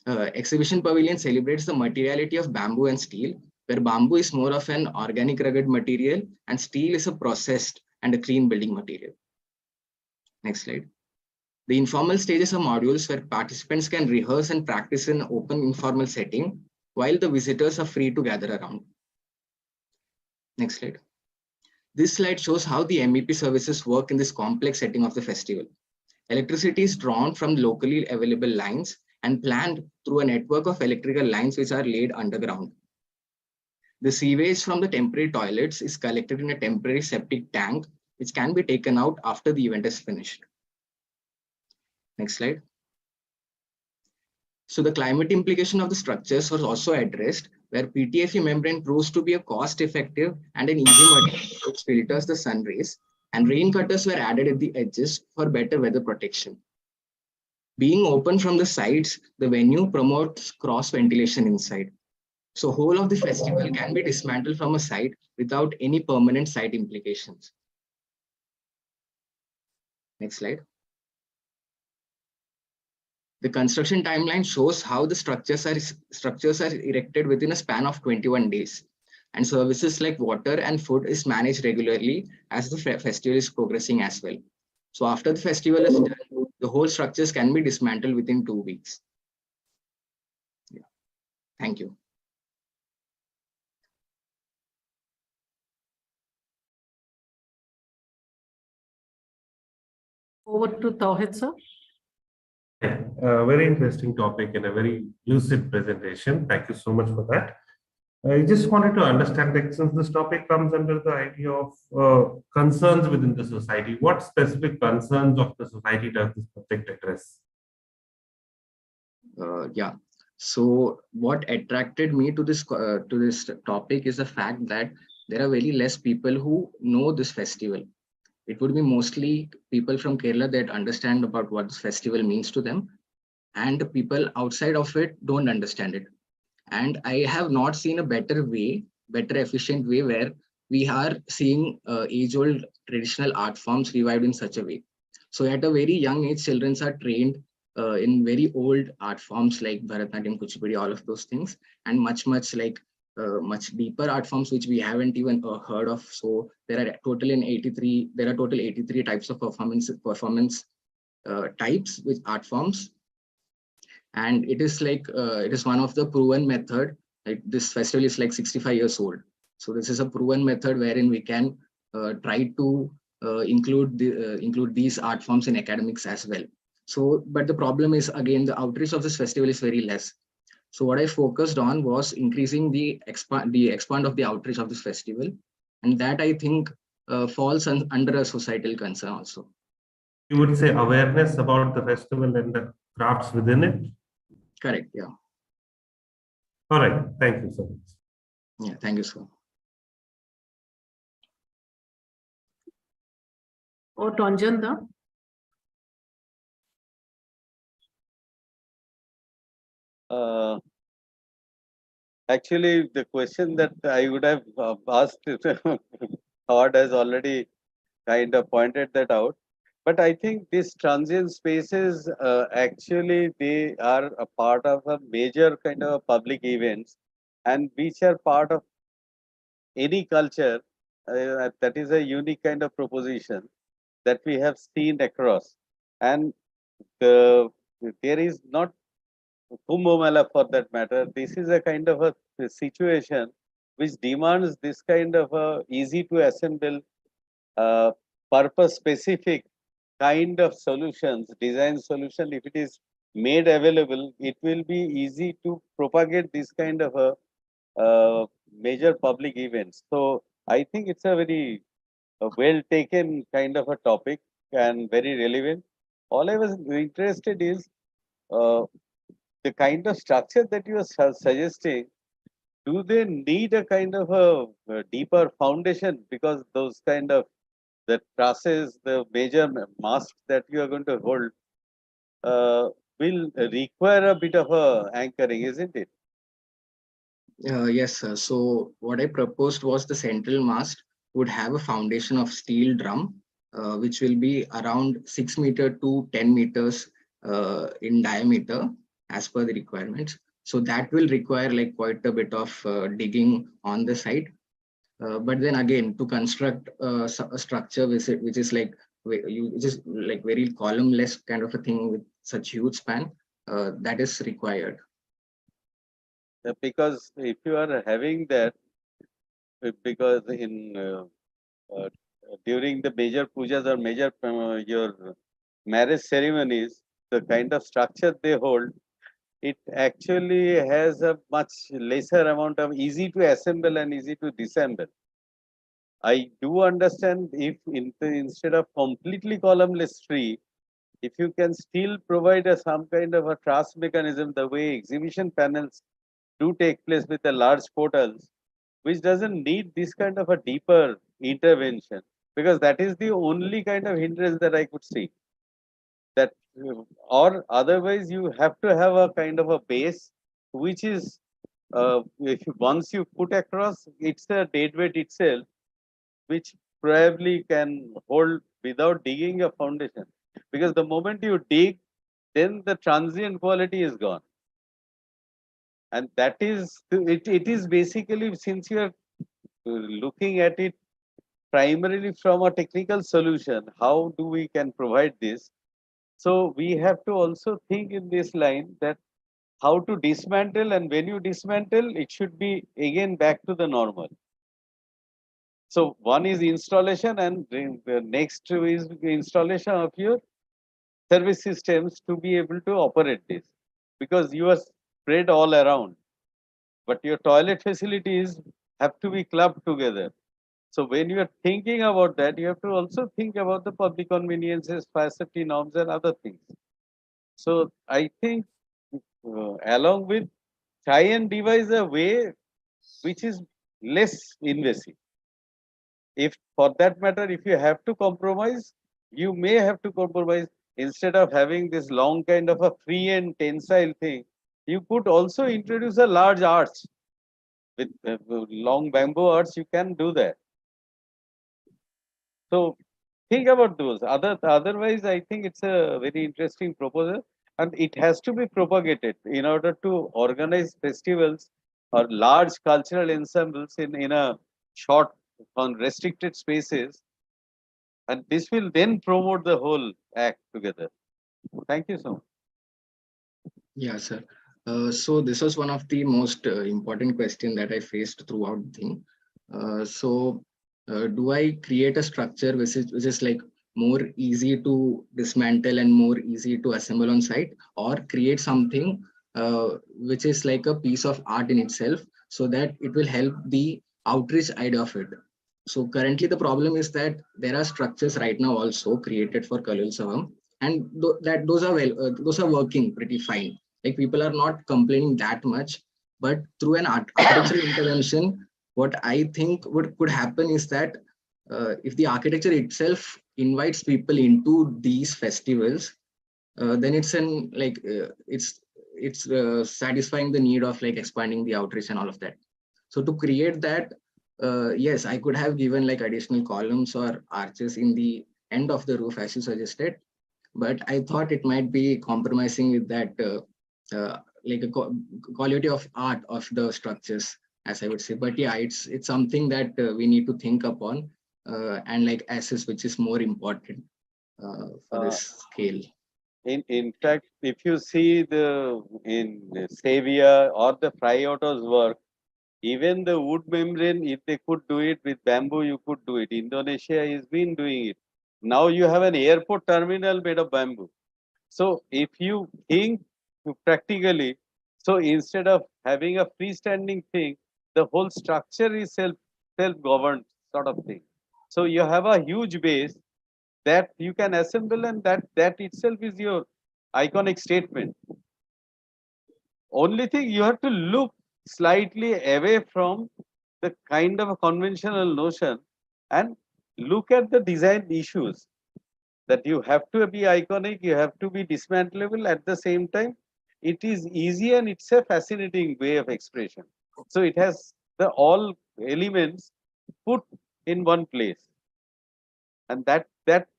Speaker 19: Exhibition pavilion celebrates the materiality of bamboo and steel, where bamboo is more of an organic rugged material and steel is a processed and a clean building material. Next slide. The informal stages are modules where participants can rehearse and practice in an open informal setting, while the visitors are free to gather around. Next slide. This slide shows how the MEP services work in this complex setting of the festival. Electricity is drawn from locally available lines and planned through a network of electrical lines which are laid underground. The sewage from the temporary toilets is collected in a temporary septic tank, which can be taken out after the event is finished. Next slide. So the climate implication of the structures was also addressed, where PTFE membrane proves to be a cost-effective and an easy material which filters the sun rays, and rain cutters were added at the edges for better weather protection. Being open from the sides, the venue promotes cross ventilation inside. So whole of the festival can be dismantled from a site without any permanent site implications. Next slide. The construction timeline shows how the structures are erected within a span of 21 days. And services like water and food is managed regularly as the festival is progressing as well. So after the festival is done, the whole structures can be dismantled within 2 weeks. Yeah. Thank you.
Speaker 1: Over to Tawhid, sir.
Speaker 10: A very interesting topic and a very lucid presentation. Thank you so much for that. I just wanted to understand that since this topic comes under the idea of concerns within the society, what specific concerns of the society does this project address?
Speaker 19: Yeah. So what attracted me to this topic is the fact that there are very less people who know this festival. It would be mostly people from Kerala that understand about what this festival means to them, and the people outside of it don't understand it. And I have not seen a better efficient way where we are seeing age-old traditional art forms revived in such a way. So at a very young age, children are trained in very old art forms like Bharatanatyam, Kuchipudi, all of those things, and much much deeper art forms which we haven't even heard of. So there are total 83 types of performance types with art forms, and it is one of the proven method. Like this festival is like 65 years old, so this is a proven method wherein we can try to include these art forms in academics as well. So, but the problem is, again, the outreach of this festival is very less. So what I focused on was increasing the expand of the outreach of this festival, and that I think falls under a societal concern also.
Speaker 10: You would say awareness about the festival and the crafts within it?
Speaker 19: Correct, yeah.
Speaker 10: All right, thank you so much.
Speaker 19: Yeah, thank you, sir.
Speaker 1: Or to Anjanda.
Speaker 12: Uh, Actually, the question that I would have asked, Howard has already kind of pointed that out. But I think these transient spaces, actually, they are a part of a major kind of public events, and which are part of any culture. That is a unique kind of proposition that we have seen across. And the, there is not Kumbh Mela for that matter. This is a kind of a situation which demands this kind of a easy to assemble, uh, purpose specific kind of solutions, design solution. If it is made available, it will be easy to propagate this kind of a major public events. So I think it's a very well taken kind of a topic and very relevant. All I was interested is uh, the kind of structure that you are suggesting. Do they need a kind of a deeper foundation, because those kind of the trusses, the major masts that you are going to hold will require a bit of a anchoring, isn't it?
Speaker 19: Yes, sir. So what I proposed was the central mast would have a foundation of steel drum, which will be around 6 meter to 10 meters in diameter as per the requirements. So that will require like quite a bit of digging on the site. But then again, to construct a structure which is like which is like very columnless kind of a thing with such huge span, that is required.
Speaker 12: Because if you are having that, because in during the major pujas or major your marriage ceremonies, the kind of structure they hold, it actually has a much lesser amount of easy to assemble and easy to disassemble. I do understand if instead of completely columnless tree, if you can still provide some kind of a truss mechanism, the way exhibition panels do take place with the large portals, which doesn't need this kind of a deeper intervention, because that is the only kind of hindrance that I could see. That or otherwise you have to have a kind of a base which is if once you put across, it's a dead weight itself, which probably can hold without digging a foundation. Because the moment you dig, then the transient quality is gone. And that is, it is basically, since you are looking at it primarily from a technical solution, how do we can provide this? So we have to also think in this line that how to dismantle, and when you dismantle, it should be again back to the normal. So one is installation, and the next is installation of your service systems to be able to operate this, because you are spread all around, but your toilet facilities have to be clubbed together. So when you are thinking about that, you have to also think about the public conveniences, fire safety norms, and other things. So I think along with, try and devise a way which is less invasive. If for that matter, if you have to compromise, you may have to compromise. Instead of having this long kind of a free and tensile thing, you could also introduce a large arch with long bamboo arch. You can do that. So think about those. Otherwise, I think it's a very interesting proposal, and it has to be propagated in order to organize festivals or large cultural ensembles in a short on restricted spaces, and this will then promote the whole act together. Thank you so much.
Speaker 19: Yeah, sir. So this was one of the most important question that I faced throughout the thing. Do I create a structure which is like more easy to dismantle and more easy to assemble on site, or create something which is like a piece of art in itself, so that it will help the outreach idea of it? So currently the problem is that there are structures right now also created for Kalolsavam, and those are working pretty fine. Like people are not complaining that much, but through an architectural intervention, what I think could happen is that if the architecture itself invites people into these festivals, then it's it's satisfying the need of like expanding the outreach and all of that. So to create that, yes, I could have given like additional columns or arches in the end of the roof as you suggested, but I thought it might be compromising with that like a quality of art of the structures, as I would say. But yeah, it's something that we need to think upon and like assess which is more important for this scale.
Speaker 12: In fact, if you see in Sevilla or the Fryoto's work, even the wood membrane, if they could do it with bamboo, you could do it. Indonesia has been doing it. Now you have an airport terminal made of bamboo. So if you think practically, so instead of having a freestanding thing, the whole structure is self-governed sort of thing. So you have a huge base that you can assemble, and that itself is your iconic statement. Only thing, you have to look slightly away from the kind of a conventional notion and look at the design issues, that you have to be iconic, you have to be dismantleable at the same time. It is easy and it's a fascinating way of expression. So it has the all elements put in one place. And that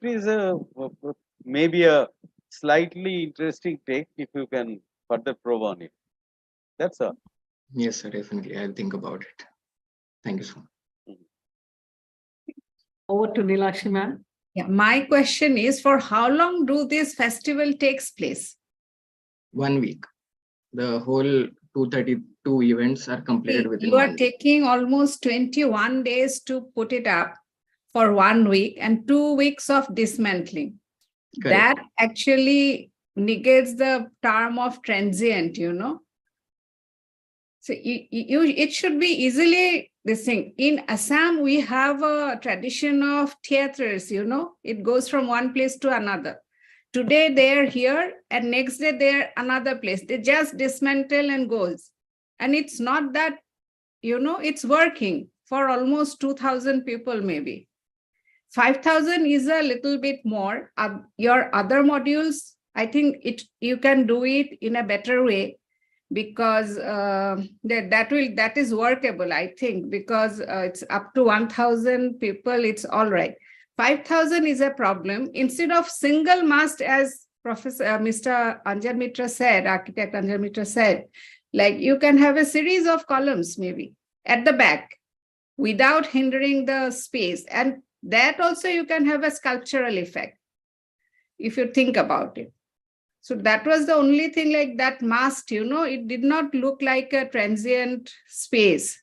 Speaker 12: is maybe a slightly interesting take if you can further probe on it. That's all.
Speaker 19: Yes, sir, definitely. I'll think about it. Thank you so much.
Speaker 1: Over to Nilakshi ma'am.
Speaker 9: Yeah, my question is, for how long do this festival takes place?
Speaker 19: 1 week. The whole 232 events are completed within
Speaker 9: You are
Speaker 19: 1 week.
Speaker 9: taking almost 21 days to put it up for 1 week and 2 weeks of dismantling.
Speaker 19: Correct.
Speaker 9: That actually negates the term of transient, So it should be easily this thing. In Assam, we have a tradition of theaters, it goes from one place to another. Today they're here and next day they're another place. They just dismantle and goes. And it's not that, it's working for almost 2,000 people maybe. 5,000 is a little bit more. Your other modules, I think you can do it in a better way, because that is workable, I think, because it's up to 1,000 people, it's all right. 5,000 is a problem. Instead of single mast, as Mr. Anjan Mitra said, architect Anjan Mitra said, like you can have a series of columns maybe at the back without hindering the space. And that also you can have a sculptural effect if you think about it. So that was the only thing, like that mast, it did not look like a transient space.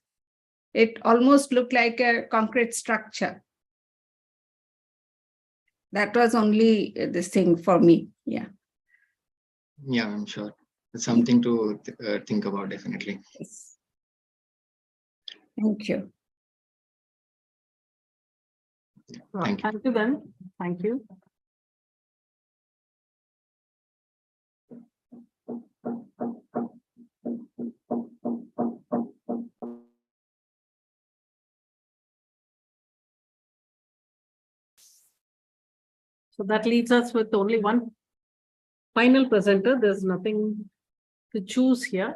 Speaker 9: It almost looked like a concrete structure. That was only this thing for me. Yeah.
Speaker 19: Yeah, I'm sure. It's something to think about, definitely.
Speaker 9: Yes. Thank you.
Speaker 19: Thank you.
Speaker 1: Thank you then. Thank you. So that leaves us with only one final presenter. There's nothing to choose here.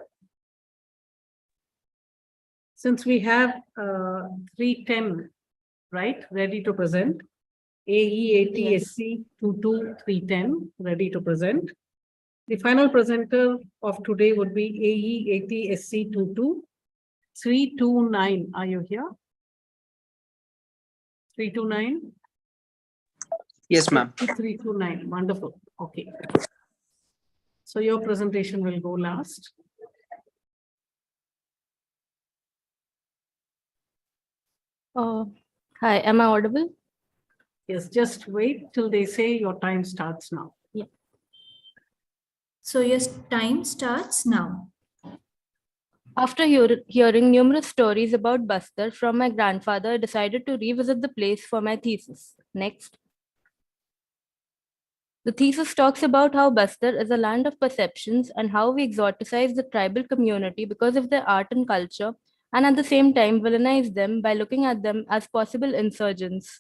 Speaker 1: Since we have 310, right, ready to present, Aeat SC 22310 ready to present. The final presenter of today would be Aeat SC 22329. Are you here? 329?
Speaker 18: Yes, ma'am.
Speaker 1: 329. Wonderful. Okay. So your presentation will go last.
Speaker 20: Hi, am I audible?
Speaker 1: Yes, just wait till they say your time starts now.
Speaker 8: Yeah. So your time starts now.
Speaker 20: After hearing numerous stories about Bastar from my grandfather, I decided to revisit the place for my thesis. Next. The thesis talks about how Bastar is a land of perceptions and how we exoticize the tribal community because of their art and culture, and at the same time villainize them by looking at them as possible insurgents.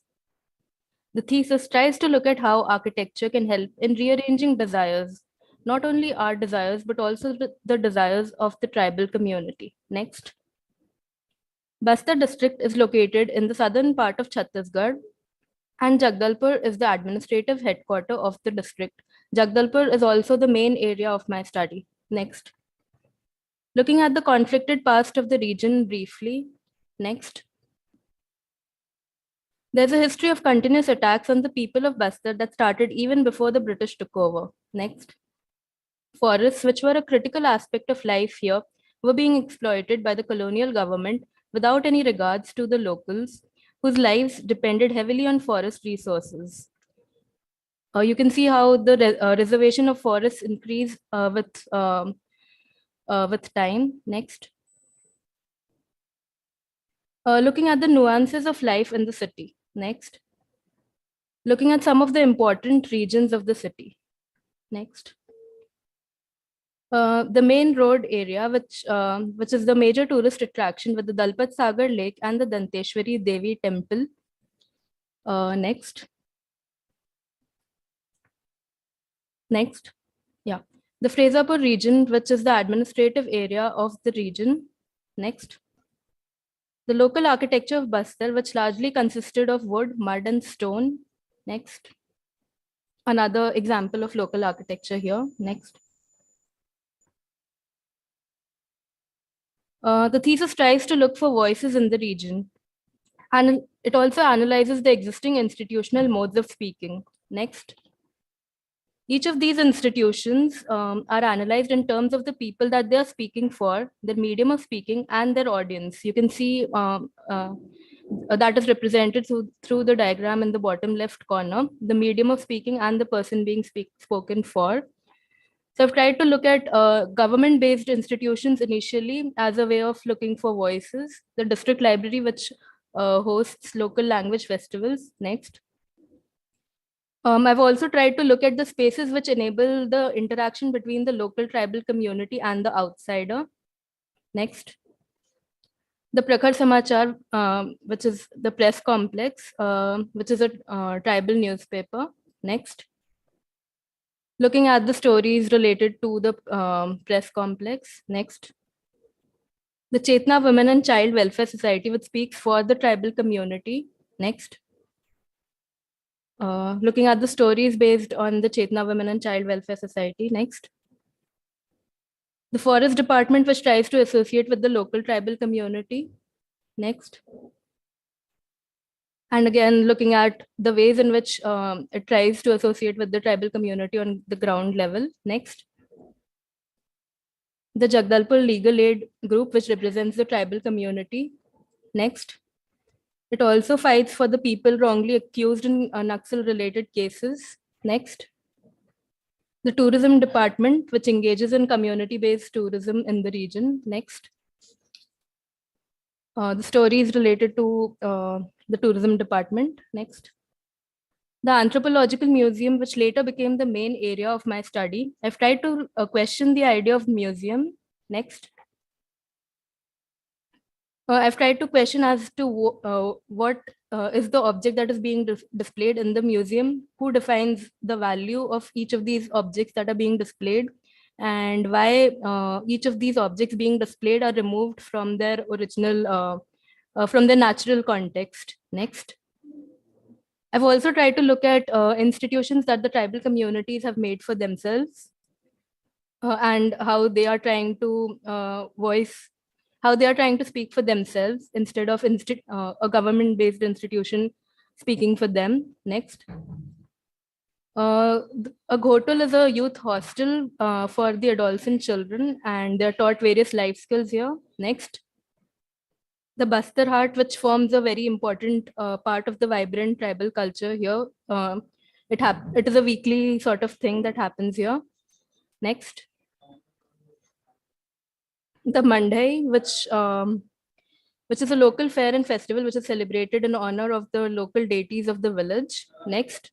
Speaker 20: The thesis tries to look at how architecture can help in rearranging desires, not only our desires, but also the desires of the tribal community. Next. Bastar district is located in the southern part of Chhattisgarh, and Jagdalpur is the administrative headquarter of the district. Jagdalpur is also the main area of my study. Next. Looking at the conflicted past of the region briefly. Next. There's a history of continuous attacks on the people of Bastar that started even before the British took over. Next. Forests, which were a critical aspect of life here, were being exploited by the colonial government without any regards to the locals, whose lives depended heavily on forest resources. You can see how the reservation of forests increased with time. Next. Looking at the nuances of life in the city. Next. Looking at some of the important regions of the city. Next. The main road area, which is the major tourist attraction with the Dalpat Sagar Lake and the Danteshwari Devi Temple. Next. Next. Yeah. The Frezapur region, which is the administrative area of the region. Next. The local architecture of Bastar, which largely consisted of wood, mud, and stone. Next. Another example of local architecture here. Next. The thesis tries to look for voices in the region, and it also analyzes the existing institutional modes of speaking. Next. Each of these institutions are analyzed in terms of the people that they are speaking for, their medium of speaking, and their audience. You can see that is represented through the diagram in the bottom left corner, the medium of speaking and the person being spoken for. So I've tried to look at government-based institutions initially as a way of looking for voices. The district library, which hosts local language festivals. Next. I've also tried to look at the spaces which enable the interaction between the local tribal community and the outsider. Next. The Prakhar Samachar, which is the press complex, which is a tribal newspaper. Next. Looking at the stories related to the press complex. Next. The Chetna Women and Child Welfare Society, which speaks for the tribal community. Next. Looking at the stories based on the Chetna Women and Child Welfare Society. Next. The Forest Department, which tries to associate with the local tribal community. Next. And again, looking at the ways in which it tries to associate with the tribal community on the ground level. Next. The Jagdalpur Legal Aid Group, which represents the tribal community. Next. It also fights for the people wrongly accused in Naxal-related cases. Next. The Tourism Department, which engages in community-based tourism in the region. Next. The stories related to the Tourism Department. Next. The Anthropological Museum, which later became the main area of my study. I've tried to question the idea of museum. Next. I've tried to question as to what is the object that is being displayed in the museum, who defines the value of each of these objects that are being displayed, and why each of these objects being displayed are removed from their original, from their natural context. Next. I've also tried to look at institutions that the tribal communities have made for themselves and how they are trying to how they are trying to speak for themselves instead of a government-based institution speaking for them. Next. A Ghotul is a youth hostel for the adolescent children, and they're taught various life skills here. Next. The Bastar Haat, which forms a very important part of the vibrant tribal culture here. It is a weekly sort of thing that happens here. Next. The Mandai, which is a local fair and festival which is celebrated in honor of the local deities of the village. Next.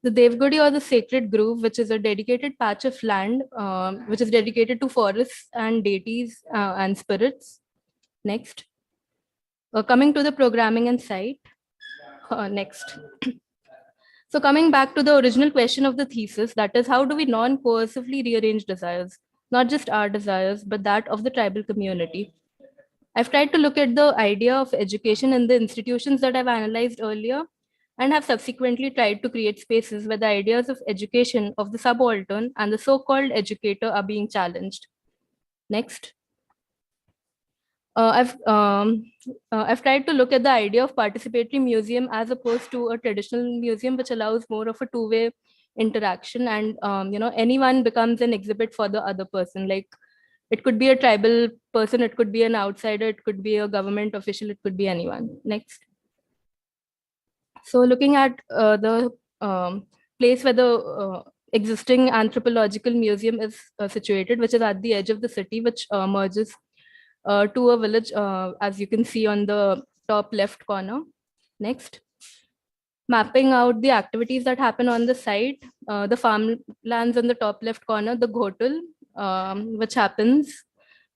Speaker 20: The Devgudi, or the Sacred Grove, which is a dedicated patch of land which is dedicated to forests and deities and spirits. Next. Coming to the programming and site. Next. So coming back to the original question of the thesis, that is, how do we non-coercively rearrange desires, not just our desires, but that of the tribal community? I've tried to look at the idea of education in the institutions that I've analyzed earlier, and have subsequently tried to create spaces where the ideas of education of the subaltern and the so-called educator are being challenged. Next. I've tried to look at the idea of participatory museum as opposed to a traditional museum, which allows more of a two-way interaction, and anyone becomes an exhibit for the other person. Like, it could be a tribal person, it could be an outsider, it could be a government official, it could be anyone. Next. So looking at the place where the existing anthropological museum is situated, which is at the edge of the city, which merges to a village, as you can see on the top left corner. Next. Mapping out the activities that happen on the site, the farmlands on the top left corner, the Ghotul, which happens,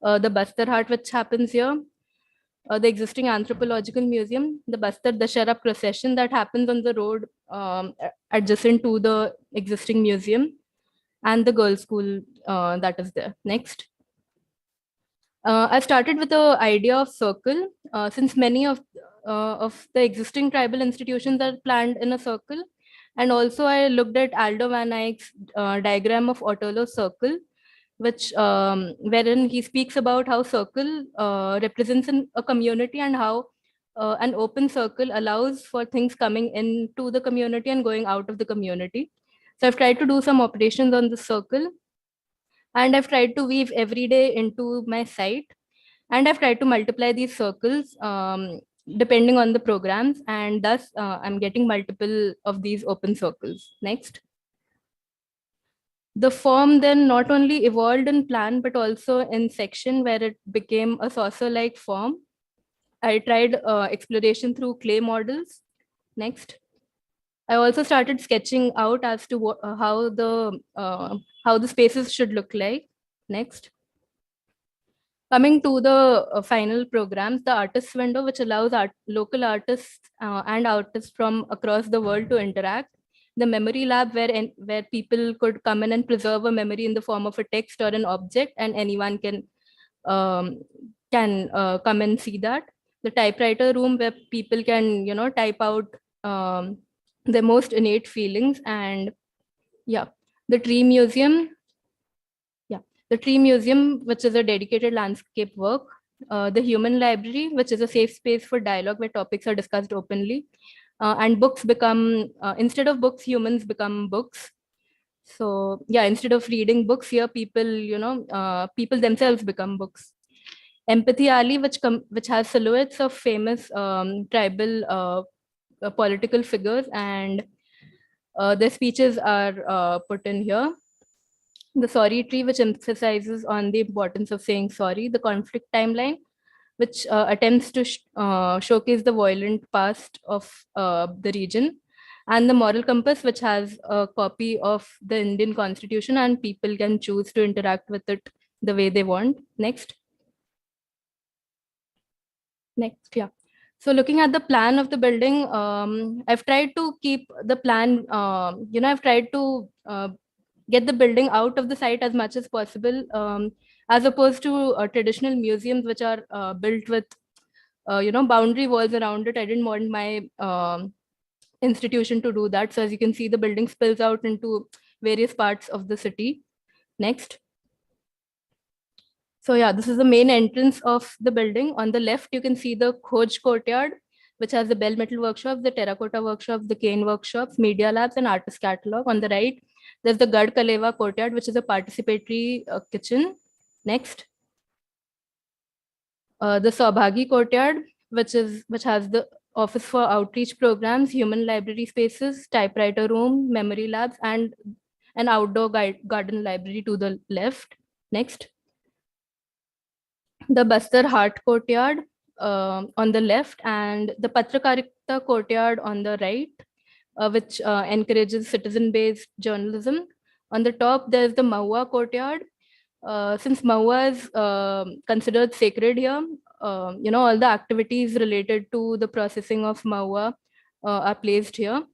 Speaker 20: the Bastar Haat, which happens here, the existing anthropological museum, the Bastar Dashera procession that happens on the road adjacent to the existing museum, and the girls' school that is there. Next. I started with the idea of circle, since many of the existing tribal institutions are planned in a circle. And also I looked at Aldo Van Eyck's diagram of Otto's circle, which wherein he speaks about how circle represents a community, and how an open circle allows for things coming into the community and going out of the community. So I've tried to do some operations on the circle, and I've tried to weave every day into my site, and I've tried to multiply these circles depending on the programs, and thus I'm getting multiple of these open circles. Next. The form then not only evolved in plan, but also in section, where it became a saucer-like form. I tried exploration through clay models. Next. I also started sketching out as to how the spaces should look like. Next. Coming to the final programs, the artist window, which allows local artists and artists from across the world to interact. The memory lab, where people could come in and preserve a memory in the form of a text or an object, and anyone can come and see that. The typewriter room, where people can type out their most innate feelings. And yeah, the tree museum. The tree museum, which is a dedicated landscape work. The human library, which is a safe space for dialogue where topics are discussed openly. And books become, instead of books, humans become books. So yeah, instead of reading books here, people themselves become books. Empathy Alley, which has silhouettes of famous tribal political figures, and their speeches are put in here. The sorry tree, which emphasizes on the importance of saying sorry. The conflict timeline, which attempts to showcase the violent past of the region. And the moral compass, which has a copy of the Indian Constitution, and people can choose to interact with it the way they want. Next. Next, yeah. So looking at the plan of the building, I've tried to keep the plan, I've tried to get the building out of the site as much as possible, as opposed to traditional museums, which are built with, boundary walls around it. I didn't want my institution to do that. So as you can see, the building spills out into various parts of the city. Next. So yeah, this is the main entrance of the building. On the left, you can see the Khoj courtyard, which has the bell metal workshops, the terracotta workshops, the cane workshops, media labs, and artist catalog. On the right, there's the Gad Kaleva courtyard, which is a participatory kitchen. Next. The Saubhagi courtyard, which has the office for outreach programs, human library spaces, typewriter room, memory labs, and an outdoor garden library to the left. Next. The Bastar Haat courtyard on the left, and the Patrakarita courtyard on the right, which encourages citizen-based journalism. On the top, there's the Mahua courtyard. Since Mahua is considered sacred here, all the activities related to the processing of Mahua are placed here.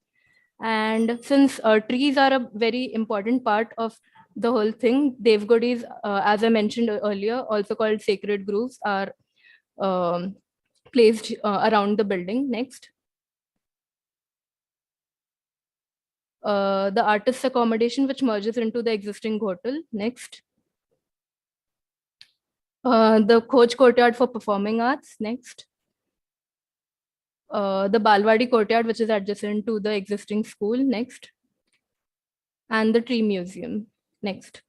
Speaker 20: And since trees are a very important part of the whole thing, Devgodis, as I mentioned earlier, also called sacred groves, are placed around the building. Next. The artist's accommodation, which merges into the existing hotel. Next. The Khoj courtyard for performing arts. Next. The Balwadi courtyard, which is adjacent to the existing school. Next. And the tree museum. Next.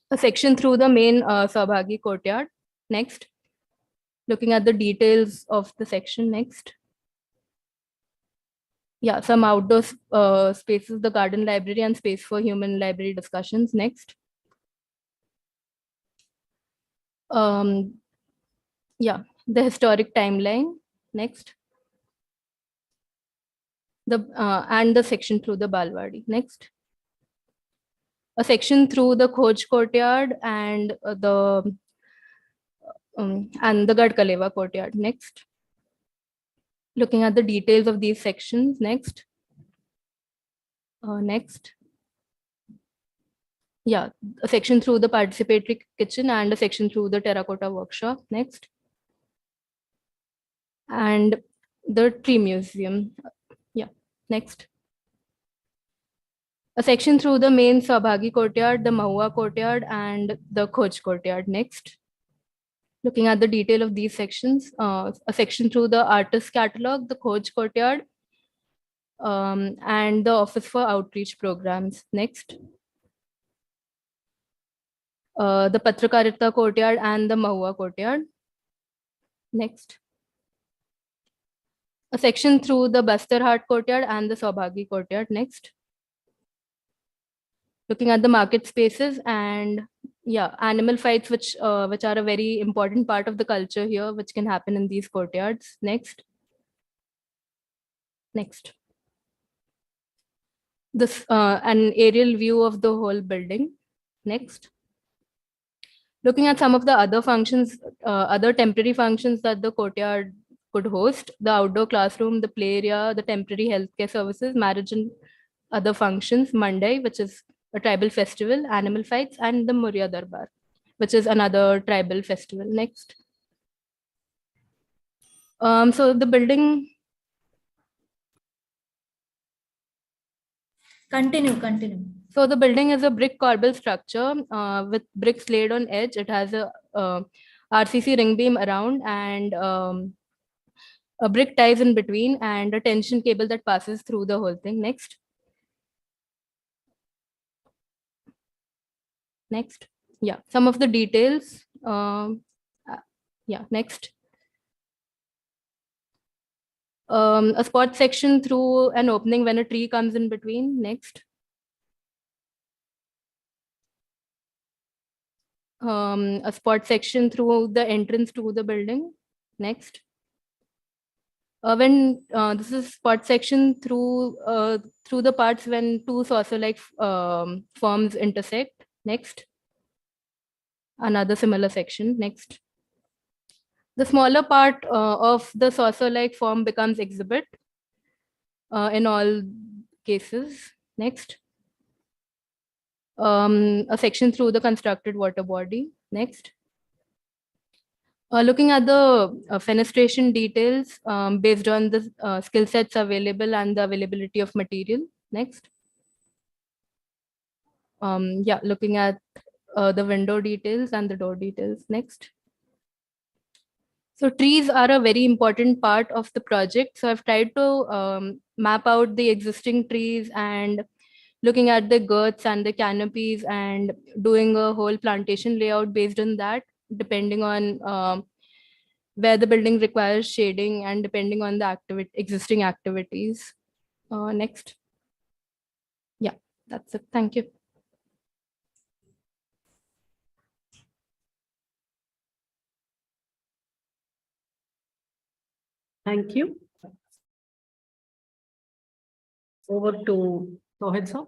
Speaker 20: A section through the main Saubhagi courtyard. Next. Looking at the details of the section. Next. Yeah, some outdoor spaces, the garden library and space for human library discussions. Next. Yeah, the historic timeline. Next. And the section through the Balwadi. Next. A section through the Khoj courtyard and the Gad Kaleva courtyard. Next. Looking at the details of these sections. Next. Next. Yeah, a section through the participatory kitchen and a section through the terracotta workshop. Next. And the tree museum. Yeah, next. A section through the main Saubhagi courtyard, the Mahua courtyard, and the Khoj courtyard. Next. Looking at the detail of these sections, a section through the artist catalog, the Khoj courtyard, and the office for outreach programs. Next. The Patrakarita courtyard and the Mahua courtyard. Next. A section through the Bastarhat courtyard and the Saubhagi courtyard. Next. Looking at the market spaces and yeah, animal fights, which are a very important part of the culture here, which can happen in these courtyards. Next. Next. This an aerial view of the whole building. Next. Looking at some of the other functions, other temporary functions that the courtyard could host: the outdoor classroom, the play area, the temporary healthcare services, marriage and other functions, Mandai, which is a tribal festival, animal fights, and the Murya Darbar, which is another tribal festival. Next. So the building.
Speaker 8: Continue.
Speaker 20: So the building is a brick corbel structure with bricks laid on edge. It has a RCC ring beam around and a brick ties in between and a tension cable that passes through the whole thing. Next. Next. Yeah, some of the details. Yeah, next. A spot section through an opening when a tree comes in between. Next. A spot section through the entrance to the building. Next. When this is spot section through the parts when two saucer-like forms intersect. Next. Another similar section. Next. The smaller part of the saucer-like form becomes exhibit in all cases. Next. A section through the constructed water body. Next. Looking at the fenestration details based on the skill sets available and the availability of material. Next. Yeah, looking at the window details and the door details. Next. So trees are a very important part of the project. So I've tried to map out the existing trees and looking at the girths and the canopies and doing a whole plantation layout based on that, depending on where the building requires shading and depending on the existing activities. Next. Yeah, that's it. Thank you.
Speaker 1: Thank you. Over to Sohid sir.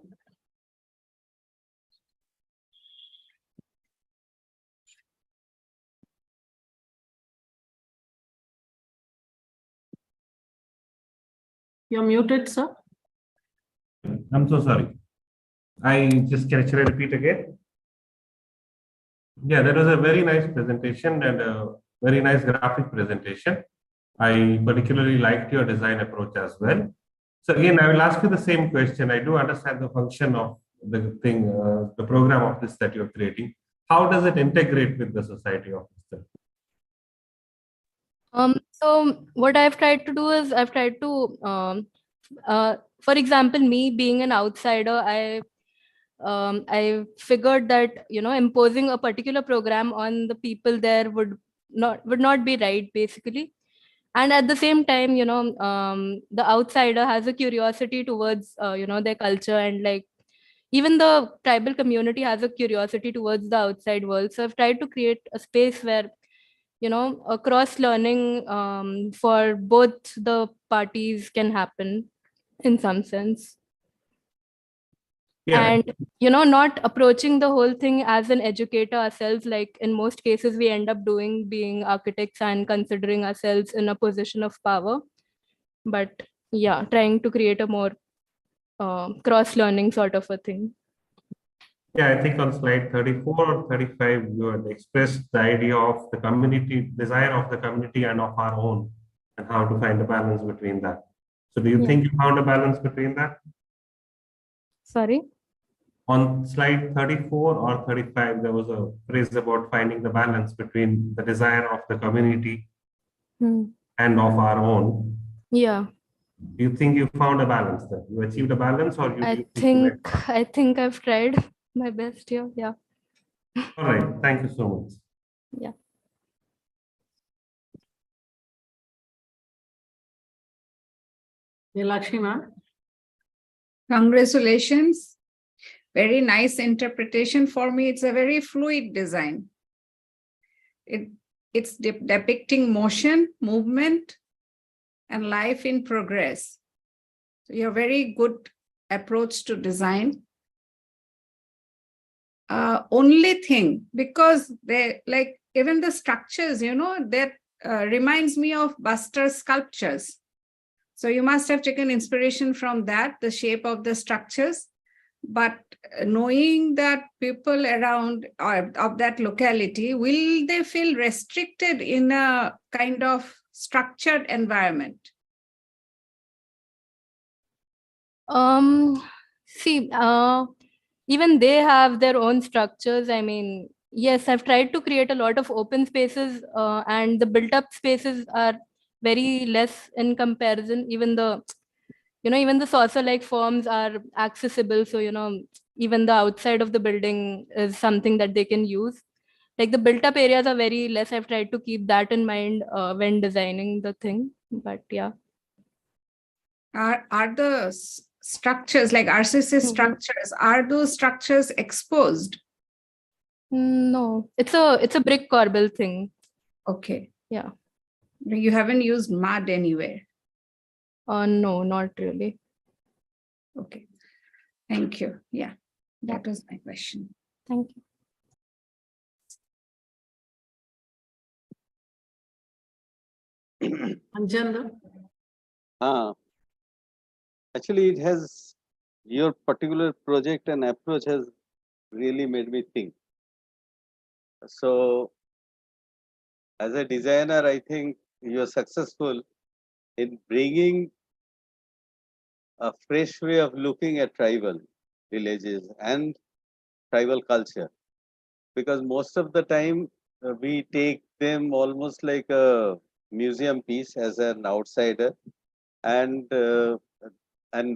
Speaker 1: You're muted, sir.
Speaker 10: I'm so sorry. Can I repeat again? Yeah, that was a very nice presentation and a very nice graphic presentation. I particularly liked your design approach as well. So again, I will ask you the same question. I do understand the function of the program of this that you're creating. How does it integrate with the society of this?
Speaker 20: So what I've tried to do is I've tried to, for example, me being an outsider, I figured that imposing a particular program on the people there would not be right, basically. And at the same time, the outsider has a curiosity towards their culture, and like even the tribal community has a curiosity towards the outside world. So I've tried to create a space where a cross learning for both the parties can happen in some sense.
Speaker 10: Yeah.
Speaker 20: And not approaching the whole thing as an educator ourselves, like in most cases we end up doing, being architects and considering ourselves in a position of power. But yeah, trying to create a more cross learning sort of a thing.
Speaker 10: Yeah, I think on slide 34 or 35, you had expressed the idea of the community, desire of the community and of our own, and how to find a balance between that. So do you think you found a balance between that?
Speaker 20: Sorry?
Speaker 10: On slide 34 or 35, there was a phrase about finding the balance between the desire of the community and of our own.
Speaker 20: Yeah.
Speaker 10: Do you think you found a balance there? You achieved a balance, or
Speaker 20: I think I've tried my best here. Yeah.
Speaker 10: All right. Thank you so much.
Speaker 20: Yeah.
Speaker 1: Lakshmi ma'am.
Speaker 9: Congratulations. Very nice interpretation. For me, it's a very fluid design. It's depicting motion, movement, and life in progress. So you have very good approach to design. Only thing, because they like even the structures, that reminds me of Buster's sculptures. So you must have taken inspiration from that, the shape of the structures. But knowing that people around of that locality, will they feel restricted in a kind of structured environment?
Speaker 20: See, even they have their own structures. I mean, yes, I've tried to create a lot of open spaces, and the built up spaces are very less in comparison. Even the saucer-like forms are accessible. So, even the outside of the building is something that they can use. Like the built up areas are very less. I've tried to keep that in mind when designing the thing. But yeah.
Speaker 9: Are the structures like RCC structures, are those structures exposed?
Speaker 20: No, it's a brick corbel thing.
Speaker 9: Okay.
Speaker 20: Yeah.
Speaker 9: You haven't used mud anywhere?
Speaker 20: No, not really.
Speaker 9: Okay. Thank you. Yeah, that was my question.
Speaker 20: Thank
Speaker 1: you. Anjana?
Speaker 12: Actually, it has, your particular project and approach has really made me think. So, as a designer, I think you're successful in bringing a fresh way of looking at tribal villages and tribal culture. Because most of the time, we take them almost like a museum piece as an outsider. And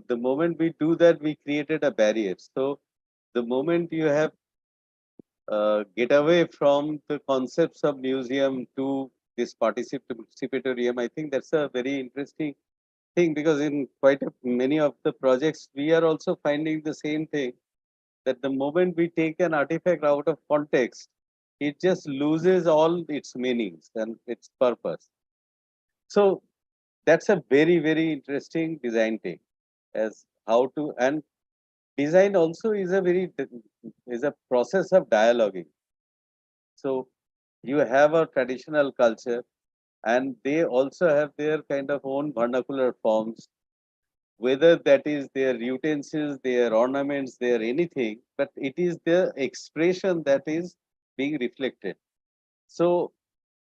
Speaker 12: the moment we do that, we created a barrier. So the moment you have get away from the concepts of museum to this participatorium, I think that's a very interesting thing, because in quite many of the projects, we are also finding the same thing, that the moment we take an artifact out of context, it just loses all its meanings and its purpose. So that's a very, very interesting design take, as how to, and design also is a process of dialoguing. So you have a traditional culture, and they also have their kind of own vernacular forms. whether that is their utensils, their ornaments, their anything, but it is the expression that is being reflected. So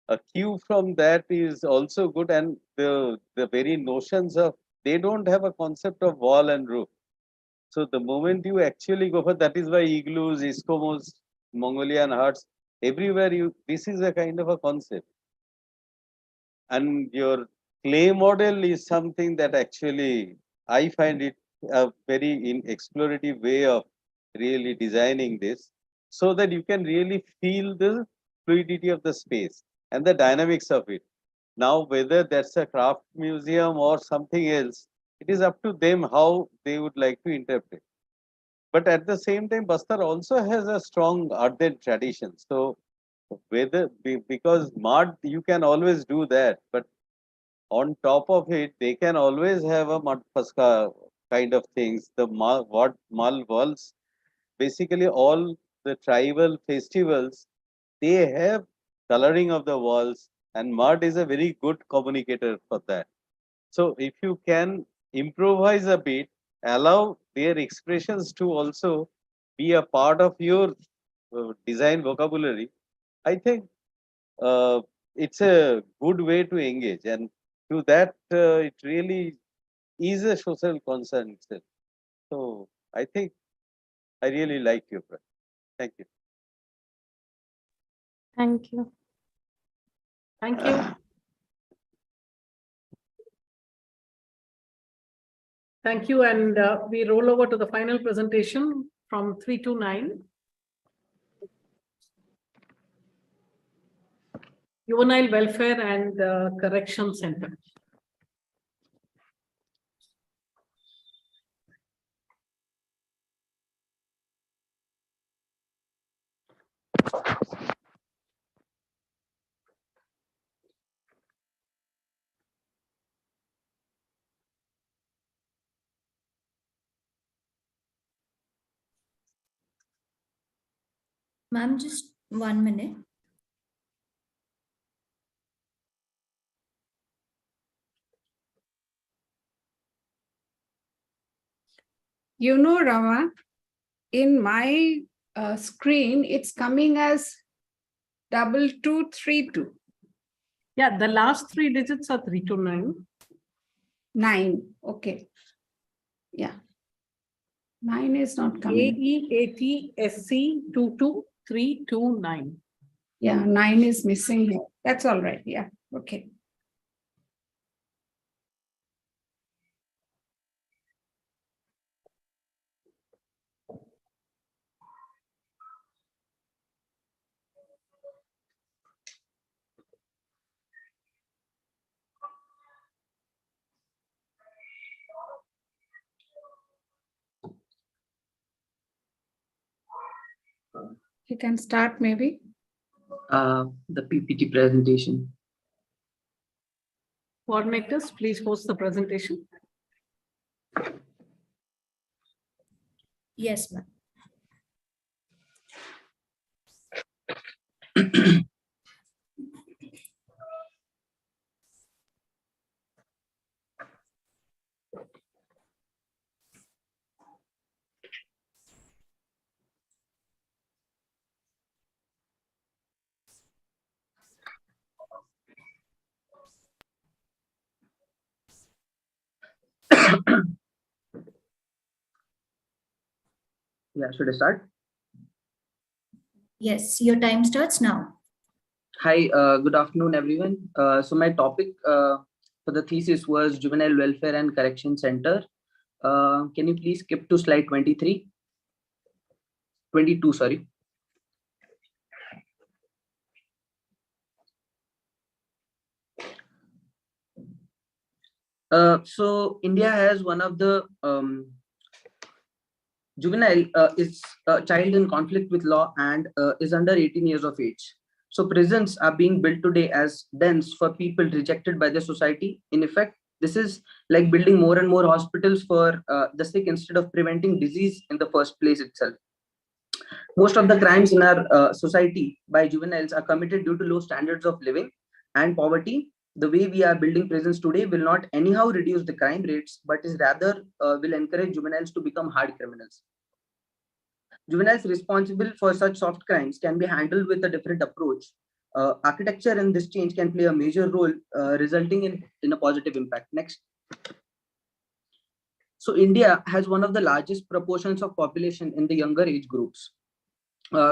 Speaker 12: a cue from that is also good, and the very notions of, they don't have a concept of wall and roof. So the moment you actually go for, that is why igloos, Eskimos, Mongolian huts, everywhere this is a kind of a concept. And your clay model is something that actually, I find it a very explorative way of really designing this, so that you can really feel the fluidity of the space and the dynamics of it. Now, whether that's a craft museum or something else, it is up to them how they would like to interpret. But at the same time, Bastar also has a strong ardent tradition. So because mud, you can always do that, but on top of it, they can always have a mud paska kind of things. The mal walls, basically all the tribal festivals, they have coloring of the walls, and mud is a very good communicator for that. So if you can improvise a bit, allow their expressions to also be a part of your design vocabulary, I think it's a good way to engage. And to that, it really is a social concern itself. So I think I really like your project. Thank you.
Speaker 20: Thank you.
Speaker 1: Thank you. Thank you. And we roll over to the final presentation from 329. Juvenile Welfare and Correction Center.
Speaker 8: Ma'am, just 1 minute.
Speaker 9: You know, Rama, in my screen, it's coming as 2232.
Speaker 1: Yeah, the last 3 digits are 329.
Speaker 9: 9. Okay. Yeah. 9 is not coming.
Speaker 1: AEATSC 22329.
Speaker 9: Yeah, 9 is missing here. That's all right. Yeah. Okay. You can start maybe.
Speaker 21: The PPT presentation.
Speaker 1: Coordinators, please host the presentation.
Speaker 8: Yes, ma'am.
Speaker 21: Yeah, should I start?
Speaker 8: Yes, your time starts now.
Speaker 21: Hi, good afternoon, everyone. So my topic for the thesis was Juvenile Welfare and Correction Center. Can you please skip to slide 22, sorry. So India has one of the juvenile is a child in conflict with law and is under 18 years of age. So prisons are being built today as dens for people rejected by the society. In effect, this is like building more and more hospitals for the sick instead of preventing disease in the first place itself. Most of the crimes in our society by juveniles are committed due to low standards of living and poverty, the way we are building prisons today will not anyhow reduce the crime rates, but is rather will encourage juveniles to become hard criminals. Juveniles responsible for such soft crimes can be handled with a different approach. Architecture in this change can play a major role, resulting in a positive impact. Next. So India has one of the largest proportions of population in the younger age groups,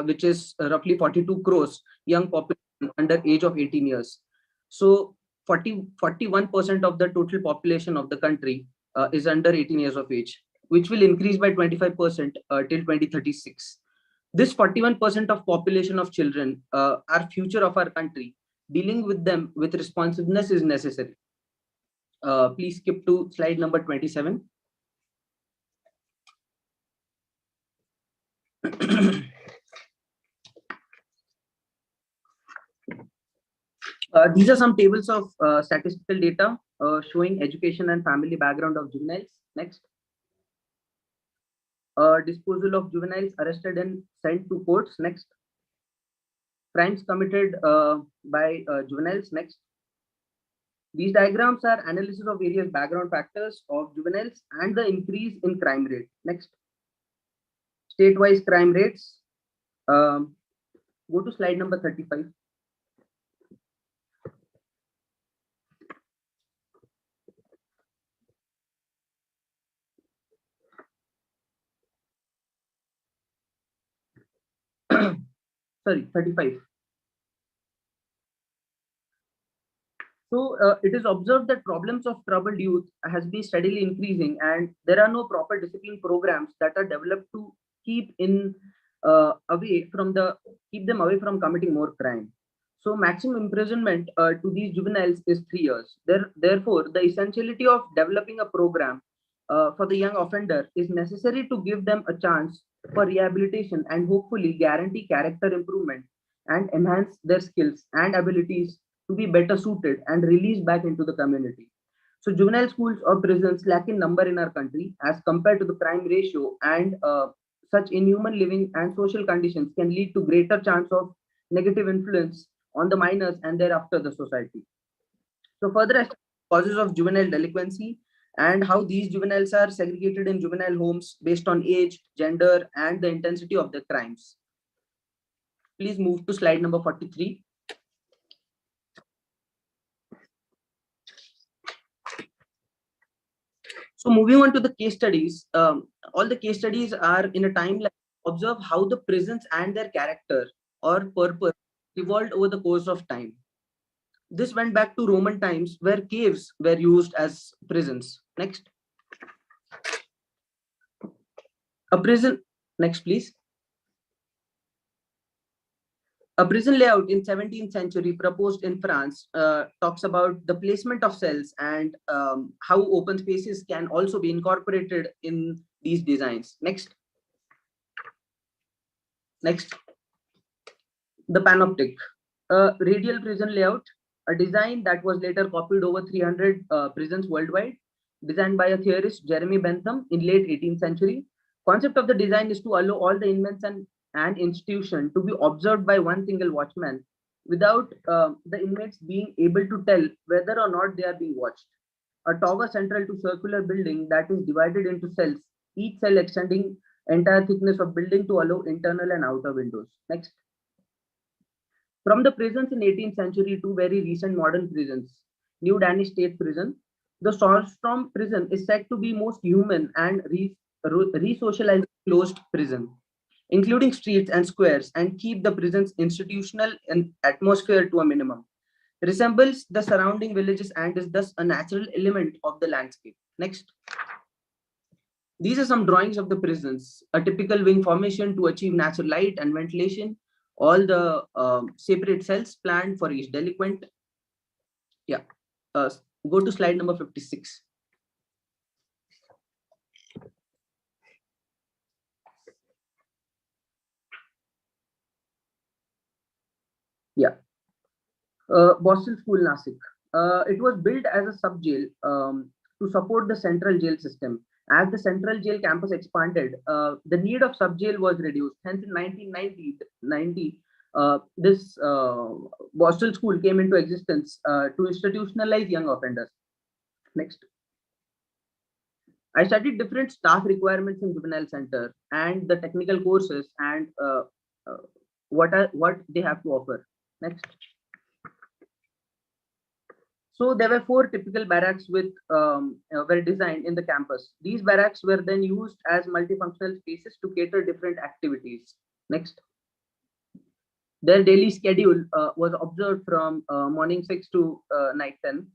Speaker 21: which is roughly 42 crores young population under age of 18 years. So 41% of the total population of the country is under 18 years of age, which will increase by 25% till 2036. This 41% of population of children are future of our country. Dealing with them with responsiveness is necessary. Please skip to slide number 27. These are some tables of statistical data showing education and family background of juveniles. Next. Disposal of juveniles arrested and sent to courts. Next. Crimes committed by juveniles. Next. These diagrams are analysis of various background factors of juveniles and the increase in crime rate. Next. State-wise crime rates. Go to slide number 35. Sorry, 35. So it is observed that problems of troubled youth has been steadily increasing, and there are no proper discipline programs that are developed to keep them away from committing more crime. So maximum imprisonment to these juveniles is 3 years. Therefore, the essentiality of developing a program for the young offender is necessary to give them a chance for rehabilitation and hopefully guarantee character improvement and enhance their skills and abilities to be better suited and released back into the community. So juvenile schools or prisons lack in number in our country as compared to the crime ratio, and such inhuman living and social conditions can lead to greater chance of negative influence on the minors and thereafter the society. So further causes of juvenile delinquency and how these juveniles are segregated in juvenile homes based on age, gender, and the intensity of the crimes. Please move to slide number 43. So moving on to the case studies, all the case studies are in a timeline. Observe how the prisons and their character or purpose evolved over the course of time. This went back to Roman times where caves were used as prisons. Next. A prison, next please. A prison layout in 17th century proposed in France talks about the placement of cells and how open spaces can also be incorporated in these designs. Next. Next. The panoptic, radial prison layout, a design that was later copied over 300 prisons worldwide, designed by a theorist, Jeremy Bentham, in late 18th century. Concept of the design is to allow all the inmates and institution to be observed by one single watchman without the inmates being able to tell whether or not they are being watched. A tower central to circular building that is divided into cells, each cell extending entire thickness of building to allow internal and outer windows. Next. From the prisons in 18th century to very recent modern prisons, New Danish State Prison, the Storm prison is said to be most human and re-socialized closed prison, including streets and squares, and keep the prison's institutional and atmosphere to a minimum. Resembles the surrounding villages and is thus a natural element of the landscape. Next. These are some drawings of the prisons, a typical wing formation to achieve natural light and ventilation, all the separate cells planned for each delinquent. Yeah, go to slide number 56. Yeah, Boston School, Nasik. It was built as a sub-jail to support the central jail system. As the central jail campus expanded, the need of sub-jail was reduced. Hence, in 1990, this Boston school came into existence to institutionalize young offenders. Next. I studied different staff requirements in juvenile center and the technical courses and what they have to offer. Next. So there were 4 typical barracks were designed in the campus. These barracks were then used as multifunctional spaces to cater different activities. Next. Their daily schedule was observed from morning 6 to night 10.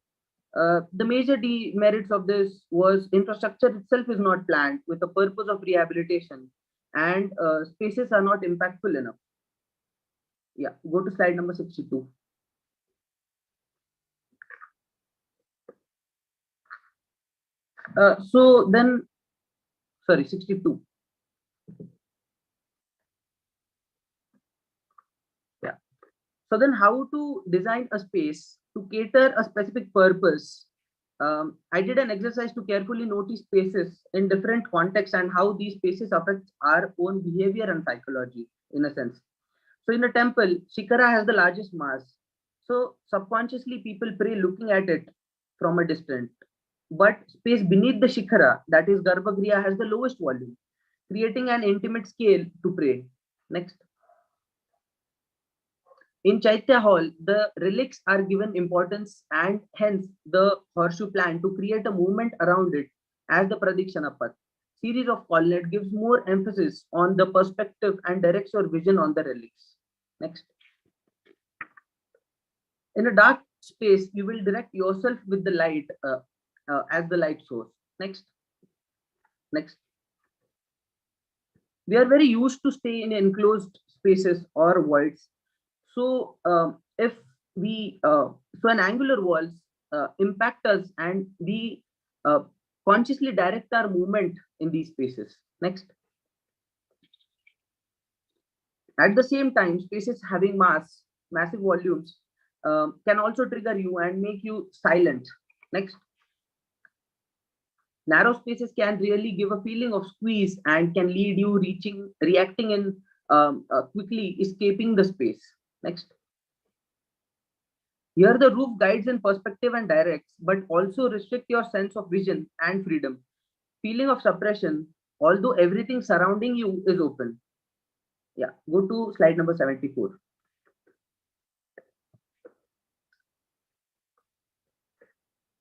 Speaker 21: The major demerits of this was infrastructure itself is not planned with the purpose of rehabilitation, and spaces are not impactful enough. Yeah, go to slide number 62. So then, sorry, 62. Yeah. So then how to design a space to cater a specific purpose? I did an exercise to carefully notice spaces in different contexts and how these spaces affect our own behavior and psychology in a sense. So in a temple, Shikara has the largest mass. So subconsciously people pray looking at it from a distance. But space beneath the Shikara, that is Garbhagriha, has the lowest volume, creating an intimate scale to pray. Next. In Chaitya Hall, the relics are given importance and hence the horseshoe plan to create a movement around it as the Pradikshana Path. Series of colonnade gives more emphasis on the perspective and directs your vision on the relics. Next. In a dark space, you will direct yourself with the light as the light source. Next. Next. We are very used to stay in enclosed spaces or voids. So if we so an angular walls impact us and we consciously direct our movement in these spaces. Next. At the same time, spaces having massive volumes can also trigger you and make you silent. Next. Narrow spaces can really give a feeling of squeeze and can lead you reacting in quickly escaping the space. Next. Here the roof guides in perspective and directs, but also restrict your sense of vision and freedom. Feeling of suppression, although everything surrounding you is open. Yeah, go to slide number 74.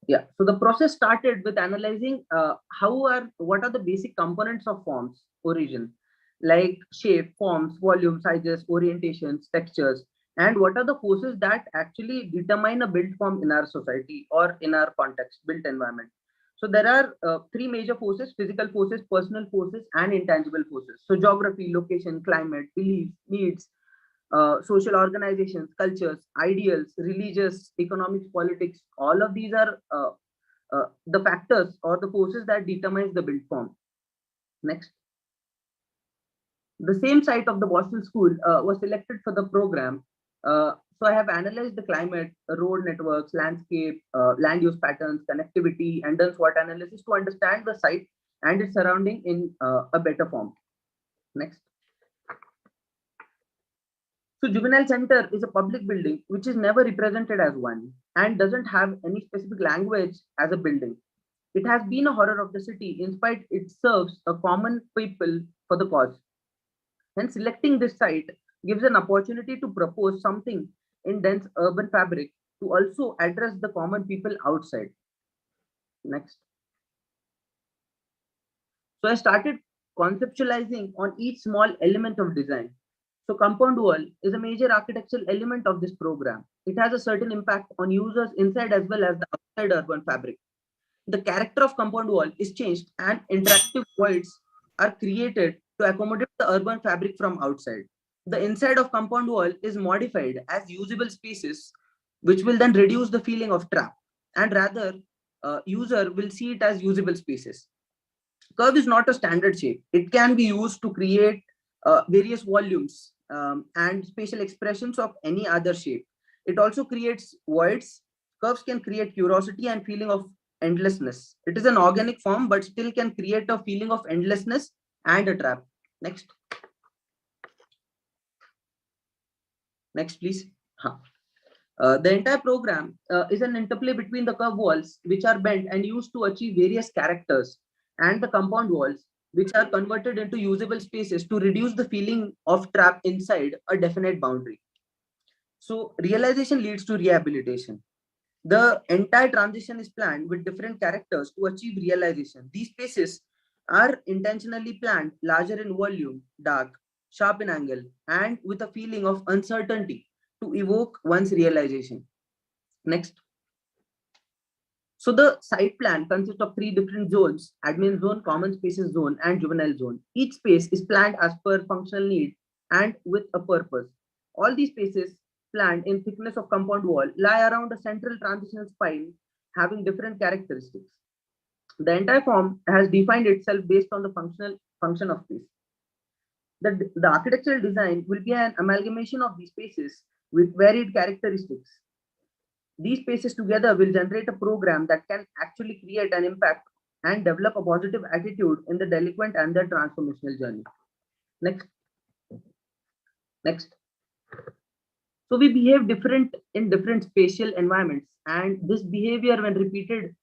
Speaker 21: Yeah, so the process started with analyzing what are the basic components of forms origin, like shape, forms, volume, sizes, orientations, textures, and what are the forces that actually determine a built form in our society or in our context, built environment. So there are 3 major forces: physical forces, personal forces, and intangible forces. So geography, location, climate, beliefs, needs, social organizations, cultures, ideals, religious, economics, politics, all of these are the factors or the forces that determines the built form. Next. The same site of the Boston School was selected for the program. So I have analyzed the climate, road networks, landscape, land use patterns, connectivity, and done SWOT analysis to understand the site and its surrounding in a better form. Next. So Juvenile Center is a public building which is never represented as one and doesn't have any specific language as a building. It has been a horror of the city in spite it serves a common people for the cause. Hence selecting this site gives an opportunity to propose something in dense urban fabric to also address the common people outside. Next. So I started conceptualizing on each small element of design. So compound wall is a major architectural element of this program. It has a certain impact on users inside as well as the outside urban fabric. The character of compound wall is changed and interactive voids are created to accommodate the urban fabric from outside. The inside of compound wall is modified as usable spaces, which will then reduce the feeling of trap, and rather user will see it as usable spaces. Curve is not a standard shape. It can be used to create various volumes and spatial expressions of any other shape. It also creates voids. Curves can create curiosity and feeling of endlessness. It is an organic form, but still can create a feeling of endlessness and a trap. Next. Next, please. The entire program is an interplay between the curved walls, which are bent and used to achieve various characters, and the compound walls, which are converted into usable spaces to reduce the feeling of trap inside a definite boundary. So realization leads to rehabilitation. The entire transition is planned with different characters to achieve realization. These spaces are intentionally planned larger in volume, dark, sharp in angle, and with a feeling of uncertainty to evoke one's realization. Next. So the site plan consists of 3 different zones: admin zone, common spaces zone, and juvenile zone. Each space is planned as per functional need and with a purpose. All these spaces planned in thickness of compound wall lie around a central transitional spine having different characteristics. The entire form has defined itself based on the function of space. The architectural design will be an amalgamation of these spaces with varied characteristics. These spaces together will generate a program that can actually create an impact and develop a positive attitude in the delinquent and their transformational journey. Next. Next. So we behave different in different spatial environments, and this behavior, when repeated,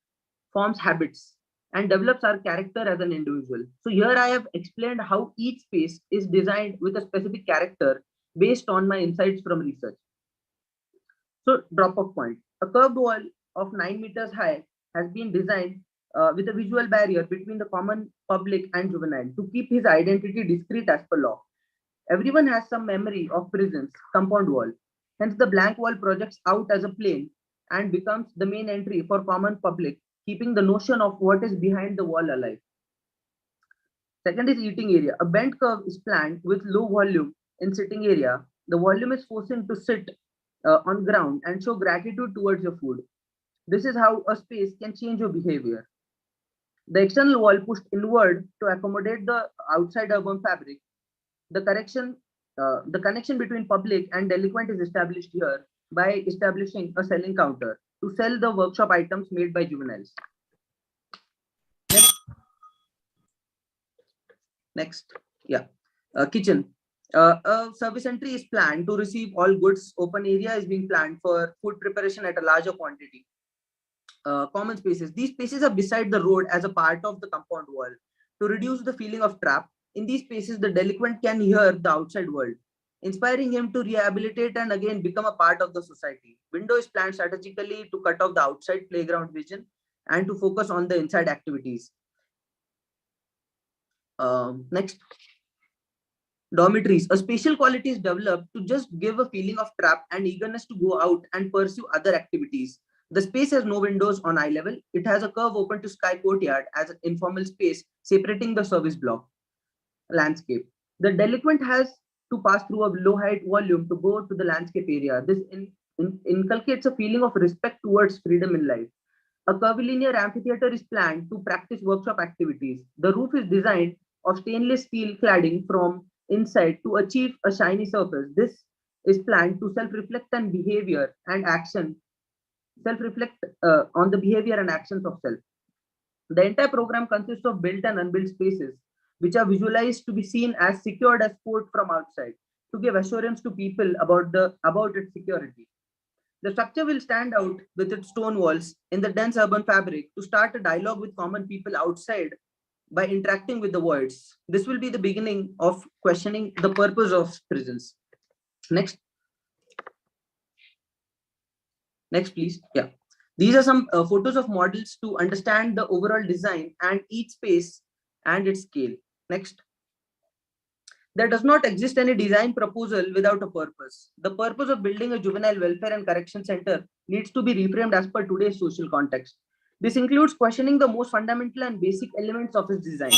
Speaker 21: forms habits and develops our character as an individual. So here I have explained how each space is designed with a specific character based on my insights from research. So drop-off point. A curved wall of 9 meters high has been designed with a visual barrier between the common, public, and juvenile to keep his identity discrete as per law. Everyone has some memory of prison's compound wall. Hence, the blank wall projects out as a plane and becomes the main entry for common public, keeping the notion of what is behind the wall alive. Second is eating area. A bent curve is planned with low volume in sitting area. The volume is forcing to sit on ground and show gratitude towards your food. This is how a space can change your behavior. The external wall pushed inward to accommodate the outside urban fabric. The connection between public and delinquent is established here by establishing a selling counter to sell the workshop items made by juveniles. Next. Yeah. Kitchen. A service entry is planned to receive all goods. Open area is being planned for food preparation at a larger quantity. Common spaces. These spaces are beside the road as a part of the compound wall. To reduce the feeling of trap, in these spaces, the delinquent can hear the outside world, inspiring him to rehabilitate and again become a part of the society. Window is planned strategically to cut off the outside playground vision and to focus on the inside activities. Next. Dormitories. A spatial quality is developed to just give a feeling of trap and eagerness to go out and pursue other activities. The space has no windows on eye level. It has a curve open to sky courtyard as an informal space separating the service block. Landscape. The delinquent has to pass through a low height volume to go to the landscape area. This inculcates a feeling of respect towards freedom in life. A curvilinear amphitheater is planned to practice workshop activities. The roof is designed of stainless steel cladding from inside to achieve a shiny surface. This is planned to self-reflect on behavior and action, on the behavior and actions of self. The entire program consists of built and unbuilt spaces, which are visualized to be seen as secured as port from outside, to give assurance to people about its security. The structure will stand out with its stone walls in the dense urban fabric to start a dialogue with common people outside by interacting with the voids. This will be the beginning of questioning the purpose of prisons. Next. Next, please. Yeah. These are some photos of models to understand the overall design and each space and its scale. Next. There does not exist any design proposal without a purpose. The purpose of building a juvenile welfare and correction center needs to be reframed as per today's social context. This includes questioning the most fundamental and basic elements of its design.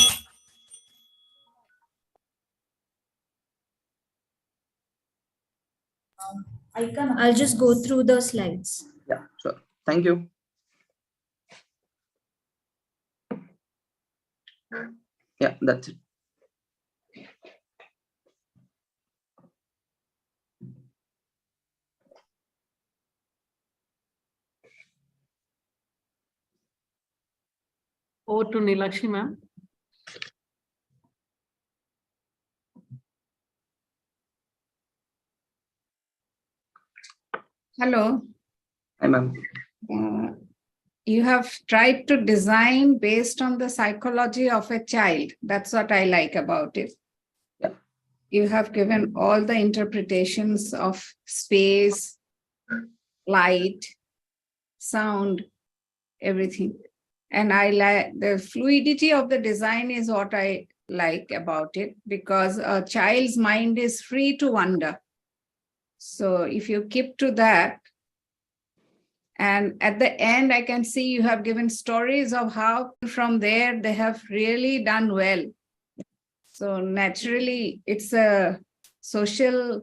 Speaker 8: I'll just go through the slides.
Speaker 21: Yeah, sure. Thank you. Yeah, that's it.
Speaker 1: Over to Nilakshi, ma'am.
Speaker 9: Hello.
Speaker 21: Hi, ma'am.
Speaker 9: You have tried to design based on the psychology of a child. That's what I like about it.
Speaker 21: Yeah.
Speaker 9: You have given all the interpretations of space, light, sound, everything. And I like the fluidity of the design is what I like about it, because a child's mind is free to wander. So if you keep to that, and at the end, I can see you have given stories of how from there they have really done well. So naturally, it's a social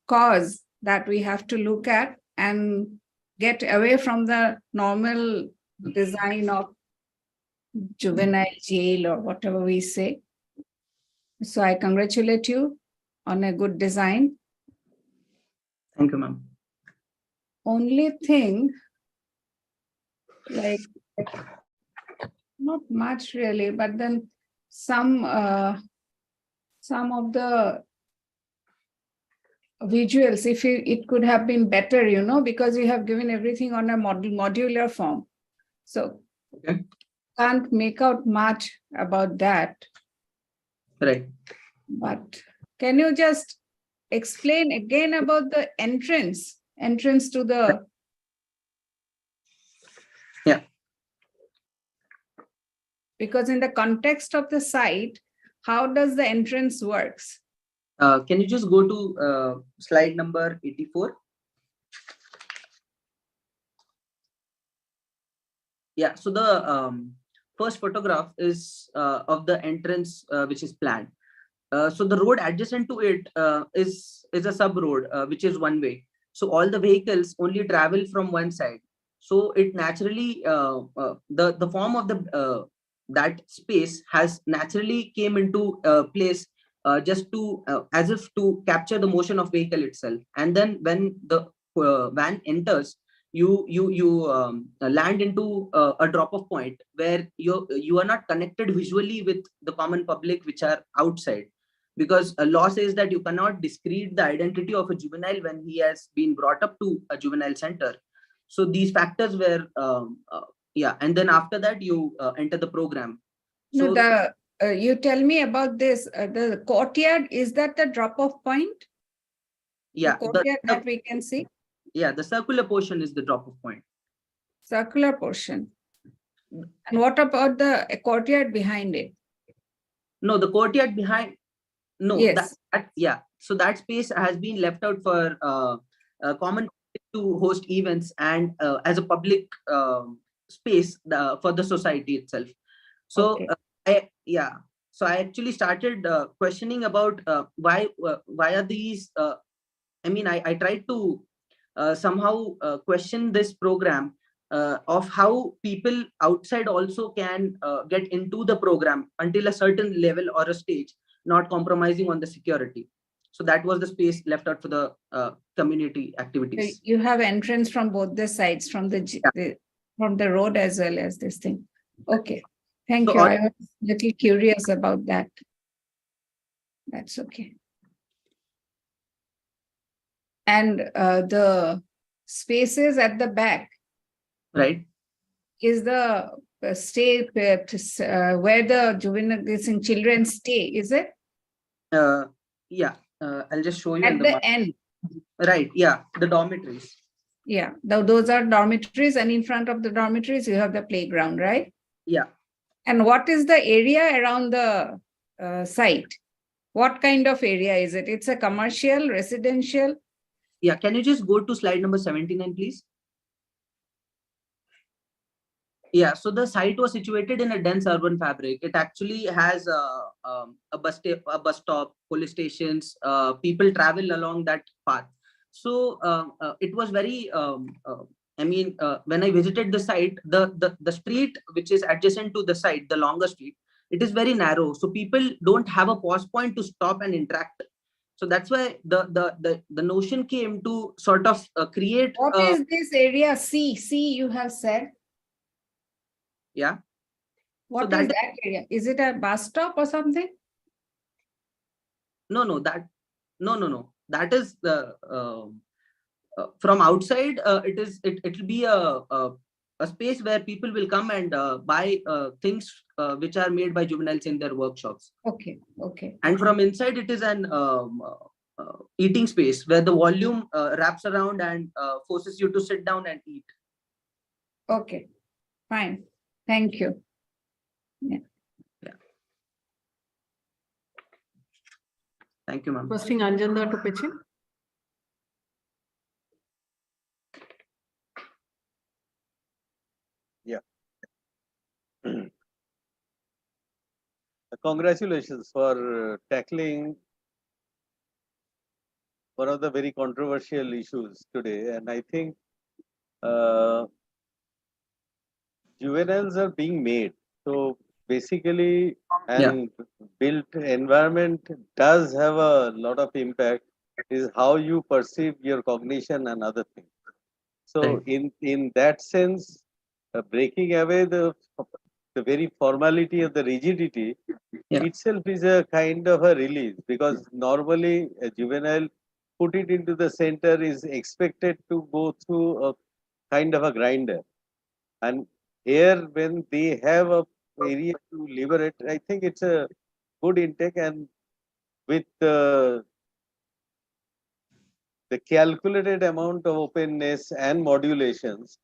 Speaker 9: cause that we have to look at and get away from the normal design of juvenile jail or whatever we say. So I congratulate you on a good design.
Speaker 21: Thank you, ma'am.
Speaker 9: Only thing, like, not much really, but then some of the visuals, if it could have been better, because you have given everything on a modular form. So can't make out much about that.
Speaker 21: Right.
Speaker 9: But can you just explain again about the entrance to the...
Speaker 21: Yeah.
Speaker 9: Because in the context of the site, how does the entrance works?
Speaker 21: Can you just go to slide number 84? Yeah, so the first photograph is of the entrance which is planned. So the road adjacent to it is a sub road which is one way. So all the vehicles only travel from one side. So it naturally the form of the that space has naturally came into place just to as if to capture the motion of vehicle itself. And then when the van enters, you land into a drop off point where you are not connected visually with the common public which are outside, because a law says that you cannot discredit the identity of a juvenile when he has been brought up to a juvenile center. So these factors were yeah, and then after that you enter the program. So
Speaker 9: No, you tell me about this. The courtyard, is that the drop off point?
Speaker 21: yeah,
Speaker 9: the courtyard that we can see?
Speaker 21: Yeah, the circular portion is the drop off point.
Speaker 9: Circular portion. And what about the courtyard behind it?
Speaker 21: No, the courtyard behind, no,
Speaker 9: yes.
Speaker 21: that yeah. So that space has been left out for common to host events and as a public space for the society itself. So so I actually started questioning about why are these I mean, I tried to somehow question this program of how people outside also can get into the program until a certain level or a stage, not compromising on the security. So that was the space left out for the community activities.
Speaker 9: You have entrance from both the sides, from from the road as well as this thing. Okay, thank you. I was a little curious about that. That's okay. And the spaces at the back,
Speaker 21: right,
Speaker 9: is the stay where the juvenile children stay, is it?
Speaker 21: Yeah, I'll just show you
Speaker 9: at the end.
Speaker 21: Right, yeah, the dormitories.
Speaker 9: Yeah, those are dormitories, and in front of the dormitories you have the playground, right?
Speaker 21: Yeah.
Speaker 9: And what is the area around the site? What kind of area is it? It's a commercial, residential?
Speaker 21: Yeah, can you just go to slide number 79, please? Yeah, so the site was situated in a dense urban fabric. It actually has a bus stop, police stations. People travel along that path. So it was very. I mean, when I visited the site, the street which is adjacent to the site, the longer street, it is very narrow. So people don't have a pause point to stop and interact. So that's why the notion came to sort of create.
Speaker 9: What is this area? C you have said.
Speaker 21: Yeah.
Speaker 9: What is that area? Is it a bus stop or something?
Speaker 21: No. That is the from outside, it'll be a space where people will come and buy things which are made by juveniles in their workshops.
Speaker 9: Okay. Okay.
Speaker 21: And from inside, it is an eating space where the volume wraps around and forces you to sit down and eat.
Speaker 9: Okay. Fine. Thank you. Yeah.
Speaker 21: Thank you, ma'am.
Speaker 1: Requesting Anjanda to pitch in.
Speaker 12: Yeah. Congratulations for tackling one of the very controversial issues today. And I think juveniles are being made. So basically, and built environment does have a lot of impact, is how you perceive your cognition and other things. So in that sense, breaking away the very formality of the rigidity itself is a kind of a release, because normally a juvenile, put it into the center, is expected to go through a kind of a grinder. And here, when they have a area to liberate, I think it's a good intake, and with the calculated amount of openness and modulations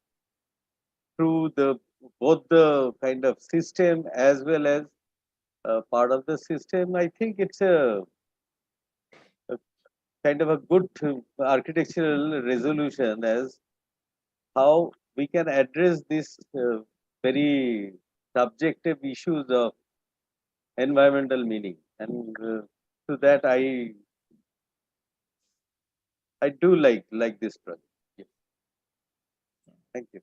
Speaker 12: through both the kind of system as well as part of the system, I think it's a kind of a good architectural resolution as how we can address these very subjective issues of environmental meaning. And to that, I do like this project. Yeah. Thank you.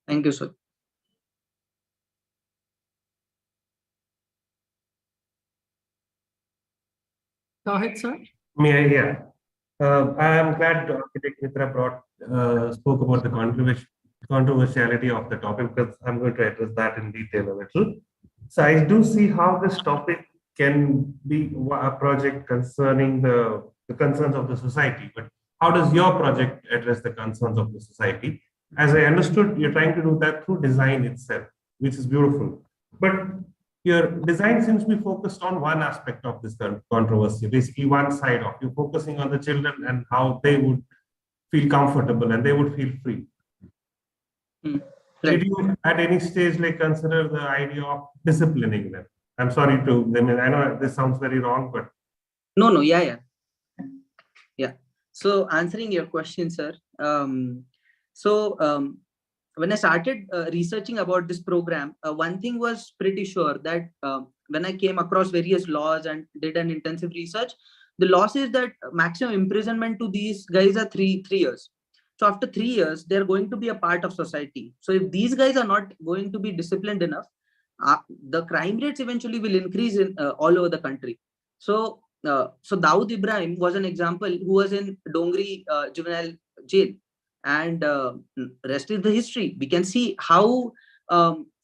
Speaker 21: Thank you, sir.
Speaker 1: Go ahead, sir.
Speaker 10: Yeah. I am glad Architect Mitra spoke about the controversiality of the topic, because I'm going to address that in detail a little. So I do see how this topic can be a project concerning the concerns of the society, but how does your project address the concerns of the society? As I understood, you're trying to do that through design itself, which is beautiful. But your design seems to be focused on one aspect of this controversy, basically one side of you, focusing on the children and how they would feel comfortable and they would feel free. Did you at any stage consider the idea of disciplining them? I'm sorry to, I know this sounds very wrong, but.
Speaker 21: No, yeah. So answering your question, sir. When I started researching about this program, one thing was pretty sure that when I came across various laws and did an intensive research, the law says that maximum imprisonment to these guys are three years. So after 3 years, they're going to be a part of society. So if these guys are not going to be disciplined enough, the crime rates eventually will increase in all over the country. So Dawood Ibrahim was an example who was in Dongri juvenile jail. And rest is the history. We can see how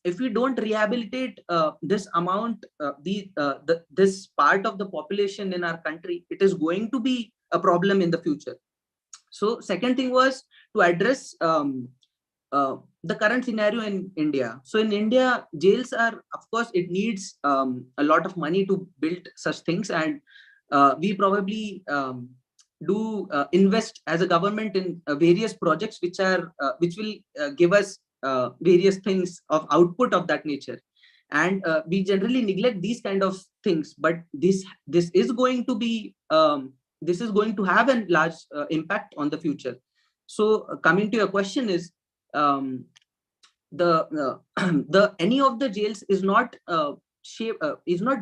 Speaker 21: if we don't rehabilitate this amount, this part of the population in our country, it is going to be a problem in the future. So second thing was to address the current scenario in India. So in India, jails are, of course, it needs a lot of money to build such things. And we probably do invest as a government in various projects which will give us various things of output of that nature. And we generally neglect these kind of things, but this is going to be this is going to have a large impact on the future. So coming to your question is any of the jails is not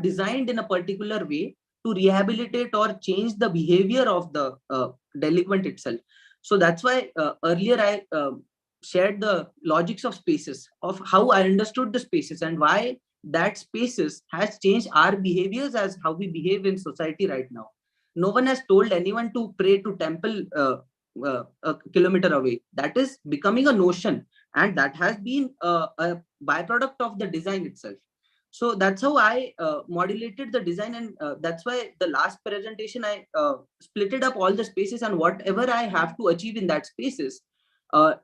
Speaker 21: designed in a particular way to rehabilitate or change the behavior of the delinquent itself. So that's why earlier I shared the logics of spaces, of how I understood the spaces and why that spaces has changed our behaviors as how we behave in society right now. No one has told anyone to pray to temple a kilometer away. That is becoming a notion, and that has been a byproduct of the design itself. So that's how I modulated the design, and that's why the last presentation I splitted up all the spaces and whatever I have to achieve in that spaces. So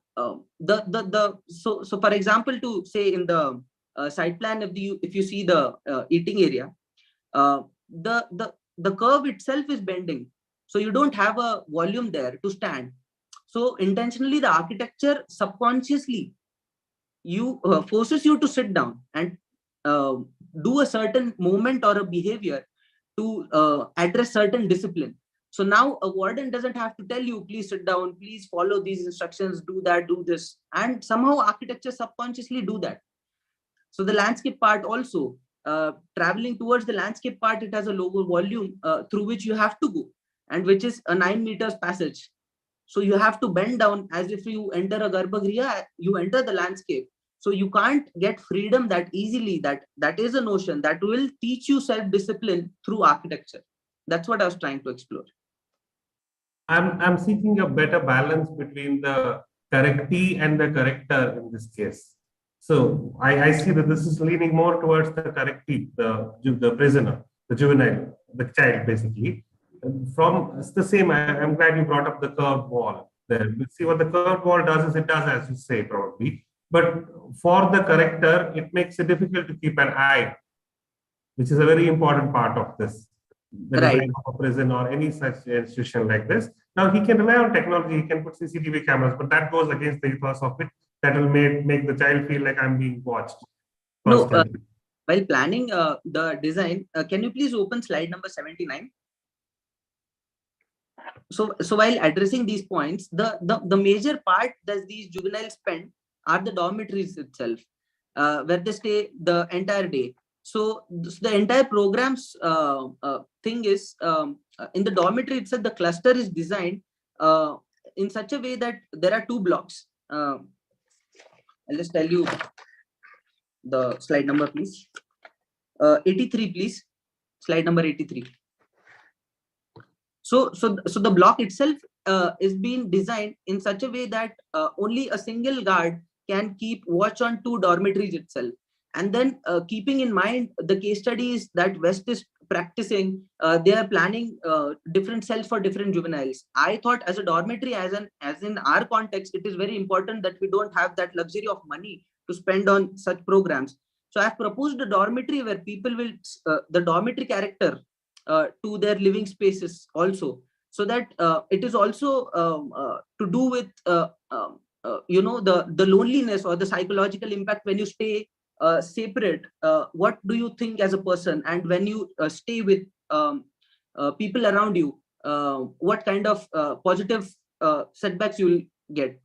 Speaker 21: for example, to say in the site plan, if you see the eating area, the curve itself is bending, so you don't have a volume there to stand. So intentionally, the architecture subconsciously forces you to sit down and do a certain movement or a behavior to address certain discipline. So now a warden doesn't have to tell you, please sit down, please follow these instructions, do that, do this, and somehow architecture subconsciously do that. So the landscape part also, traveling towards the landscape part, it has a lower volume through which you have to go, and which is a 9 meters passage. So you have to bend down as if you enter a Garbhagriha, you enter the landscape. So you can't get freedom that easily. That is a notion that will teach you self-discipline through architecture. That's what I was trying to explore.
Speaker 10: I'm seeking a better balance between the correctee and the corrector in this case. So I see that this is leaning more towards the correctee, the prisoner, the juvenile, the child basically. It's the same. I'm glad you brought up the curved wall there. See what the curved wall does is it does as you say probably. But for the corrector, it makes it difficult to keep an eye, which is a very important part of this. The design of a prison or any such institution like this. Now he can rely on technology, he can put CCTV cameras, but that goes against the ethos of it. That will make the child feel like I'm being watched.
Speaker 21: No, while planning the design, can you please open slide number 79? So while addressing these points, the major part that these juveniles spend are the dormitories itself, where they stay the entire day. So the entire program's thing is in the dormitory itself, the cluster is designed in such a way that there are 2 blocks. I'll just tell you the slide number, please. 83, please. Slide number 83. So the block itself is being designed in such a way that only a single guard can keep watch on 2 dormitories itself. And then keeping in mind the case studies that West is practicing, they are planning different cells for different juveniles. I thought as a dormitory, as in our context, it is very important that we don't have that luxury of money to spend on such programs. So I've proposed a dormitory where people will, the dormitory character to their living spaces also, so that it is also to do with the loneliness or the psychological impact when you stay separate. What do you think as a person, and when you stay with people around you, what kind of positive setbacks you will get.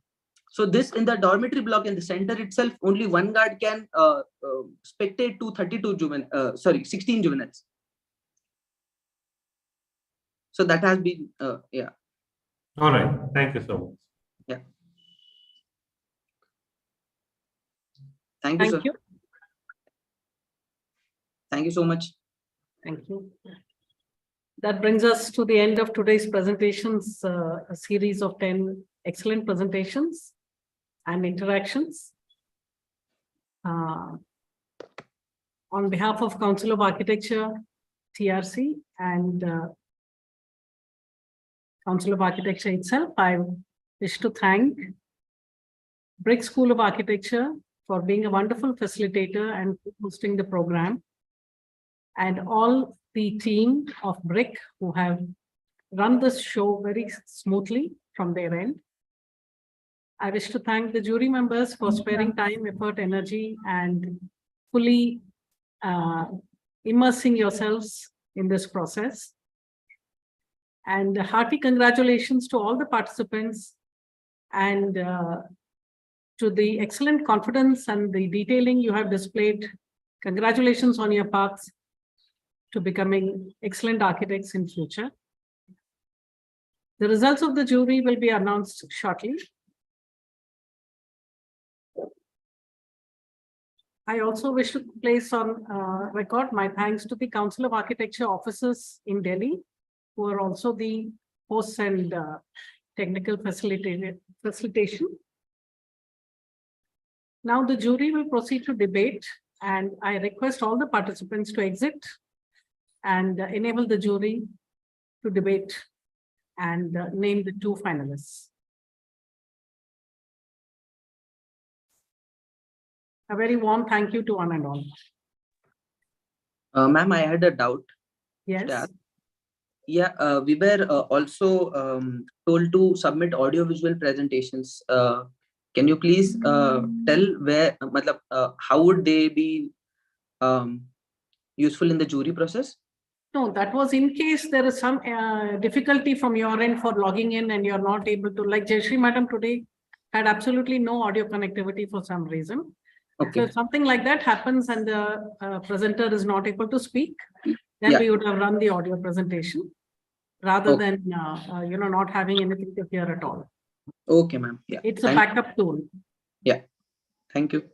Speaker 21: So this, in the dormitory block in the center itself, only 1 guard can spectate to 16 juveniles. So that has been, yeah.
Speaker 10: All right. Thank you so much.
Speaker 21: Yeah. Thank you, sir. Thank you so much.
Speaker 1: Thank you. That brings us to the end of today's presentations, a series of 10 excellent presentations and interactions. On behalf of Council of Architecture, TRC, and Council of Architecture itself, I wish to thank Brick School of Architecture for being a wonderful facilitator and hosting the program, and all the team of Brick who have run this show very smoothly from their end. I wish to thank the jury members for sparing time, effort, energy, and fully immersing yourselves in this process. And hearty congratulations to all the participants, and to the excellent confidence and the detailing you have displayed. Congratulations on your paths to becoming excellent architects in future. The results of the jury will be announced shortly. I also wish to place on record my thanks to the Council of Architecture officers in Delhi, who are also the hosts and technical facilitation. Now the jury will proceed to debate And I request all the participants to exit and enable the jury to debate and name the 2 finalists. A very warm thank you to one and all.
Speaker 21: Ma'am, I had a doubt.
Speaker 1: Yes.
Speaker 21: Yeah, we were also told to submit audio-visual presentations. Can you please tell where, how would they be useful in the jury process?
Speaker 1: No, that was in case there is some difficulty from your end for logging in and you're not able to, like Jayashree Madam today had absolutely no audio connectivity for some reason.
Speaker 21: Okay.
Speaker 1: So if something like that happens and the presenter is not able to speak, then we would have run the audio presentation rather than, not having anything to hear at all.
Speaker 21: Okay, ma'am. Yeah.
Speaker 1: It's a backup tool.
Speaker 21: Yeah. Thank you.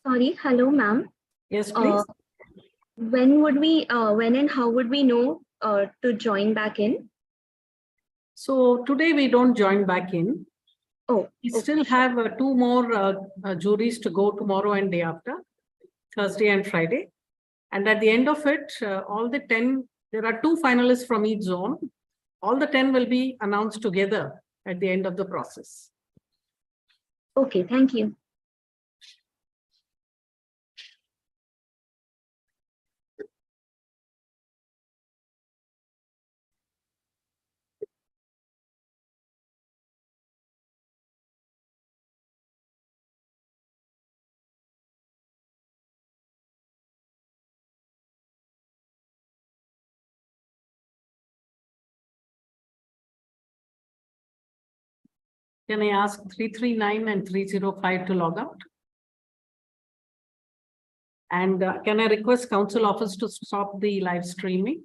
Speaker 11: Sorry, hello, ma'am.
Speaker 1: Yes, please.
Speaker 11: When and how would we know to join back in?
Speaker 1: So today we don't join back in.
Speaker 11: Oh,
Speaker 1: we still have 2 more juries to go tomorrow and day after, Thursday and Friday. And at the end of it, all the 10, there are 2 finalists from each zone. All the 10 will be announced together at the end of the process.
Speaker 11: Okay, thank you.
Speaker 1: Can I ask 339 and 305 to log out? And can I request council office to stop the live streaming?